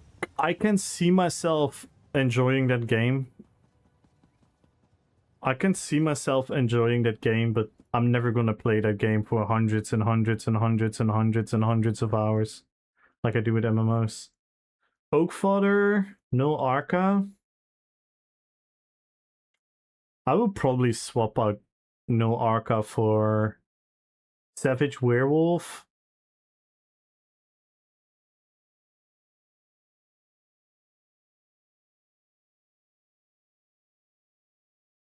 can see myself enjoying that game. I can see myself enjoying that game, but I'm never gonna play that game for hundreds and hundreds and hundreds and hundreds and hundreds of hours, like I do with MMOs. Oak Fodder, no Arca. I would probably swap out no Arca for Savage Werewolf.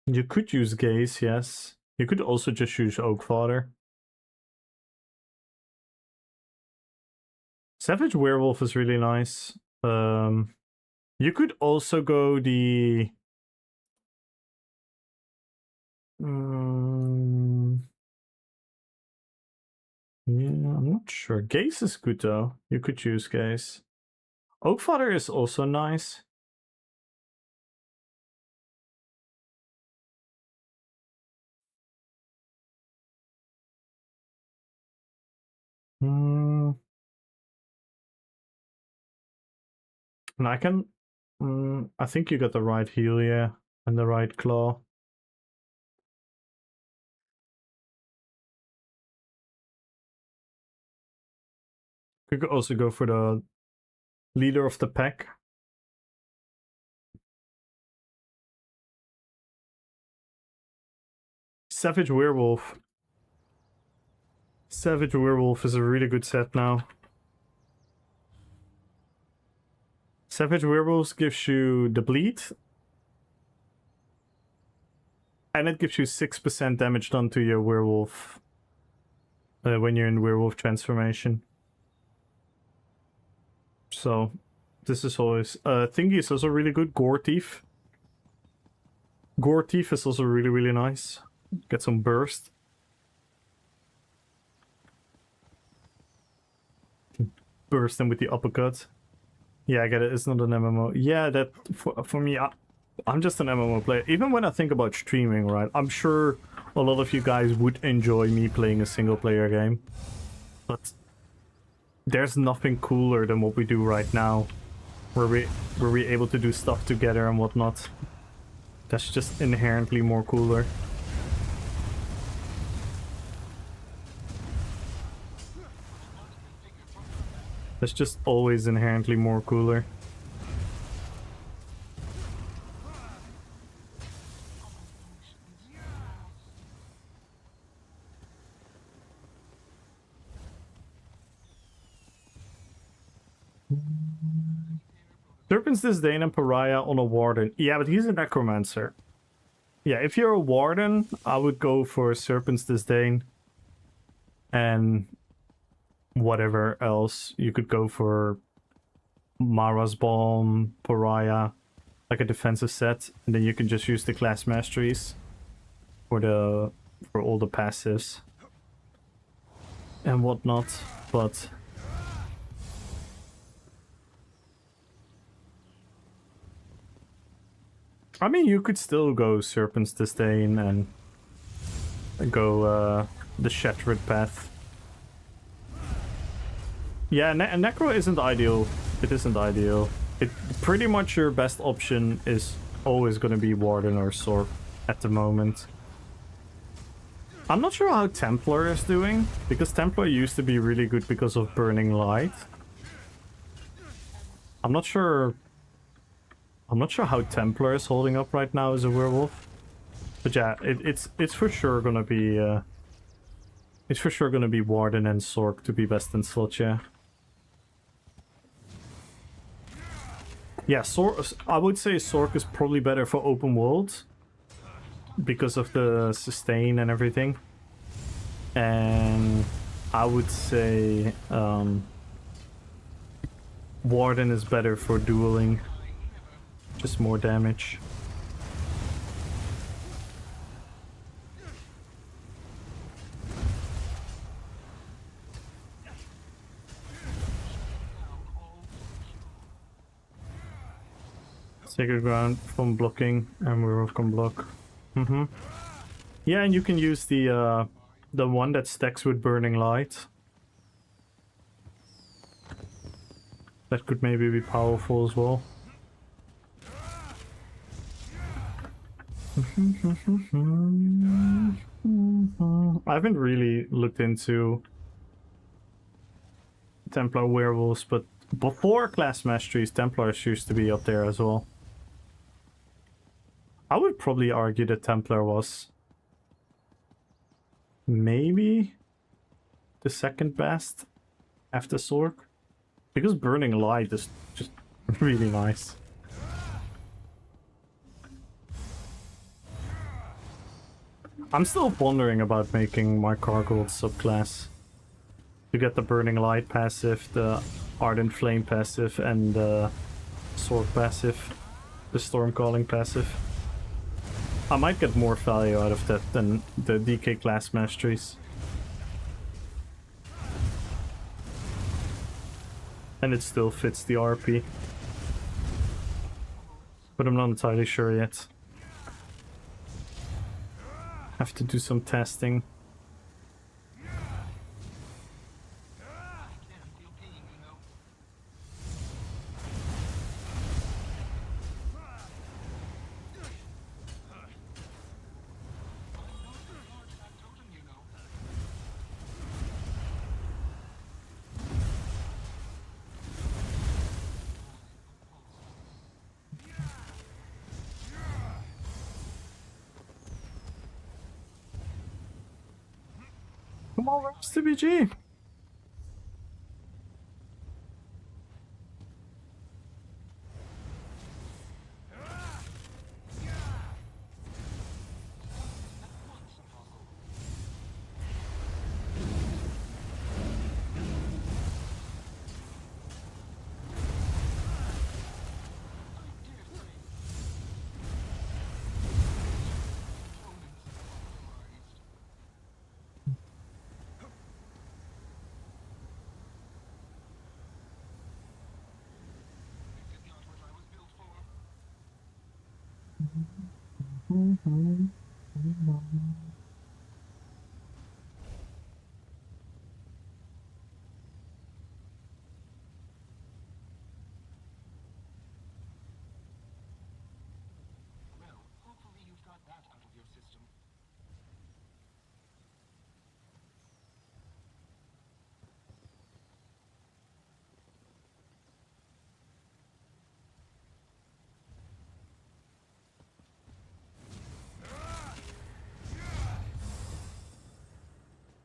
You could use Gaze, yes. You could also just use Oak Fodder. Savage Werewolf is really nice. You could also go the... yeah, I'm not sure. Gaze is good though. You could use Gaze. Oak Fodder is also nice. And I can... I think you got the right heal, yeah. And the right claw. You could also go for the leader of the pack. Savage Werewolf. Savage Werewolf is a really good set now. Savage Werewolves gives you the bleed. And it gives you 6% damage done to your werewolf. When you're in werewolf transformation. So, this is always... Thingy is also really good. Gore Thief. Gore Thief is also really, really nice. Get some burst. Burst him with the uppercut. Yeah, I get it. It's not an MMO. Yeah, that... For me, I'm just an MMO player. Even when I think about streaming, right? I'm sure a lot of you guys would enjoy me playing a single player game. But there's nothing cooler than what we do right now. Where we're able to do stuff together and whatnot. That's just inherently more cooler. That's just always inherently more cooler. Serpent's Disdain and Pariah on a Warden. Yeah, but he's a Necromancer. Yeah, if you're a Warden, I would go for Serpent's Disdain. And whatever else. You could go for Mara's Balm, Pariah, like a defensive set. And then you can just use the class masteries for all the passives and whatnot. But I mean, you could still go Serpent's Disdain and go the Shattered path. Yeah, Necro isn't ideal. It isn't ideal. Pretty much your best option is always going to be Warden or Sorc at the moment. I'm not sure how Templar is doing, because Templar used to be really good because of Burning Light. I'm not sure how Templar is holding up right now as a werewolf. But yeah, it's for sure gonna be Warden and Sorc to be best in slot, yeah. Yeah, I would say Sorc is probably better for open world because of the sustain and everything. And I would say Warden is better for dueling. Just more damage. Sacred Ground from blocking, and Werewolf can block. Yeah, and you can use the one that stacks with Burning Light. That could maybe be powerful as well. I haven't really looked into Templar werewolves, but before class masteries, Templars used to be up there as well. I would probably argue that Templar was maybe the second best after Sorc, because Burning Light is just really nice. I'm still pondering about making my Gargoyle subclass to get the Burning Light passive, the Ardent Flame passive, and the Sorc passive, the Stormcalling passive. I might get more value out of that than the DK class masteries. And it still fits the RP. But I'm not entirely sure yet. Have to do some testing. Come on, where's TBG?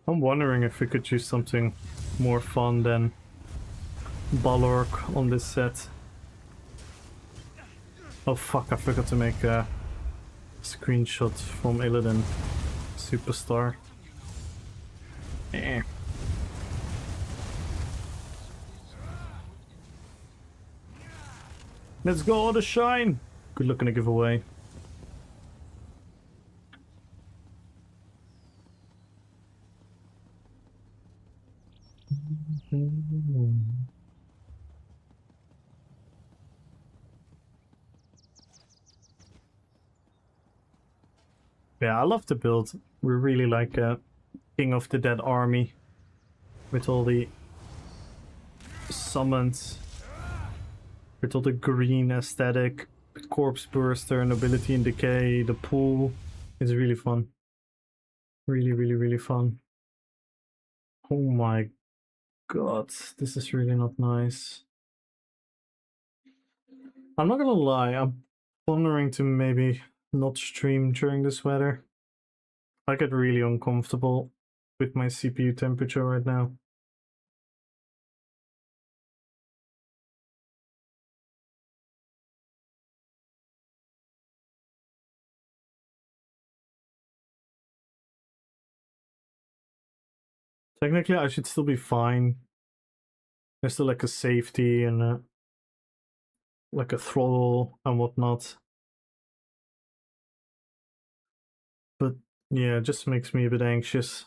I'm wondering if we could use something more fun than Balork on this set. Oh fuck, I forgot to make a screenshot from Illidan Superstar. Eh. Let's go, the shine! Good luck in a giveaway. Yeah, I love the build. We're really like a King of the Dead army with all the summons, with all the green aesthetic, the corpse burster, nobility and decay, the pool. It's really fun. Really fun. Oh my god, this is really not nice. I'm not gonna lie, I'm pondering to maybe not stream during this weather. I get really uncomfortable with my CPU temperature right now. Technically, I should still be fine. There's still like a safety and like a throttle and whatnot. But yeah, it just makes me a bit anxious.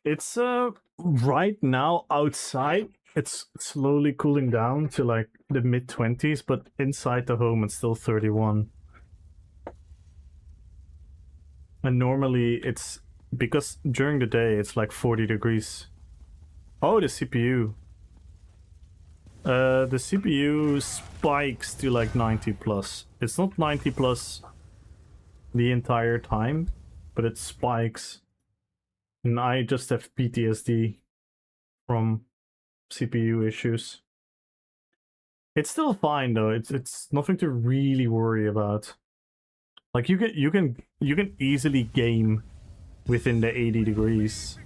It's right now outside it's slowly cooling down to like the mid-20s, but inside the home it's still 31. And normally it's because during the day it's like 40 degrees. Oh, the CPU. The CPU spikes to like 90 plus. It's not 90 plus the entire time, but it spikes. And I just have PTSD from CPU issues. It's still fine though. It's nothing to really worry about. Like you can easily game within the 80 degrees.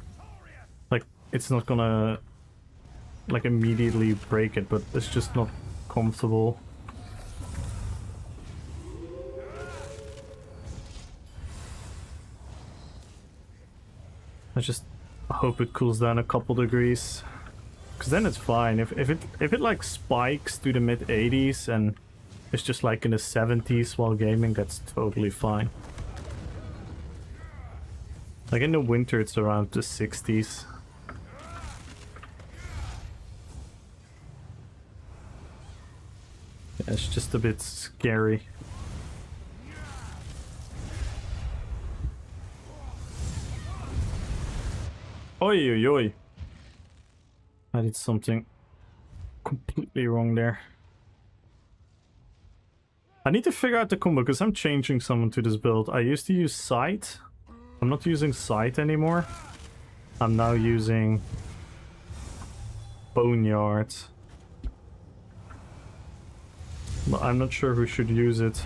Like it's not gonna like immediately break it, but it's just not comfortable. I just hope it cools down a couple degrees, because then it's fine. If it like spikes to the mid 80s and it's just like in the 70s while gaming, that's totally fine. Like in the winter it's around the 60s. Yeah, it's just a bit scary. Oi, oi, oi. I did something completely wrong there. I need to figure out the combo because I'm changing someone to this build. I used to use Sight. I'm not using Sight anymore. I'm now using Boneyard. I'm not sure who should use it.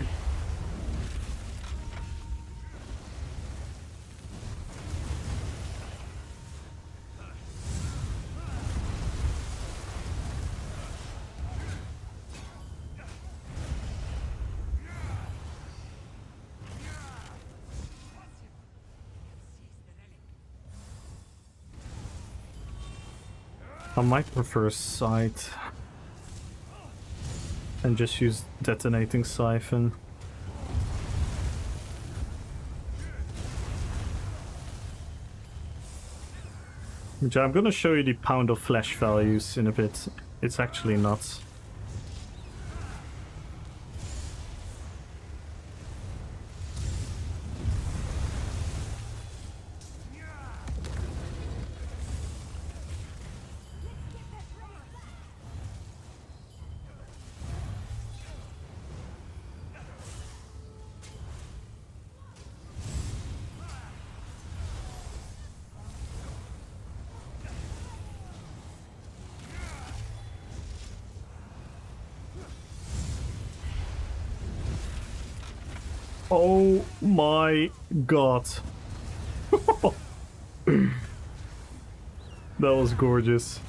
I might prefer Sight and just use Detonating Siphon. Which I'm gonna show you the pound of flesh values in a bit. It's actually nuts. Oh my god. That was gorgeous.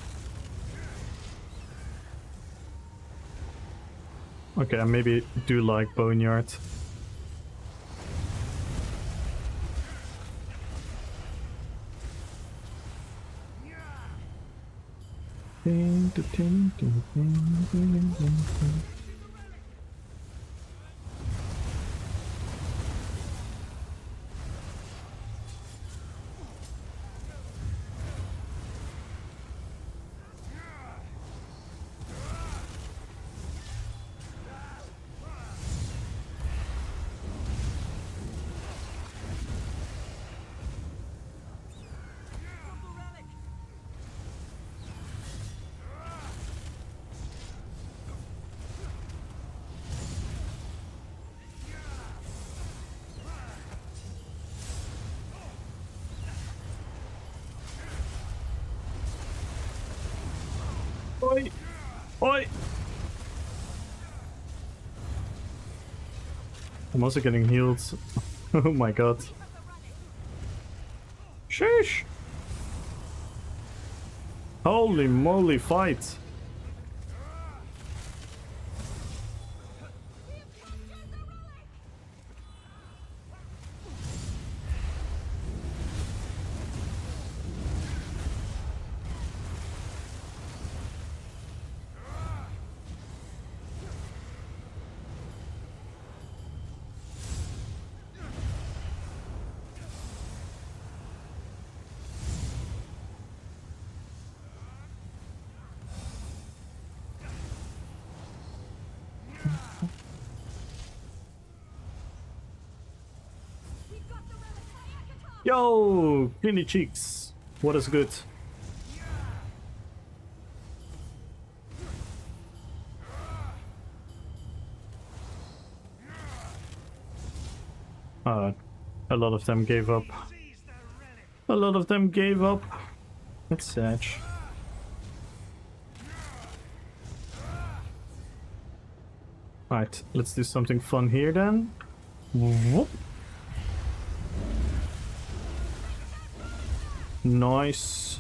Okay, I maybe do like Boneyard. Oi! Oi! I'm also getting healed. Oh my god. Sheesh! Holy moly, fight! Yo, cleany cheeks. What is good? A lot of them gave up. A lot of them gave up. That's sad. Right, let's do something fun here then. Whoop. Nice.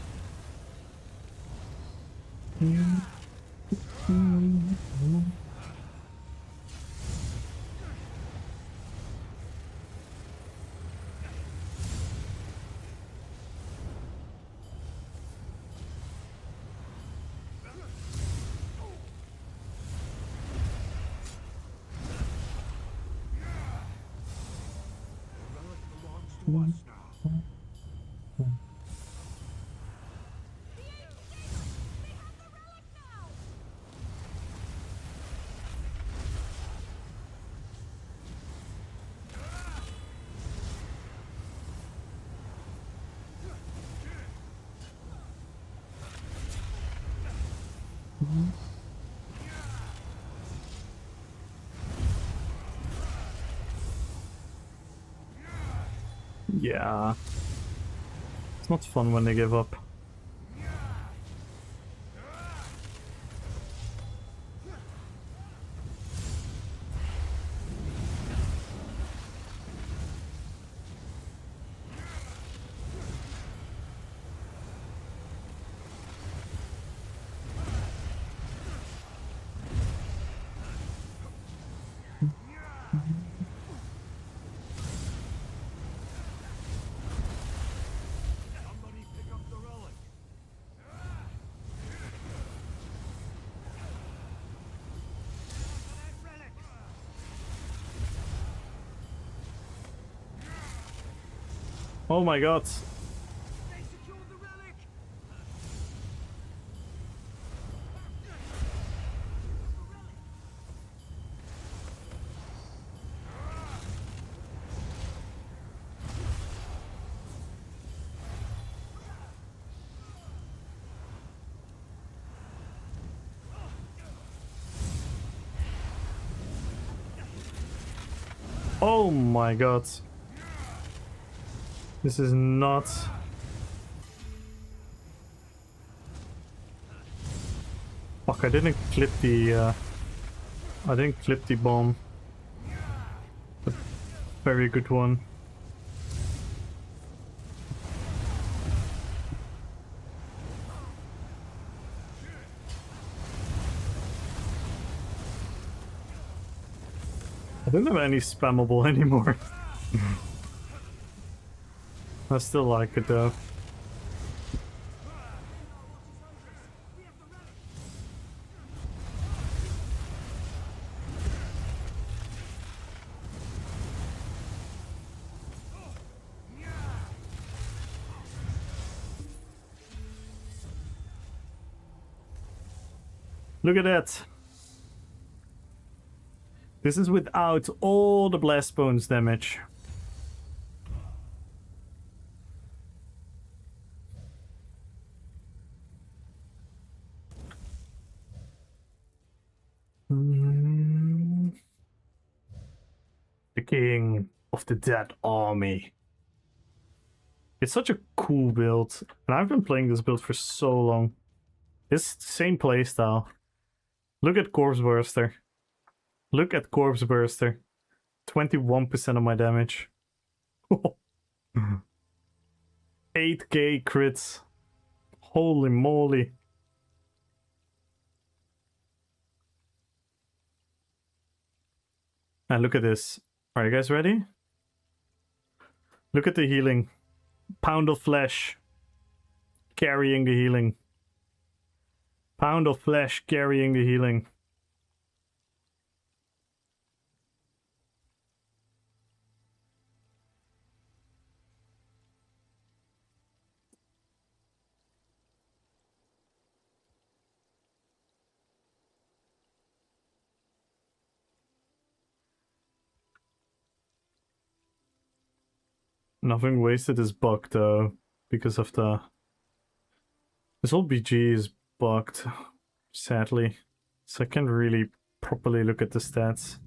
Yeah. It's not fun when they give up. Oh my god. They secured the relic. Oh my god. This is not... Fuck, I didn't clip the I didn't clip the bomb. But very good one. I don't have any spammable anymore. I still like it though. Look at that. This is without all the blast bones damage. The King of the Dead Army. It's such a cool build, and I've been playing this build for so long. It's the same playstyle. Look at Corpse Burster. Look at Corpse Burster. 21% of my damage. 8k crits. Holy moly. And look at this. Are you guys ready? Look at the healing. Pound of flesh. Carrying the healing. Pound of flesh carrying the healing. Nothing wasted is bugged though, because of the... This whole BG is bugged, sadly. So I can't really properly look at the stats.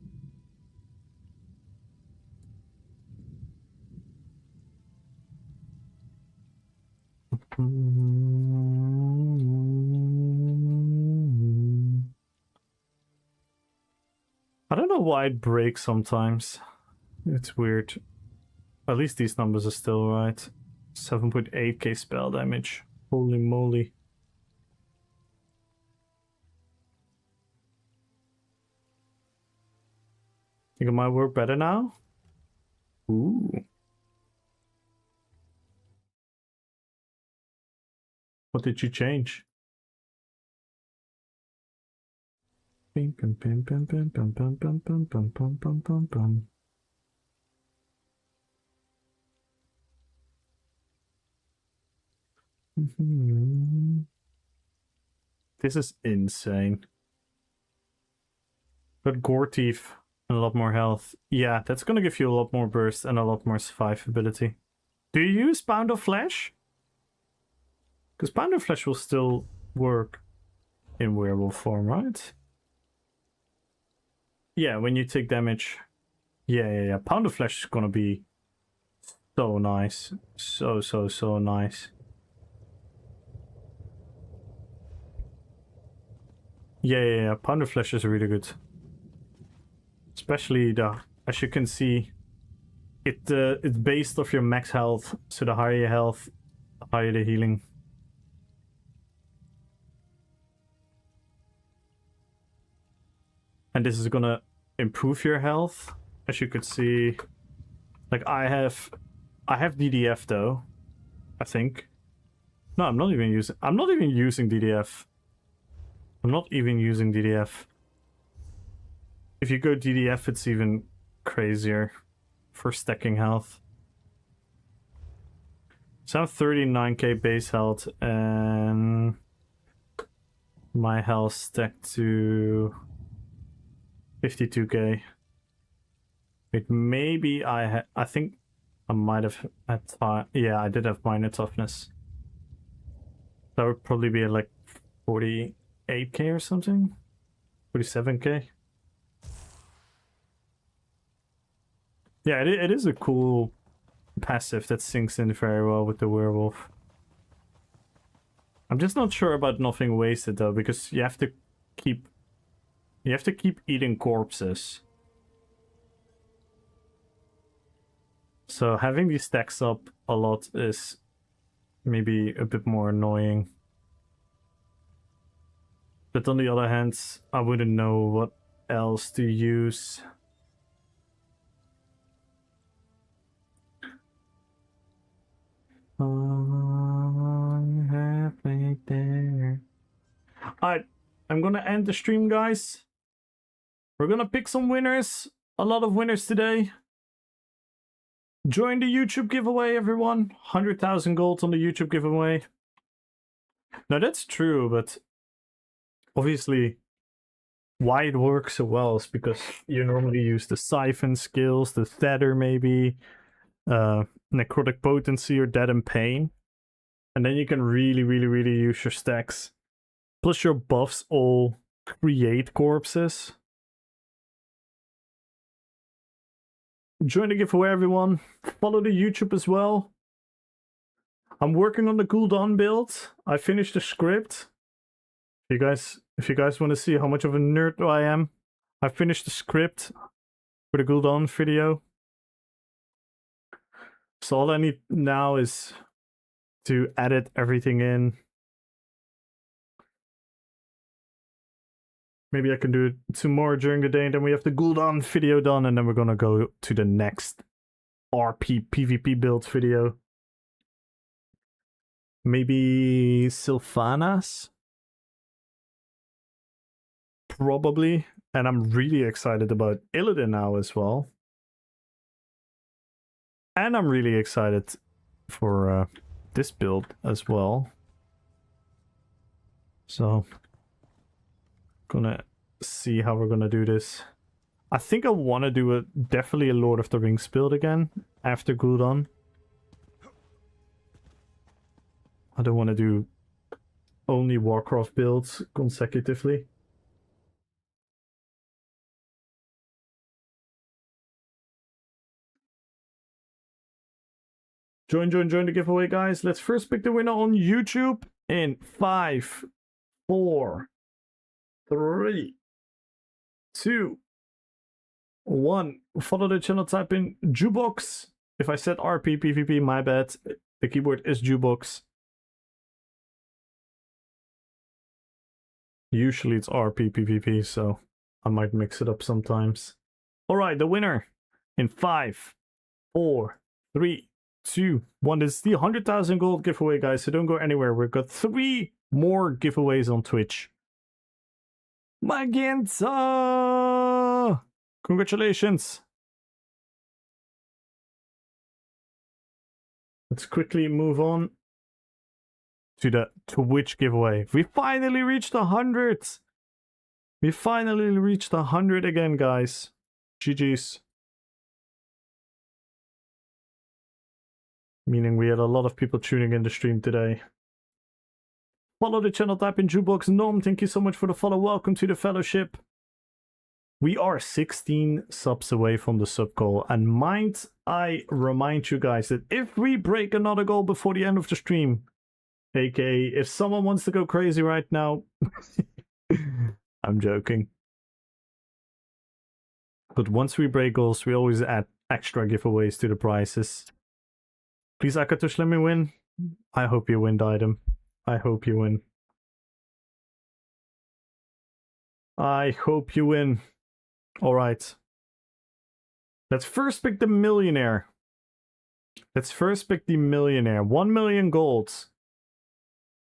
I don't know why it breaks sometimes. It's weird. At least these numbers are still right. 7.8k spell damage. Holy moly. Think it might work better now? Ooh. What did you change? Pim pim pim pim pim pim pim pim pim pim pim pim pim pim. This is insane. But Gore Teeth and a lot more health. Yeah, that's gonna give you a lot more burst and a lot more survivability. Do you use Pound of Flesh? Because Pound of Flesh will still work in werewolf form, right? Yeah, when you take damage. Yeah. Pound of Flesh is gonna be so nice. So nice. Yeah. Pound of Flesh is really good. Especially the, as you can see, it's based off your max health. So the higher your health, the higher the healing. And this is gonna improve your health, as you could see. Like I have DDF though, I think. No, I'm not even using DDF. I'm not even using DDF. If you go DDF, it's even crazier for stacking health. So I have 39k base health and my health stacked to 52k. Wait, maybe I think I might have had yeah, I did have minor toughness. That would probably be at like 48k or something. 47k. Yeah, it is a cool passive that syncs in very well with the werewolf. I'm just not sure about nothing wasted though, because you have to keep eating corpses. So having these stacks up a lot is maybe a bit more annoying. But on the other hand, I wouldn't know what else to use. Halfway there. Alright, I'm gonna end the stream, guys. We're gonna pick some winners. A lot of winners today. Join the YouTube giveaway, everyone. 100,000 gold on the YouTube giveaway. Now that's true, but obviously why it works so well is because you normally use the siphon skills, the tether maybe, necrotic potency or dead in pain. And then you can really use your stacks. Plus your buffs all create corpses. Join the giveaway, everyone. Follow the YouTube as well. I'm working on the Gul'dan build. I finished the script. If you guys want to see how much of a nerd I am, I finished the script for the Gul'dan video. So all I need now is to edit everything in. Maybe I can do 2 more during the day, and then we have the Gul'dan video done, and then we're gonna go to the next RPPVP build video. Maybe Sylvanas? Probably. And I'm really excited about Illidan now as well. And I'm really excited for this build as well. So, gonna see how we're gonna do this. I think I want to do definitely a Lord of the Rings build again after Gul'dan. I don't want to do only Warcraft builds consecutively. Join the giveaway, guys. Let's first pick the winner on YouTube in 5, 4, 3, 2, 1. Follow the channel, type in Jukebox. If I said RPPVP, my bad. The keyboard is Jukebox. Usually it's RPPVP, so I might mix it up sometimes. Alright, the winner in 5, 4, 3, 2, 1. This is the 100,000 gold giveaway, guys, so don't go anywhere. We've got 3 more giveaways on Twitch. Magenta! Congratulations! Let's quickly move on to the Twitch giveaway. We finally reached 100! We finally reached 100 again, guys. GG's. Meaning we had a lot of people tuning in the stream today. Follow the channel, type in Jukebox. Norm, thank you so much for the follow. Welcome to the fellowship. We are 16 subs away from the sub goal. And mind I remind you guys that if we break another goal before the end of the stream, aka if someone wants to go crazy right now, I'm joking. But once we break goals, we always add extra giveaways to the prizes. Please, Akatush, let me win. I hope you win, Diadem. I hope you win. I hope you win. Alright. Let's first pick the millionaire. Let's first pick the millionaire. 1 million golds.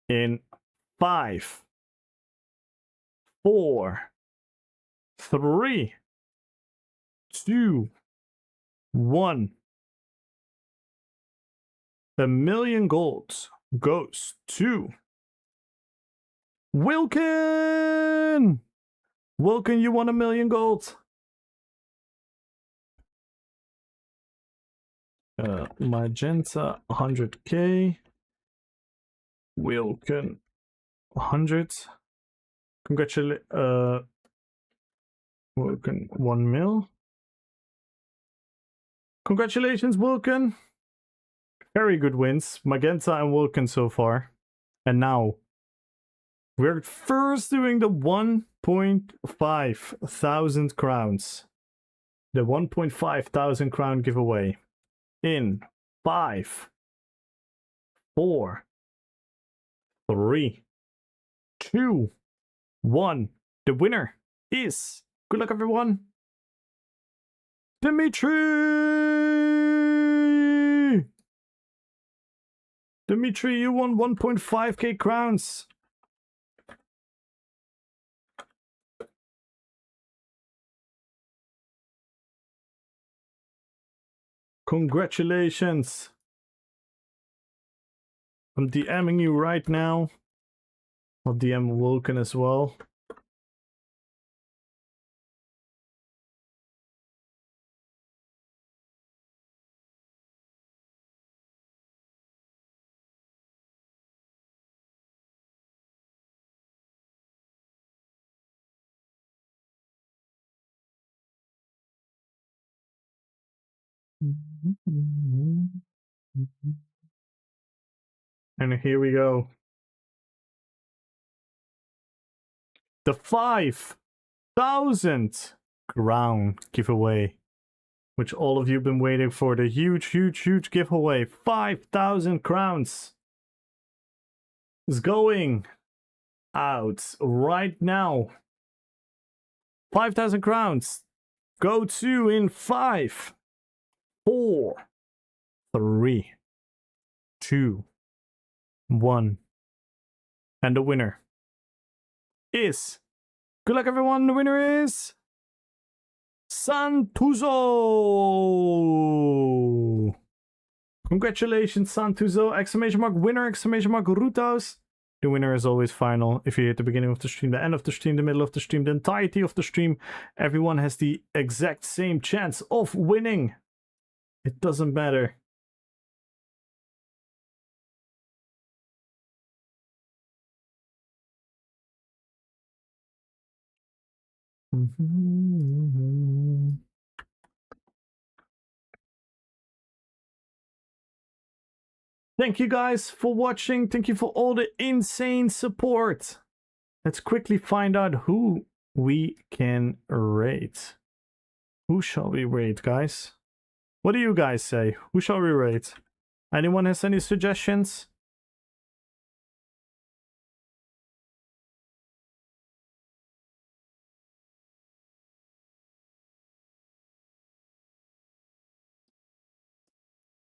In 5, 4, 3, 2, 1. 1,000,000 gold goes to Wilkin! Wilkin, you won 1,000,000 gold. Magenta 100k. Wilkin 100. Congratulations. Wilkin 1 mil. Congratulations, Wilkin. Very good wins. Magenta and Wilkin so far. And now we're first doing the 1.5 thousand crowns. The 1.5 thousand crown giveaway. In 5, 4, 3, 2, 1. The winner is, good luck everyone, Dimitri! Dimitri, you won 1.5k crowns. Congratulations. I'm DMing you right now. I'll DM Wilkin as well. And here we go. The 5,000 crown giveaway, which all of you have been waiting for. The huge giveaway. 5,000 crowns is going out right now. 5,000 crowns go to in 5, 4, 3, 2, 1. And the winner is, good luck everyone, the winner is Santuzo. Congratulations, Santuzo! Exclamation mark winner, exclamation mark Rutos. The winner is always final. If you're at the beginning of the stream, the end of the stream, the middle of the stream, the entirety of the stream, everyone has the exact same chance of winning. It doesn't matter. Thank you guys for watching. Thank you for all the insane support. Let's quickly find out who we can rate. Who shall we rate, guys? What do you guys say? Who shall we rate? Anyone has any suggestions?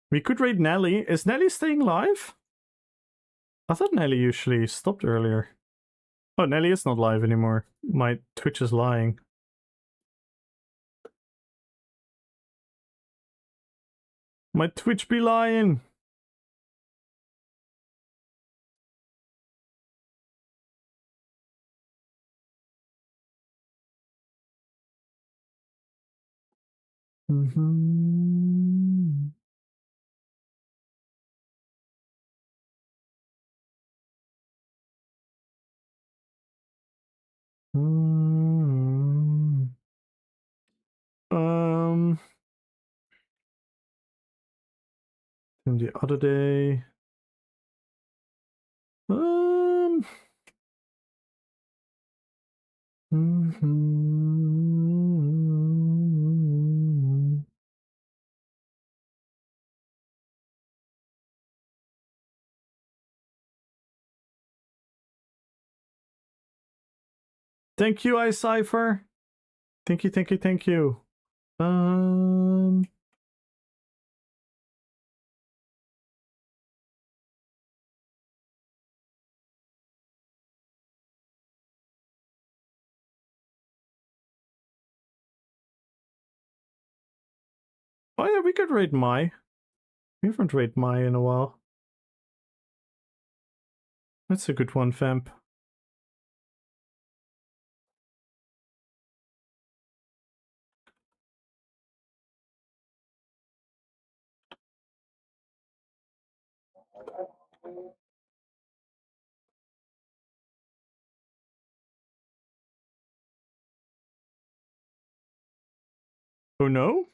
We could rate Nelly. Is Nelly staying live? I thought Nelly usually stopped earlier. Oh, Nelly is not live anymore. My Twitch is lying. My Twitch be lying. And the other day. Thank you, iCypher. Thank you, thank you, thank you. Oh yeah, we could rate Mai. We haven't rated Mai in a while. That's a good one, Vamp. Oh no?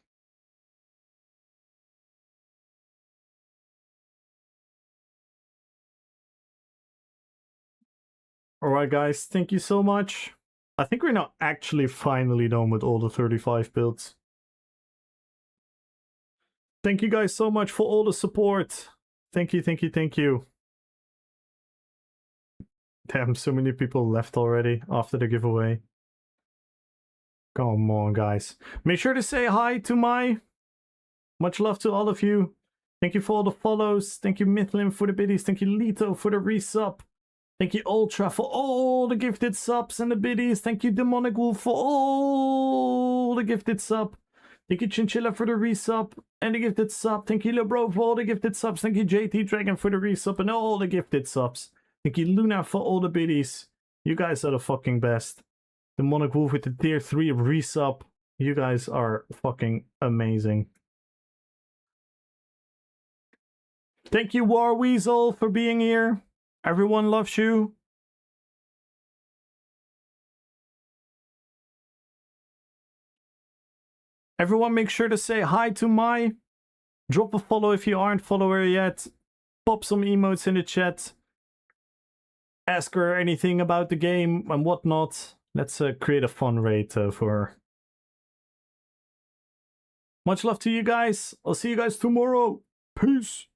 Alright guys, thank you so much. I think we're now actually finally done with all the 35 builds. Thank you guys so much for all the support. Thank you, thank you, thank you. Damn, so many people left already after the giveaway. Come on, guys. Make sure to say hi to my... Much love to all of you. Thank you for all the follows. Thank you, Mithlin, for the biddies. Thank you, Lito, for the resub. Thank you, Ultra, for all the gifted subs and the biddies. Thank you, Demonic Wolf, for all the gifted sub. Thank you, Chinchilla, for the resub and the gifted sub. Thank you, LeBro, for all the gifted subs. Thank you, JT Dragon, for the resub and all the gifted subs. Thank you, Luna, for all the biddies. You guys are the fucking best. Demonic Wolf with the tier 3 resub. You guys are fucking amazing. Thank you, War Weasel, for being here. Everyone loves you. Everyone make sure to say hi to Mai. Drop a follow if you aren't follower yet. Pop some emotes in the chat. Ask her anything about the game and whatnot. Let's create a fun raid for her. Much love to you guys. I'll see you guys tomorrow. Peace.